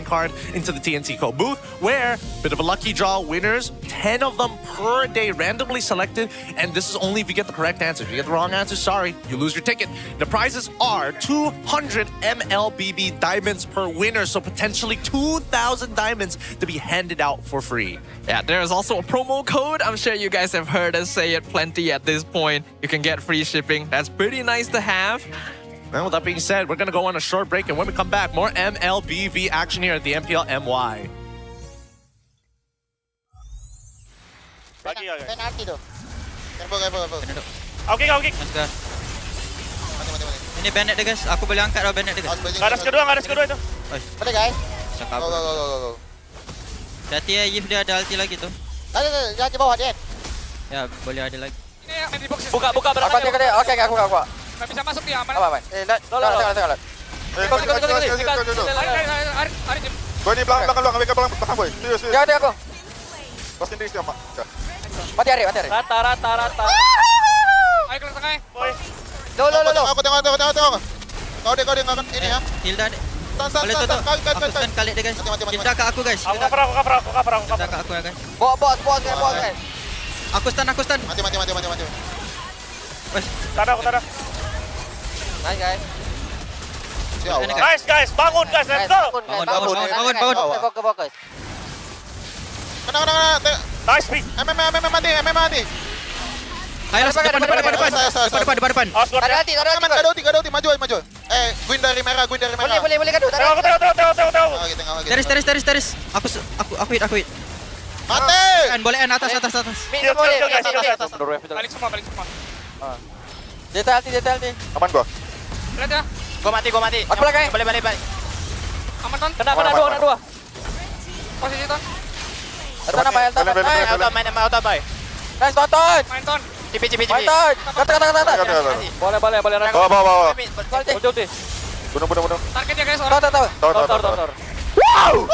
card into the TNT Code booth, where bit of a lucky draw winners, 10 of them per day, randomly selected. And this is only if you get the correct answer. If you get the wrong answer, sorry, you lose your ticket. The prizes are 200 MLBB diamonds per winner, so potentially 2,000 diamonds to be handed out for free. Yeah, there is also a promo code. I'm sure you guys have heard us say it plenty at this point. You can get free shipping. That's pretty nice to have. And with that being said, we're going to go on a short break, and when we come back, more MLBB action here at the MPL MY. Penalti tu. Careful. Okay. Mati. Ini bandit dia guys. Aku boleh angkat dah bandit dia guys. Garas kedua itu. Boleh guys. Go. Hati ya, Yif dia ada ulti lagi tu. Jangan di bawah dia. Ya, boleh ada lagi. Buka berapa? Oke, aku. Nggak bisa masuk dia, aman. Apa? Tengok. Gua ni belakang boy. Serius. Ya, aku. Bos sendiri siapa, Mak? Mati hari. Rata. Ayo ke tengah, boy. Lo. Aku tengok. Kau dia enggak ini ya. Hilda ni. Boleh tutup. Aku stun kali dia guys. Mati. Hilda kat aku guys. Aku cover. Hilda kat aku ya guys. Bos guys. Aku stun. Mati. Wes. Aku tada. Nice guys. Nice guys, bangun guys, let's go. Bangun. Fokus. Kena. Nice pick. MM mati. Ayo depan. Taruh hati. Maju. Guin dari merah. Boleh gaduh. Tengok. Teris. Aku hit. Mati. Boleh atas. Balik semua. Detail hati. Aman gua. Lihat ya. Gua mati. Aku lagi. Balik. Aman ton. Kena dua. Posisi ton. Elton apa? Main auto boy. Nice tonton. Main ton. Cipi. Main ton. Kata. Boleh. Bawa. Ulti. Bunuh. Target ya guys, orang. Tor. Wow.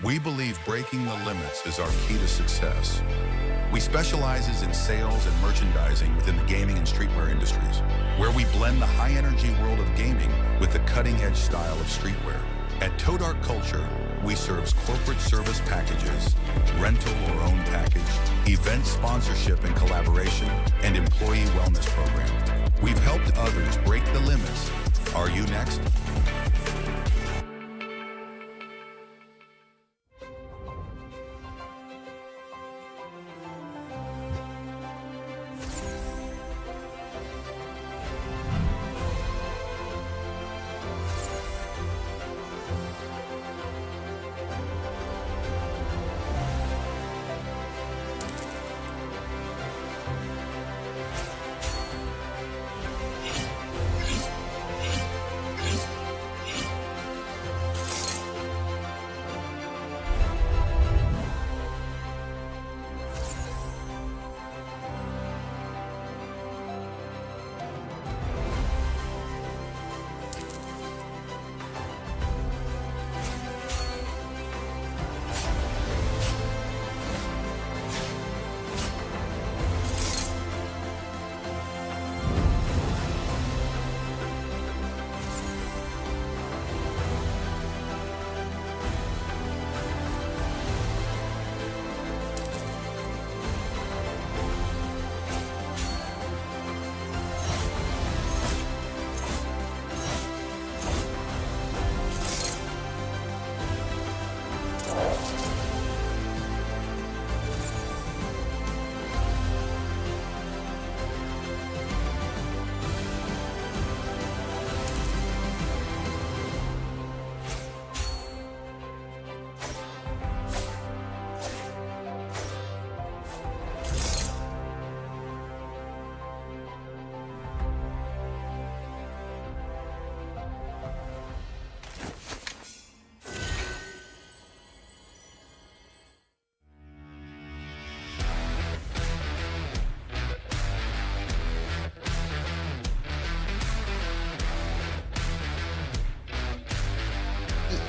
We believe breaking the limits is our key to success. We specialize in sales and merchandising within the gaming and streetwear industries, where we blend the high-energy world of gaming with the cutting-edge style of streetwear. At Todark Culture, we serve corporate service packages, rental or own package, event sponsorship and collaboration, and employee wellness program. We've helped others break the limits. Are you next?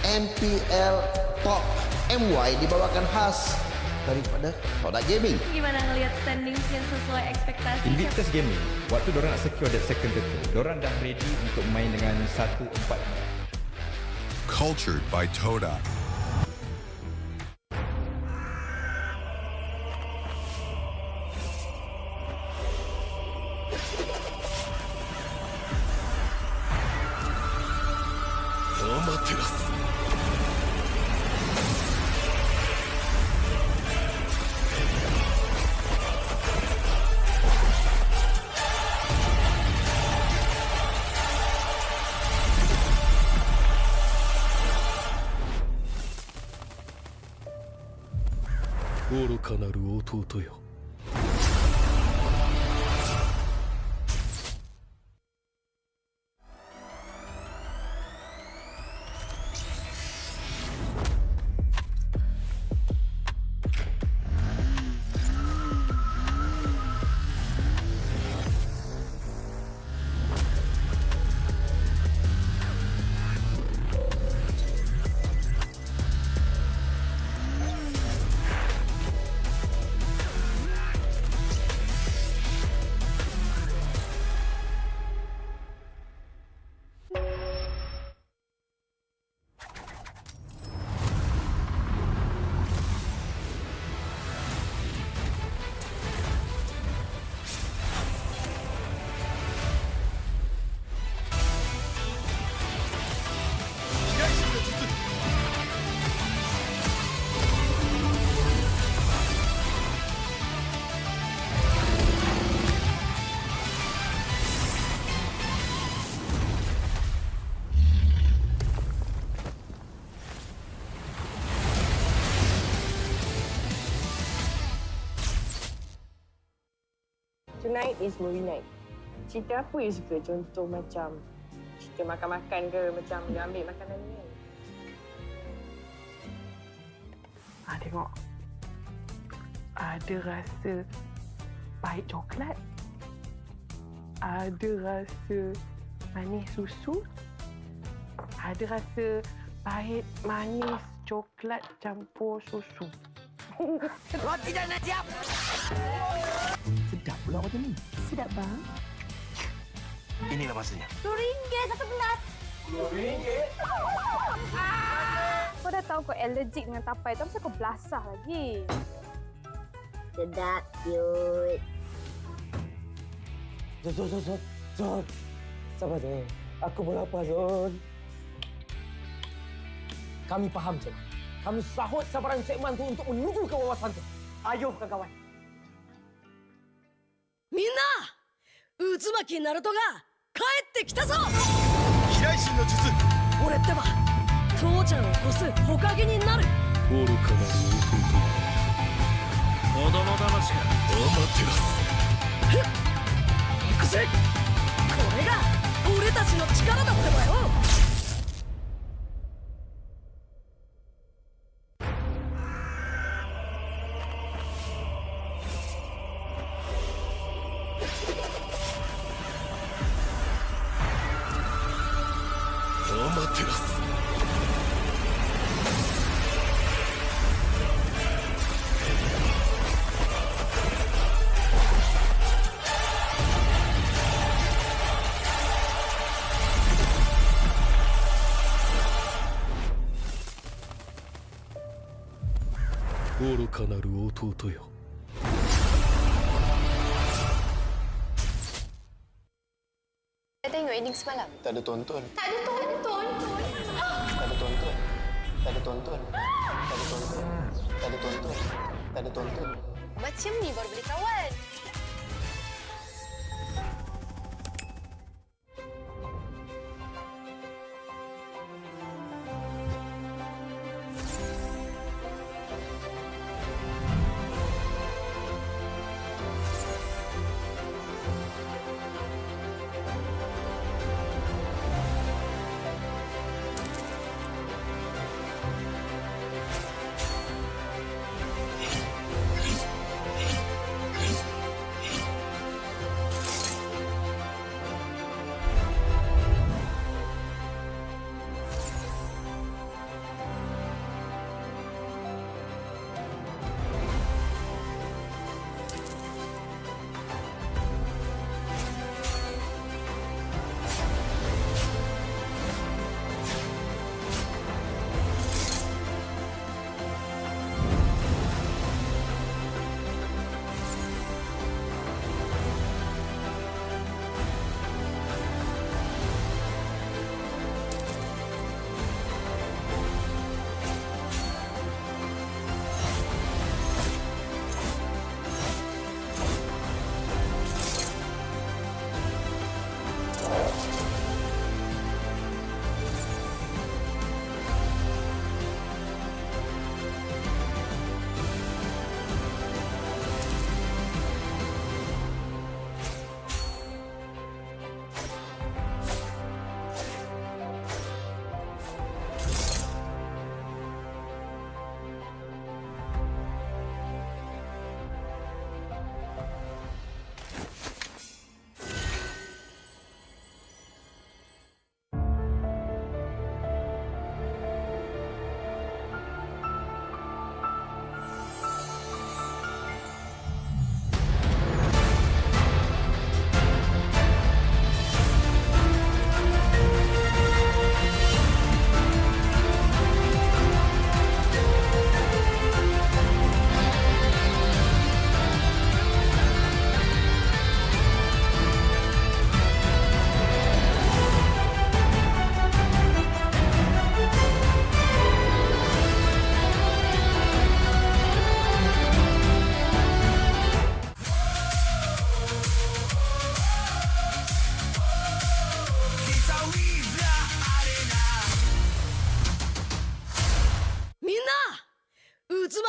MPL Top MY dibawakan khas daripada Tora Gaming. Gimana ngelihat standings yang sesuai ekspektasi? Invictus Gaming, waktu diorang nak secure that second title, diorang dah ready untuk main dengan 1-4. Cultured by Tora. 愚かなる弟よ。 Tonight is movie night. Cerita apa you suka? Contoh macam cerita makan-makan ke, macam dia ambil makanan ni kan? Tengok. Ada rasa pahit coklat. Ada rasa manis susu. Ada rasa pahit manis coklat campur susu. Roti dah nak siap. Sedap pula macam ni. Sedap bang. Inilah masanya. RM2 satu gelas. RM2? Kau dah tahu kau allergic dengan tapai tu, kenapa kau belasah lagi? Sedap, cute. Zon. Sabar, Zon. Aku pun lapar, Zon. Kami faham, Zon. Kami sahut sabaran segmen tu untuk menuju ke wawasan tu. Ayo, kawan-kawan. みんな渦巻きナルトが帰ってきたぞ飛来神の術俺ってば父ちゃんを越す火影になる愚かなる弟。子供騙しか。アマテラス。行くぜこれが俺たちの力だってばよアマテラス。愚かなる弟よ。 Saya tengok ending semalam. Tak ada tonton. Tak ada tonton. Tak ada tonton. Tak ada tonton. Tak ada tonton. Tak ada tonton. Tak ada tonton. Macam ni baru boleh kawan.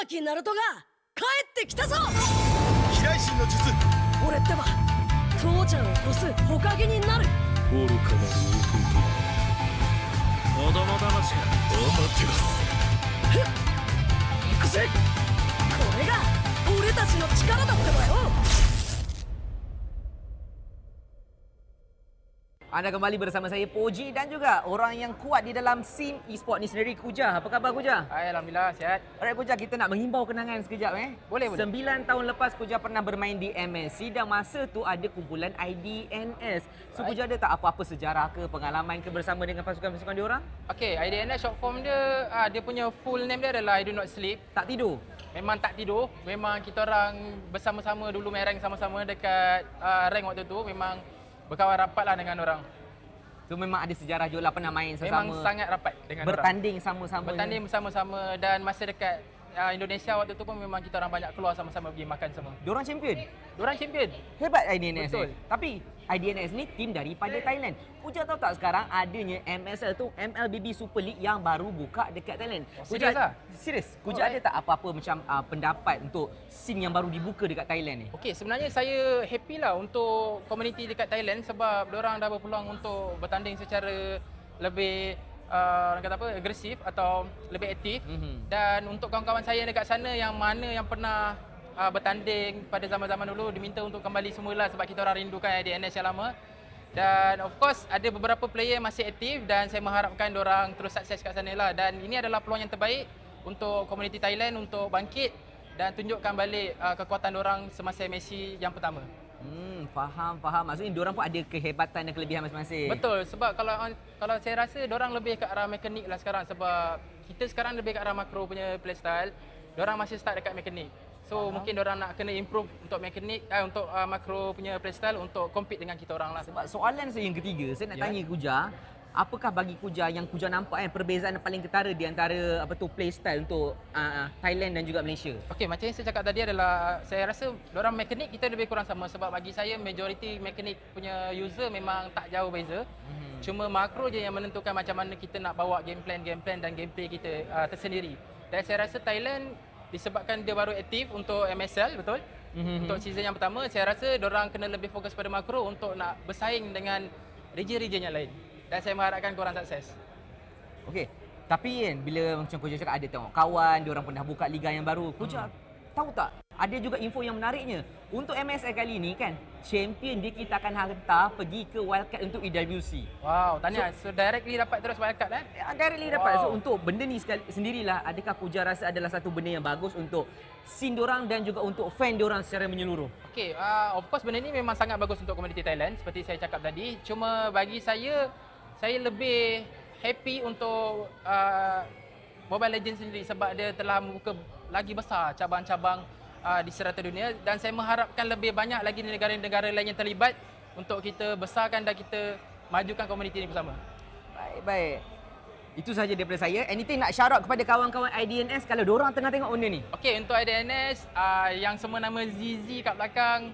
巻ナルトが帰ってきたぞ飛来神の術俺ってば父ちゃんを越す火影になる愚かなる奥義子供騙しかアマテラス行くぜこれが俺たちの力だってばよ。Anda kembali bersama saya Poji dan juga orang yang kuat di dalam scene e-sport ni sendiri, Kuja. Apa khabar Kuja? Alhamdulillah sihat. Alright Kuja, kita nak menghimbau kenangan sekejap Boleh. 9 tahun lepas Kuja pernah bermain di MSC dan masa tu ada kumpulan IDNS. So Kuja ada tak apa-apa sejarah ke, pengalaman ke bersama dengan pasukan-pasukan diorang? Okey, IDNS short form dia, dia punya full name dia adalah I Do Not Sleep. Tak tidur? Memang tak tidur. Memang kita orang bersama-sama dulu main rank sama-sama dekat rank waktu tu. Memang berkawan rapat lah dengan orang. So memang ada sejarah juga lah, pernah main sama-sama. Memang sangat rapat dengan bertanding orang. sama-sama. Bertanding bersama-sama dan masa dekat Indonesia waktu tu pun memang kita orang banyak keluar sama-sama pergi makan semua. Diorang champion? Diorang champion. Hebat IDNS. Betul. Tapi IDNS ni tim daripada Thailand. Puja tahu tak sekarang adanya MSL tu, MLBB Super League yang baru buka dekat Thailand. Serius lah? Serius. Puja ada tak apa-apa macam pendapat untuk scene yang baru dibuka dekat Thailand ni? Okey, sebenarnya saya happy lah untuk komuniti dekat Thailand sebab diorang dah berpeluang untuk bertanding secara lebih orang kata apa, agresif atau lebih aktif. Dan untuk kawan-kawan saya dekat sana yang mana yang pernah bertanding pada zaman-zaman dulu diminta untuk kembali semula sebab kita orang rindukan IDNS yang lama. Dan of course ada beberapa player yang masih aktif dan saya mengharapkan diorang terus sukses kat sana lah. Dan ini adalah peluang yang terbaik untuk komuniti Thailand untuk bangkit dan tunjukkan balik kekuatan diorang semasa MSC yang pertama. Faham. Maksudnya diorang pun ada kehebatan dan kelebihan masing-masing. Betul, sebab kalau saya rasa diorang lebih ke arah mekanik lah sekarang sebab kita sekarang lebih ke arah makro punya playstyle. Diorang masih start dekat mekanik. So mungkin diorang nak kena improve untuk mekanik untuk makro punya playstyle untuk compete dengan kita orang lah. Sebab soalan saya yang ketiga, saya nak tanya Kuja, apakah bagi Kuja yang Kuja nampak perbezaan paling ketara di antara playstyle untuk Thailand dan juga Malaysia? Okey, macam yang saya cakap tadi adalah saya rasa diorang mekanik kita lebih kurang sama sebab bagi saya majoriti mekanik punya user memang tak jauh beza. Cuma makro je yang menentukan macam mana kita nak bawa game plan dan gameplay kita tersendiri. Dan saya rasa Thailand disebabkan dia baru aktif untuk MSL, betul? Untuk season yang pertama, saya rasa diorang kena lebih fokus pada makro untuk nak bersaing dengan region-region yang lain. Dan saya mengharapkan korang sukses. Okey, tapi kan bila macam Kuja cakap ada tengok kawan, diorang pernah buka liga yang baru. Kuja tahu tak? Ada juga info yang menariknya. Untuk MSL kali ni kan, champion dia kita akan hantar pergi ke wildcard untuk EWC. Wow, tahniah. So directly dapat terus wildcard Directly dapat. So untuk benda ni sendirilah, adakah Kuja rasa adalah satu benda yang bagus untuk scene diorang dan juga untuk fan diorang secara menyeluruh? Okey, of course benda ni memang sangat bagus untuk komuniti Thailand seperti saya cakap tadi. Cuma bagi saya lebih happy untuk Mobile Legends sendiri sebab dia telah membuka lagi besar cabang-cabang di serata dunia dan saya mengharapkan lebih banyak lagi negara-negara lain yang terlibat untuk kita besarkan dan kita majukan komuniti ini bersama. Baik. Itu sahaja daripada saya. Anything nak shout out kepada kawan-kawan IDNS kalau diorang tengah tengok benda ni? Okey, untuk IDNS yang semua nama ZZ kat belakang,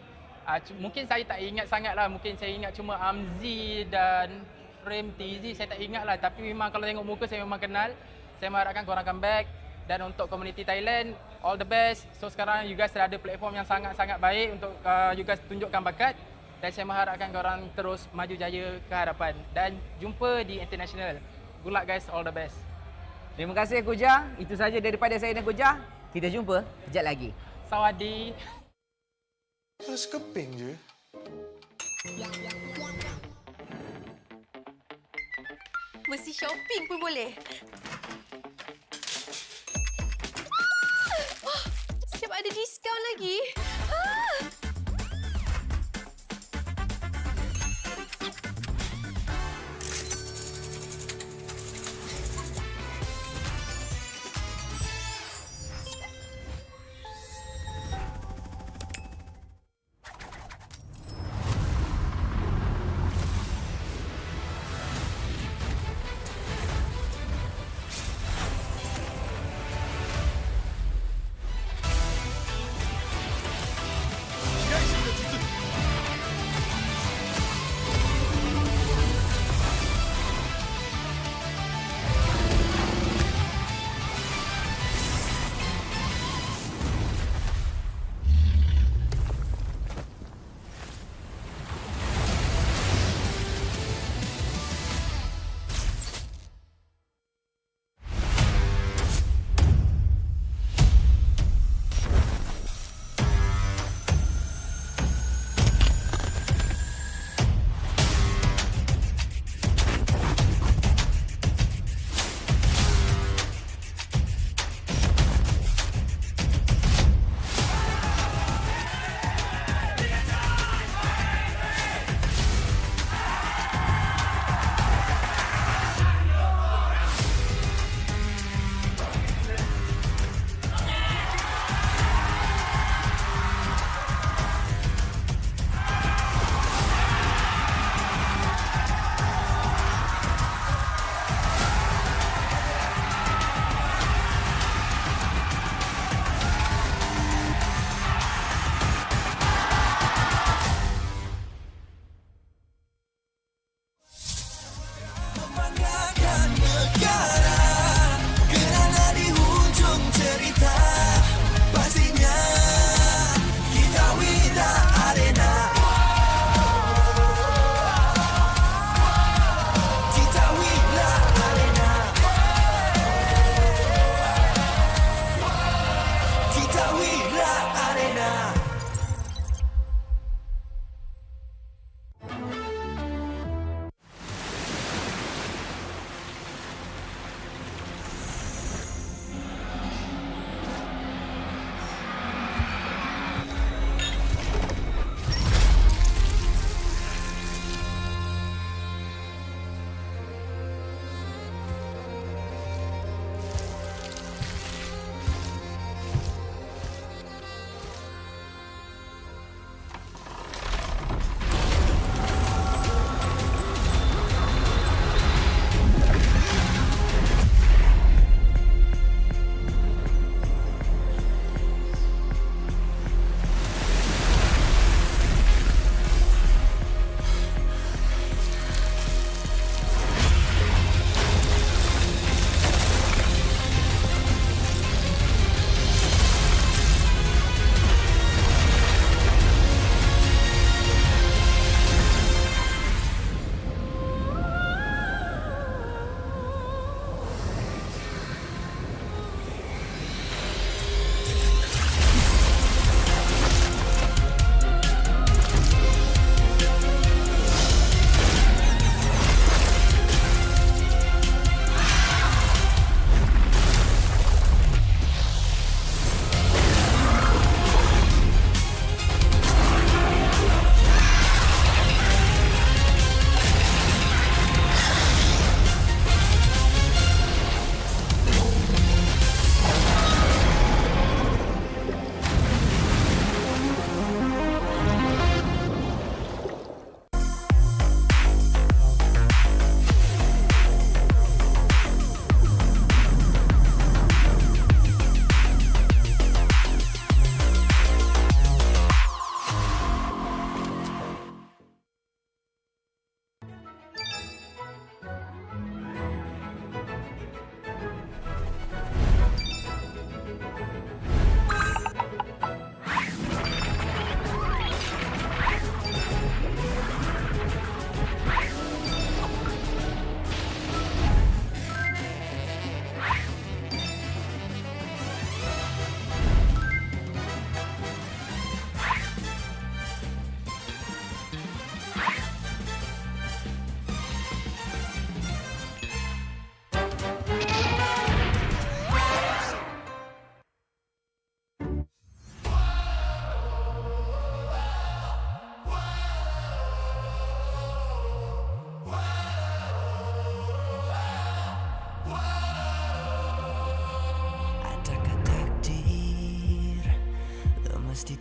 mungkin saya tak ingat sangat lah. Mungkin saya ingat cuma Amzi dan Frame TZ, saya tak ingat lah. Tapi memang kalau tengok muka saya memang kenal. Saya mengharapkan korang comeback. Dan untuk komuniti Thailand, all the best. So sekarang you guys dah ada platform yang sangat-sangat baik untuk you guys tunjukkan bakat. Dan saya mengharapkan korang terus maju jaya ke hadapan. Dan jumpa di international. Good luck guys, all the best. Terima kasih Kuja. Itu saja daripada saya dan Kuja. Kita jumpa kejap lagi. Sawadee. Rasa keping je. Mesti shopping pun boleh. Siap ada diskaun lagi.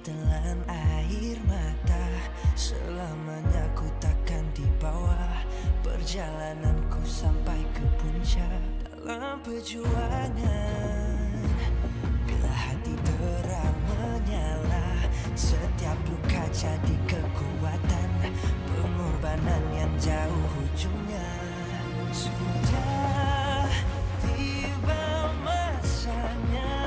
ditelan air mata. Selamanya ku takkan dibawa perjalananku sampai ke puncak. Dalam perjuangan, bila hati terang menyala, setiap luka jadi kekuatan. Pengorbanan yang jauh ujungnya. Sudah tiba masanya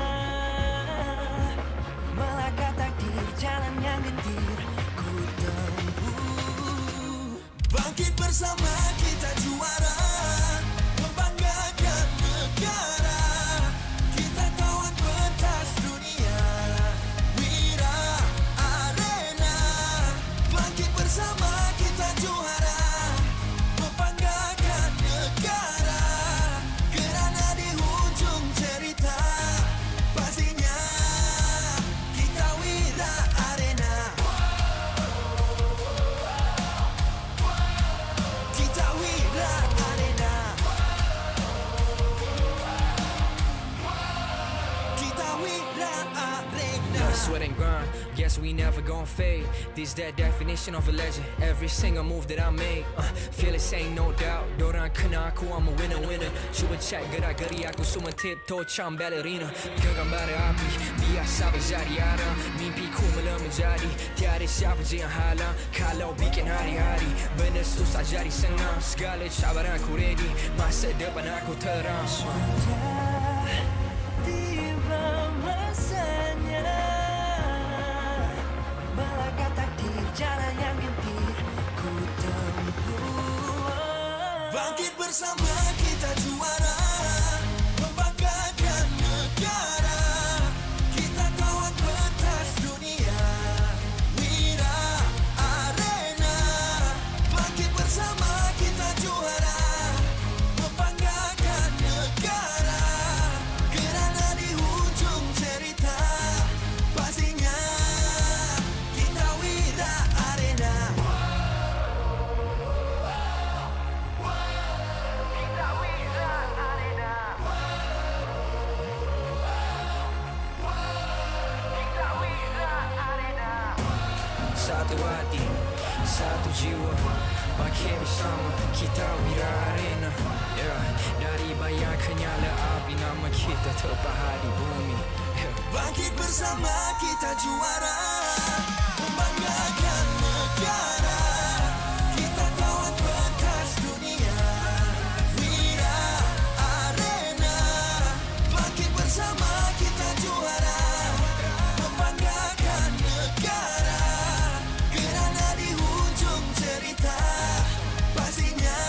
melangkah takdir, jalan yang gendir ku tempuh. Bangkit bersama kita juara, membanggakan negara. Kita kawan pentas dunia, Wira Arena. Bangkit bersama kita juara, membanggakan negara. Kerana di hujung cerita pastinya kita Wira Arena. Kita Wira Arena. Kita Wira Arena. Sweat and grind, guess we never gon' fade. This that definition of a legend. Every single move that I make, feel it ain't no doubt. Dorang kena aku, I'm a winner. Cuba check gerak-geri aku semua tiptoe macam ballerina. Genggam bara api, biasa berjadi arah. Mimpiku mula menjadi, tiada siapa je yang halang. Kalau bikin hari-hari, benda susah jadi senang. Segala cabaran aku ready, masa depan aku terang. Tiba masanya melangkah takdir, jalan yang gendir ku tempuh. Bangkit bersama kita juara, membanggakan negara. Kita kawan pentas dunia, Wira Arena. Bangkit bersama kita juara, membanggakan negara. Kerana di hujung cerita pastinya kita Wira Arena. Kita Wira Arena. Kita Wira Arena. Satu hati, satu jiwa, bangkit bersama kita Wira Arena. Yeah. Dari bayangkan nyala api, nama kita terpahat di bumi. Yeah. Bangkit bersama kita juara, membanggakan negara. Kita kawan pentas dunia, Wira Arena. Bangkit bersama kita juara, membanggakan negara. Kerana di hujung cerita pastinya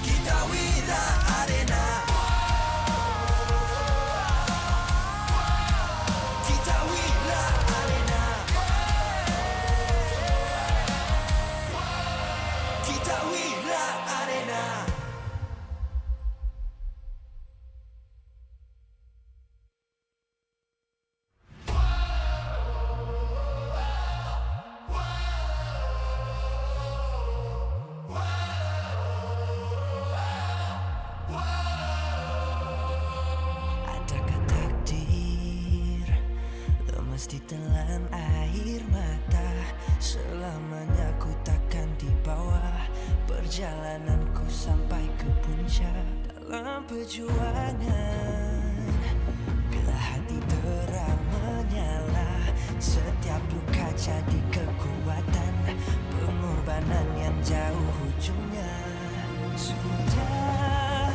kita Wira Arena. Kita Wira Arena. Kita Wira Arena. Adakah takdir lemas ditelan air mata? Selamanya ku takkan dibawa perjalananku sampai ke puncak. Dalam perjuangan, bila hati terang menyala, setiap luka jadi kekuatan. Pengorbanan yang jauh ujungnya. Sudah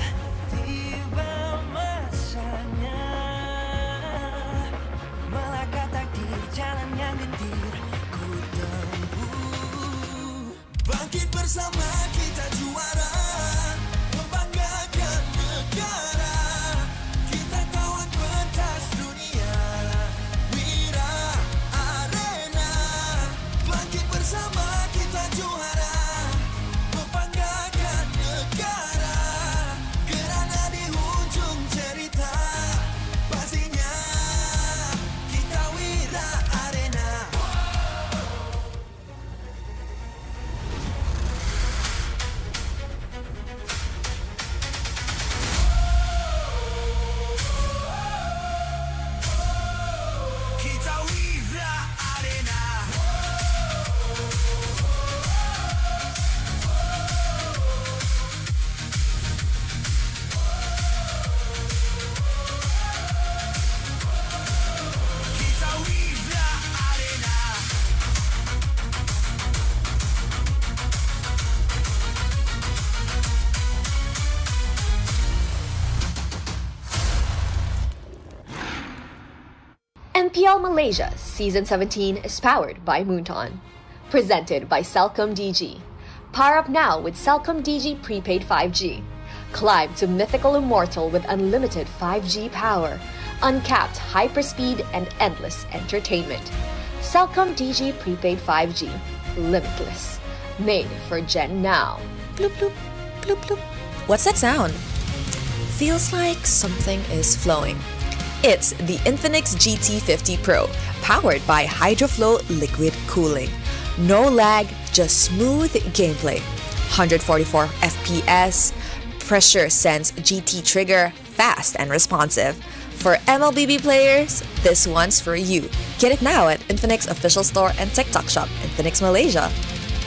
tiba masanya melangkah takdir, jalan yang gendir ku tempuh. Bangkit bersama kita juara, membanggakan negara. Kita kawan pentas dunia, Wira Arena. Bangkit bersama kita juara, membanggakan MPL Malaysia Season 17 is powered by Moonton. Presented by Celcom DG. Power up now with Celcom DG Prepaid 5G. Climb to mythical immortal with unlimited 5G power, uncapped hyperspeed and endless entertainment. Celcom DG Prepaid 5G. Limitless. Made for Gen Now. Bloop, bloop, bloop, bloop. What's that sound? Feels like something is flowing. It's the Infinix GT50 Pro, powered by HydroFlow liquid cooling. No lag, just smooth gameplay. 144 FPS, pressure sense GT trigger, fast and responsive. For MLBB players, this one's for you. Get it now at Infinix official store and TikTok shop, Infinix Malaysia.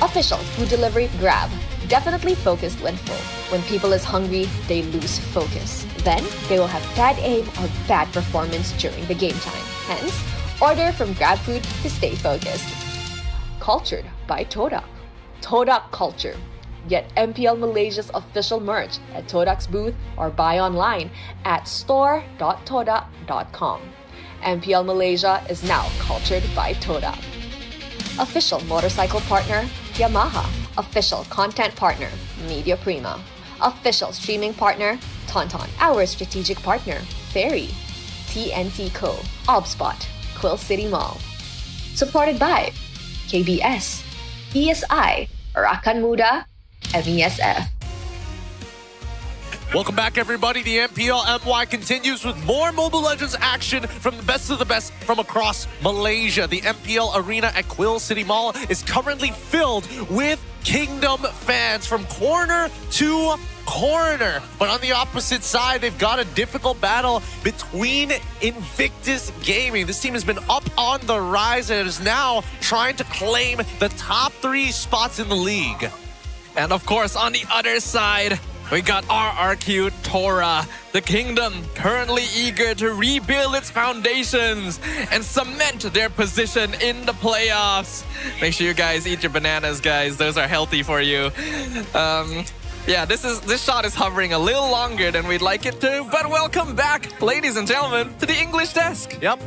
Official food delivery Grab. Definitely focused when full. When people is hungry, they lose focus. Then, they will have bad aim or bad performance during the game time. Hence, order from Grab Food to stay focused. Cultured by Todak. Todak Culture. Get MPL Malaysia's official merch at Todak's booth or buy online at store.todak.com. MPL Malaysia is now cultured by Todak. Official motorcycle partner, Yamaha. Official content partner, Media Prima. Official streaming partner, Tauntaun. Our strategic partner, Ferry. TNT Co. Obspot. Quill City Mall. Supported by KBS, ESI, Rakan Muda, MESF. Welcome back, everybody. The MPL MY continues with more Mobile Legends action from the best of the best from across Malaysia. The MPL arena at Quill City Mall is currently filled with Kingdom fans from corner to corner. But on the opposite side, they've got a difficult battle between Invictus Gaming. This team has been up on the rise and is now trying to claim the top 3 spots in the league. And of course, on the other side, we got RRQ Tora, the Kingdom currently eager to rebuild its foundations and cement their position in the playoffs. Make sure you guys eat your bananas, guys. Those are healthy for you. Yeah, this shot is hovering a little longer than we'd like it to, but welcome back, ladies and gentlemen, to the English desk. Yep,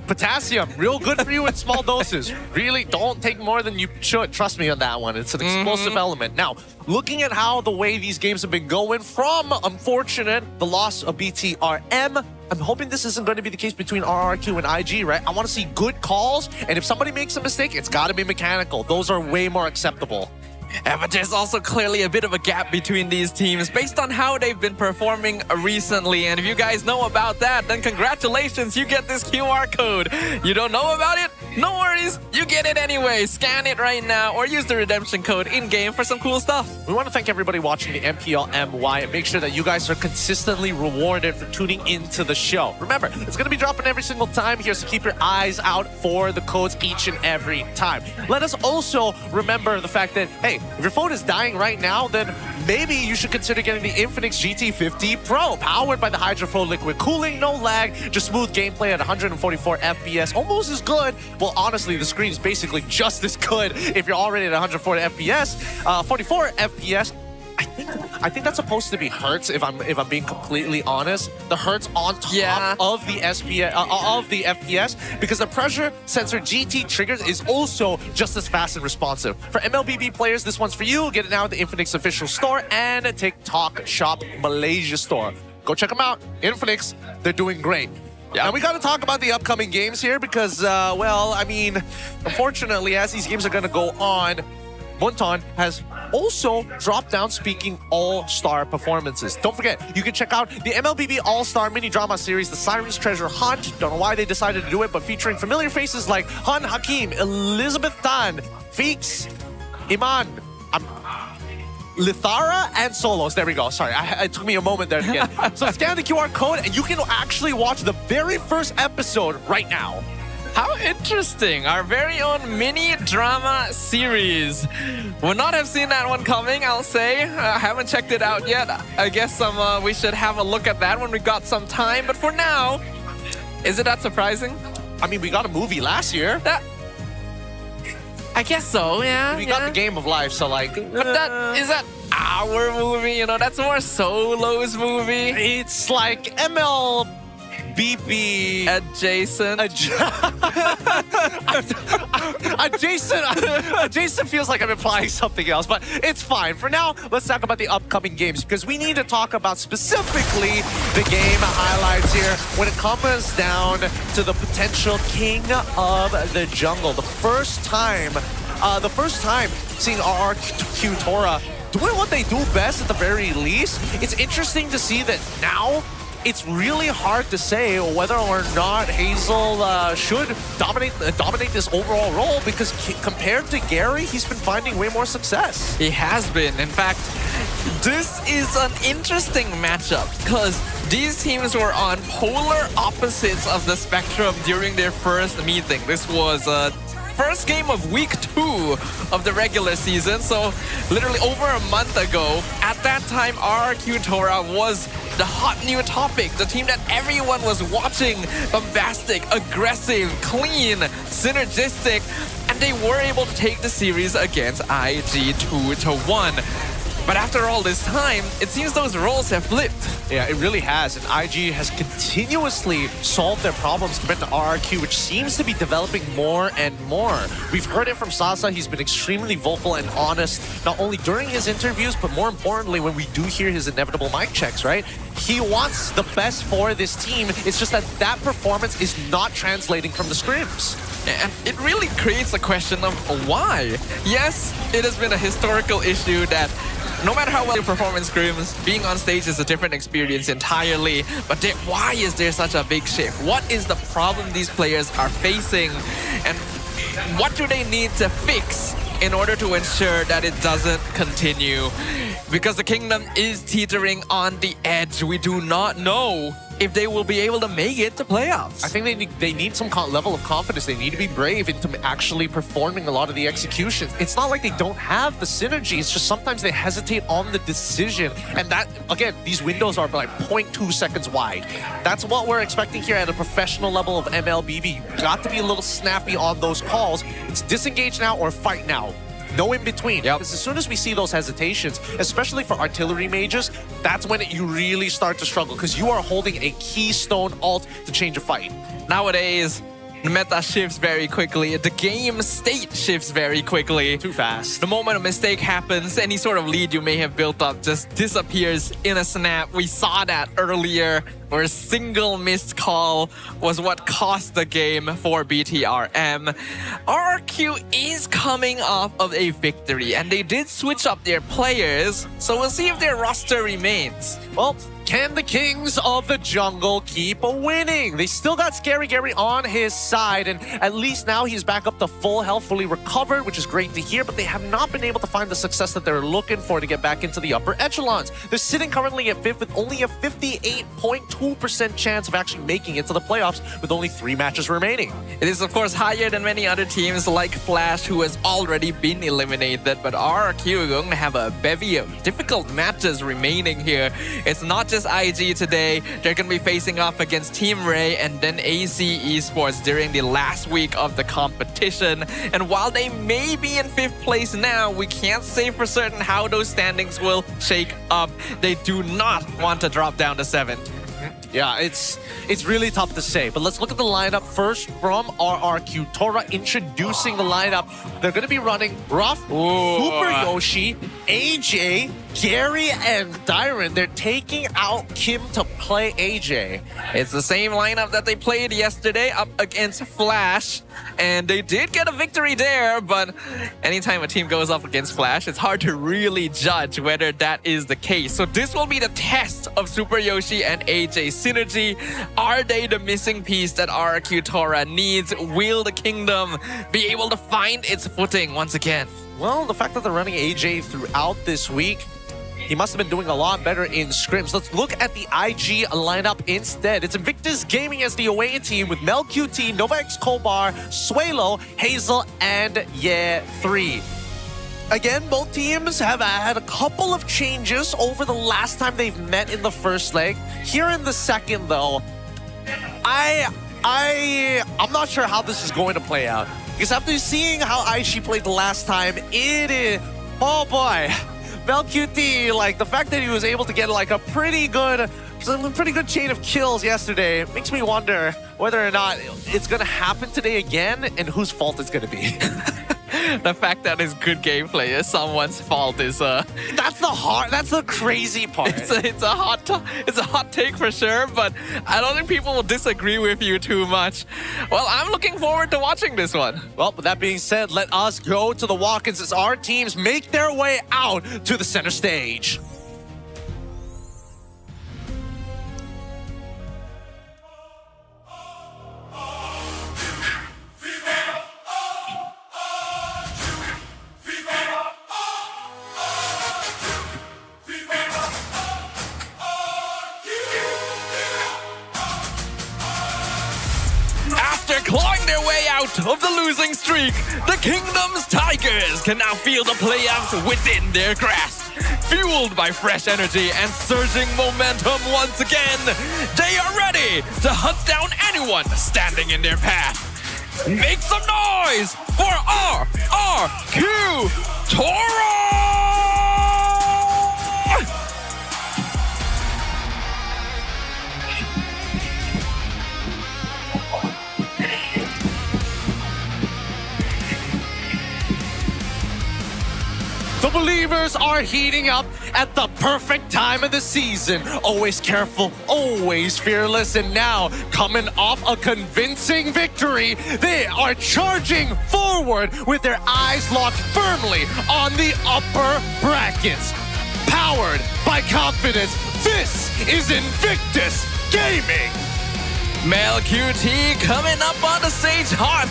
potassium, real good for you in small doses. Really, don't take more than you should. Trust me on that one. It's an explosive element. Now, looking at how the way these games have been going from, unfortunate, the loss of BTRM, I'm hoping this isn't going to be the case between RRQ and IG, right? I want to see good calls, and if somebody makes a mistake, it's got to be mechanical. Those are way more acceptable. But there's also clearly a bit of a gap between these teams based on how they've been performing recently. And if you guys know about that, then congratulations, you get this QR code. You don't know about it? No worries, you get it anyway. Scan it right now or use the redemption code in-game for some cool stuff. We want to thank everybody watching the MPL MY and make sure that you guys are consistently rewarded for tuning into the show. Remember, it's going to be dropping every single time here, so keep your eyes out for the codes each and every time. Let us also remember the fact that, hey, if your phone is dying right now, then maybe you should consider getting the Infinix GT50 Pro, powered by the HydroFlow liquid cooling, no lag, just smooth gameplay at 144 FPS, almost as good. Well, honestly, the screen is basically just as good if you're already at 140 FPS, 44 FPS. I think that's supposed to be hertz. If I'm being completely honest, the hertz on top of the FPS, because the pressure sensor GT triggers is also just as fast and responsive. For MLBB players, this one's for you. Get it now at the Infinix official store and TikTok shop Malaysia store. Go check them out. Infinix, they're doing great. Yeah, and we got to talk about the upcoming games here because, well, I mean, unfortunately, as these games are going to go on, Moonton has also dropped down speaking all-star performances. Don't forget, you can check out the MLBB All-Star mini-drama series, The Siren's Treasure Hunt. Don't know why they decided to do it, but featuring familiar faces like Han Hakim, Elizabeth Tan, Feeks, Iman, Lithara, and Solos. There we go. Sorry, it took me a moment there to get. So scan the QR code, and you can actually watch the very first episode right now. How interesting. Our very own mini drama series. Would not have seen that one coming, I'll say. I haven't checked it out yet. I guess we should have a look at that when we got some time. But for now, is it that surprising? I mean, we got a movie last year. I guess so, yeah. We got the Game of Life, so like... But is that our movie? You know, that's more Solo's movie. It's like MLBB MLBB adjacent. Adjacent feels like I'm implying something else, but it's fine. For now, let's talk about the upcoming games because we need to talk about specifically the game highlights here when it comes down to the potential king of the jungle. The first time seeing RRQ Tora doing what they do best at the very least. It's interesting to see that now it's really hard to say whether or not Hazel should dominate this overall role because compared to Gary, he's been finding way more success. He has been. In fact, this is an interesting matchup because these teams were on polar opposites of the spectrum during their first meeting. This was first game of week 2 of the regular season, so literally over a month ago. At that time, RRQ Tora was the hot new topic, the team that everyone was watching. Bombastic, aggressive, clean, synergistic, and they were able to take the series against IG 2-1. But after all this time, it seems those roles have flipped. Yeah, it really has. And IG has continuously solved their problems compared to RRQ, which seems to be developing more and more. We've heard it from Sasa. He's been extremely vocal and honest, not only during his interviews, but more importantly, when we do hear his inevitable mic checks, right? He wants the best for this team. It's just that that performance is not translating from the scrims. And it really creates a question of why. Yes, it has been a historical issue that no matter how well you perform in scrims, being on stage is a different experience entirely. But why is there such a big shift? What is the problem these players are facing? And what do they need to fix in order to ensure that it doesn't continue? Because the Kingdom is teetering on the edge. We do not know if they will be able to make it to playoffs. I think they need some level of confidence. They need to be brave into actually performing a lot of the executions. It's not like they don't have the synergy. It's just sometimes they hesitate on the decision. And that, again, these windows are like 0.2 seconds wide. That's what we're expecting here at a professional level of MLBB. You've got to be a little snappy on those calls. It's disengage now or fight now. No in between. Yep. Because as soon as we see those hesitations, especially for artillery mages, that's when you really start to struggle because you are holding a keystone ult to change a fight. Nowadays, the meta shifts very quickly. The game state shifts very quickly. Too fast. The moment a mistake happens, any sort of lead you may have built up just disappears in a snap. We saw that earlier, where a single missed call was what cost the game for BTRM. RRQ is coming off of a victory, and they did switch up their players, so we'll see if their roster remains. Well, can the Kings of the Jungle keep winning? They still got Scary Gary on his side, and at least now he's back up to full health, fully recovered, which is great to hear, but they have not been able to find the success that they're looking for to get back into the upper echelons. They're sitting currently at 5th with only a 58.2% chance of actually making it to the playoffs with only 3 matches remaining. It is, of course, higher than many other teams like Flash, who has already been eliminated, but RRQ are going to have a bevy of difficult matches remaining here. It's not just IG today. They're going to be facing off against Team Ray and then AC Esports during the last week of the competition. And while they may be in 5th place now, we can't say for certain how those standings will shake up. They do not want to drop down to 7th. Yeah, it's really tough to say. But let's look at the lineup first from RRQ Tora. Introducing the lineup. They're going to be running Ruff, Super Yoshi, AJ, Gary, and Dyron. They're taking out Kim to play AJ. It's the same lineup that they played yesterday up against Flash. And they did get a victory there, but anytime a team goes up against Flash, it's hard to really judge whether that is the case. So this will be the test of Super Yoshi and AJ's synergy. Are they the missing piece that RRQ Tora needs? Will the Kingdom be able to find its footing once again? Well, the fact that they're running AJ throughout this week, he must have been doing a lot better in scrims. Let's look at the IG lineup instead. It's Invictus Gaming as the away team with Mel QT, Nova X Kobar, Suelo, Hazel, and Ye3. Again, both teams have had a couple of changes over the last time they've met in the first leg. Here in the second, though, I'm not sure how this is going to play out. Because after seeing how IG played the last time, it is... Oh boy. Mel QT, like the fact that he was able to get like a pretty good some pretty good chain of kills yesterday. Makes me wonder whether or not it's going to happen today again and whose fault it's going to be. The fact that it's good gameplay is someone's fault is that's the crazy part. It's a hot take for sure, but I don't think people will disagree with you too much. Well, I'm looking forward to watching this one. Well, with that being said, let us go to the walk-ins as our teams make their way out to the center stage. Clawing their way out of the losing streak, the Kingdom's Tigers can now feel the playoffs within their grasp. Fueled by fresh energy and surging momentum once again, they are ready to hunt down anyone standing in their path. Make some noise for RRQ Tora! The believers are heating up at the perfect time of the season. Always careful, always fearless, and now, coming off a convincing victory, they are charging forward with their eyes locked firmly on the upper brackets. Powered by confidence, this is Invictus Gaming! Male QT coming up on the stage hot.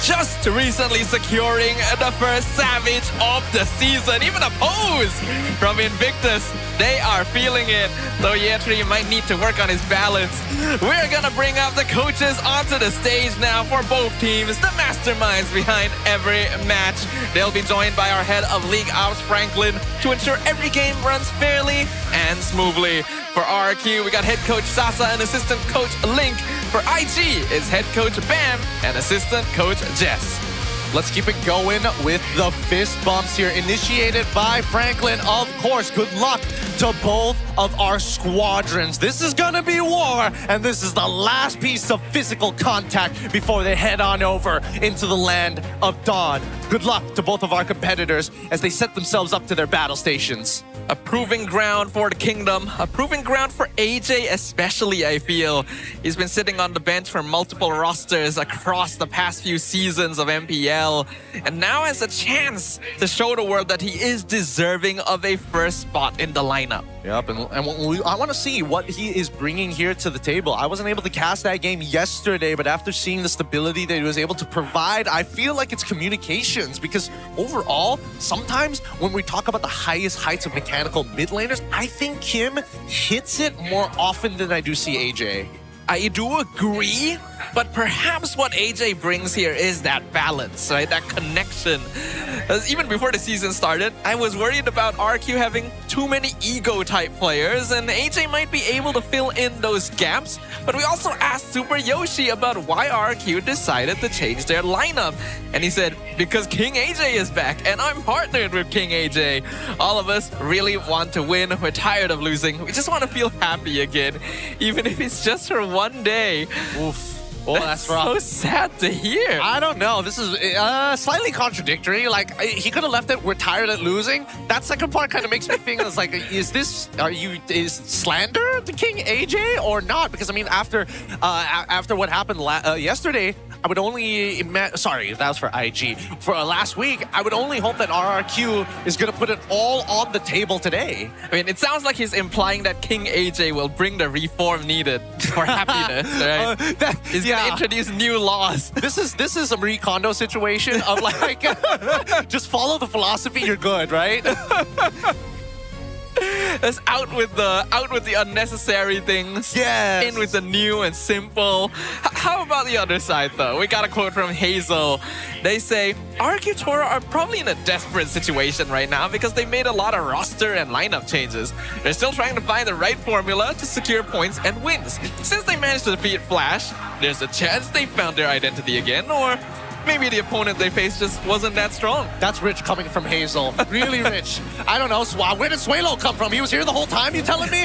Just recently securing the first Savage of the season. Even a pose from Invictus. They are feeling it. Though Yetri might need to work on his balance. We're gonna bring up the coaches onto the stage now for both teams. The masterminds behind every match. They'll be joined by our head of League Ops, Franklin, to ensure every game runs fairly and smoothly. For RRQ, we got head coach Sasa and assistant coach Link. For IG, it's head coach Bam and assistant coach Jess. Let's keep it going with the fist bumps here, initiated by Franklin. Of course, good luck to both of our squadrons. This is gonna be war, and this is the last piece of physical contact before they head on over into the land of Dawn. Good luck to both of our competitors as they set themselves up to their battle stations. A proving ground for the Kingdom, a proving ground for AJ especially, I feel. He's been sitting on the bench for multiple rosters across the past few seasons of MPL, and now has a chance to show the world that he is deserving of a first spot in the lineup. Yep, and I want to see what he is bringing here to the table. I wasn't able to cast that game yesterday, but after seeing the stability that he was able to provide, I feel like it's communications, because overall, sometimes when we talk about the highest heights of mechanical mid laners, I think Kim hits it more often than I do see AJ. I do agree, but perhaps what AJ brings here is that balance, right? That connection. As even before the season started, I was worried about RQ having too many ego-type players, and AJ might be able to fill in those gaps. But we also asked Super Yoshi about why RQ decided to change their lineup. And he said, because King AJ is back, and I'm partnered with King AJ. All of us really want to win. We're tired of losing. We just want to feel happy again, even if it's just for one day. Oof. Oh, that's rough. So sad to hear. I don't know. This is slightly contradictory. Like, he could have left it, we're tired of losing. That second part kind of makes me think, it's like, is slander to King AJ or not? Because, I mean, after what happened yesterday, I would only, sorry, that was for IG. For last week, I would only hope that RRQ is going to put it all on the table today. I mean, it sounds like he's implying that King AJ will bring the reform needed for happiness, right? He's going to introduce new laws. This is a Marie Kondo situation of like, just follow the philosophy, you're good, right? Let's out with the unnecessary things. Yes. In with the new and simple. How about the other side, though? We got a quote from Hazel. They say, RRQ Tora are probably in a desperate situation right now because they made a lot of roster and lineup changes. They're still trying to find the right formula to secure points and wins. Since they managed to defeat Flash, there's a chance they found their identity again, or maybe the opponent they faced just wasn't that strong. That's rich coming from Hazel. Really rich. I don't know. Where did Suelo come from? He was here the whole time, you telling me?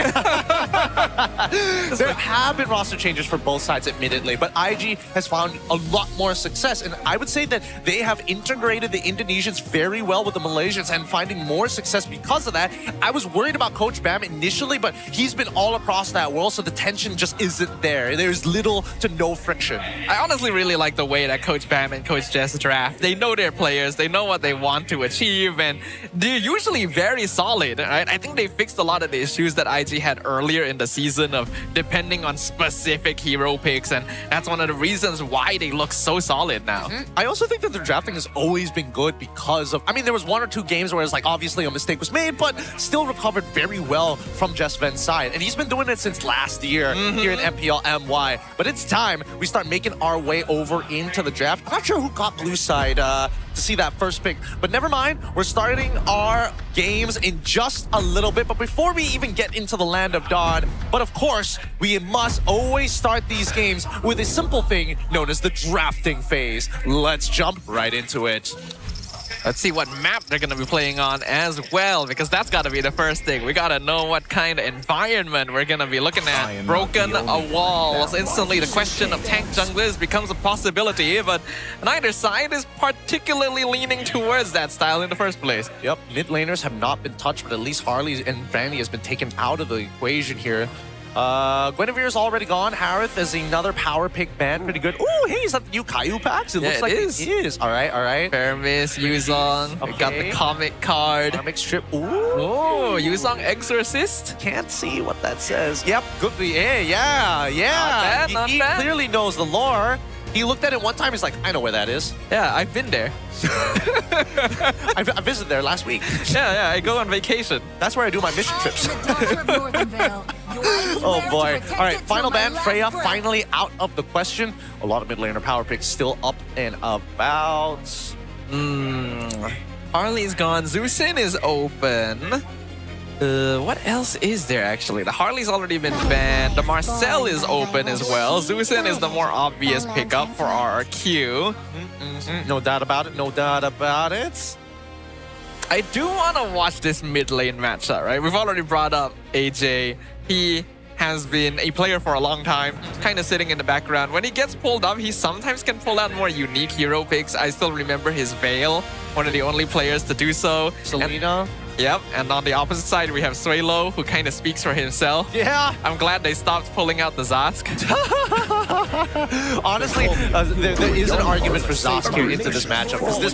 There have been roster changes for both sides, admittedly, but IG has found a lot more success. And I would say that they have integrated the Indonesians very well with the Malaysians and finding more success because of that. I was worried about Coach Bam initially, but he's been all across that world, so the tension just isn't there. There's little to no friction. I honestly really like the way that Coach Bam and Coach Jess draft. They know their players, they know what they want to achieve, and they're usually very solid, right? I think they fixed a lot of the issues that IG had earlier in the season of depending on specific hero picks, and that's one of the reasons why they look so solid now. I also think that their drafting has always been good because of, I mean, there was 1 or 2 games where it's like, obviously a mistake was made, but still recovered very well from Jess Ven's side. And he's been doing it since last year here in MPL MY. But it's time we start making our way over into the draft. I'm not sure who got blue side to see that first pick, but never mind. We're starting our games in just a little bit. But before we even get into the land of Dawn, but of course, we must always start these games with a simple thing known as the drafting phase. Let's jump right into it. Let's see what map they're going to be playing on as well, because that's got to be the first thing. We got to know what kind of environment we're going to be looking at. Broken walls. Instantly, the question of tank junglers becomes a possibility, but neither side is particularly leaning towards that style in the first place. Yep, mid laners have not been touched, but at least Harley and Vanny has been taken out of the equation here. Guinevere's already gone. Harith is another power pick banned. Pretty good. Ooh, hey, is that the new Caillou packs? It looks like it is. All right, all right. Paramis, Yuzong. We got the comic card. Comic strip. Ooh. Oh, Yuzong Exorcist. Can't see what that says. Yep, good. Yeah. Not He bad. clearly knows the lore. He looked at it one time. He's like, I know where that is. Yeah, I've been there. I visited there last week. Yeah, I go on vacation. That's where I do my mission trips. Oh boy. All right, final ban. Freya finally out of the question. A lot of mid laner power picks still up and about. Harley's gone. Zusin is open. What else is there actually? The Harley's already been banned. The Marcel is open as well. Zusin is the more obvious pickup for RRQ. No doubt about it. No doubt about it. I do want to watch this mid lane matchup, right? We've already brought up AJ. He has been a player for a long time, kind of sitting in the background. When he gets pulled up, he sometimes can pull out more unique hero picks. I still remember his Veil, one of the only players to do so. Selena. Yep, and on the opposite side, we have Suelo, who kind of speaks for himself. Yeah. I'm glad they stopped pulling out the Zask. Honestly, there is an argument for Zask here into this matchup, because this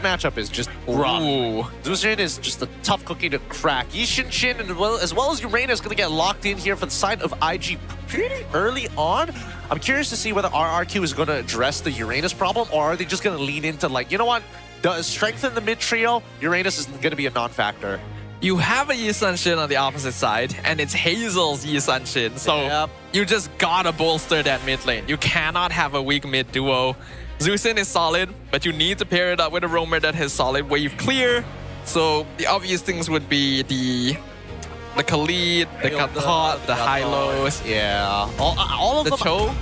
matchup is just rough. Zusin is just a tough cookie to crack. Yishin and as well as Urena is going to get locked in here for the side of IG pretty early on. I'm curious to see whether RRQ is going to address the Uranus problem, or are they just going to lean into, like, you know what? Strengthen the mid trio, Uranus is going to be a non-factor. You have a Yi Sun-Shin on the opposite side, and it's Hazel's Yi Sun-Shin, so you just gotta bolster that mid lane. You cannot have a weak mid duo. Zusin is solid, but you need to pair it up with a roamer that has solid wave clear. So the obvious things would be the Khalid, the Katot, the Hylos. Yeah, all of the them. Cho.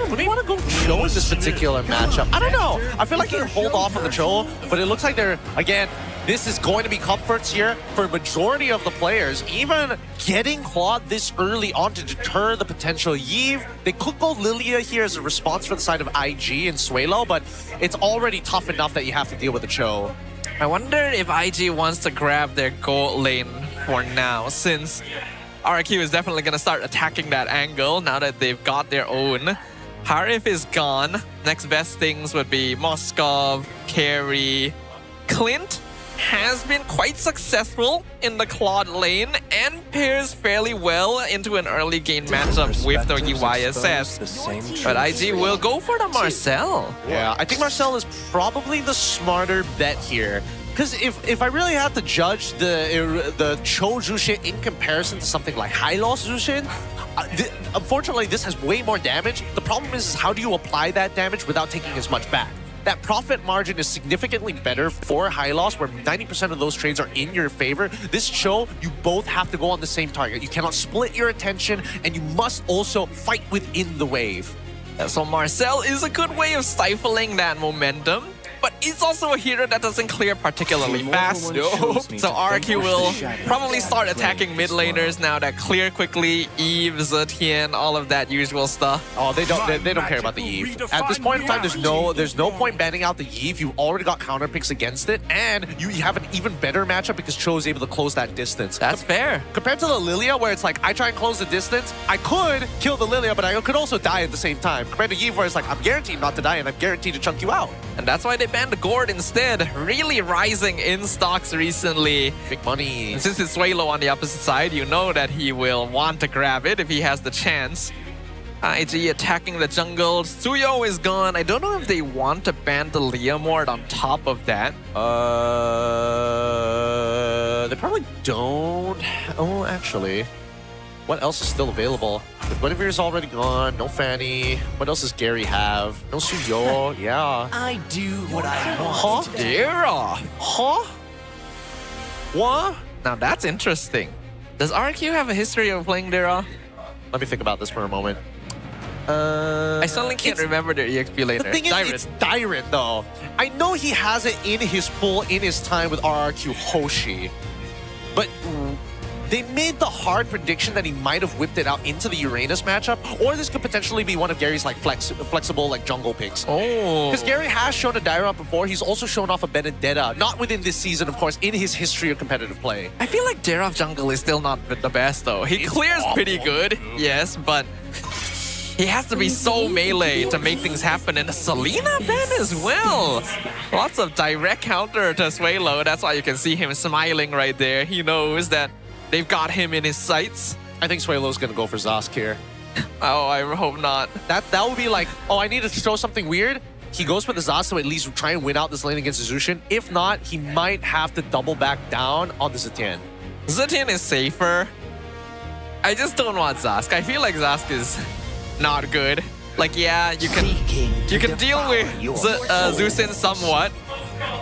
Would we want to go Cho in this particular matchup? I don't know. I feel like you can hold off on the Cho, but it looks like they're, again, this is going to be comforts here for a majority of the players. Even getting Claude this early on to deter the potential Yve. They could go Lilia here as a response for the side of IG and Suelo, but it's already tough enough that you have to deal with the Cho. I wonder if IG wants to grab their gold lane for now, since RRQ is definitely going to start attacking that angle now that they've got their own. Harith is gone. Next best things would be Moskov, Carry. Clint has been quite successful in the Claude lane and pairs fairly well into an early game matchup with the UYSS. But IG will go for the Marcel. Yeah, I think Marcel is probably the smarter bet here. Because if I really have to judge the Cho Zushin in comparison to something like Hylos Zushin, unfortunately this has way more damage. The problem is how do you apply that damage without taking as much back? That profit margin is significantly better for Hylos, where 90% of those trades are in your favor. This Cho, you both have to go on the same target. You cannot split your attention, and you must also fight within the wave. So Marcel is a good way of stifling that momentum, but he's also a hero that doesn't clear particularly fast. So RRQ will probably start attacking mid laners now that clear quickly, Eve, Zetian, all of that usual stuff. Oh, they don't care about the Eve. At this point in time, there's no point banning out the Eve. You've already got counter picks against it, and you have an even better matchup because Cho is able to close that distance. That's fair. Compared to the Lilia, where it's like, I try and close the distance, I could kill the Lilia, but I could also die at the same time. Compared to Eve, where it's like, I'm guaranteed not to die, and I'm guaranteed to chunk you out. And that's why they banned the Gord instead. Really rising in stocks recently. Big money. And since it's Suelo on the opposite side, you know that he will want to grab it if he has the chance. IG attacking the jungle. Suyo is gone. I don't know if they want to ban the Leomord on top of that. They probably don't. Oh, actually. What else is still available? If Guinevere is already gone, no Fanny. What else does Gary have? No Suyo, yeah. I do what I want. Huh? Dara. Huh? What? Now that's interesting. Does RRQ have a history of playing Dara? Let me think about this for a moment. I suddenly can't remember their EXP later. The thing is, it's Dyrant though. I know he has it in his pool in his time with RRQ Hoshi, but they made the hard prediction that he might have whipped it out into the Uranus matchup, or this could potentially be one of Gary's like flexible like jungle picks. Oh. Because Gary has shown a Dyrant before. He's also shown off a Benedetta, not within this season, of course, in his history of competitive play. I feel like Dara jungle is still not the best though. He clears pretty good, yes, but he has to be so melee to make things happen. And the Selena ban as well. Lots of direct counter to Suelo. That's why you can see him smiling right there. He knows that they've got him in his sights. I think Suelo's gonna go for Zosk here. Oh, I hope not. That would be like, oh, I need to throw something weird. He goes for the Zosk to at least try and win out this lane against Zushin. If not, he might have to double back down on the Zetian. Zetian is safer. I just don't want Zosk. I feel like Zosk is not good. Like, yeah, you can deal with Zusin somewhat.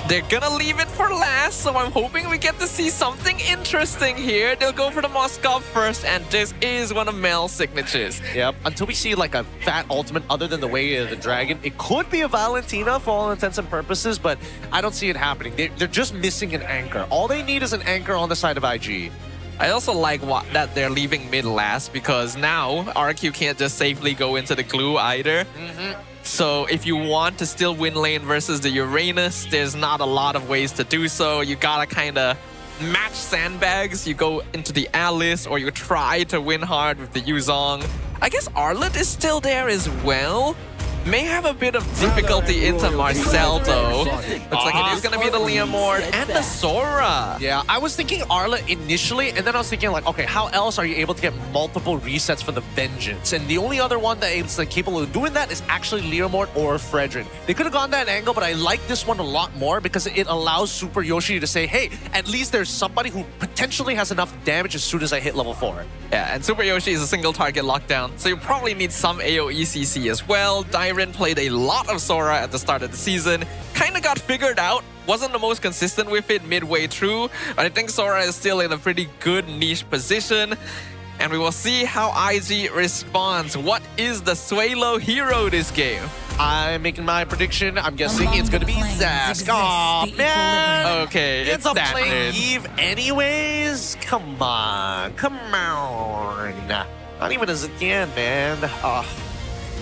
They're gonna leave it for last, so I'm hoping we get to see something interesting here. They'll go for the Moskov first, and this is one of Mel's signatures. Yep, until we see like a fat ultimate other than the way of the dragon. It could be a Valentina for all intents and purposes, but I don't see it happening. They're just missing an anchor. All they need is an anchor on the side of IG. I also like that they're leaving mid last, because now RRQ can't just safely go into the glue either. So if you want to still win lane versus the Uranus, there's not a lot of ways to do so. You gotta kind of match sandbags. You go into the Alice, or you try to win hard with the Yuzong. I guess Arlet is still there as well. May have a bit of difficulty into Marcel though. Looks like it is going to be the Leomord and the Sora. Yeah, I was thinking Arla initially, and then I was thinking like, okay, how else are you able to get multiple resets for the Vengeance? And the only other one that is like, capable of doing that is actually Leomord or Fredrin. They could have gone that angle, but I like this one a lot more because it allows Super Yoshi to say, hey, at least there's somebody who potentially has enough damage as soon as I hit level 4. Yeah, and Super Yoshi is a single target lockdown, so you probably need some AoE CC as well. Dyrant played a lot of Sora at the start of the season, kind of got figured out, wasn't the most consistent with it midway through, but I think Sora is still in a pretty good niche position. And we will see how IG responds. What is the Suelo hero this game? I'm making my prediction. I'm guessing it's going to be Zask. Aw, man. Okay, it's standard. playing Eve anyways? Come on. Come on. Not even as again, man.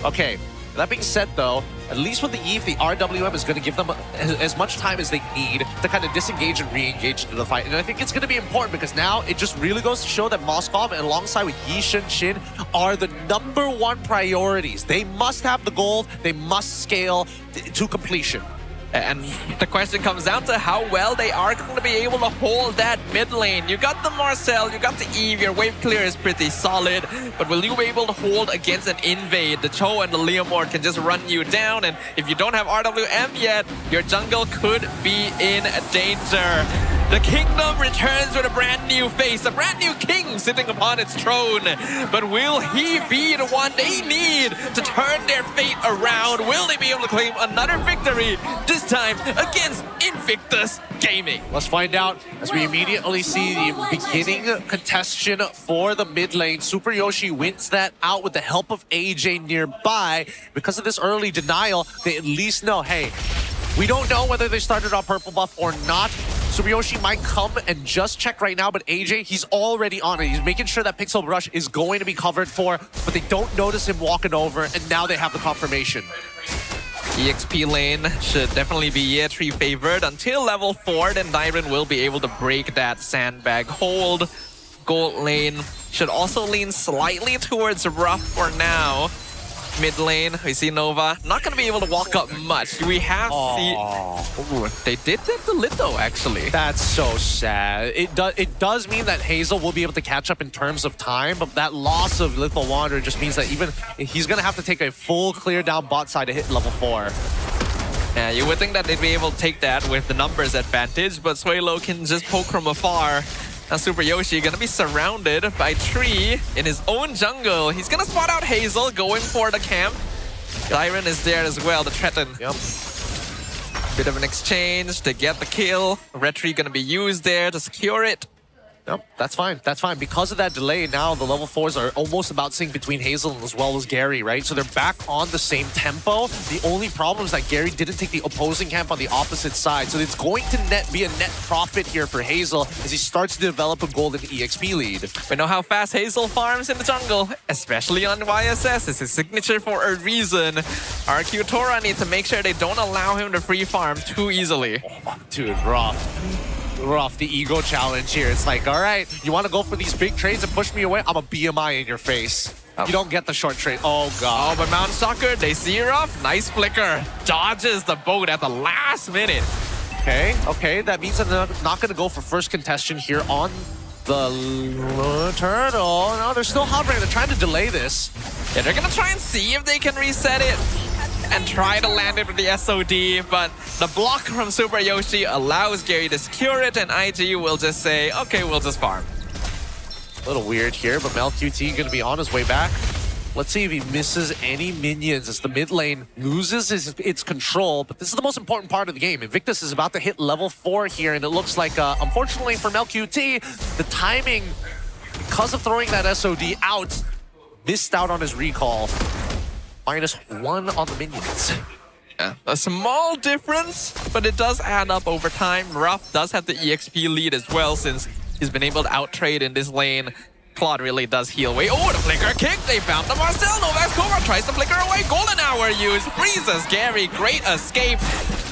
Okay. That being said, though, at least with the Eve, the RWM is going to give them as much time as they need to kind of disengage and re-engage into the fight. And I think it's going to be important because now it just really goes to show that Moskov and alongside with Yi Shin are the #1 priorities. They must have the gold. They must scale to completion. And the question comes down to how well they are going to be able to hold that mid lane. You got the Marcel, you got the Eve, your wave clear is pretty solid, but will you be able to hold against an invade? The Cho and the Leomord can just run you down, and if you don't have RWM yet, your jungle could be in danger. The kingdom returns with a brand new face, a brand new king sitting upon its throne. But will he be the one they need to turn their fate around? Will they be able to claim another victory, this time against Infinite? Invictus Gaming? Let's find out as we immediately see the beginning contestation for the mid lane. Super Yoshi wins that out with the help of AJ nearby. Because of this early denial, they at least know, hey, we don't know whether they started on purple buff or not. Super Yoshi might come and just check right now, but AJ, he's already on it. He's making sure that Pixel Rush is going to be covered for, but they don't notice him walking over, and now they have the confirmation. EXP lane should definitely be year 3 favored until level 4, then Dyron will be able to break that sandbag hold. Gold lane should also lean slightly towards rough for now. Mid lane, we see Nova not going to be able to walk up much. We have they did that to Litho, actually. That's so sad. It does mean that Hazel will be able to catch up in terms of time, but that loss of Litho Wanderer just means that even he's going to have to take a full clear down bot side to hit level 4. Yeah, you would think that they'd be able to take that with the numbers advantage, but Suelo can just poke from afar. Now Super Yoshi gonna be surrounded by Tree in his own jungle. He's gonna spot out Hazel going for the camp. Iron is there as well to threaten. Yep. Bit of an exchange to get the kill. Red Tree gonna be used there to secure it. Nope, that's fine. That's fine. Because of that delay, now the level 4s are almost about synced between Hazel as well as Gary, right? So they're back on the same tempo. The only problem is that Gary didn't take the opposing camp on the opposite side. So it's going to be a net profit here for Hazel as he starts to develop a golden EXP lead. We know how fast Hazel farms in the jungle, especially on YSS. It's his signature for a reason. RRQ Tora need to make sure they don't allow him to free farm too easily. Dude, rough, the ego challenge here. It's like, all right, you want to go for these big trades and push me away? I'm a BMI in your face. You don't get the short trade. Oh, God. Oh, but Mount Soccer, they see her off. Nice flicker. Dodges the boat at the last minute. Okay, that means that they're not going to go for first contestation here on the turtle. No, they're still hovering. They're trying to delay this. Yeah, they're going to try and see if they can reset it and try to land it with the SOD, but the block from Super Yoshi allows Gary to secure it, and IG will just say, okay, we'll just farm. A little weird here, but MelQT going to be on his way back. Let's see if he misses any minions as the mid lane loses its control, but this is the most important part of the game. Invictus is about to hit level 4 here, and it looks like, unfortunately for MelQT, the timing, because of throwing that SOD out, missed out on his recall. -1 on the minions. Yeah, a small difference, but it does add up over time. Ruff does have the EXP lead as well since he's been able to out-trade in this lane. Claude really does heal away. Oh, the flicker kick! They found the Marcel. Novax Cobra tries to flicker away. Golden Hour used. Freezes Gary. Great escape.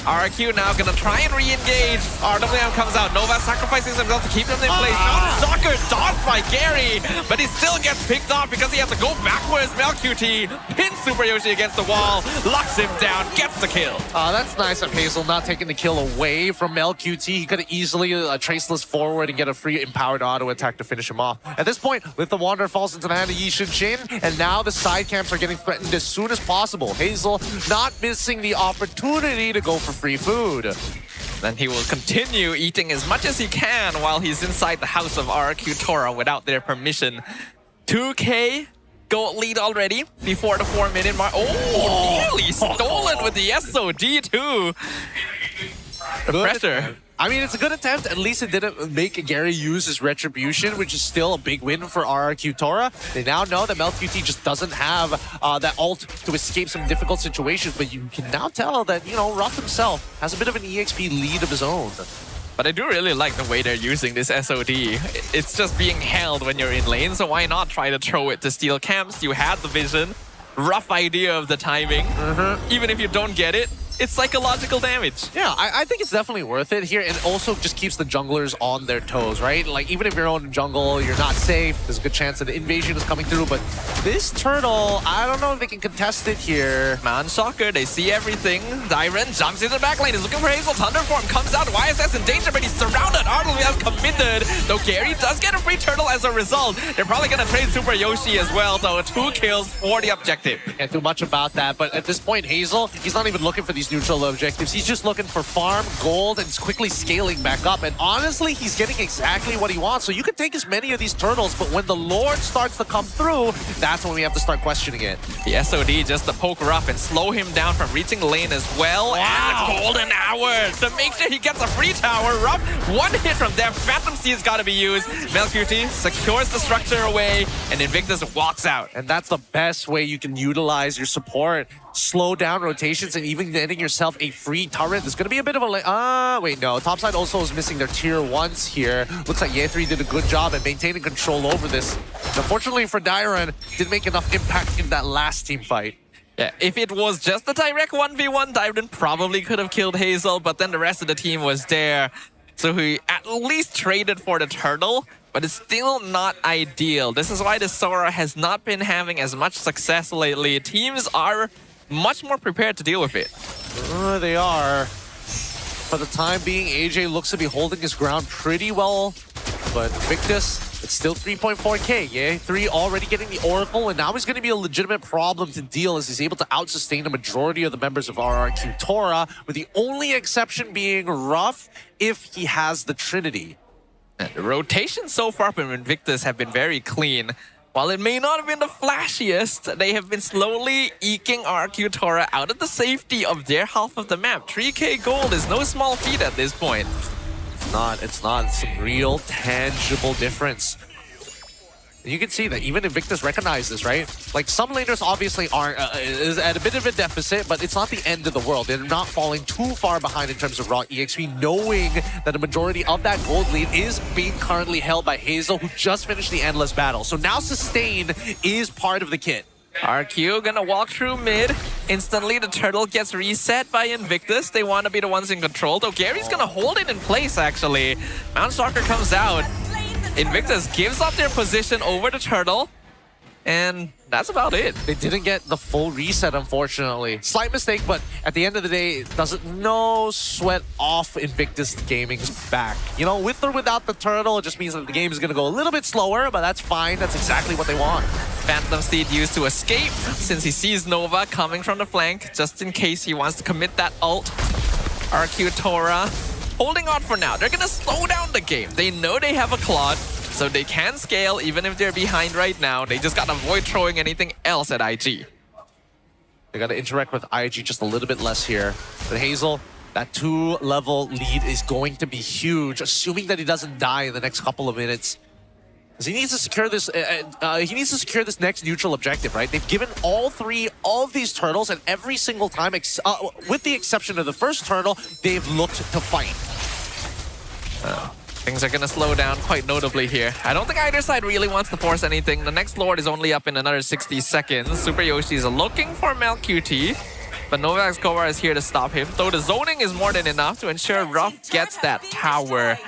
RRQ now gonna try and re-engage. RWM comes out. Nova sacrificing himself to keep them in place. Stalker dodged by Gary, but he still gets picked off because he has to go backwards. MelQT pins Super Yoshi against the wall, locks him down, gets the kill. That's nice of Hazel not taking the kill away from MelQT. He could have easily traceless forward and get a free empowered auto attack to finish him off. At this point, Litho Wanderer falls into the hand of Yishin Shin, and now the side camps are getting threatened as soon as possible. Hazel not missing the opportunity to go for free food. Then he will continue eating as much as he can while he's inside the house of RRQ Tora without their permission. 2K gold lead already before the 4-minute mark. Oh, nearly stolen with the SOD too. The pressure. I mean, it's a good attempt. At least it didn't make Gary use his retribution, which is still a big win for RRQ Tora. They now know that MelQT just doesn't have that ult to escape some difficult situations, but you can now tell that, you know, Ruff himself has a bit of an EXP lead of his own. But I do really like the way they're using this SOD. It's just being held when you're in lane, so why not try to throw it to steal camps? You had the vision, rough idea of the timing. Even if you don't get it, it's psychological damage. Yeah, I think it's definitely worth it here. And also just keeps the junglers on their toes, right? Like, even if you're on the jungle, you're not safe. There's a good chance that the invasion is coming through. But this turtle, I don't know if they can contest it here. Man, Soccer, they see everything. Dyron jumps into the back lane. He's looking for Hazel. Thunderform comes out. YSS in danger, but he's surrounded. RWM committed. Though Gary does get a free turtle as a result. They're probably going to trade Super Yoshi as well, though. 2 kills for the objective. Can't do much about that. But at this point, Hazel, he's not even looking for these these neutral objectives. He's just looking for farm, gold, and is quickly scaling back up. And honestly, he's getting exactly what he wants. So you can take as many of these turtles, but when the Lord starts to come through, that's when we have to start questioning it. The SOD just to poke Ruff and slow him down from reaching lane as well. Wow. And the golden hour to make sure he gets a free tower. Ruff, one hit from there. Phantom Seed's got to be used. MLQT secures the structure away, and Invictus walks out. And that's the best way you can utilize your support. Slow down rotations and even getting yourself a free turret. There's going to be a bit of a... wait, no. Topside also is missing their tier 1s here. Looks like Ye3 did a good job at maintaining control over this. Unfortunately for Dairon, didn't make enough impact in that last team fight. Yeah, if it was just a direct 1v1, Dairon probably could have killed Hazel, but then the rest of the team was there. So he at least traded for the turtle, but it's still not ideal. This is why the Sora has not been having as much success lately. Teams are much more prepared to deal with it. They are. For the time being, AJ looks to be holding his ground pretty well, but Invictus, it's still 3.4k. Ye3 already getting the Oracle, and now he's going to be a legitimate problem to deal as he's able to out-sustain the majority of the members of RRQ Tora, with the only exception being Ruff if he has the Trinity. And the rotations so far from Invictus have been very clean. While it may not have been the flashiest, they have been slowly eking RRQ Tora out of the safety of their half of the map. 3k gold is no small feat at this point. It's not. It's some real, tangible difference. And you can see that even Invictus recognizes this, right? Like, some laners obviously aren't is at a bit of a deficit, but it's not the end of the world. They're not falling too far behind in terms of raw EXP, knowing that the majority of that gold lead is being currently held by Hazel, who just finished the Endless Battle. So now Sustain is part of the kit. RQ gonna walk through mid. Instantly, the turtle gets reset by Invictus. They want to be the ones in control, though Gary's gonna hold it in place, actually. Mount Stalker comes out. Invictus gives up their position over the turtle, and that's about it. They didn't get the full reset, unfortunately. Slight mistake, but at the end of the day, it doesn't no sweat off Invictus Gaming's back. You know, with or without the turtle, it just means that the game is going to go a little bit slower, but that's fine. That's exactly what they want. Phantom Steed used to escape since he sees Nova coming from the flank, just in case he wants to commit that ult. RRQ Tora holding on for now. They're going to slow down the game. They know they have a Claude, so they can scale even if they're behind right now. They just got to avoid throwing anything else at IG. They got to interact with IG just a little bit less here. But Hazel, that 2-level lead is going to be huge, assuming that he doesn't die in the next couple of minutes. Because he needs to secure this. He needs to secure this next neutral objective, right? They've given all 3 of these turtles, and every single time, with the exception of the first turtle, they've looked to fight. Things are going to slow down quite notably here. I don't think either side really wants to force anything. The next Lord is only up in another 60 seconds. Super Yoshi is looking for MLQT, but Novak's Cobra is here to stop him, though the zoning is more than enough to ensure Ruff gets that tower.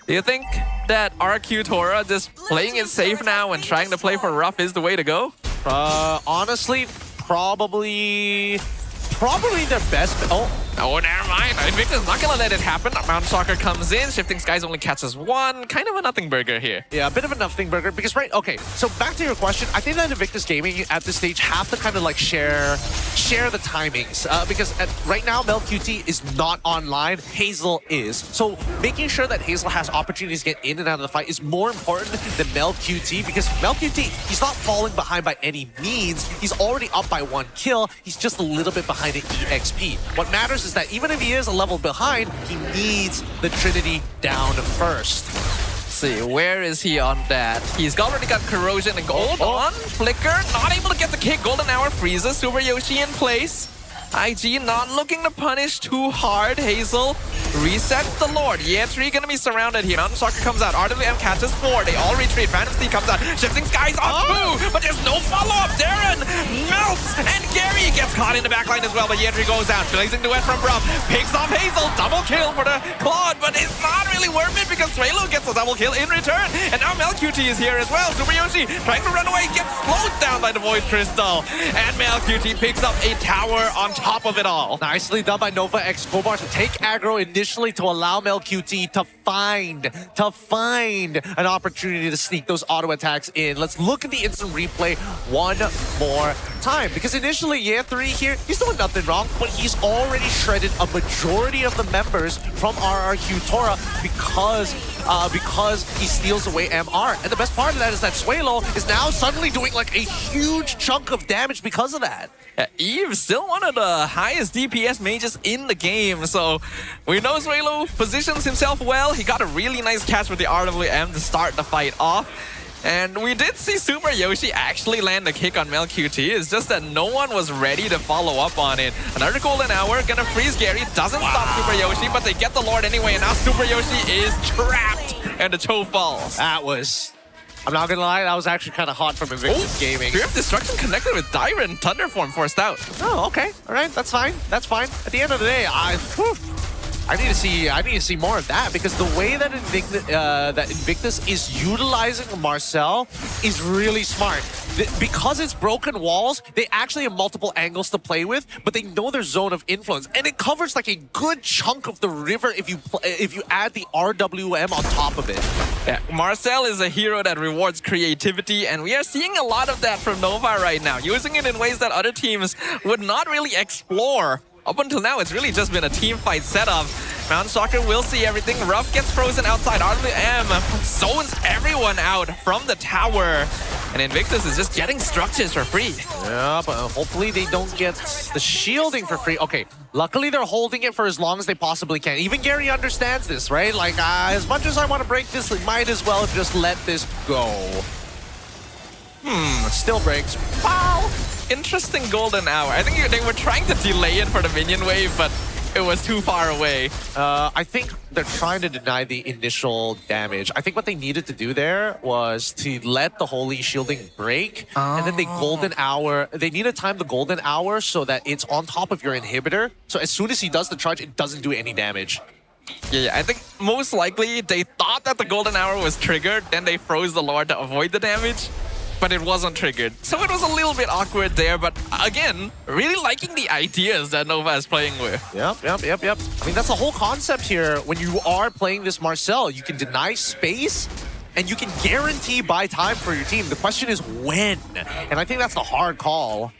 Do you think that RRQ Tora just playing it safe now and trying to play for Ruff is the way to go? Honestly, probably their best. Oh, never mind. Invictus not gonna let it happen. Mount Stalker comes in. Shifting Skies only catches 1. Kind of a nothing burger here. Yeah, a bit of a nothing burger. Because, right, okay. So back to your question. I think that Invictus Gaming at this stage have to kind of like share the timings. Because right now, MLQT is not online. Hazel is. So making sure that Hazel has opportunities to get in and out of the fight is more important than MLQT. Because MLQT, he's not falling behind by any means. He's already up by 1 kill. He's just a little bit behind in EXP. What matters is that even if he is a level behind, he needs the Trinity down first. Let's see, where is he on that? He's already got Corrosion and Gold on. Flicker, not able to get the kick. Golden Hour freezes. Super Yoshi in place. IG not looking to punish too hard. Hazel resets the Lord. Ye3 gonna be surrounded here. Mountain Stalker comes out. RWM catches 4. They all retreat. Phantom Steed comes out. Shifting Skies on 2, but there's no follow-up. Darren melts, and Gary gets caught in the backline as well, but Ye3 goes down. Blazing duet from Bruff. Picks off Hazel. Double kill for the Claude, but it's not really worth it because Swalo gets a double kill in return. And now MLQT is here as well. Super Yoshi trying to run away, gets slowed down by the Void Crystal. And MLQT picks up a tower on top of it all. Nicely done by Nova X Kobar to take aggro initially to allow MLQT to find an opportunity to sneak those auto attacks in. Let's look at the instant replay one more time, because initially Year 3 here, he's doing nothing wrong, but he's already shredded a majority of the members from RRQ Tora because he steals away MR. And the best part of that is that Suelo is now suddenly doing like a huge chunk of damage because of that. Yeah, Eve still one of the highest DPS mages in the game, so we know Suelo positions himself well. He got a really nice catch with the RWM to start the fight off. And we did see Super Yoshi actually land a kick on MLQT. It's just that no one was ready to follow up on it. Another golden hour, gonna freeze Gary. Doesn't stop Super Yoshi, but they get the Lord anyway. And now Super Yoshi is trapped, and the Cho falls. That was... I'm not gonna lie, that was actually kind of hot from Invictus Gaming. Fear of Destruction connected with Dyron. Thunderform forced out. Oh, okay. All right, that's fine. That's fine. At the end of the day, I need to see more of that, because the way that Invictus is utilizing Marcel is really smart. Because it's broken walls, they actually have multiple angles to play with, but they know their zone of influence, and it covers like a good chunk of the river if you add the RWM on top of it. Yeah, Marcel is a hero that rewards creativity, and we are seeing a lot of that from Nova right now, using it in ways that other teams would not really explore. Up until now, it's really just been a team fight setup. Mountain Stalker will see everything. Ruff gets frozen outside. RWM zones everyone out from the tower. And Invictus is just getting structures for free. Yeah, but hopefully they don't get the shielding for free. Okay, luckily they're holding it for as long as they possibly can. Even Gary understands this, right? Like, as much as I want to break this, we might as well just let this go. Still breaks. Wow! Interesting golden hour. I think they were trying to delay it for the minion wave, but it was too far away. I think they're trying to deny the initial damage. I think what they needed to do there was to let the holy shielding break, and then they golden hour. They need to time the golden hour so that it's on top of your inhibitor. So as soon as he does the charge, it doesn't do any damage. Yeah, I think most likely they thought that the golden hour was triggered, then they froze the Lord to avoid the damage. But it wasn't triggered. So it was a little bit awkward there, but again, really liking the ideas that Nova is playing with. Yep. I mean, that's the whole concept here. When you are playing this Marcel, you can deny space and you can guarantee buy time for your team. The question is when, and I think that's the hard call.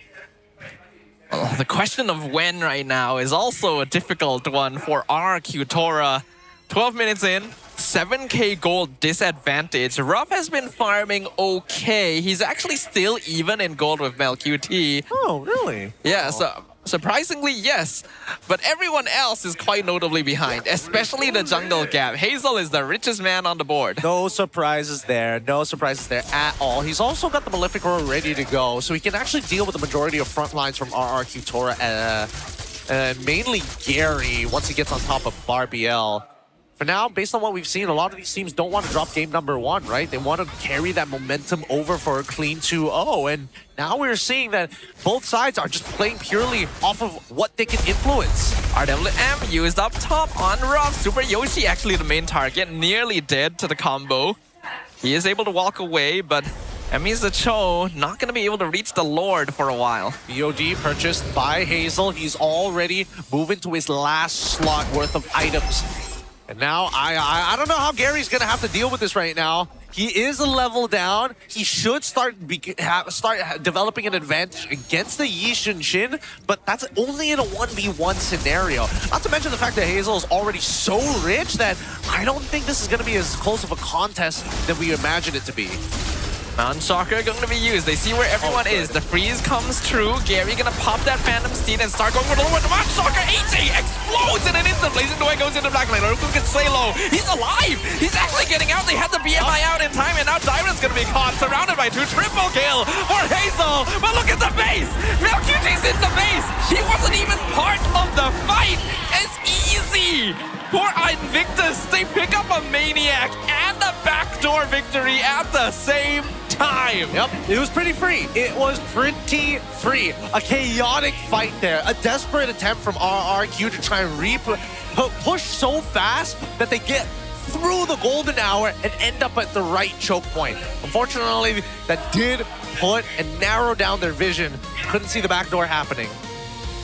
Well, the question of when right now is also a difficult one for RRQ Tora. 12 minutes in. 7k gold disadvantage. Ruff has been farming okay. He's actually still even in gold with MelQT. Oh, really? Yeah, so surprisingly, yes. But everyone else is quite notably behind, especially the jungle gap. Hazel is the richest man on the board. No surprises there. No surprises there at all. He's also got the Malefic Roar ready to go, so he can actually deal with the majority of front lines from RRQ Tora. Mainly Gary, once he gets on top of Barbiel. For now, based on what we've seen, a lot of these teams don't want to drop game number 1, right? They want to carry that momentum over for a clean 2-0. And now we're seeing that both sides are just playing purely off of what they can influence. RWM used up top on Ruff. Super Yoshi actually the main target, nearly dead to the combo. He is able to walk away, but that means the Cho not going to be able to reach the Lord for a while. BOD purchased by Hazel. He's already moving to his last slot worth of items. And now, I don't know how Gary's going to have to deal with this right now. He is a level down. He should start developing an advantage against the Yixun Shin, but that's only in a 1v1 scenario. Not to mention the fact that Hazel is already so rich that I don't think this is going to be as close of a contest than we imagine it to be. Mountain Stalker going to be used. They see where everyone is. The freeze comes true. Gary going to pop that Phantom Steed and start going for the Lord. The Mountain Stalker 80 explodes in an instant. Blazing away goes into black lane. RRQ can stay low. He's alive. He's actually getting out. They had the BMI out in time, and now Dyron's going to be caught, surrounded by 2. Triple kill for Hazel. But look at the base. MelQT's in the base. He wasn't even part of the fight. It's easy for Invictus. They pick up a Maniac and a backdoor victory at the same time. Yep, it was pretty free. It was pretty free. A chaotic fight there. A desperate attempt from RRQ to try and push so fast that they get through the golden hour and end up at the right choke point. Unfortunately, that did put and narrow down their vision. Couldn't see the backdoor happening.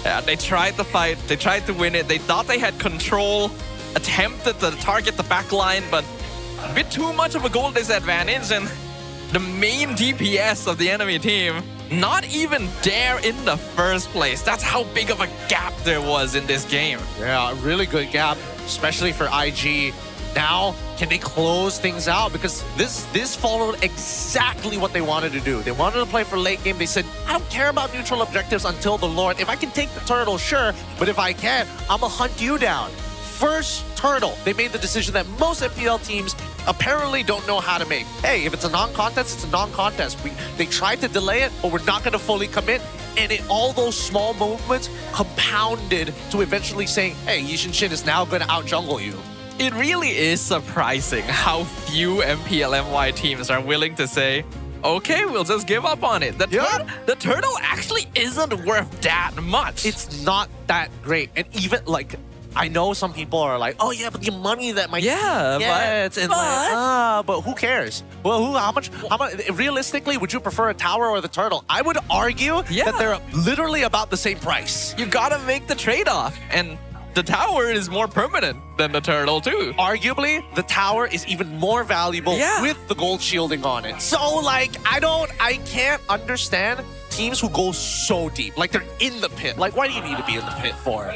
Yeah, they tried the fight. They tried to win it. They thought they had control. attempted to target the back line, but a bit too much of a goal disadvantage, and the main DPS of the enemy team not even there in the first place. That's how big of a gap there was in this game. Yeah, a really good gap, especially for IG. Now, can they close things out? Because this followed exactly what they wanted to do. They wanted to play for late game. They said, I don't care about neutral objectives until the Lord. If I can take the turtle, sure. But if I can't, I'm going to hunt you down. First turtle. They made the decision that most MPL teams apparently don't know how to make. Hey, if it's a non-contest, it's a non-contest. They tried to delay it, but we're not going to fully commit. And all those small movements compounded to eventually saying, hey, Yishin Shin is now going to out-jungle you. It really is surprising how few MPL-MY teams are willing to say, okay, we'll just give up on it. The turtle actually isn't worth that much. It's not that great. And even like, I know some people are like, oh yeah, but the money that my team gets, but who cares? Well, how much? Realistically, would you prefer a tower or the turtle? I would argue that they're literally about the same price. You gotta make the trade-off, and the tower is more permanent than the turtle too. Arguably, the tower is even more valuable with the gold shielding on it. So like, I can't understand teams who go so deep. Like they're in the pit. Like why do you need to be in the pit for?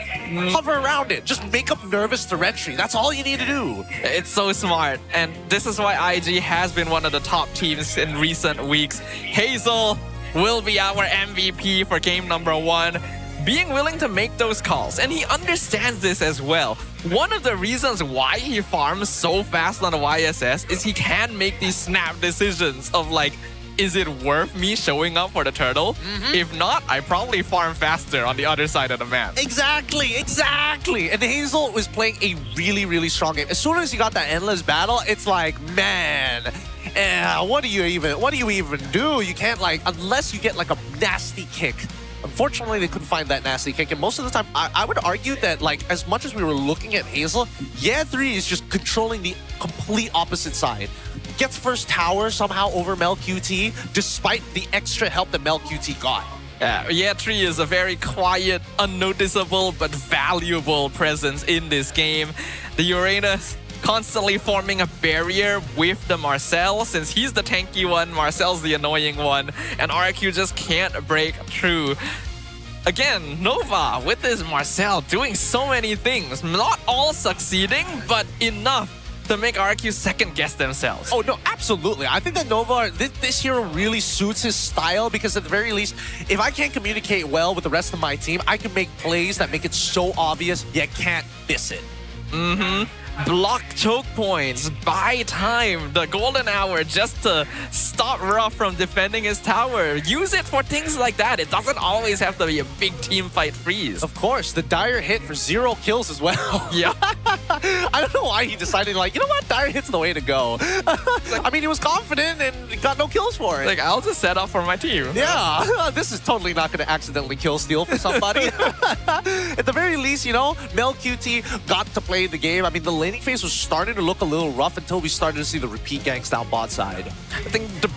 Hover around it. Just make up nervous entry. That's all you need to do. It's so smart. And this is why IG has been one of the top teams in recent weeks. Hazel will be our MVP for game number 1. Being willing to make those calls, and he understands this as well. One of the reasons why he farms so fast on the YSS is he can make these snap decisions of like, is it worth me showing up for the turtle? If not, I probably farm faster on the other side of the map. Exactly. And Hazel was playing a really, really strong game. As soon as he got that endless battle, it's like, man, what do you even do? You can't like, unless you get like a nasty kick. Unfortunately, they couldn't find that nasty kick, and most of the time, I would argue that, like, as much as we were looking at Hazel, 3 is just controlling the complete opposite side. Gets first tower somehow over MelQT, despite the extra help that MelQT got. Yeah, 3 is a very quiet, unnoticeable, but valuable presence in this game. The Uranus constantly forming a barrier with the Marcel, since he's the tanky one, Marcel's the annoying one, and RRQ just can't break through. Again, Nova with this Marcel doing so many things, not all succeeding, but enough to make RRQ second guess themselves. Oh no, absolutely. I think that Nova, this hero really suits his style, because at the very least, if I can't communicate well with the rest of my team, I can make plays that make it so obvious you can't miss it. Block choke points, buy time, the golden hour just to stop Ruff from defending his tower. Use it for things like that. It doesn't always have to be a big team fight freeze. Of course, the Dire hit for 0 kills as well. Yeah. I don't know why he decided, like, you know what, Dire hit's the way to go. I mean, he was confident and he got no kills for it. Like, I'll just set up for my team. Yeah, this is totally not going to accidentally kill steal for somebody. At the very least, you know, MelQT got to play the game. I mean, the laning phase was starting to look a little rough until we started to see the repeat ganks down bot side. I think the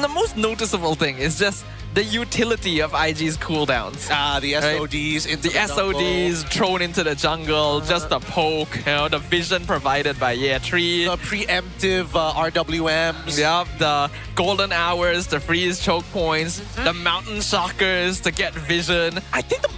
most noticeable thing is just the utility of IG's cooldowns. The SODs into the SODs thrown into the jungle, just a poke, you know, the vision provided by 3. The preemptive RWMs. Yep, the golden hours, the freeze choke points, the mountain shockers to get vision. I think the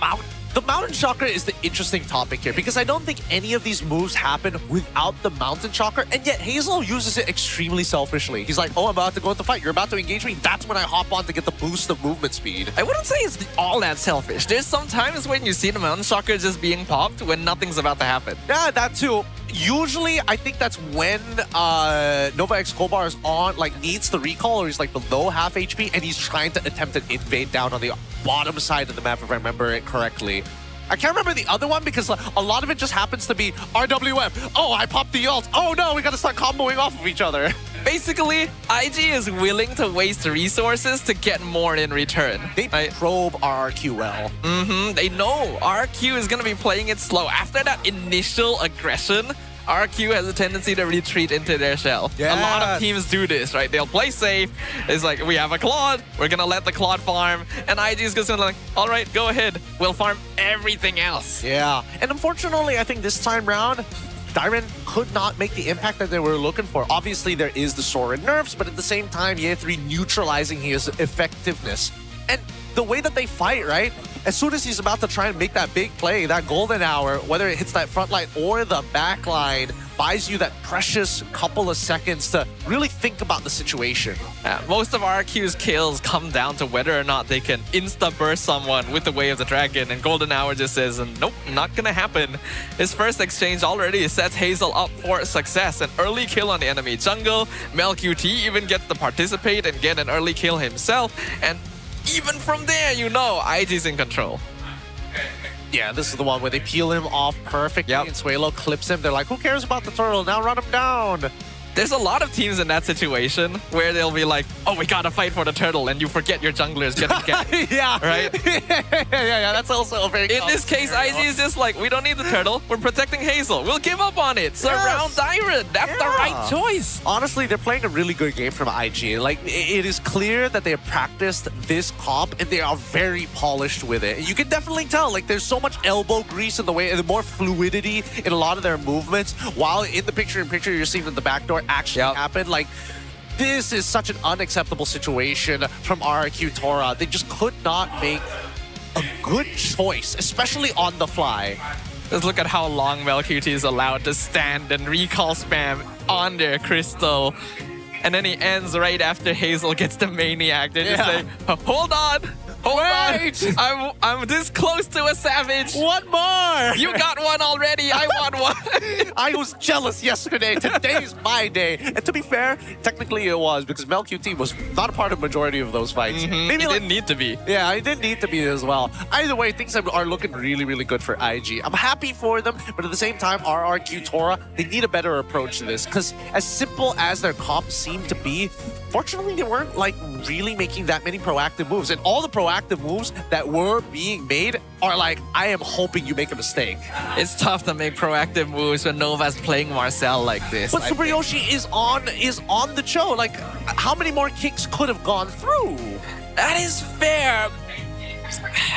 Mountain Shocker is the interesting topic here, because I don't think any of these moves happen without the Mountain Shocker, and yet Hazel uses it extremely selfishly. He's like, oh, I'm about to go into fight. You're about to engage me. That's when I hop on to get the boost of movement speed. I wouldn't say it's all that selfish. There's some times when you see the Mountain Shocker just being popped when nothing's about to happen. Yeah, that too. Usually, I think that's when Nova X Kobar is on, like, needs the recall, or he's like below half HP, and he's trying to attempt an invade down on the bottom side of the map, if I remember it correctly. I can't remember the other one, because a lot of it just happens to be RWM. Oh, I popped the ult. Oh no, we gotta start comboing off of each other. Basically, IG is willing to waste resources to get more in return. They probe RRQ well. They know RRQ is gonna be playing it slow. After that initial aggression, RRQ has a tendency to retreat into their shell. A lot of teams do this, right? They'll play safe. It's like, we have a Claude. We're going to let the Claude farm. And IG is just going to like, all right, go ahead. We'll farm everything else. Yeah. And unfortunately, I think this time round, Dairen could not make the impact that they were looking for. Obviously, there is the Sora nerfs, but at the same time, Ye3 neutralizing his effectiveness. And the way that they fight, right? As soon as he's about to try and make that big play, that golden hour, whether it hits that front line or the back line, buys you that precious couple of seconds to really think about the situation. Most of RRQ's kills come down to whether or not they can insta-burst someone with the Way of the Dragon, and Golden Hour just says, nope, not gonna happen. His first exchange already sets Hazel up for success. An early kill on the enemy jungle. MelQT even gets to participate and get an early kill himself, and even from there, you know, IG's in control. Yeah, this is the one where they peel him off perfectly and Suelo clips him. They're like, who cares about the turtle? Now run him down. There's a lot of teams in that situation where they'll be like, oh, we gotta fight for the turtle, and you forget your jungler is getting ganked. Yeah. Right? yeah, that's also a very In this case, IG is just like, we don't need the turtle. We're protecting Hazel. We'll give up on it. Surround Dairen. That's the right choice. Honestly, they're playing a really good game from IG. Like, it is clear that they have practiced this comp, and they are very polished with it. You can definitely tell, like, there's so much elbow grease in the way, and more fluidity in a lot of their movements, while in the picture-in-picture, you're seeing that the backdoor actually happened. Like, this is such an unacceptable situation from RRQ Tora. They just could not make a good choice, especially on the fly. Just look at how long MelQT is allowed to stand and recall spam on their crystal. And then he ends right after Hazel gets the Maniac. They just say, hold on. Hold on. I'm this close to a savage. One more. You got one already. I want one. I was jealous yesterday. Today's my day. And to be fair, technically it was, because MelQT was not a part of the majority of those fights. Maybe it didn't need to be. Yeah, it didn't need to be as well. Either way, things are looking really, really good for IG. I'm happy for them, but at the same time, RRQ Tora, they need a better approach to this, because as simple as their comps seem to be, fortunately, they weren't like really making that many proactive moves. And all the proactive moves that were being made are like, I am hoping you make a mistake. It's tough to make proactive moves when Nova's playing Marcel like this. But Super Yoshi is on the show. Like, how many more kicks could have gone through? That is fair.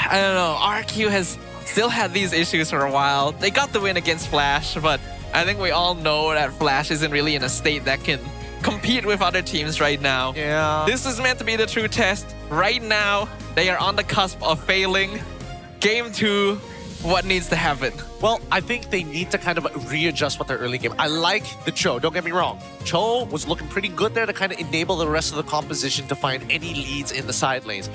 I don't know. RRQ has still had these issues for a while. They got the win against Flash, but I think we all know that Flash isn't really in a state that can compete with other teams right now. Yeah. This is meant to be the true test. Right now, they are on the cusp of failing. Game 2, what needs to happen? Well, I think they need to kind of readjust what their early game. I like the Cho, don't get me wrong. Cho was looking pretty good there to kind of enable the rest of the composition to find any leads in the side lanes.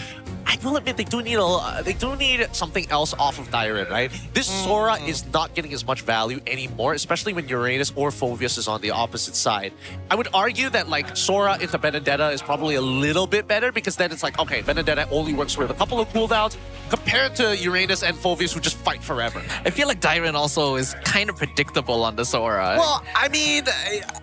I will admit they do need something else off of Dairen, right? This Sora is not getting as much value anymore, especially when Uranus or Phoveus is on the opposite side. I would argue that like Sora into Benedetta is probably a little bit better, because then it's like, okay, Benedetta only works with a couple of cooldowns compared to Uranus and Phoveus who just fight forever. I feel like Dairen also is kind of predictable on the Sora. Well, I mean,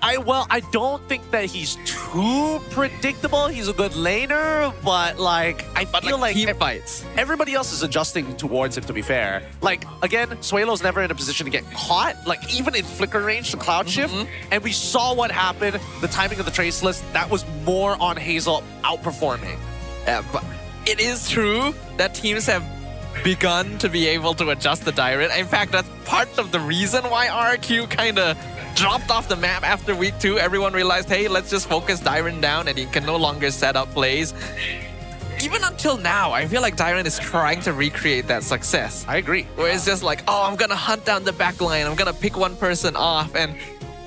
I don't think that he's too predictable. He's a good laner, but like, I feel like team fights. Everybody else is adjusting towards him, to be fair. Like, again, Suelo's never in a position to get caught, like even in flicker range to cloud shift. And we saw what happened, the timing of the traceless, that was more on Hazel outperforming. Yeah, but it is true that teams have begun to be able to adjust the Dairen. In fact, that's part of the reason why RRQ kind of dropped off the map after week 2. Everyone realized, hey, let's just focus Dairen down and he can no longer set up plays. Even until now, I feel like Dairen is trying to recreate that success. I agree. Where it's just like, oh, I'm gonna hunt down the back line, I'm gonna pick one person off, and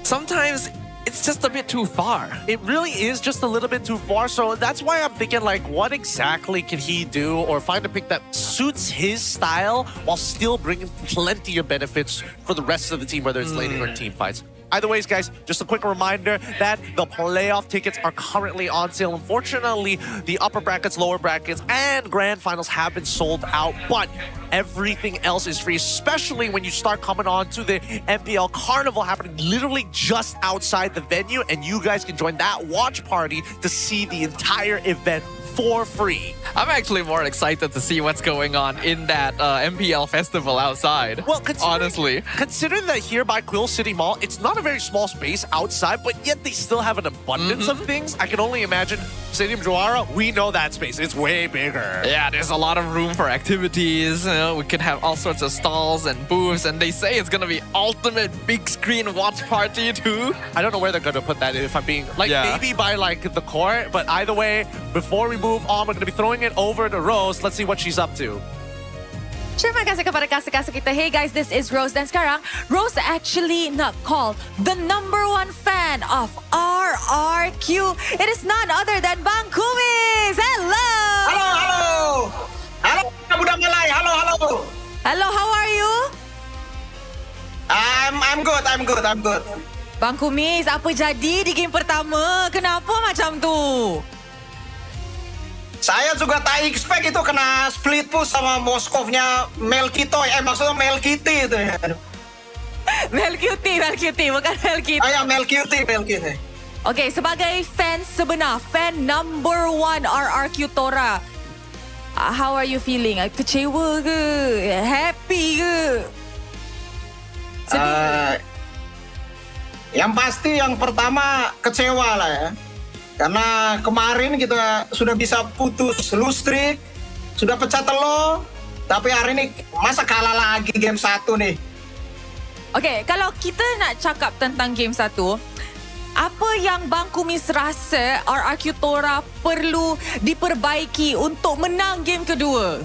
sometimes it's just a bit too far. It really is just a little bit too far, so that's why I'm thinking, like, what exactly can he do or find a pick that suits his style while still bringing plenty of benefits for the rest of the team, whether it's laning or team fights. Either ways, guys, just a quick reminder that the playoff tickets are currently on sale. Unfortunately, the upper brackets, lower brackets, and grand finals have been sold out, but everything else is free, especially when you start coming on to the MPL Carnival happening literally just outside the venue, and you guys can join that watch party to see the entire event for free. I'm actually more excited to see what's going on in that MPL festival outside. Well, honestly. Considering that here by Quill City Mall, it's not a very small space outside, but yet they still have an abundance of things. I can only imagine Stadium Juara, we know that space. It's way bigger. Yeah, there's a lot of room for activities. You know, we could have all sorts of stalls and booths, and they say it's gonna be ultimate big screen watch party too. I don't know where they're gonna put that if I'm being maybe by the court, but either way, before we move on, we're gonna be throwing it over to Rose. Let's see what she's up to. Terima kasih kepada kasih-kasih kita. Hey guys, this is Rose. Dan sekarang, Rose actually not called the #1 fan of RRQ. It is none other than Bang Kumis. Hello! Halo Budak Malay. Halo. Hello, how are you? I'm good. Bang Kumis, apa jadi di game pertama? Kenapa macam tu? Saya juga tak expect itu kena split push sama Moskovnya Melkito. Maksudnya Melkiti itu ya. Melkiti, bukan Melkiti. Ya, Melkiti. Okay, sebagai fan sebenar, fan #1 RRQ Tora, how are you feeling? Kecewa ke? Happy ke? Yang pasti yang pertama kecewa lah ya. Karena kemarin kita sudah bisa putus lose streak, sudah pecah telur, tapi hari ini masa kalah lagi game 1 nih. Okay, kalau kita nak cakap tentang game 1, apa yang Bang Kumis rasa RRQ Tora perlu diperbaiki untuk menang game kedua?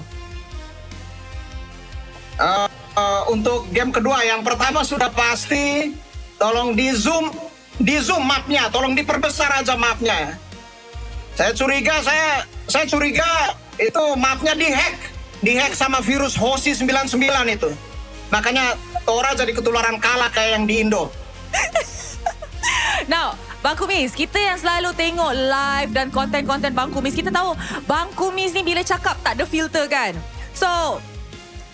Untuk game kedua, yang pertama sudah pasti tolong di zoom mapnya, tolong diperbesar aja mapnya. Saya curiga itu mapnya dihack sama virus Hoshi 99 itu. Makanya Tora jadi ketularan kalah kayak yang di Indo. Now, Bang Kumis, kita yang selalu tengok live dan konten-konten Bang Kumis, kita tahu Bang Kumis ni bila cakap tak ada filter kan. So,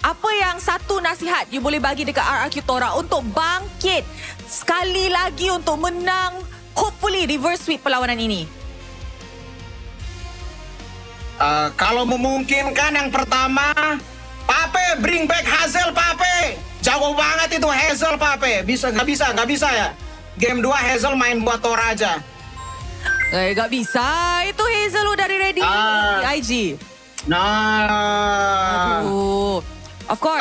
apa yang satu nasihat you boleh bagi dekat RRQ Tora untuk bangkit sekali lagi untuk menang, hopefully reverse sweep perlawanan ini? Kalau memungkinkan, yang pertama, Pape, bring back Hazel, Pape. Jago banget itu Hazel, Pape. Nggak bisa ya. Game 2 Hazel main buat Tora aja. Nggak bisa. Itu Hazel udah ready di IG. Aduh. Of course.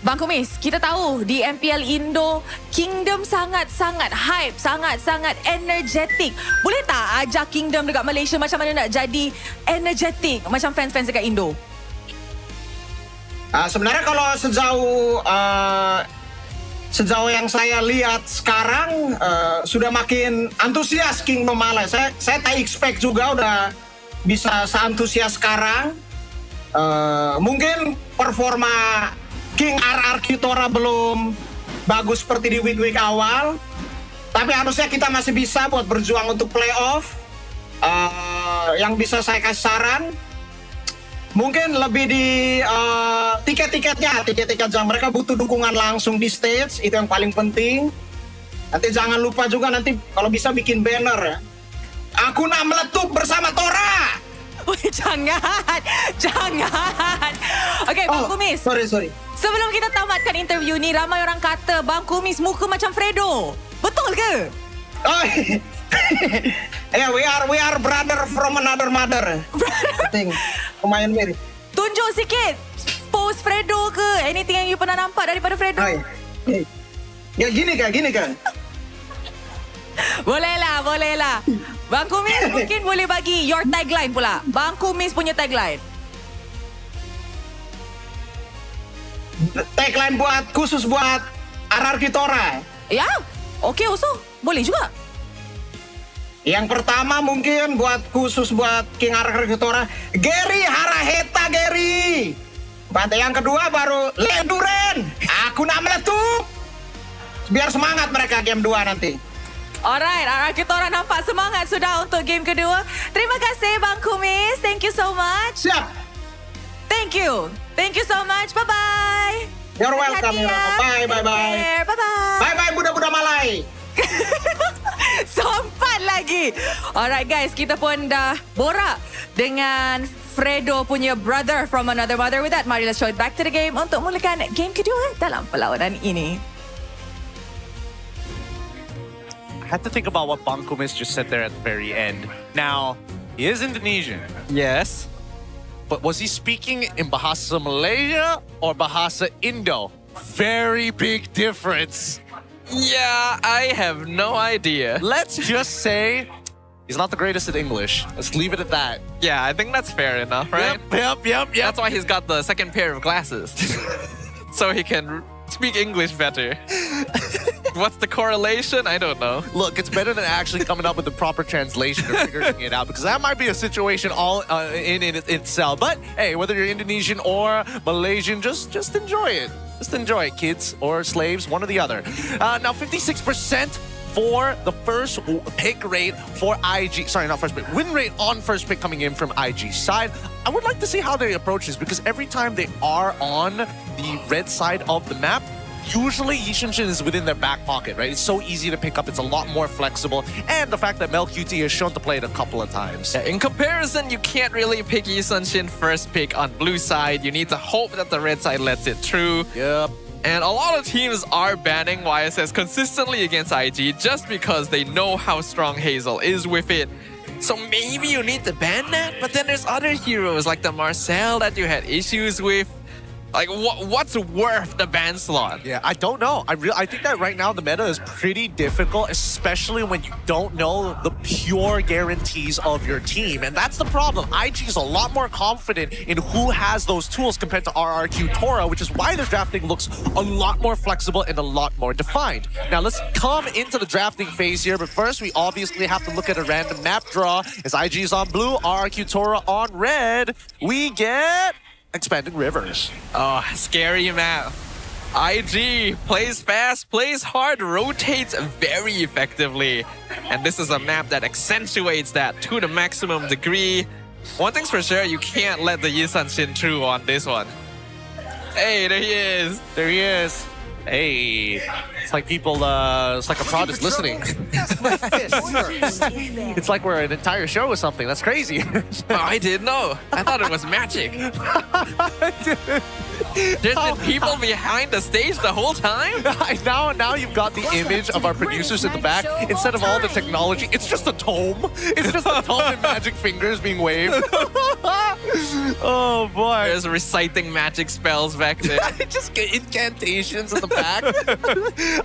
Bang Kumis, kita tahu di MPL Indo, Kingdom sangat-sangat hype, sangat-sangat energetik. Boleh tak ajak Kingdom dekat Malaysia macam mana nak jadi energetik macam fans-fans dekat Indo? Sebenarnya kalau sejauh yang saya lihat sekarang, sudah makin antusias Kingdom Malay. Saya tak expect juga udah bisa seantusias sekarang. Mungkin performa King RRQ Tora belum bagus seperti di week-week awal, tapi harusnya kita masih bisa buat berjuang untuk playoff. Yang bisa saya kasih saran, mungkin lebih di tiket-tiketnya mereka butuh dukungan langsung di stage, itu yang paling penting. Nanti jangan lupa juga nanti kalau bisa bikin banner ya. Aku nak meletup bersama Tora. Jangan. Okay, Bang Kumis. Sorry. Sebelum kita tamatkan interview ni, ramai orang kata Bang Kumis muka macam Fredo. Betul ke? Yeah, we are brother from another mother. I think lumayan mirip. Tunjuk sikit pose Fredo ke? Anything yang you pernah nampak daripada Fredo? Ya gini kan? Boleh lah. Bang Kumis mungkin boleh bagi your tagline pula. Bang Kumis punya tagline. Tagline khusus buat RRQ Tora. Ya, oke Uso. Boleh juga. Yang pertama mungkin khusus buat King RRQ Tora, Gary Haraheta Gary. Yang kedua baru Lenduren, aku nak meletup. Biar semangat mereka game 2 nanti. Alright, RRQ Tora nampak semangat sudah untuk game kedua. Terima kasih Bang Kumis. Thank you so much. Siap. Thank you so much. Bye-bye. You're welcome. Bye. Bye-bye. Bye-bye, budak-budak Malay. Sempat lagi. Alright guys, kita pun dah borak dengan Fredo punya brother from another mother. With that, mari let's show it back to the game untuk mulakan game kedua dalam perlawanan ini. I had to think about what Bang Kumis just said there at the very end. Now, he is Indonesian. Yes. But was he speaking in Bahasa Malaysia or Bahasa Indo? Very big difference. Yeah, I have no idea. Let's just say he's not the greatest at English. Let's leave it at that. Yeah, I think that's fair enough, right? Yep. That's why he's got the second pair of glasses. So he can speak English better. What's the correlation? I don't know. Look, it's better than actually coming up with the proper translation or figuring it out, because that might be a situation all in itself. But hey, whether you're Indonesian or Malaysian, just enjoy it. Just enjoy it, kids or slaves, one or the other. Now, 56% for the first pick rate for IG. Sorry, not first pick. Win rate on first pick coming in from IG side. I would like to see how they approach this, because every time they are on the red side of the map, usually Yishunshin is within their back pocket, right? It's so easy to pick up. It's a lot more flexible. And the fact that MelQT has shown to play it a couple of times. Yeah, in comparison, you can't really pick Yishunshin first pick on blue side. You need to hope that the red side lets it through. Yep. And a lot of teams are banning YSS consistently against IG just because they know how strong Hazel is with it. So maybe you need to ban that, but then there's other heroes like the Marcel that you had issues with. Like, what's worth the ban slot? Yeah, I don't know. I think that right now the meta is pretty difficult, especially when you don't know the pure guarantees of your team. And that's the problem. IG is a lot more confident in who has those tools compared to RRQ Tora, which is why their drafting looks a lot more flexible and a lot more defined. Now, let's come into the drafting phase here, but first we obviously have to look at a random map draw. As IG is on blue, RRQ Tora on red, we get Expanding Rivers. Oh, scary map. IG plays fast, plays hard, rotates very effectively. And this is a map that accentuates that to the maximum degree. One thing's for sure, you can't let the Yishunshin through on this one. Hey, there he is. There he is. Hey, it's like people, it's like a prod is listening. It's like we're an entire show or something. That's crazy. Oh, I didn't know. I thought it was magic. There's been people behind the stage the whole time? Now you've got the image of our producers in the back. Instead of all the technology, it's just a tome. It's just a tome and magic fingers being waved. Oh boy. There's reciting magic spells back there. Just get incantations in the back.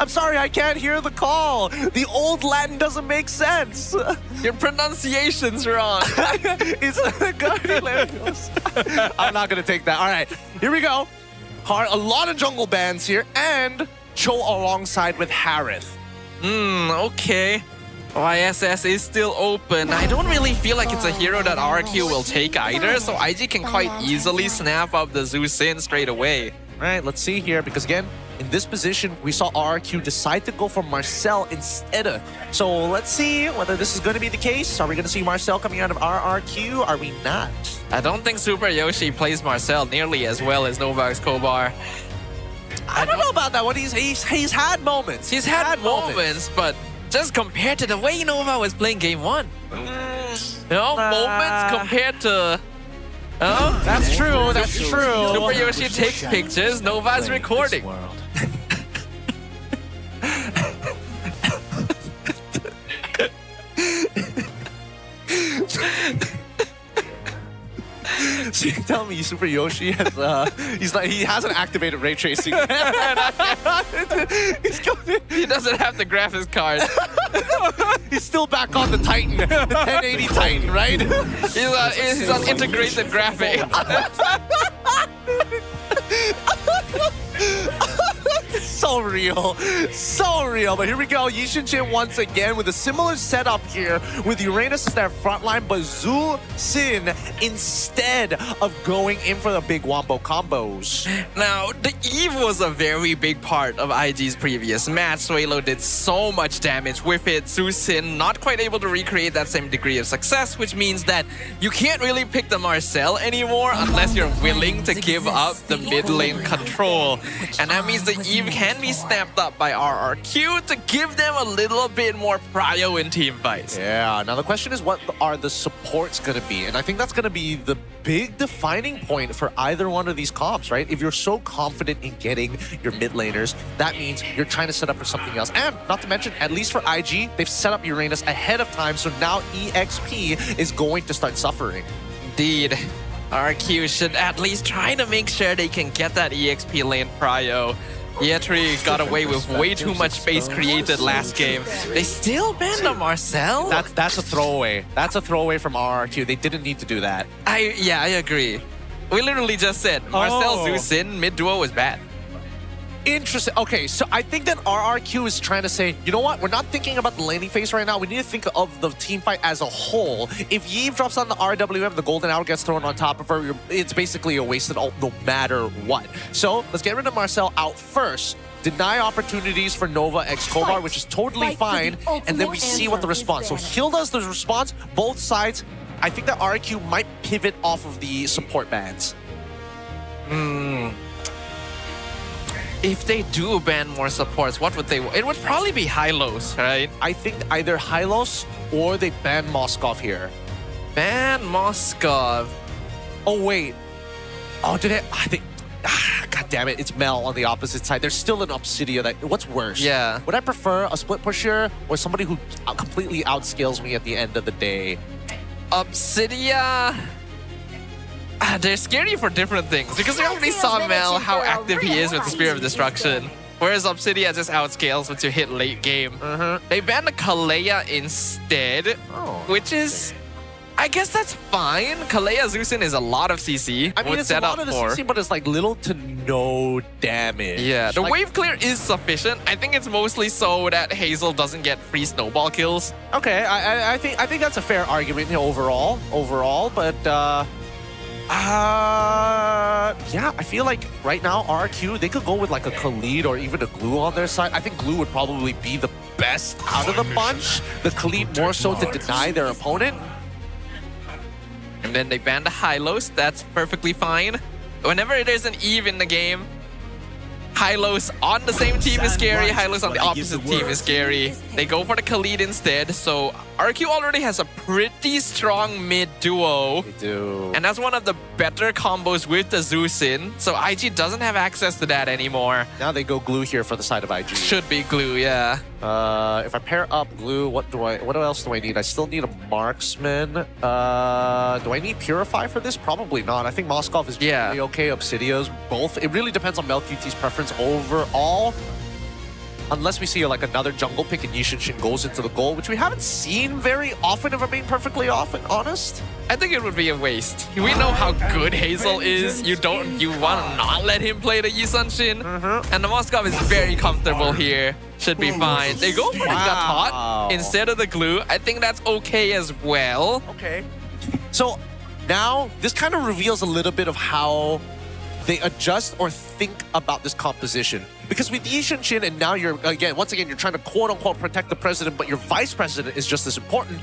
I'm sorry, I can't hear the call. The old Latin doesn't make sense. Your pronunciation's wrong. It's hilarious. I'm not gonna take that. All right, here we go. A lot of jungle bans here, and Cho alongside with Harith. Okay. YSS is still open. I don't really feel like it's a hero that RRQ will take either, so IG can quite easily snap up the Zeus in straight away. All right, let's see here, because again, in this position, we saw RRQ decide to go for Marcel instead. So let's see whether this is going to be the case. Are we going to see Marcel coming out of RRQ? Are we not? I don't think Super Yoshi plays Marcel nearly as well as Novax Kobar. I don't know about that one. He's had moments. He's had moments, but just compared to the way Nova was playing game one. Moments compared to... Oh, that's true. That's true. Super Yoshi takes pictures. Nova's recording. So you tell me Super Yoshi has he hasn't activated ray tracing. He doesn't have the graphics card. He's still back on the Titan, the 1080 Titan, right? He's on integrated graphics. So real. So real. But here we go. Yishunshin once again with a similar setup here with Uranus as their frontline, but Zul Sin instead of going in for the big wombo combos. Now, the Eve was a very big part of IG's previous match. Suelo did so much damage with it. Zul Sin not quite able to recreate that same degree of success, which means that you can't really pick the Marcel anymore unless you're willing to give up the mid lane control. And that means the Eve can be snapped up by RRQ to give them a little bit more prio in team fights. Yeah, now the question is what are the supports going to be? And I think that's going to be the big defining point for either one of these comps, right? If you're so confident in getting your mid laners, that means you're trying to set up for something else. And not to mention, at least for IG, they've set up Uranus ahead of time, so now EXP is going to start suffering. Indeed. RRQ should at least try to make sure they can get that EXP lane prio. Yetri got away with way too much space created last game. They still banned the Marcel? That's a throwaway. That's a throwaway from RRQ. They didn't need to do that. I agree. We literally just said Marcel Zeus in mid duo was bad. Interesting. Okay, so I think that RRQ is trying to say, you know what? We're not thinking about the laning phase right now. We need to think of the team fight as a whole. If Yve drops on the RWM, the golden hour gets thrown on top of her, it's basically a wasted ult no matter what. So let's get rid of Marcel out first. Deny opportunities for Nova x Kovar, which is totally fine. And then we see what the response. So Hilda's the response, both sides. I think that RRQ might pivot off of the support bans. If they do ban more supports, what would they... It would probably be Hylos, right? I think either Hylos or they ban Moskov here. Ban Moskov. Oh, wait. Oh, did it? I think... God damn it, it's Mel on the opposite side. There's still an Obsidia that... What's worse? Yeah. Would I prefer a split pusher or somebody who completely outscales me at the end of the day? Obsidia... They're scary for different things because we already saw Mel how active he is with the Spear of Destruction. Whereas Obsidia just outscales once you hit late game. They banned the Kalea instead, which is... I guess that's fine. Kalea Zeusin is a lot of CC. I mean, it's a lot of the CC, but it's like little to no damage. Yeah, the wave clear is sufficient. I think it's mostly so that Hazel doesn't get free snowball kills. Okay, I think that's a fair argument overall, but yeah, I feel like right now RRQ, they could go with like a Khalid or even a Glue on their side. I think Glue would probably be the best out of the bunch. The Khalid more so to deny their opponent. And then they banned the Hylos. That's perfectly fine. Whenever there's an Eve in the game, Hylos on the same team is scary, Hylos on the opposite team is scary. They go for the Khalid instead, so RQ already has a pretty strong mid duo. They do. And that's one of the better combos with the Zeusin, so IG doesn't have access to that anymore. Now they go Glue here for the side of IG. Should be Glue, yeah. If I pair up Glue, what else do I need? I still need a Marksman. Do I need Purify for this? Probably not. I think Moskov is really okay. Obsidia's both. It really depends on MelQT's preference overall. Unless we see like another jungle pick and Yishin goes into the goal, which we haven't seen very often, if I'm being perfectly honest. I think it would be a waste. We know how good Hazel is. You want to not let him play the Yisun Shin. And the Moskov is very comfortable here. Should be fine. They go for the Gatot instead of the Glue. I think that's okay as well. Okay. So now this kind of reveals a little bit of how they adjust or think about this composition. Because with Yishin Shin, and now once again, you're trying to quote-unquote protect the president, but your vice president is just as important.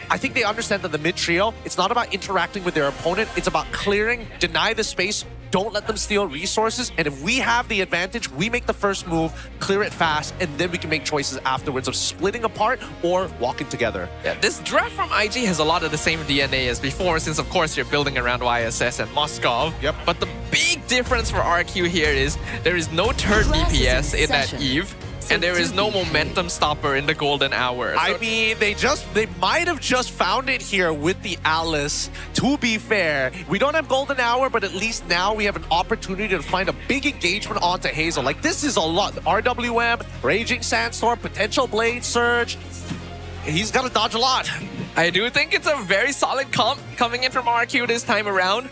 I think they understand that the mid-trio, it's not about interacting with their opponent, it's about clearing, deny the space, don't let them steal resources, and if we have the advantage, we make the first move, clear it fast, and then we can make choices afterwards of splitting apart or walking together. Yeah, this draft from IG has a lot of the same DNA as before, since of course you're building around YSS and Moskov. Yep. But the big difference for RQ here is there is no turret DPS in that Eve, and there is no momentum stopper in the golden hour. I mean, they might have just found it here with the Alice. To be fair, we don't have golden hour, but at least now we have an opportunity to find a big engagement onto Hazel. Like, this is a lot. RWM, Raging Sandstorm, potential Blade Surge. He's got to dodge a lot. I do think it's a very solid comp coming in from RQ this time around.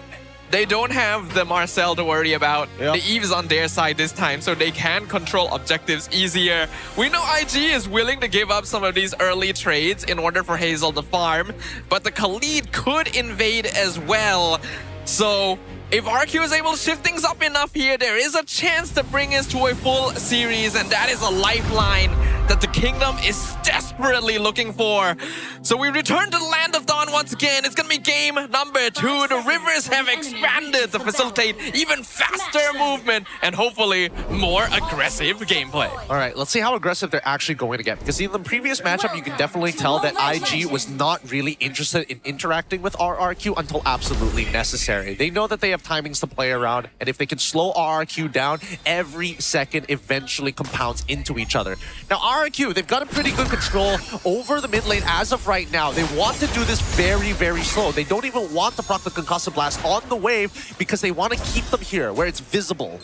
They don't have the Marcel to worry about. The Eve is on their side this time, so they can control objectives easier. We know IG is willing to give up some of these early trades in order for Hazel to farm, but the Khalid could invade as well. So if RQ is able to shift things up enough here, there is a chance to bring us to a full series, and that is a lifeline that the Kingdom is desperately looking for. So we return to the land Land of Dawn once again. It's going to be game number 2. The rivers have expanded to facilitate even faster movement and hopefully more aggressive gameplay. All right, let's see how aggressive they're actually going to get. Because in the previous matchup, you can definitely tell that IG was not really interested in interacting with RRQ until absolutely necessary. They know that they have timings to play around, and if they can slow RRQ down, every second eventually compounds into each other. Now, RRQ, they've got a pretty good control over the mid lane as of right now. They want to do this very, very slow. They don't even want to proc the Concussive Blast on the wave because they want to keep them here where it's visible.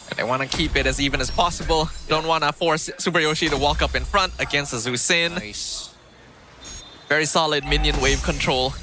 And they want to keep it as even as possible. Don't want to force Super Yoshi to walk up in front against a Zusin. Nice. Very solid minion wave control.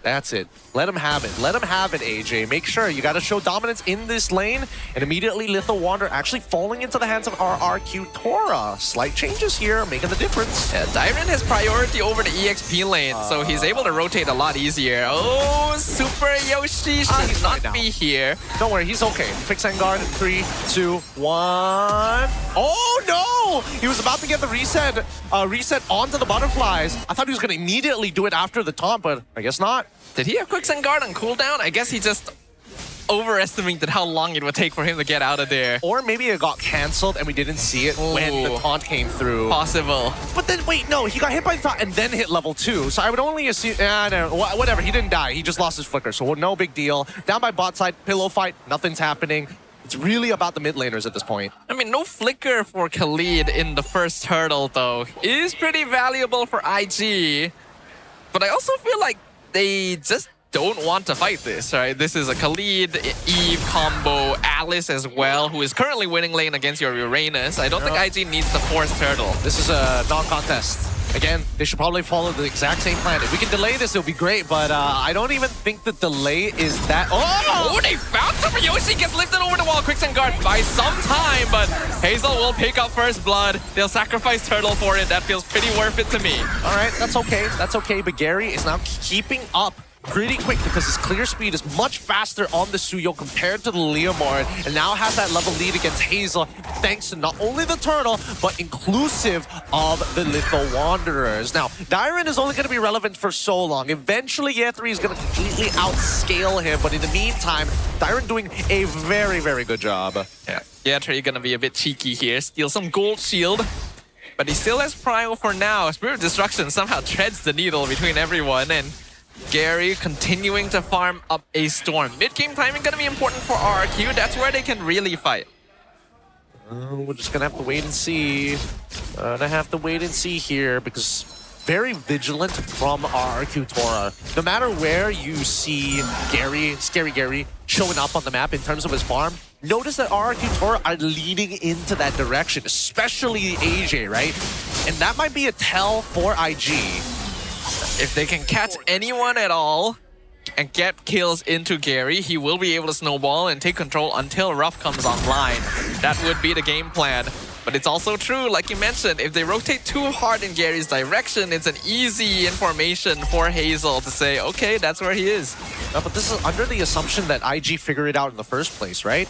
That's it. Let him have it. Let him have it, AJ. Make sure you got to show dominance in this lane. And immediately Litho Wander actually falling into the hands of RRQ Tora. Slight changes here, making the difference. Yeah, Dyron has priority over the EXP lane, so he's able to rotate a lot easier. Oh, Super Yoshi should not be here. Don't worry, he's okay. Quicksand Guard in 3, 2, 1. Oh no! He was about to get the reset onto the butterflies. I thought he was going to immediately do it after the taunt, but I guess not. Did he have Quicksand Guard on cooldown? I guess he just overestimated how long it would take for him to get out of there. Or maybe it got cancelled and we didn't see it when the taunt came through. Possible. But then, wait, no, he got hit by the taunt and then hit level 2. So I would only assume, no, whatever, he didn't die. He just lost his flicker, so no big deal. Down by bot side, pillow fight, nothing's happening. It's really about the mid laners at this point. I mean, no flicker for Khalid in the first turtle, though. It is pretty valuable for IG. But I also feel like they just don't want to fight this, right? This is a Khalid, Eve combo, Alice as well, who is currently winning lane against your Uranus. I don't think IG needs the force turtle. This is a non-contest. Again, they should probably follow the exact same plan. If we can delay this, it'll be great, but I don't even think the delay is that... Oh, they found Super Yoshi, gets lifted over the wall. Quicksand Guard by some time, but Hazel will pick up first blood. They'll sacrifice turtle for it. That feels pretty worth it to me. All right, that's okay. That's okay, but Gary is now keeping up pretty quick because his clear speed is much faster on the Suyo compared to the Leomord, and now has that level lead against Hazel thanks to not only the turtle, but inclusive of the Litho Wanderers. Now, Dyron is only going to be relevant for so long. Eventually, Yeathree is going to completely outscale him, but in the meantime, Dyron doing a very, very good job. Yeah, Yeathree going to be a bit cheeky here. Steal some gold shield, but he still has prio for now. Spirit of Destruction somehow treads the needle between everyone, and Gary continuing to farm up a storm. Mid-game timing going to be important for RRQ. That's where they can really fight. We're just going to have to wait and see. Here because very vigilant from RRQ Tora. No matter where you see Gary, Scary Gary, showing up on the map in terms of his farm, notice that RRQ Tora are leading into that direction, especially AJ, right? And that might be a tell for IG. If they can catch anyone at all and get kills into Gary, he will be able to snowball and take control until Ruff comes online. That would be the game plan. But it's also true, like you mentioned, if they rotate too hard in Gary's direction, it's an easy information for Hazel to say, okay, that's where he is. No, but this is under the assumption that IG figured it out in the first place, right?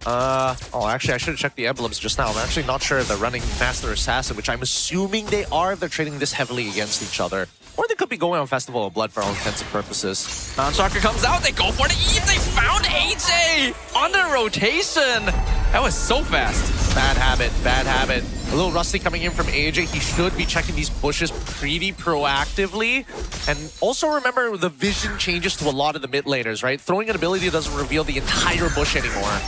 Actually, I should have checked the emblems just now. I'm actually not sure if they're running Master Assassin, which I'm assuming they are if they're trading this heavily against each other. Or they could be going on Festival of Blood for all intents and purposes. Non-Shocker comes out, they go for the Eve, they found AJ on the rotation. That was so fast. Bad habit, bad habit. A little rusty coming in from AJ. He should be checking these bushes pretty proactively. And also remember, the vision changes to a lot of the mid laners, right? Throwing an ability doesn't reveal the entire bush anymore.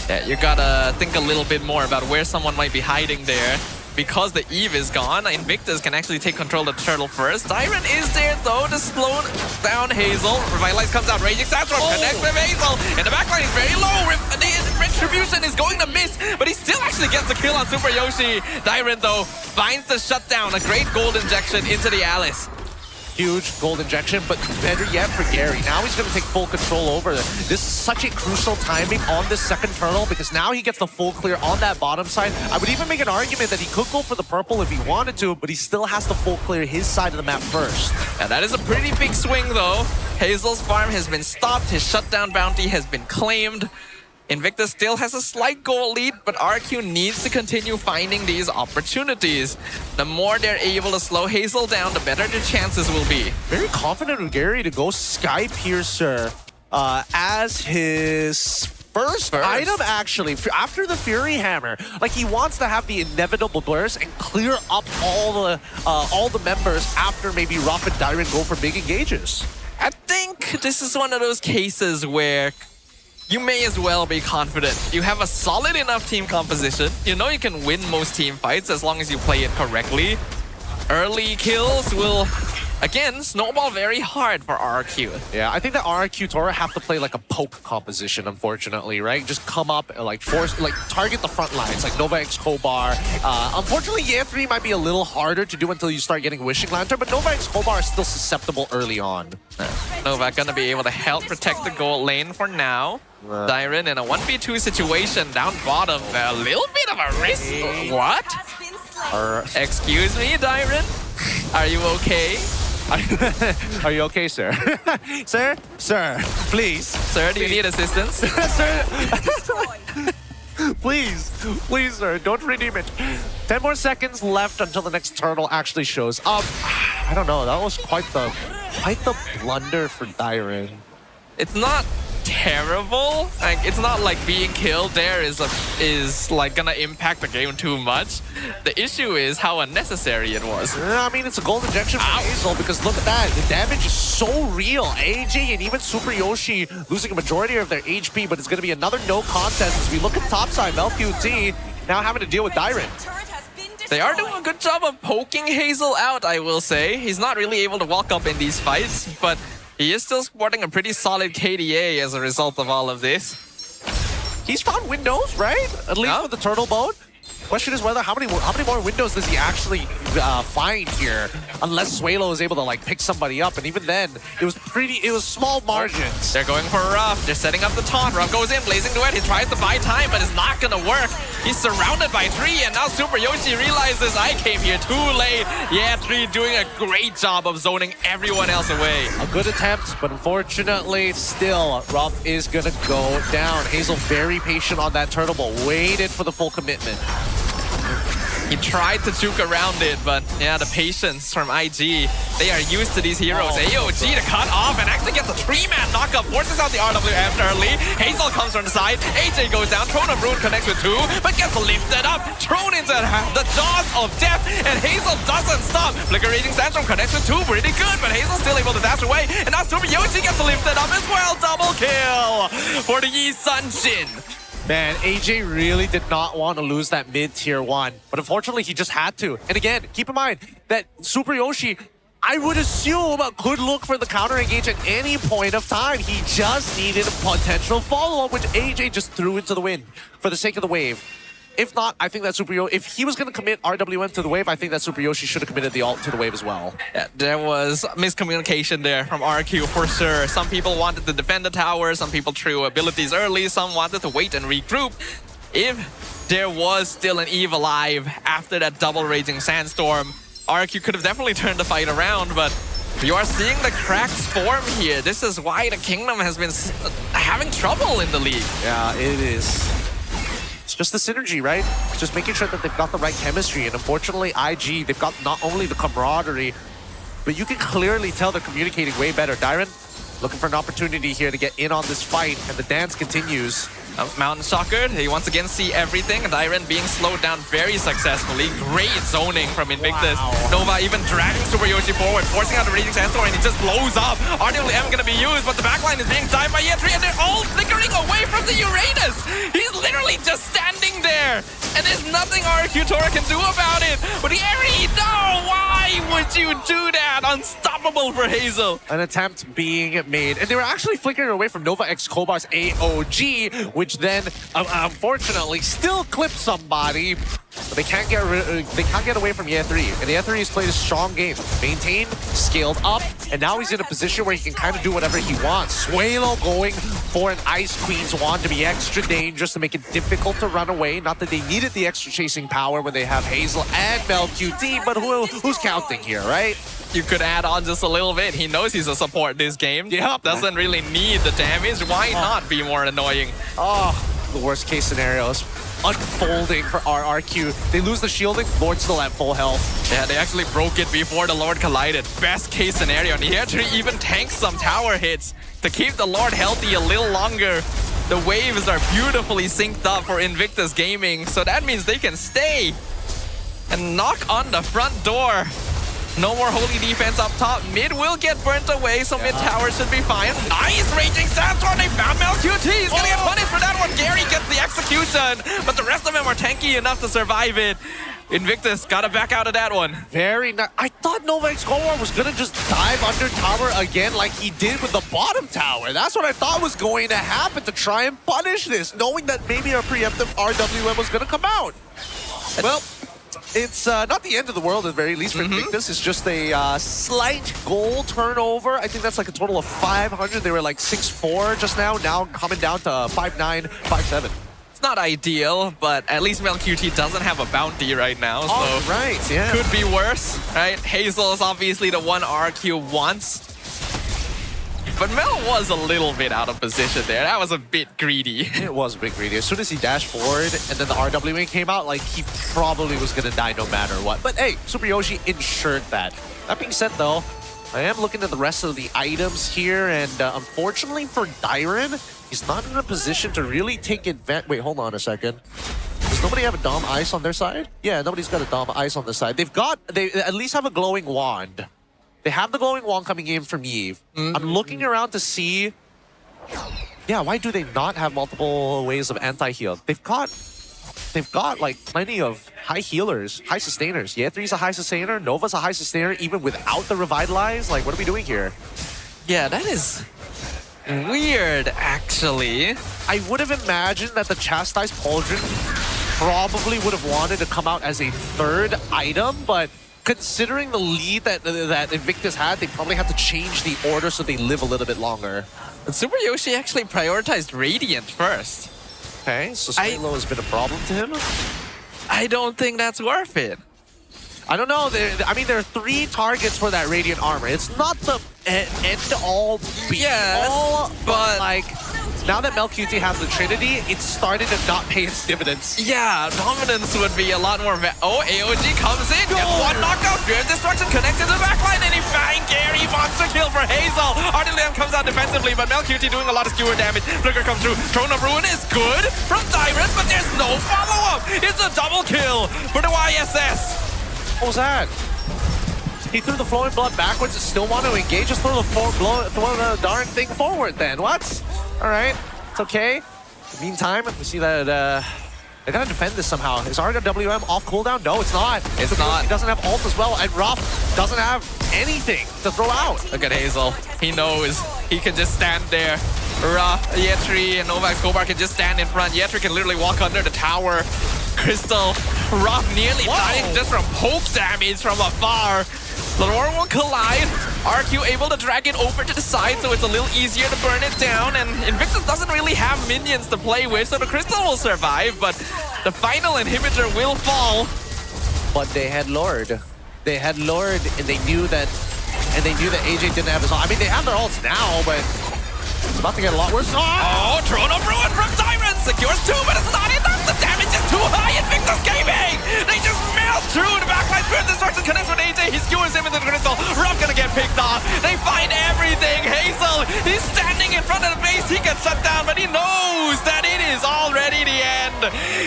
Yeah, you gotta think a little bit more about where someone might be hiding there. Because the Eve is gone, Invictus can actually take control of the turtle first. Dyron is there though to slow down Hazel. Revitalize comes out, Raging Sandstorm connects with Hazel. And the backline is very low. The Retribution is going to miss, but he still actually gets the kill on Super Yoshi. Dyron though finds the shutdown, a great gold injection into the Alice. Huge gold injection, but better yet for Gary. Now he's going to take full control over this. This is such a crucial timing on this second turtle because now he gets the full clear on that bottom side. I would even make an argument that he could go for the purple if he wanted to, but he still has to full clear his side of the map first. And that is a pretty big swing though. Hazel's farm has been stopped. His shutdown bounty has been claimed. Invictus still has a slight goal lead, but RRQ needs to continue finding these opportunities. The more they're able to slow Hazel down, the better the chances will be. Very confident of Gary to go Sky Piercer as his first item, actually, after the Fury Hammer. Like, he wants to have the inevitable burst and clear up all the members after maybe Ruff and Dyron go for big engages. I think this is one of those cases where you may as well be confident. You have a solid enough team composition. You know you can win most team fights as long as you play it correctly. Early kills will, again, snowball very hard for RRQ. Yeah, I think that RRQ Tora have to play like a poke composition, unfortunately, right? Just come up and like force, like target the front lines, like Nova X Kobar. Unfortunately, Year 3 might be a little harder to do until you start getting Wishing Lantern, but Nova X Kobar is still susceptible early on. Nova gonna be able to help protect the gold lane for now. Dyron in a 1v2 situation down bottom. A little bit of a risk. What? Excuse me, Dyron? Are you okay? Are you okay, sir? Sir, please. Sir, do you need assistance? Sir, please, sir, don't redeem it. 10 more seconds left until the next turtle actually shows up. I don't know, that was quite the blunder for Dyron. It's not terrible. Like, it's not like being killed there is like gonna impact the game too much. The issue is how unnecessary it was. I mean, it's a gold injection for Hazel because look at that. The damage is so real. AJ and even Super Yoshi losing a majority of their HP, but it's gonna be another no contest as we look at topside. MLQT now having to deal with Dyron. They are doing a good job of poking Hazel out, I will say. He's not really able to walk up in these fights, but he is still sporting a pretty solid KDA as a result of all of this. He's found windows, right? At least with the turtle boat. Question is whether how many more windows does he actually find here? Unless Suelo is able to like pick somebody up, and even then, it was small margins. They're going for Ruff. They're setting up the taunt. Ruff goes in, blazing duet. He tries to buy time, but it's not gonna work. He's surrounded by 3, and now Super Yoshi realizes I came here too late. Yeah, 3 doing a great job of zoning everyone else away. A good attempt, but unfortunately, still, Ruff is gonna go down. Hazel very patient on that turtle ball, waited for the full commitment. He tried to juke around it, but yeah, the patience from IG. They are used to these heroes. AOG to cut off and actually gets a 3-man knockup, forces out the RWF early. Hazel comes from the side. AJ goes down. Throne of Ruin connects with 2, but gets lifted up. Thrown into the jaws of death, and Hazel doesn't stop. Flickerating Sandstorm connects with 2, pretty good, but Hazel's still able to dash away. And now Super Yoshi gets lifted up as well. Double kill for the Yi Sun-Jin. Man, AJ really did not want to lose that mid-tier 1, but unfortunately he just had to. And again, keep in mind that Super Yoshi, I would assume, could look for the counter engage at any point of time. He just needed a potential follow-up, which AJ just threw into the wind for the sake of the wave. If not, I think that Super Yoshi, if he was going to commit RWM to the wave, I think that Super Yoshi should have committed the ult to the wave as well. Yeah, there was miscommunication there from RRQ for sure. Some people wanted to defend the tower, some people threw abilities early, some wanted to wait and regroup. If there was still an Eve alive after that double Raging Sandstorm, RRQ could have definitely turned the fight around, but you are seeing the cracks form here. This is why the Kingdom has been having trouble in the league. Yeah, it is. It's just the synergy, right? Just making sure that they've got the right chemistry. And unfortunately, IG, they've got not only the camaraderie, but you can clearly tell they're communicating way better. Dyron, looking for an opportunity here to get in on this fight, and the dance continues. Mountain Shocker, he once again see everything. Dyron being slowed down very successfully. Great zoning from Invictus. Wow. Nova even dragging Super Yoshi forward, forcing out the Raging Sandstorm, and he just blows up. RWM gonna be used, but the backline is being timed by Year 3, and they're all flickering away from the Uranus. He's literally just standing there, and there's nothing RRQ Tora can do about it. But the Airy, no! Why would you do that? Unstoppable for Hazel. An attempt being made, and they were actually flickering away from Nova X Kobar's AOG, which then, unfortunately, still clips somebody. But they can't get away from Year 3. And Year 3 has played a strong game. Maintained, scaled up, and now he's in a position where he can kind of do whatever he wants. Suelo going for an Ice Queen's wand to be extra dangerous, to make it difficult to run away. Not that they needed the extra chasing power when they have Hazel and MLQT, but who's counting here, right? You could add on just a little bit. He knows he's a support this game. Yep. Doesn't really need the damage. Why not be more annoying? Oh, the worst case scenarios unfolding for RRQ. They lose the shielding, Lord still at full health. Yeah, they actually broke it before the Lord collided. Best case scenario. And he actually even tanks some tower hits to keep the Lord healthy a little longer. The waves are beautifully synced up for Invictus Gaming, so that means they can stay and knock on the front door. No more holy defense up top. Mid will get burnt away, so mid tower should be fine. Nice Raging Sandstorm. They found MLQT. He's gonna get punished for that one. Gary gets the execution, but the rest of them are tanky enough to survive it. Invictus gotta back out of that one. Very nice. I thought Novak Skolwar was gonna just dive under tower again like he did with the bottom tower. That's what I thought was going to happen, to try and punish this, knowing that maybe a preemptive RWM was gonna come out. Well, it's not the end of the world at the very least for Invictus. It's just a slight goal turnover. I think that's like a total of 500. They were like 6-4 just now. Now coming down to 5-9, 5-7. It's not ideal, but at least MelQT doesn't have a bounty right now. So oh, right, yeah. Could be worse, right? Hazel is obviously the one RRQ wants. But Mel was a little bit out of position there. That was a bit greedy. It was a bit greedy. As soon as he dashed forward and then the RWA came out, like, he probably was going to die no matter what. But hey, Super Yoshi ensured that. That being said, though, I am looking at the rest of the items here, and unfortunately for Dyron, he's not in a position to really take advantage. Wait, hold on a second. Does nobody have a Dom Ice on their side? Yeah, nobody's got a Dom Ice on the side. They at least have a glowing wand. They have the glowing wand coming in from Yves. I'm looking around to see... Yeah, why do they not have multiple ways of anti-heal? They've got like plenty of high healers, high sustainers. Yetri's a high sustainer, Nova's a high sustainer, even without the revitalize. Like, what are we doing here? Yeah, that is weird, actually. I would have imagined that the Chastised Pauldron probably would have wanted to come out as a third item, but considering the lead that Invictus had, they probably have to change the order so they live a little bit longer. But Super Yoshi actually prioritized Radiant first. Okay, so Silo has been a problem to him? I don't think that's worth it. I don't know. I mean, there are 3 targets for that Radiant armor. It's not the end-all, be-all, but like, now that MelQT has the Trinity, it's starting to not pay its dividends. Yeah, dominance would be a lot more... AOG comes in, gets one knockout, Grid Destruction connected to the backline, and he finds Gary. Monster kill for Hazel. Ardenland comes out defensively, but MelQT doing a lot of skewer damage. Flicker comes through. Throne of Ruin is good from Dyron, but there's no follow-up. It's a double kill for the YSS. What was that? He threw the Flowing Blood backwards and still want to engage. Just throw the darn thing forward then. What? Alright, it's okay. In the meantime, we see that they gotta defend this somehow. Is RWM off cooldown? No, it's not. It's not. He doesn't have ult as well, and Ruff doesn't have anything to throw out. Look at Hazel. He knows he can just stand there. Ruff, Yetri, and Novak Skolwar can just stand in front. Yetri can literally walk under the tower. Crystal, Ruff nearly dying just from poke damage from afar. Lenore will collide. RQ able to drag it over to the side, so it's a little easier to burn it down. And Invictus doesn't really have minions to play with, so the Crystal will survive, but the final inhibitor will fall. But they had Lord. They had Lord, and they knew that AJ didn't have his ult. I mean, they have their ults now, but it's about to get a lot worse. Oh, Throne of Ruin from Siren! Secures 2, but it's not enough! The damage is too high! Invictus Gaming! They just melt through the backline. Spirit Destruction connects with AJ. He skewers him into the Crystal. Ruff gonna get picked off. They find everything. Hazel, he's standing in front of the base. He gets shut down, but he knows that it is already the end.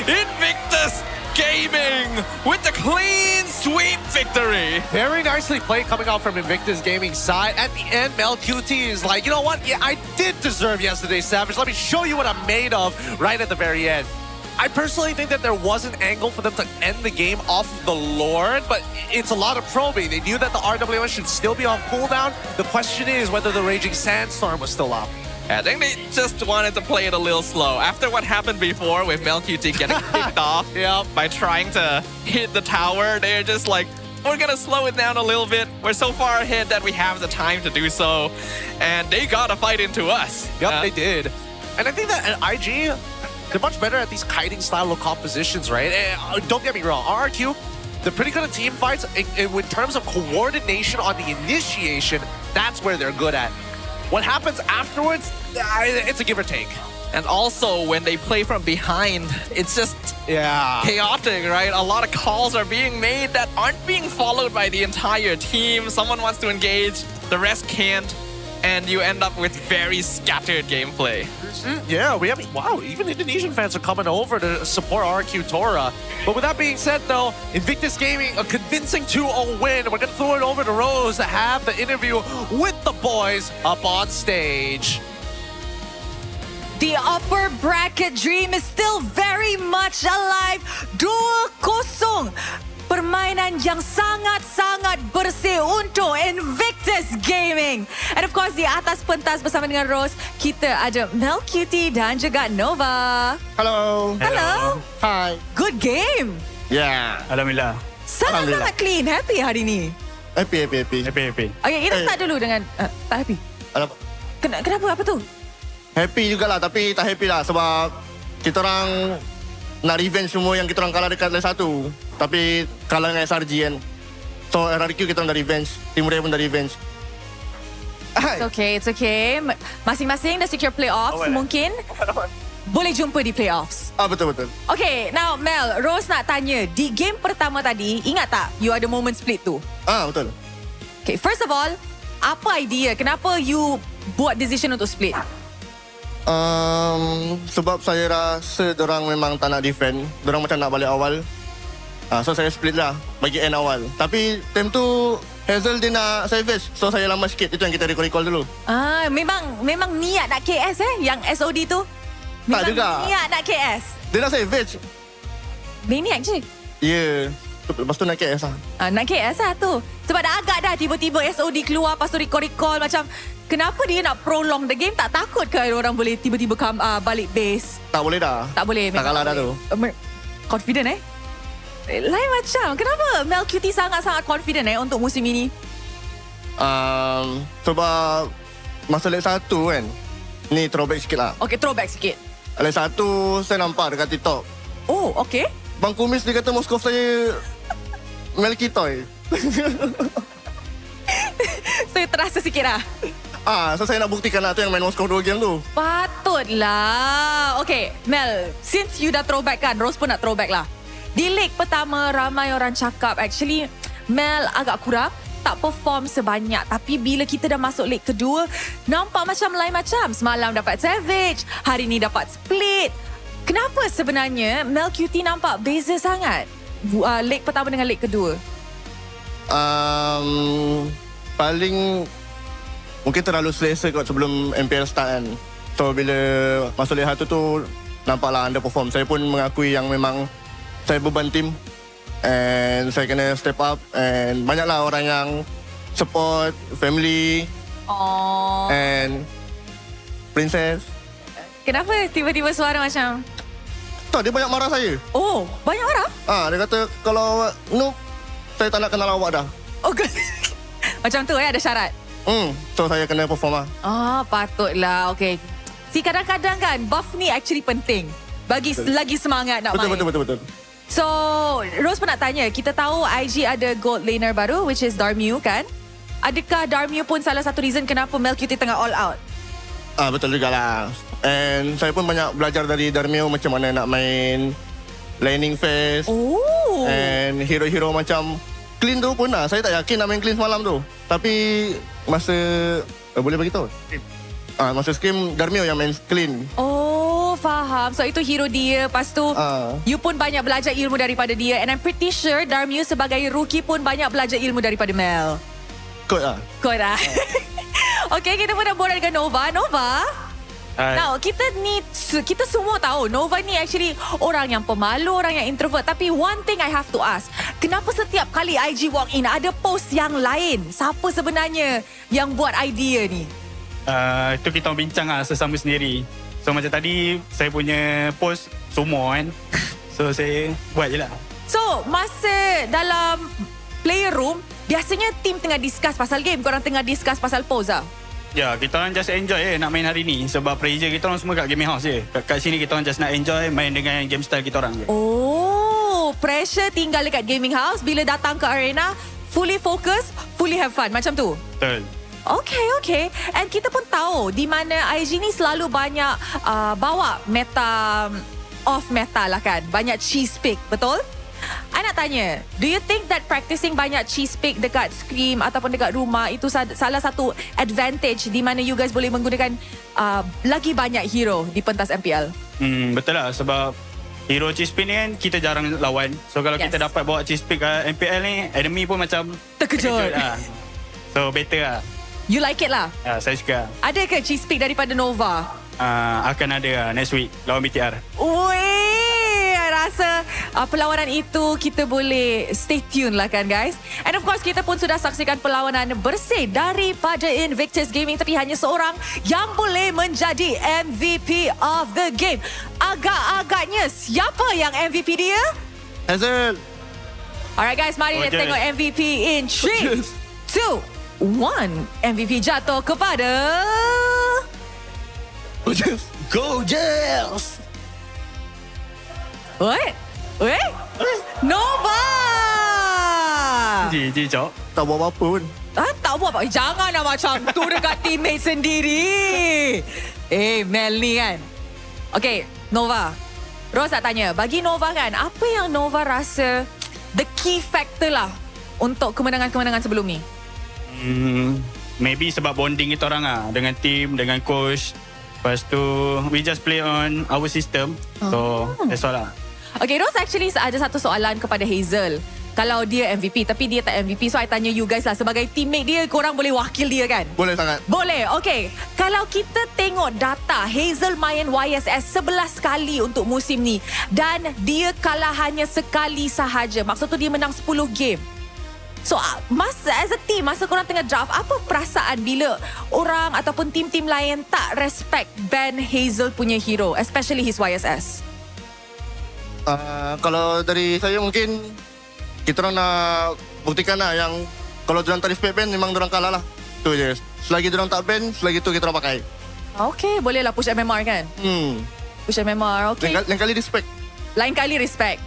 Invictus Gaming with the clean sweep victory. Very nicely played coming out from Invictus Gaming's side. At the end, MelQT is like, you know what? Yeah, I did deserve yesterday's Savage. Let me show you what I'm made of right at the very end. I personally think that there was an angle for them to end the game off of the Lord, but it's a lot of probing. They knew that the RWS should still be on cooldown. The question is whether the Raging Sandstorm was still up. I think they just wanted to play it a little slow. After what happened before with MelQT getting kicked off by trying to hit the tower, they're just like, we're gonna slow it down a little bit. We're so far ahead that we have the time to do so. And they got a fight into us. Yep, they did. And I think that at IG, they're much better at these kiting style of compositions, right? And don't get me wrong, RRQ, they're pretty good at team fights. In terms of coordination on the initiation, that's where they're good at. What happens afterwards, it's a give or take. And also, when they play from behind, it's just chaotic, right? A lot of calls are being made that aren't being followed by the entire team. Someone wants to engage, the rest can't, and you end up with very scattered gameplay. Yeah, we have, wow, even Indonesian fans are coming over to support RRQ Tora. But with that being said, though, Invictus Gaming, a convincing 2-0 win. We're going to throw it over to Rose to have the interview with the boys up on stage. The upper bracket dream is still very much alive. 2-0. Permainan yang sangat-sangat bersih untuk Invictus Gaming. And of course, di atas pentas bersama dengan Rose, kita ada MLBB dan juga Nova. Hello. Hello. Hi. Good game. Yeah. Alhamdulillah. Sangat-sangat clean. Happy hari ni. Happy. Okay, kita start dulu dengan tak happy. Kenapa? Apa tu? Happy jugalah, tapi tak happy lah sebab kita orang nak revenge semua yang kita orang kalah dekat leg 1. Tapi kalah dengan SRG kan. So RRQ kita orang dah revenge. Tim Ray pun dah revenge. It's okay. Masing-masing dah secure playoffs. Mungkin boleh jumpa di playoffs. Betul. Okay, now Mel, Rose nak tanya. Di game pertama tadi, ingat tak you ada moment split tu? Betul. Okay, first of all, apa idea? Kenapa you buat decision untuk split? Sebab saya rasa dorang memang tak nak defend. Dorang macam nak balik awal. So saya split lah, bagi end awal. Tapi time tu Hazel dia nak savage, so saya lama sikit. Itu yang kita recall dulu. Memang niat nak KS yang SOD tu? Tak juga. Niat nak KS? Dia nak savage. Maniac je? Ya. Lepas tu nak KS lah. Nak KS lah tu. Sebab dah agak dah tiba-tiba SOD keluar, lepas tu recall macam kenapa dia nak prolong the game? Tak takut ke orang boleh tiba-tiba balik base? Tak boleh dah. Tak boleh. Tak kalah dah tu. Confident lain macam. Kenapa MLBB sangat-sangat confident untuk musim ini? Sebab masa leg 1 kan. Ni throwback sikit lah. Okay, throwback sikit. Leg 1 saya nampak dekat TikTok. Oh, okay. Bang Kumis dia kata Moskov saya Melky Toy. Saya terasa sikit lah. So saya nak buktikan lah tu yang main Moskov 2 game tu. Patutlah. Okay, Mel, since you dah throwback kan, Rose pun nak throwback lah. Di leg pertama, ramai orang cakap actually Mel agak kurang, tak perform sebanyak. Tapi bila kita dah masuk leg kedua, nampak macam lain macam. Semalam dapat savage, hari ni dapat split. Kenapa sebenarnya MLBB nampak beza sangat leg pertama dengan leg kedua? Paling mungkin terlalu selesa kot sebelum MPL start kan. So bila masuk leg 1 tu nampaklah underperform. Saya pun mengakui yang memang saya beban tim and saya kena step up, and banyaklah orang yang support, family and princess. Kenapa tiba-tiba suara macam? Tak, dia banyak marah saya. Oh, banyak marah? Dia kata kalau no, saya tak nak kenal awak dah. Macam tu ada syarat? So saya kena perform lah. Patutlah. Okay. Kadang-kadang kan buff ni actually penting. Bagi lagi semangat nak main. Betul. So, Rose pun nak tanya, kita tahu IG ada gold laner baru, which is Darmew kan? Adakah Darmew pun salah satu reason kenapa MLBB tengah all out? Betul jugalah. And saya pun banyak belajar dari Darmew macam mana nak main laning phase. And hero-hero macam clean tu pun lah. Saya tak yakin nak main clean semalam tu. Tapi masa, boleh beritahu? Masa scrim, Darmew yang main clean. Faham. So itu hero dia. Lepas tu you pun banyak belajar ilmu daripada dia. And I'm pretty sure Darmew sebagai rookie pun banyak belajar ilmu daripada Mel. Kot lah. Okay, kita pun dah borak dengan Nova. Now, kita semua tahu Nova ni actually orang yang pemalu, orang yang introvert. Tapi one thing I have to ask, kenapa setiap kali IG walk in ada post yang lain? Siapa sebenarnya yang buat idea ni? Itu kita bincang lah sesama sendiri. So macam tadi saya punya post semua kan. So saya buat je lah. So masa dalam player room, biasanya tim tengah discuss pasal game, korang tengah discuss pasal pose lah? Ya, kita orang just enjoy nak main hari ni. Sebab pressure kita orang semua kat gaming house je. Kat sini kita orang just nak enjoy main dengan game style kita orang je. Pressure tinggal dekat gaming house, bila datang ke arena fully focus, fully have fun, macam tu? Betul. Okay. And kita pun tahu tahu di mana IG ni selalu banyak bawa meta, off meta lah kan. Banyak cheese pick, betul? I nak tanya, do you think that practicing banyak cheese pick dekat scrim ataupun dekat rumah itu salah satu advantage di mana you guys boleh menggunakan lagi banyak hero di pentas MPL? Betul lah, sebab hero cheese pick ni kan kita jarang lawan. So kalau kita dapat bawa cheese pick MPL ni, enemy pun macam terkejut lah. So better lah. You like it lah? Ya, saya suka. Ada ke cheese pick daripada Nova? Akan ada next week lawan BTR. Weh, rasa perlawanan itu kita boleh stay tune lah kan guys. And of course kita pun sudah saksikan perlawanan bersih daripada Invictus Gaming, tapi hanya seorang yang boleh menjadi MVP of the game. Agak-agaknya siapa yang MVP dia? Hazel. Alright guys, mari kita tengok MVP in 3, 2, 1. MVP jatuh kepada Gorgeous. Wait. Nova. Ji, Cok. Tak buat apa pun. Tak buat apa. Janganlah macam tu dekat teammate sendiri. Mel ni kan. Okay, Nova. Rose nak tanya, bagi Nova kan, apa yang Nova rasa the key factor lah untuk kemenangan-kemenangan sebelum ni? Maybe sebab bonding kita orang lah, dengan team, dengan coach. Lepas tu, we just play on our system. So, that's all lah. Okay, Rose actually ada satu soalan kepada Hazel. Kalau dia MVP, tapi dia tak MVP. So, I tanya you guys lah. Sebagai teammate dia, korang boleh wakil dia kan? Boleh sangat. Boleh, okay. Kalau kita tengok data, Hazel main YSS 11 kali untuk musim ni. Dan dia kalah hanya sekali sahaja. Maksud tu dia menang 10 game. So, as a team, masa korang tengah draft, apa perasaan bila orang ataupun tim-tim lain tak respect ban Hazel punya hero, especially his YSS? Kalau dari saya mungkin kita orang nak buktikan lah yang kalau diorang tak respect ban, memang diorang kalah lah. Itu je. Selagi diorang tak ban, selagi tu kita orang pakai. Okay, boleh lah push MMR kan? Push MMR, okay. Lain kali respect. Lain kali respect.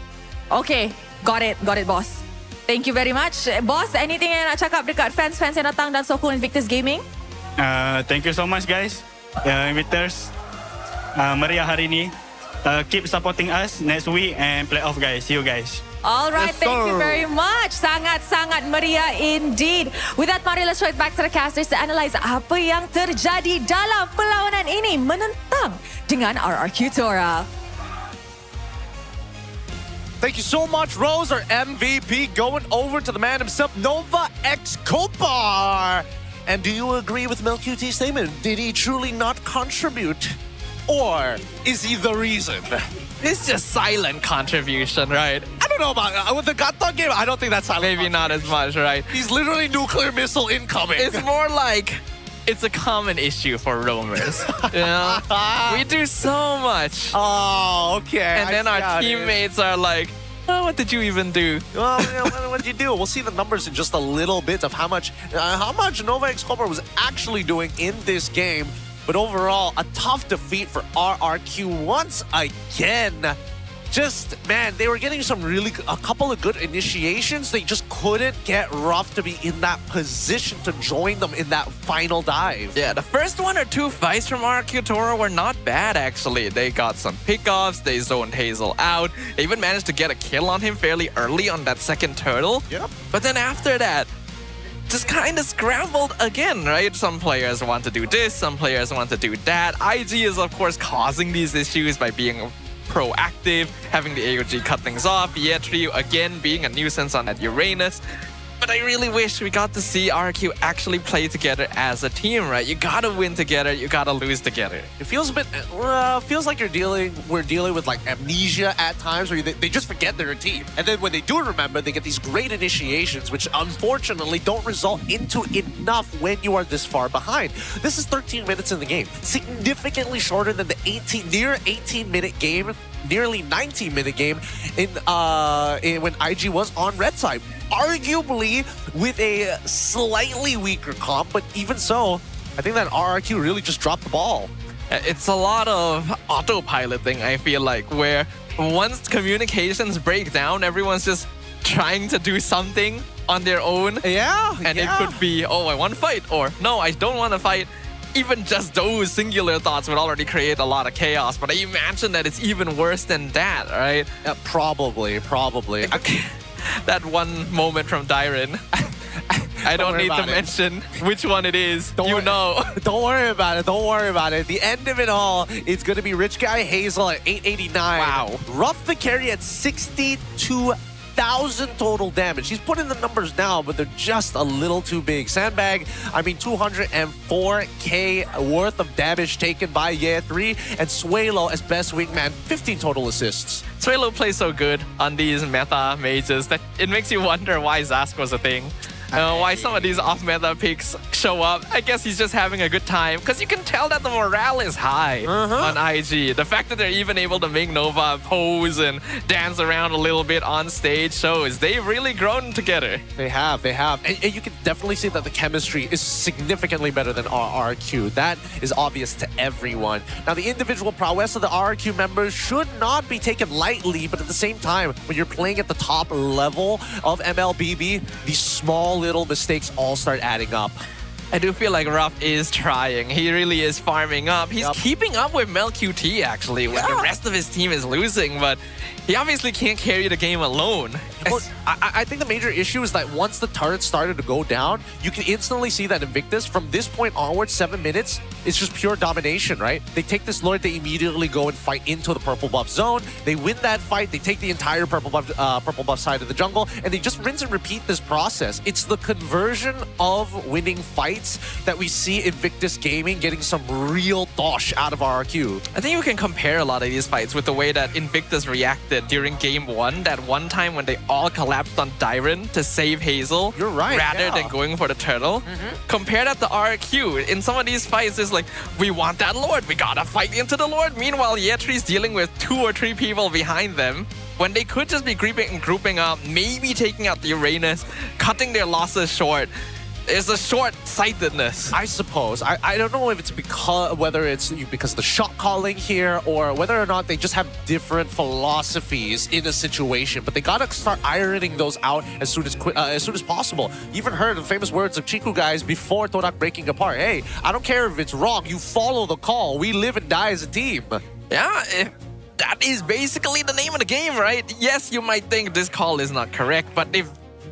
Okay, got it boss. Thank you very much. Boss, anything yang nak cakap dekat fans-fans yang datang dan sokong Invictus Gaming? Thank you so much guys. Invictus. Meriah hari ni. Keep supporting us next week and play off guys. See you guys. Alright, thank you very much. Sangat-sangat meriah indeed. With that, mari let's throw it back to the casters to analyze apa yang terjadi dalam perlawanan ini menentang dengan RRQ Tora. Thank you so much, Rose, our MVP, going over to the man himself, Nova X Kopar. And do you agree with MelQT's statement? Did he truly not contribute? Or is he the reason? It's just silent contribution, right? I don't know about with the Gato game. I don't think that's silent. Maybe not as much, right? He's literally nuclear missile incoming. It's more like it's a common issue for roamers. You know? We do so much. Oh, okay. And then our teammates are like, oh, what did you even do? Well, what did you do? We'll see the numbers in just a little bit of how much Nova X Kopar was actually doing in this game. But overall, a tough defeat for RRQ once again. Just, man, they were getting a couple of good initiations. They just couldn't get Ruff to be in that position to join them in that final dive. Yeah, the first 1 or 2 fights from RRQ Tora were not bad, actually. They got some pickoffs, they zoned Hazel out. They even managed to get a kill on him fairly early on that second turtle. Yep. But then after that, just kind of scrambled again, right? Some players want to do this, some players want to do that. IG is, of course, causing these issues by being proactive, having the AOG cut things off. Trio again being a nuisance on that Uranus. But I really wish we got to see RRQ actually play together as a team, right? You gotta win together, you gotta lose together. It feels a bit, feels like we're dealing with like amnesia at times where they just forget they're a team. And then when they do remember, they get these great initiations, which unfortunately don't result into enough when you are this far behind. This is 13 minutes in the game, significantly shorter than the near 18-minute game, nearly 19-minute game when IG was on red side. Arguably with a slightly weaker comp, but even so, I think that RRQ really just dropped the ball. It's a lot of autopilot thing, I feel like, where once communications break down, everyone's just trying to do something on their own. Yeah. And it could be, oh, I want to fight, or no, I don't want to fight. even just those singular thoughts would already create a lot of chaos. But I imagine that it's even worse than that, right? Probably. That one moment from Dyron. I don't need to mention which one it is. Don't worry about it. The end of it all, it's going to be Rich Guy Hazel at 889. Wow. Rough the carry at 62,000 total damage. He's putting the numbers now, but they're just a little too big. Sandbag, 204k worth of damage taken by Ye 3, and Suelo as best wingman, 15 total assists. Suelo plays so good on these meta mages that it makes you wonder why Zask was a thing. Why some of these off-meta picks show up. I guess he's just having a good time because you can tell that the morale is high on IG. The fact that they're even able to make Nova pose and dance around a little bit on stage shows they've really grown together. They have. And you can definitely see that the chemistry is significantly better than RRQ. That is obvious to everyone. Now, the individual prowess of the RRQ members should not be taken lightly, but at the same time, when you're playing at the top level of MLBB, these small little mistakes all start adding up. I do feel like Ruff is trying. He really is farming up. He's keeping up with Mel QT, actually, when the rest of his team is losing, but he obviously can't carry the game alone. Well, I think the major issue is that once the turrets started to go down, you can instantly see that Invictus, from this point onward, 7 minutes, it's just pure domination, right? They take this Lord, they immediately go and fight into the purple buff zone. They win that fight, they take the entire purple buff side of the jungle, and they just rinse and repeat this process. It's the conversion of winning fights that we see Invictus Gaming getting some real dosh out of RRQ. I think we can compare a lot of these fights with the way that Invictus reacted during game 1, that one time when they all collapsed on Dyron to save Hazel. You're right, rather than going for the turtle. Compare that to RRQ. In some of these fights, it's like, we want that Lord, we gotta fight into the Lord. Meanwhile, Yetri's dealing with 2 or 3 people behind them, when they could just be grouping up, maybe taking out the Uranus, cutting their losses short. It's a short-sightedness. I suppose. I don't know if it's whether it's because of the shot calling here, or whether or not they just have different philosophies in a situation. But they gotta start ironing those out as soon as possible. You even heard the famous words of Chiku guys before Torak breaking apart. Hey, I don't care if it's wrong. You follow the call. We live and die as a team. Yeah. That is basically the name of the game, right? Yes, you might think this call is not correct, but if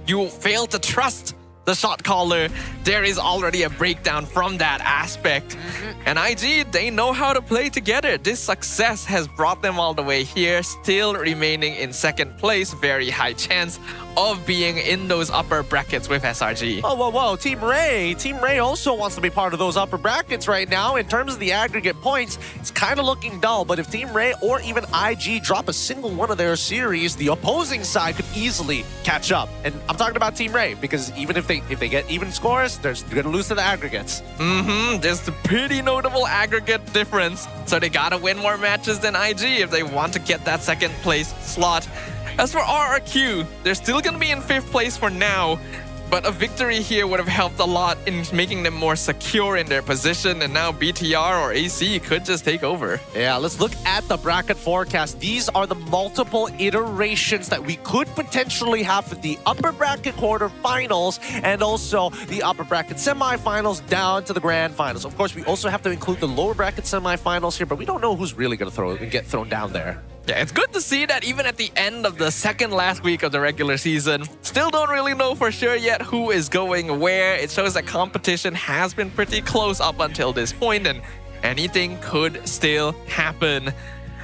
you fail to trust the shot caller, there is already a breakdown from that aspect. And IG, they know how to play together. This success has brought them all the way here, still remaining in second place. Very high chance of being in those upper brackets with SRG. Whoa. Team Ray also wants to be part of those upper brackets right now. In terms of the aggregate points, it's kind of looking dull, but if Team Ray or even IG drop a single one of their series, the opposing side could easily catch up. And I'm talking about Team Ray, because even if they get even scores, they're going to lose to the aggregates. There's a pretty notable aggregate difference. So they gotta win more matches than IG if they want to get that second place slot. As for RRQ, they're still gonna be in 5th place for now, but a victory here would have helped a lot in making them more secure in their position, and now BTR or AC could just take over. Yeah, let's look at the bracket forecast. These are the multiple iterations that we could potentially have for the upper bracket quarterfinals and also the upper bracket semifinals down to the grand finals. Of course, we also have to include the lower bracket semifinals here, but we don't know who's really going to get thrown down there. Yeah, it's good to see that even at the end of the second last week of the regular season, still don't really know for sure yet who is going where. It shows that competition has been pretty close up until this point, and anything could still happen.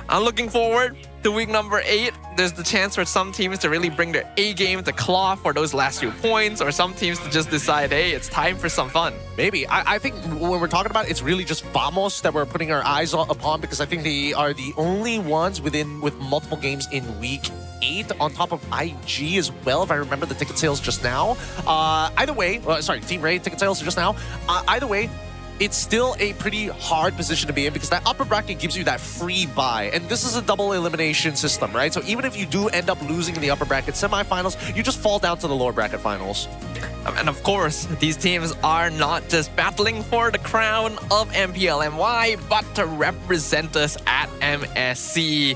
I'm looking forward to week number 8. There's the chance for some teams to really bring their A game to claw for those last few points, or some teams to just decide, hey, it's time for some fun. Maybe. I think when we're talking about it, it's really just Vamos that we're putting our eyes upon, because I think they are the only ones with multiple games in week 8 on top of IG as well, if I remember the ticket sales just now. Either way, Team Ray ticket sales just now. Either way, it's still a pretty hard position to be in, because that upper bracket gives you that free buy. And this is a double elimination system, right? So even if you do end up losing in the upper bracket semifinals, you just fall down to the lower bracket finals. And of course, these teams are not just battling for the crown of MPLMY, but to represent us at MSC.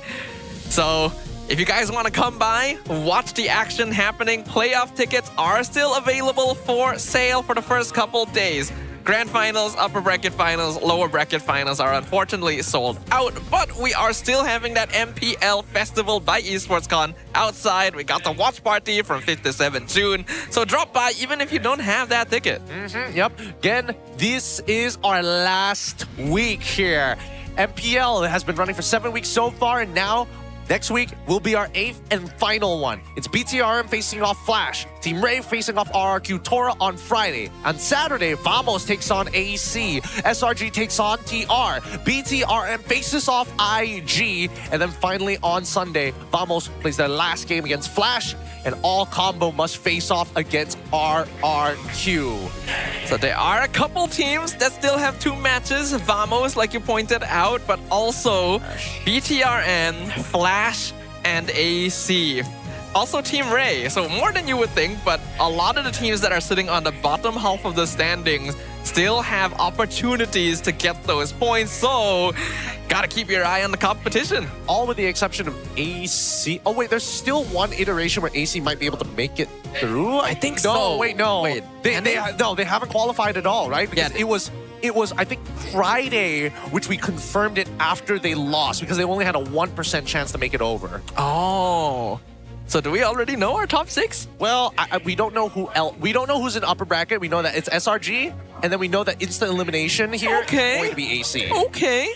So if you guys want to come by, watch the action happening. Playoff tickets are still available for sale for the first couple days. Grand finals, upper bracket finals, lower bracket finals are unfortunately sold out, but we are still having that MPL festival by EsportsCon outside. We got the watch party from 5th to 7th June, so drop by even if you don't have that ticket. Yep. Again, this is our last week here. MPL has been running for 7 weeks so far, and now next week will be our 8th and final one. It's BTRM facing off Flash, Team Rave facing off RRQ Tora on Friday. On Saturday, Vamos takes on AEC, SRG takes on TR, BTRM faces off IG, and then finally on Sunday, Vamos plays their last game against Flash, and all combo must face off against RRQ. So there are a couple teams that still have 2 matches. Vamos, like you pointed out, but also BTRM, Flash, and AEC. Also Team Ray, so more than you would think, but a lot of the teams that are sitting on the bottom half of the standings still have opportunities to get those points, so gotta keep your eye on the competition. All with the exception of AC. Oh wait, there's still one iteration where AC might be able to make it through? I think no, so. Wait, no. Wait, They haven't qualified at all, right? Because it was, I think, Friday, which we confirmed it after they lost because they only had a 1% chance to make it over. Oh. So do we already know our top 6? Well, we don't know who else. We don't know who's in upper bracket. We know that it's SRG, and then we know that instant elimination here is going to be AC. Okay.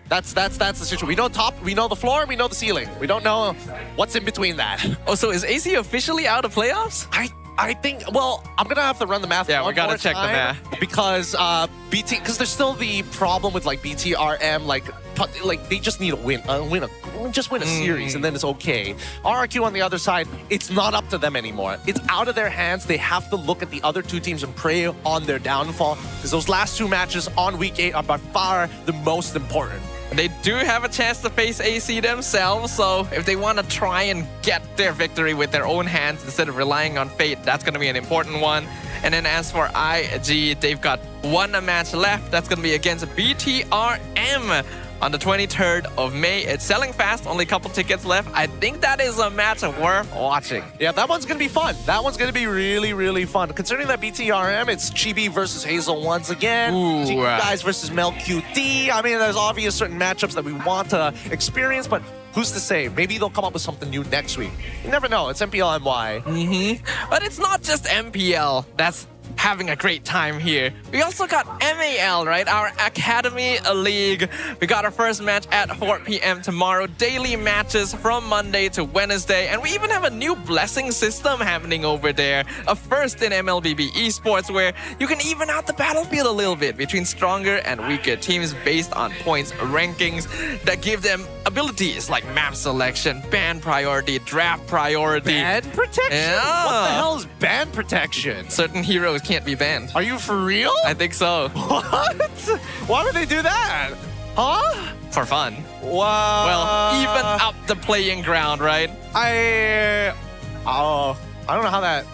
That's the situation. We know top, we know the floor, we know the ceiling. We don't know what's in between that. Oh, so is AC officially out of playoffs? I think, well, I'm gonna have to run the math. Yeah, we gotta check the math. Because because there's still the problem with like BTRM, like they just need a win, just win a series, and then it's okay. RRQ on the other side, it's not up to them anymore. It's out of their hands. They have to look at the other 2 teams and pray on their downfall, because those last 2 matches on week 8 are by far the most important. They do have a chance to face AC themselves, so if they want to try and get their victory with their own hands instead of relying on fate, that's going to be an important one. And then as for IG, they've got 1 match left. That's going to be against BTRM on the 23rd of May. It's selling fast, only a couple tickets left. I think that is a match worth watching. Yeah, that one's going to be fun. That one's going to be really, really fun. Considering that BTRM, it's Chibi versus Hazel once again. Ooh, guys versus Mel QT. I mean, there's obvious certain matchups that we want to experience, but who's to say? Maybe they'll come up with something new next week. You never know. It's MPL NY. But it's not just MPL that's having a great time here. We also got MAL, right? Our Academy League. We got our first match at 4 p.m. tomorrow. Daily matches from Monday to Wednesday. And we even have a new blessing system happening over there. A first in MLBB esports where you can even out the battlefield a little bit between stronger and weaker teams based on points rankings that give them abilities like map selection, ban priority, draft priority. Ban protection? Yeah. What the hell is ban protection? Certain heroes can't be banned. Are you for real? I think so. What? Why would they do that? Huh? For fun. Wow. Well, even up the playing ground, right? I don't know how that...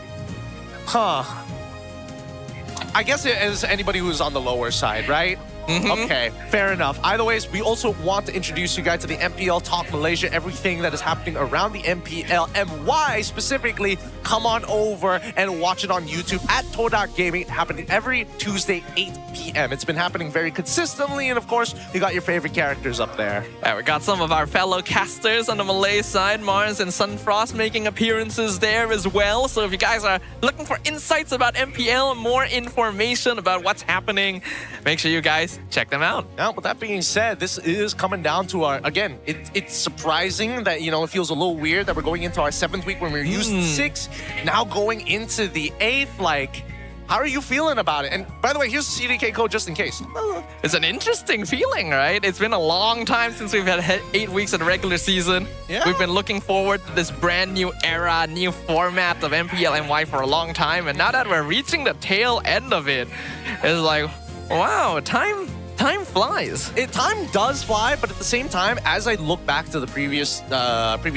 I guess it is anybody who's on the lower side, right? Okay, fair enough. Either ways, we also want to introduce you guys to the MPL Talk Malaysia, everything that is happening around the MPL and why specifically. Come on over and watch it on YouTube at Tora Gaming, happening every Tuesday, 8 p.m. It's been happening very consistently, and of course, you got your favorite characters up there. Yeah, we got some of our fellow casters on the Malay side, Mars and Sunfrost, making appearances there as well. So if you guys are looking for insights about MPL, more information about what's happening, make sure you guys check them out. Now, with that being said, this is coming down to our, again, it's surprising that, it feels a little weird that we're going into our 7th week when we were used to 6, now going into the 8th, like, how are you feeling about it? And by the way, here's the CDK code just in case. It's an interesting feeling, right? It's been a long time since we've had 8 weeks of the regular season. Yeah. We've been looking forward to this brand new era, new format of MPL NY for a long time. And now that we're reaching the tail end of it, it's like, wow, time flies. Time does fly, but at the same time, as I look back to the previous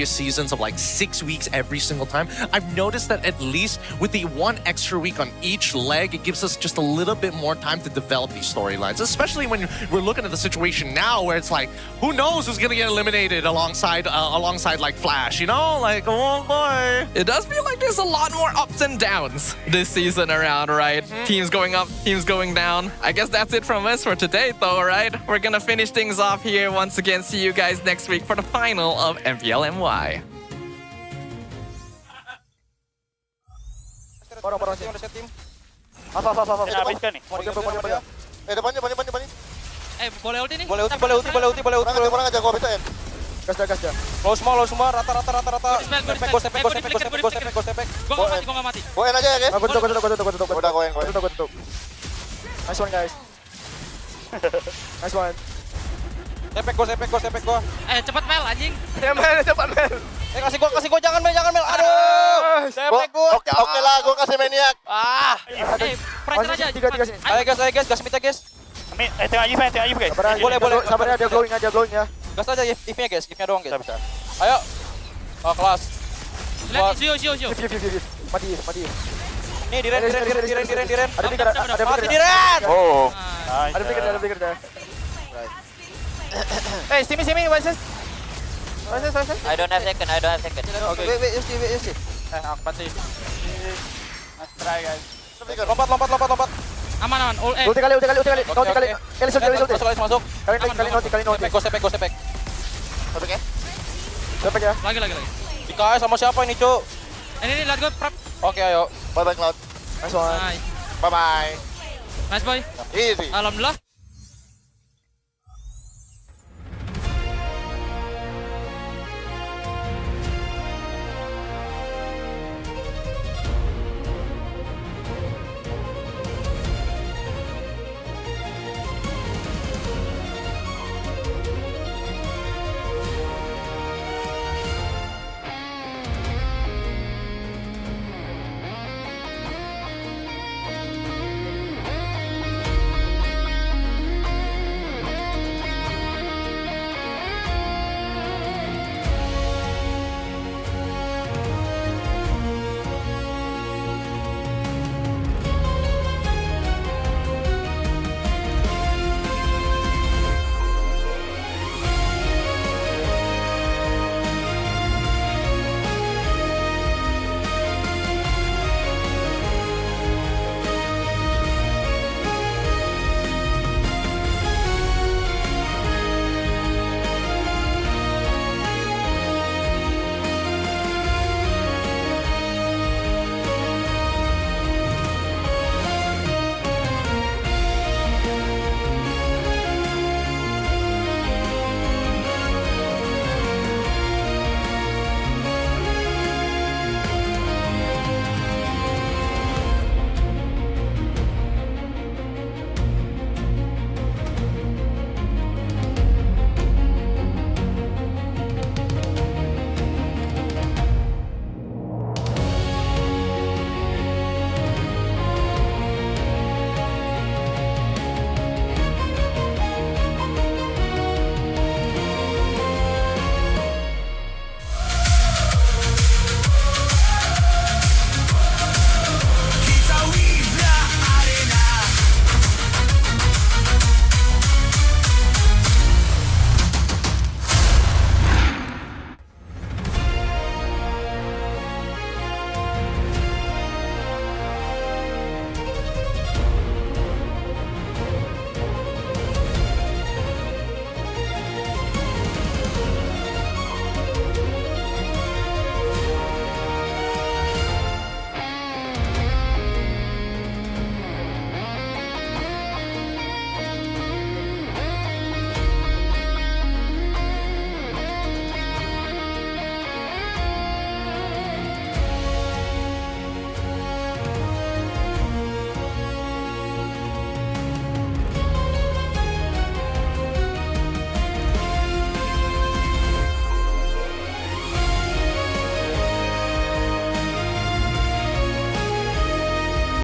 seasons of like 6 weeks every single time, I've noticed that at least with the one extra week on each leg, it gives us just a little bit more time to develop these storylines, especially when we're looking at the situation now where it's like, who knows who's gonna get eliminated alongside like Flash, you know? Like, oh boy. It does feel like there's a lot more ups and downs this season around, right? Teams going up, teams going down. I guess that's it from us for today, though, right? We're gonna finish things off here once again. See you guys next week for the final of MPL MY. Boleh ulti nih? Boleh ulti. Orang aja gua BTRM. Gas. Low semua, rata. Step back. Gua nggak mati. Goen aja ya, guys. Gua tutup. Udah goen. Nice one, guys. Nice one. Step back gua. Cepet Mel anjing. Cepat Mel. Kasih gua jangan Mel. Aduh. Step back gua. Oke lah, gua kasih maniak. Pressure aja. Ayo guys, gas mid guys. Tengah Yves guys. Boleh. Sabar ya, dia glowing ya. Gas aja if-nya guys, if-nya doang guys. Bisa. Ayo. Kelas. Lihat Zio. Mati. Nih, diren. Ada pikir. Mati diren. Oh. Ada pikir dah. Hey, simi, what's this? I don't have second. Okay. Wait, you see. Aku mati. Nice try guys. Lompat. Aman. Ulti kali. Masuk. Kali noti. Step back. Oke. Step ya. Lagi. Dikaya sama siapa ini, Cuk? Ini lihat gue prep. Oke, ayo. Bye Cloud. Nice one. Nice. Bye. Nice boy. Easy. Alhamdulillah.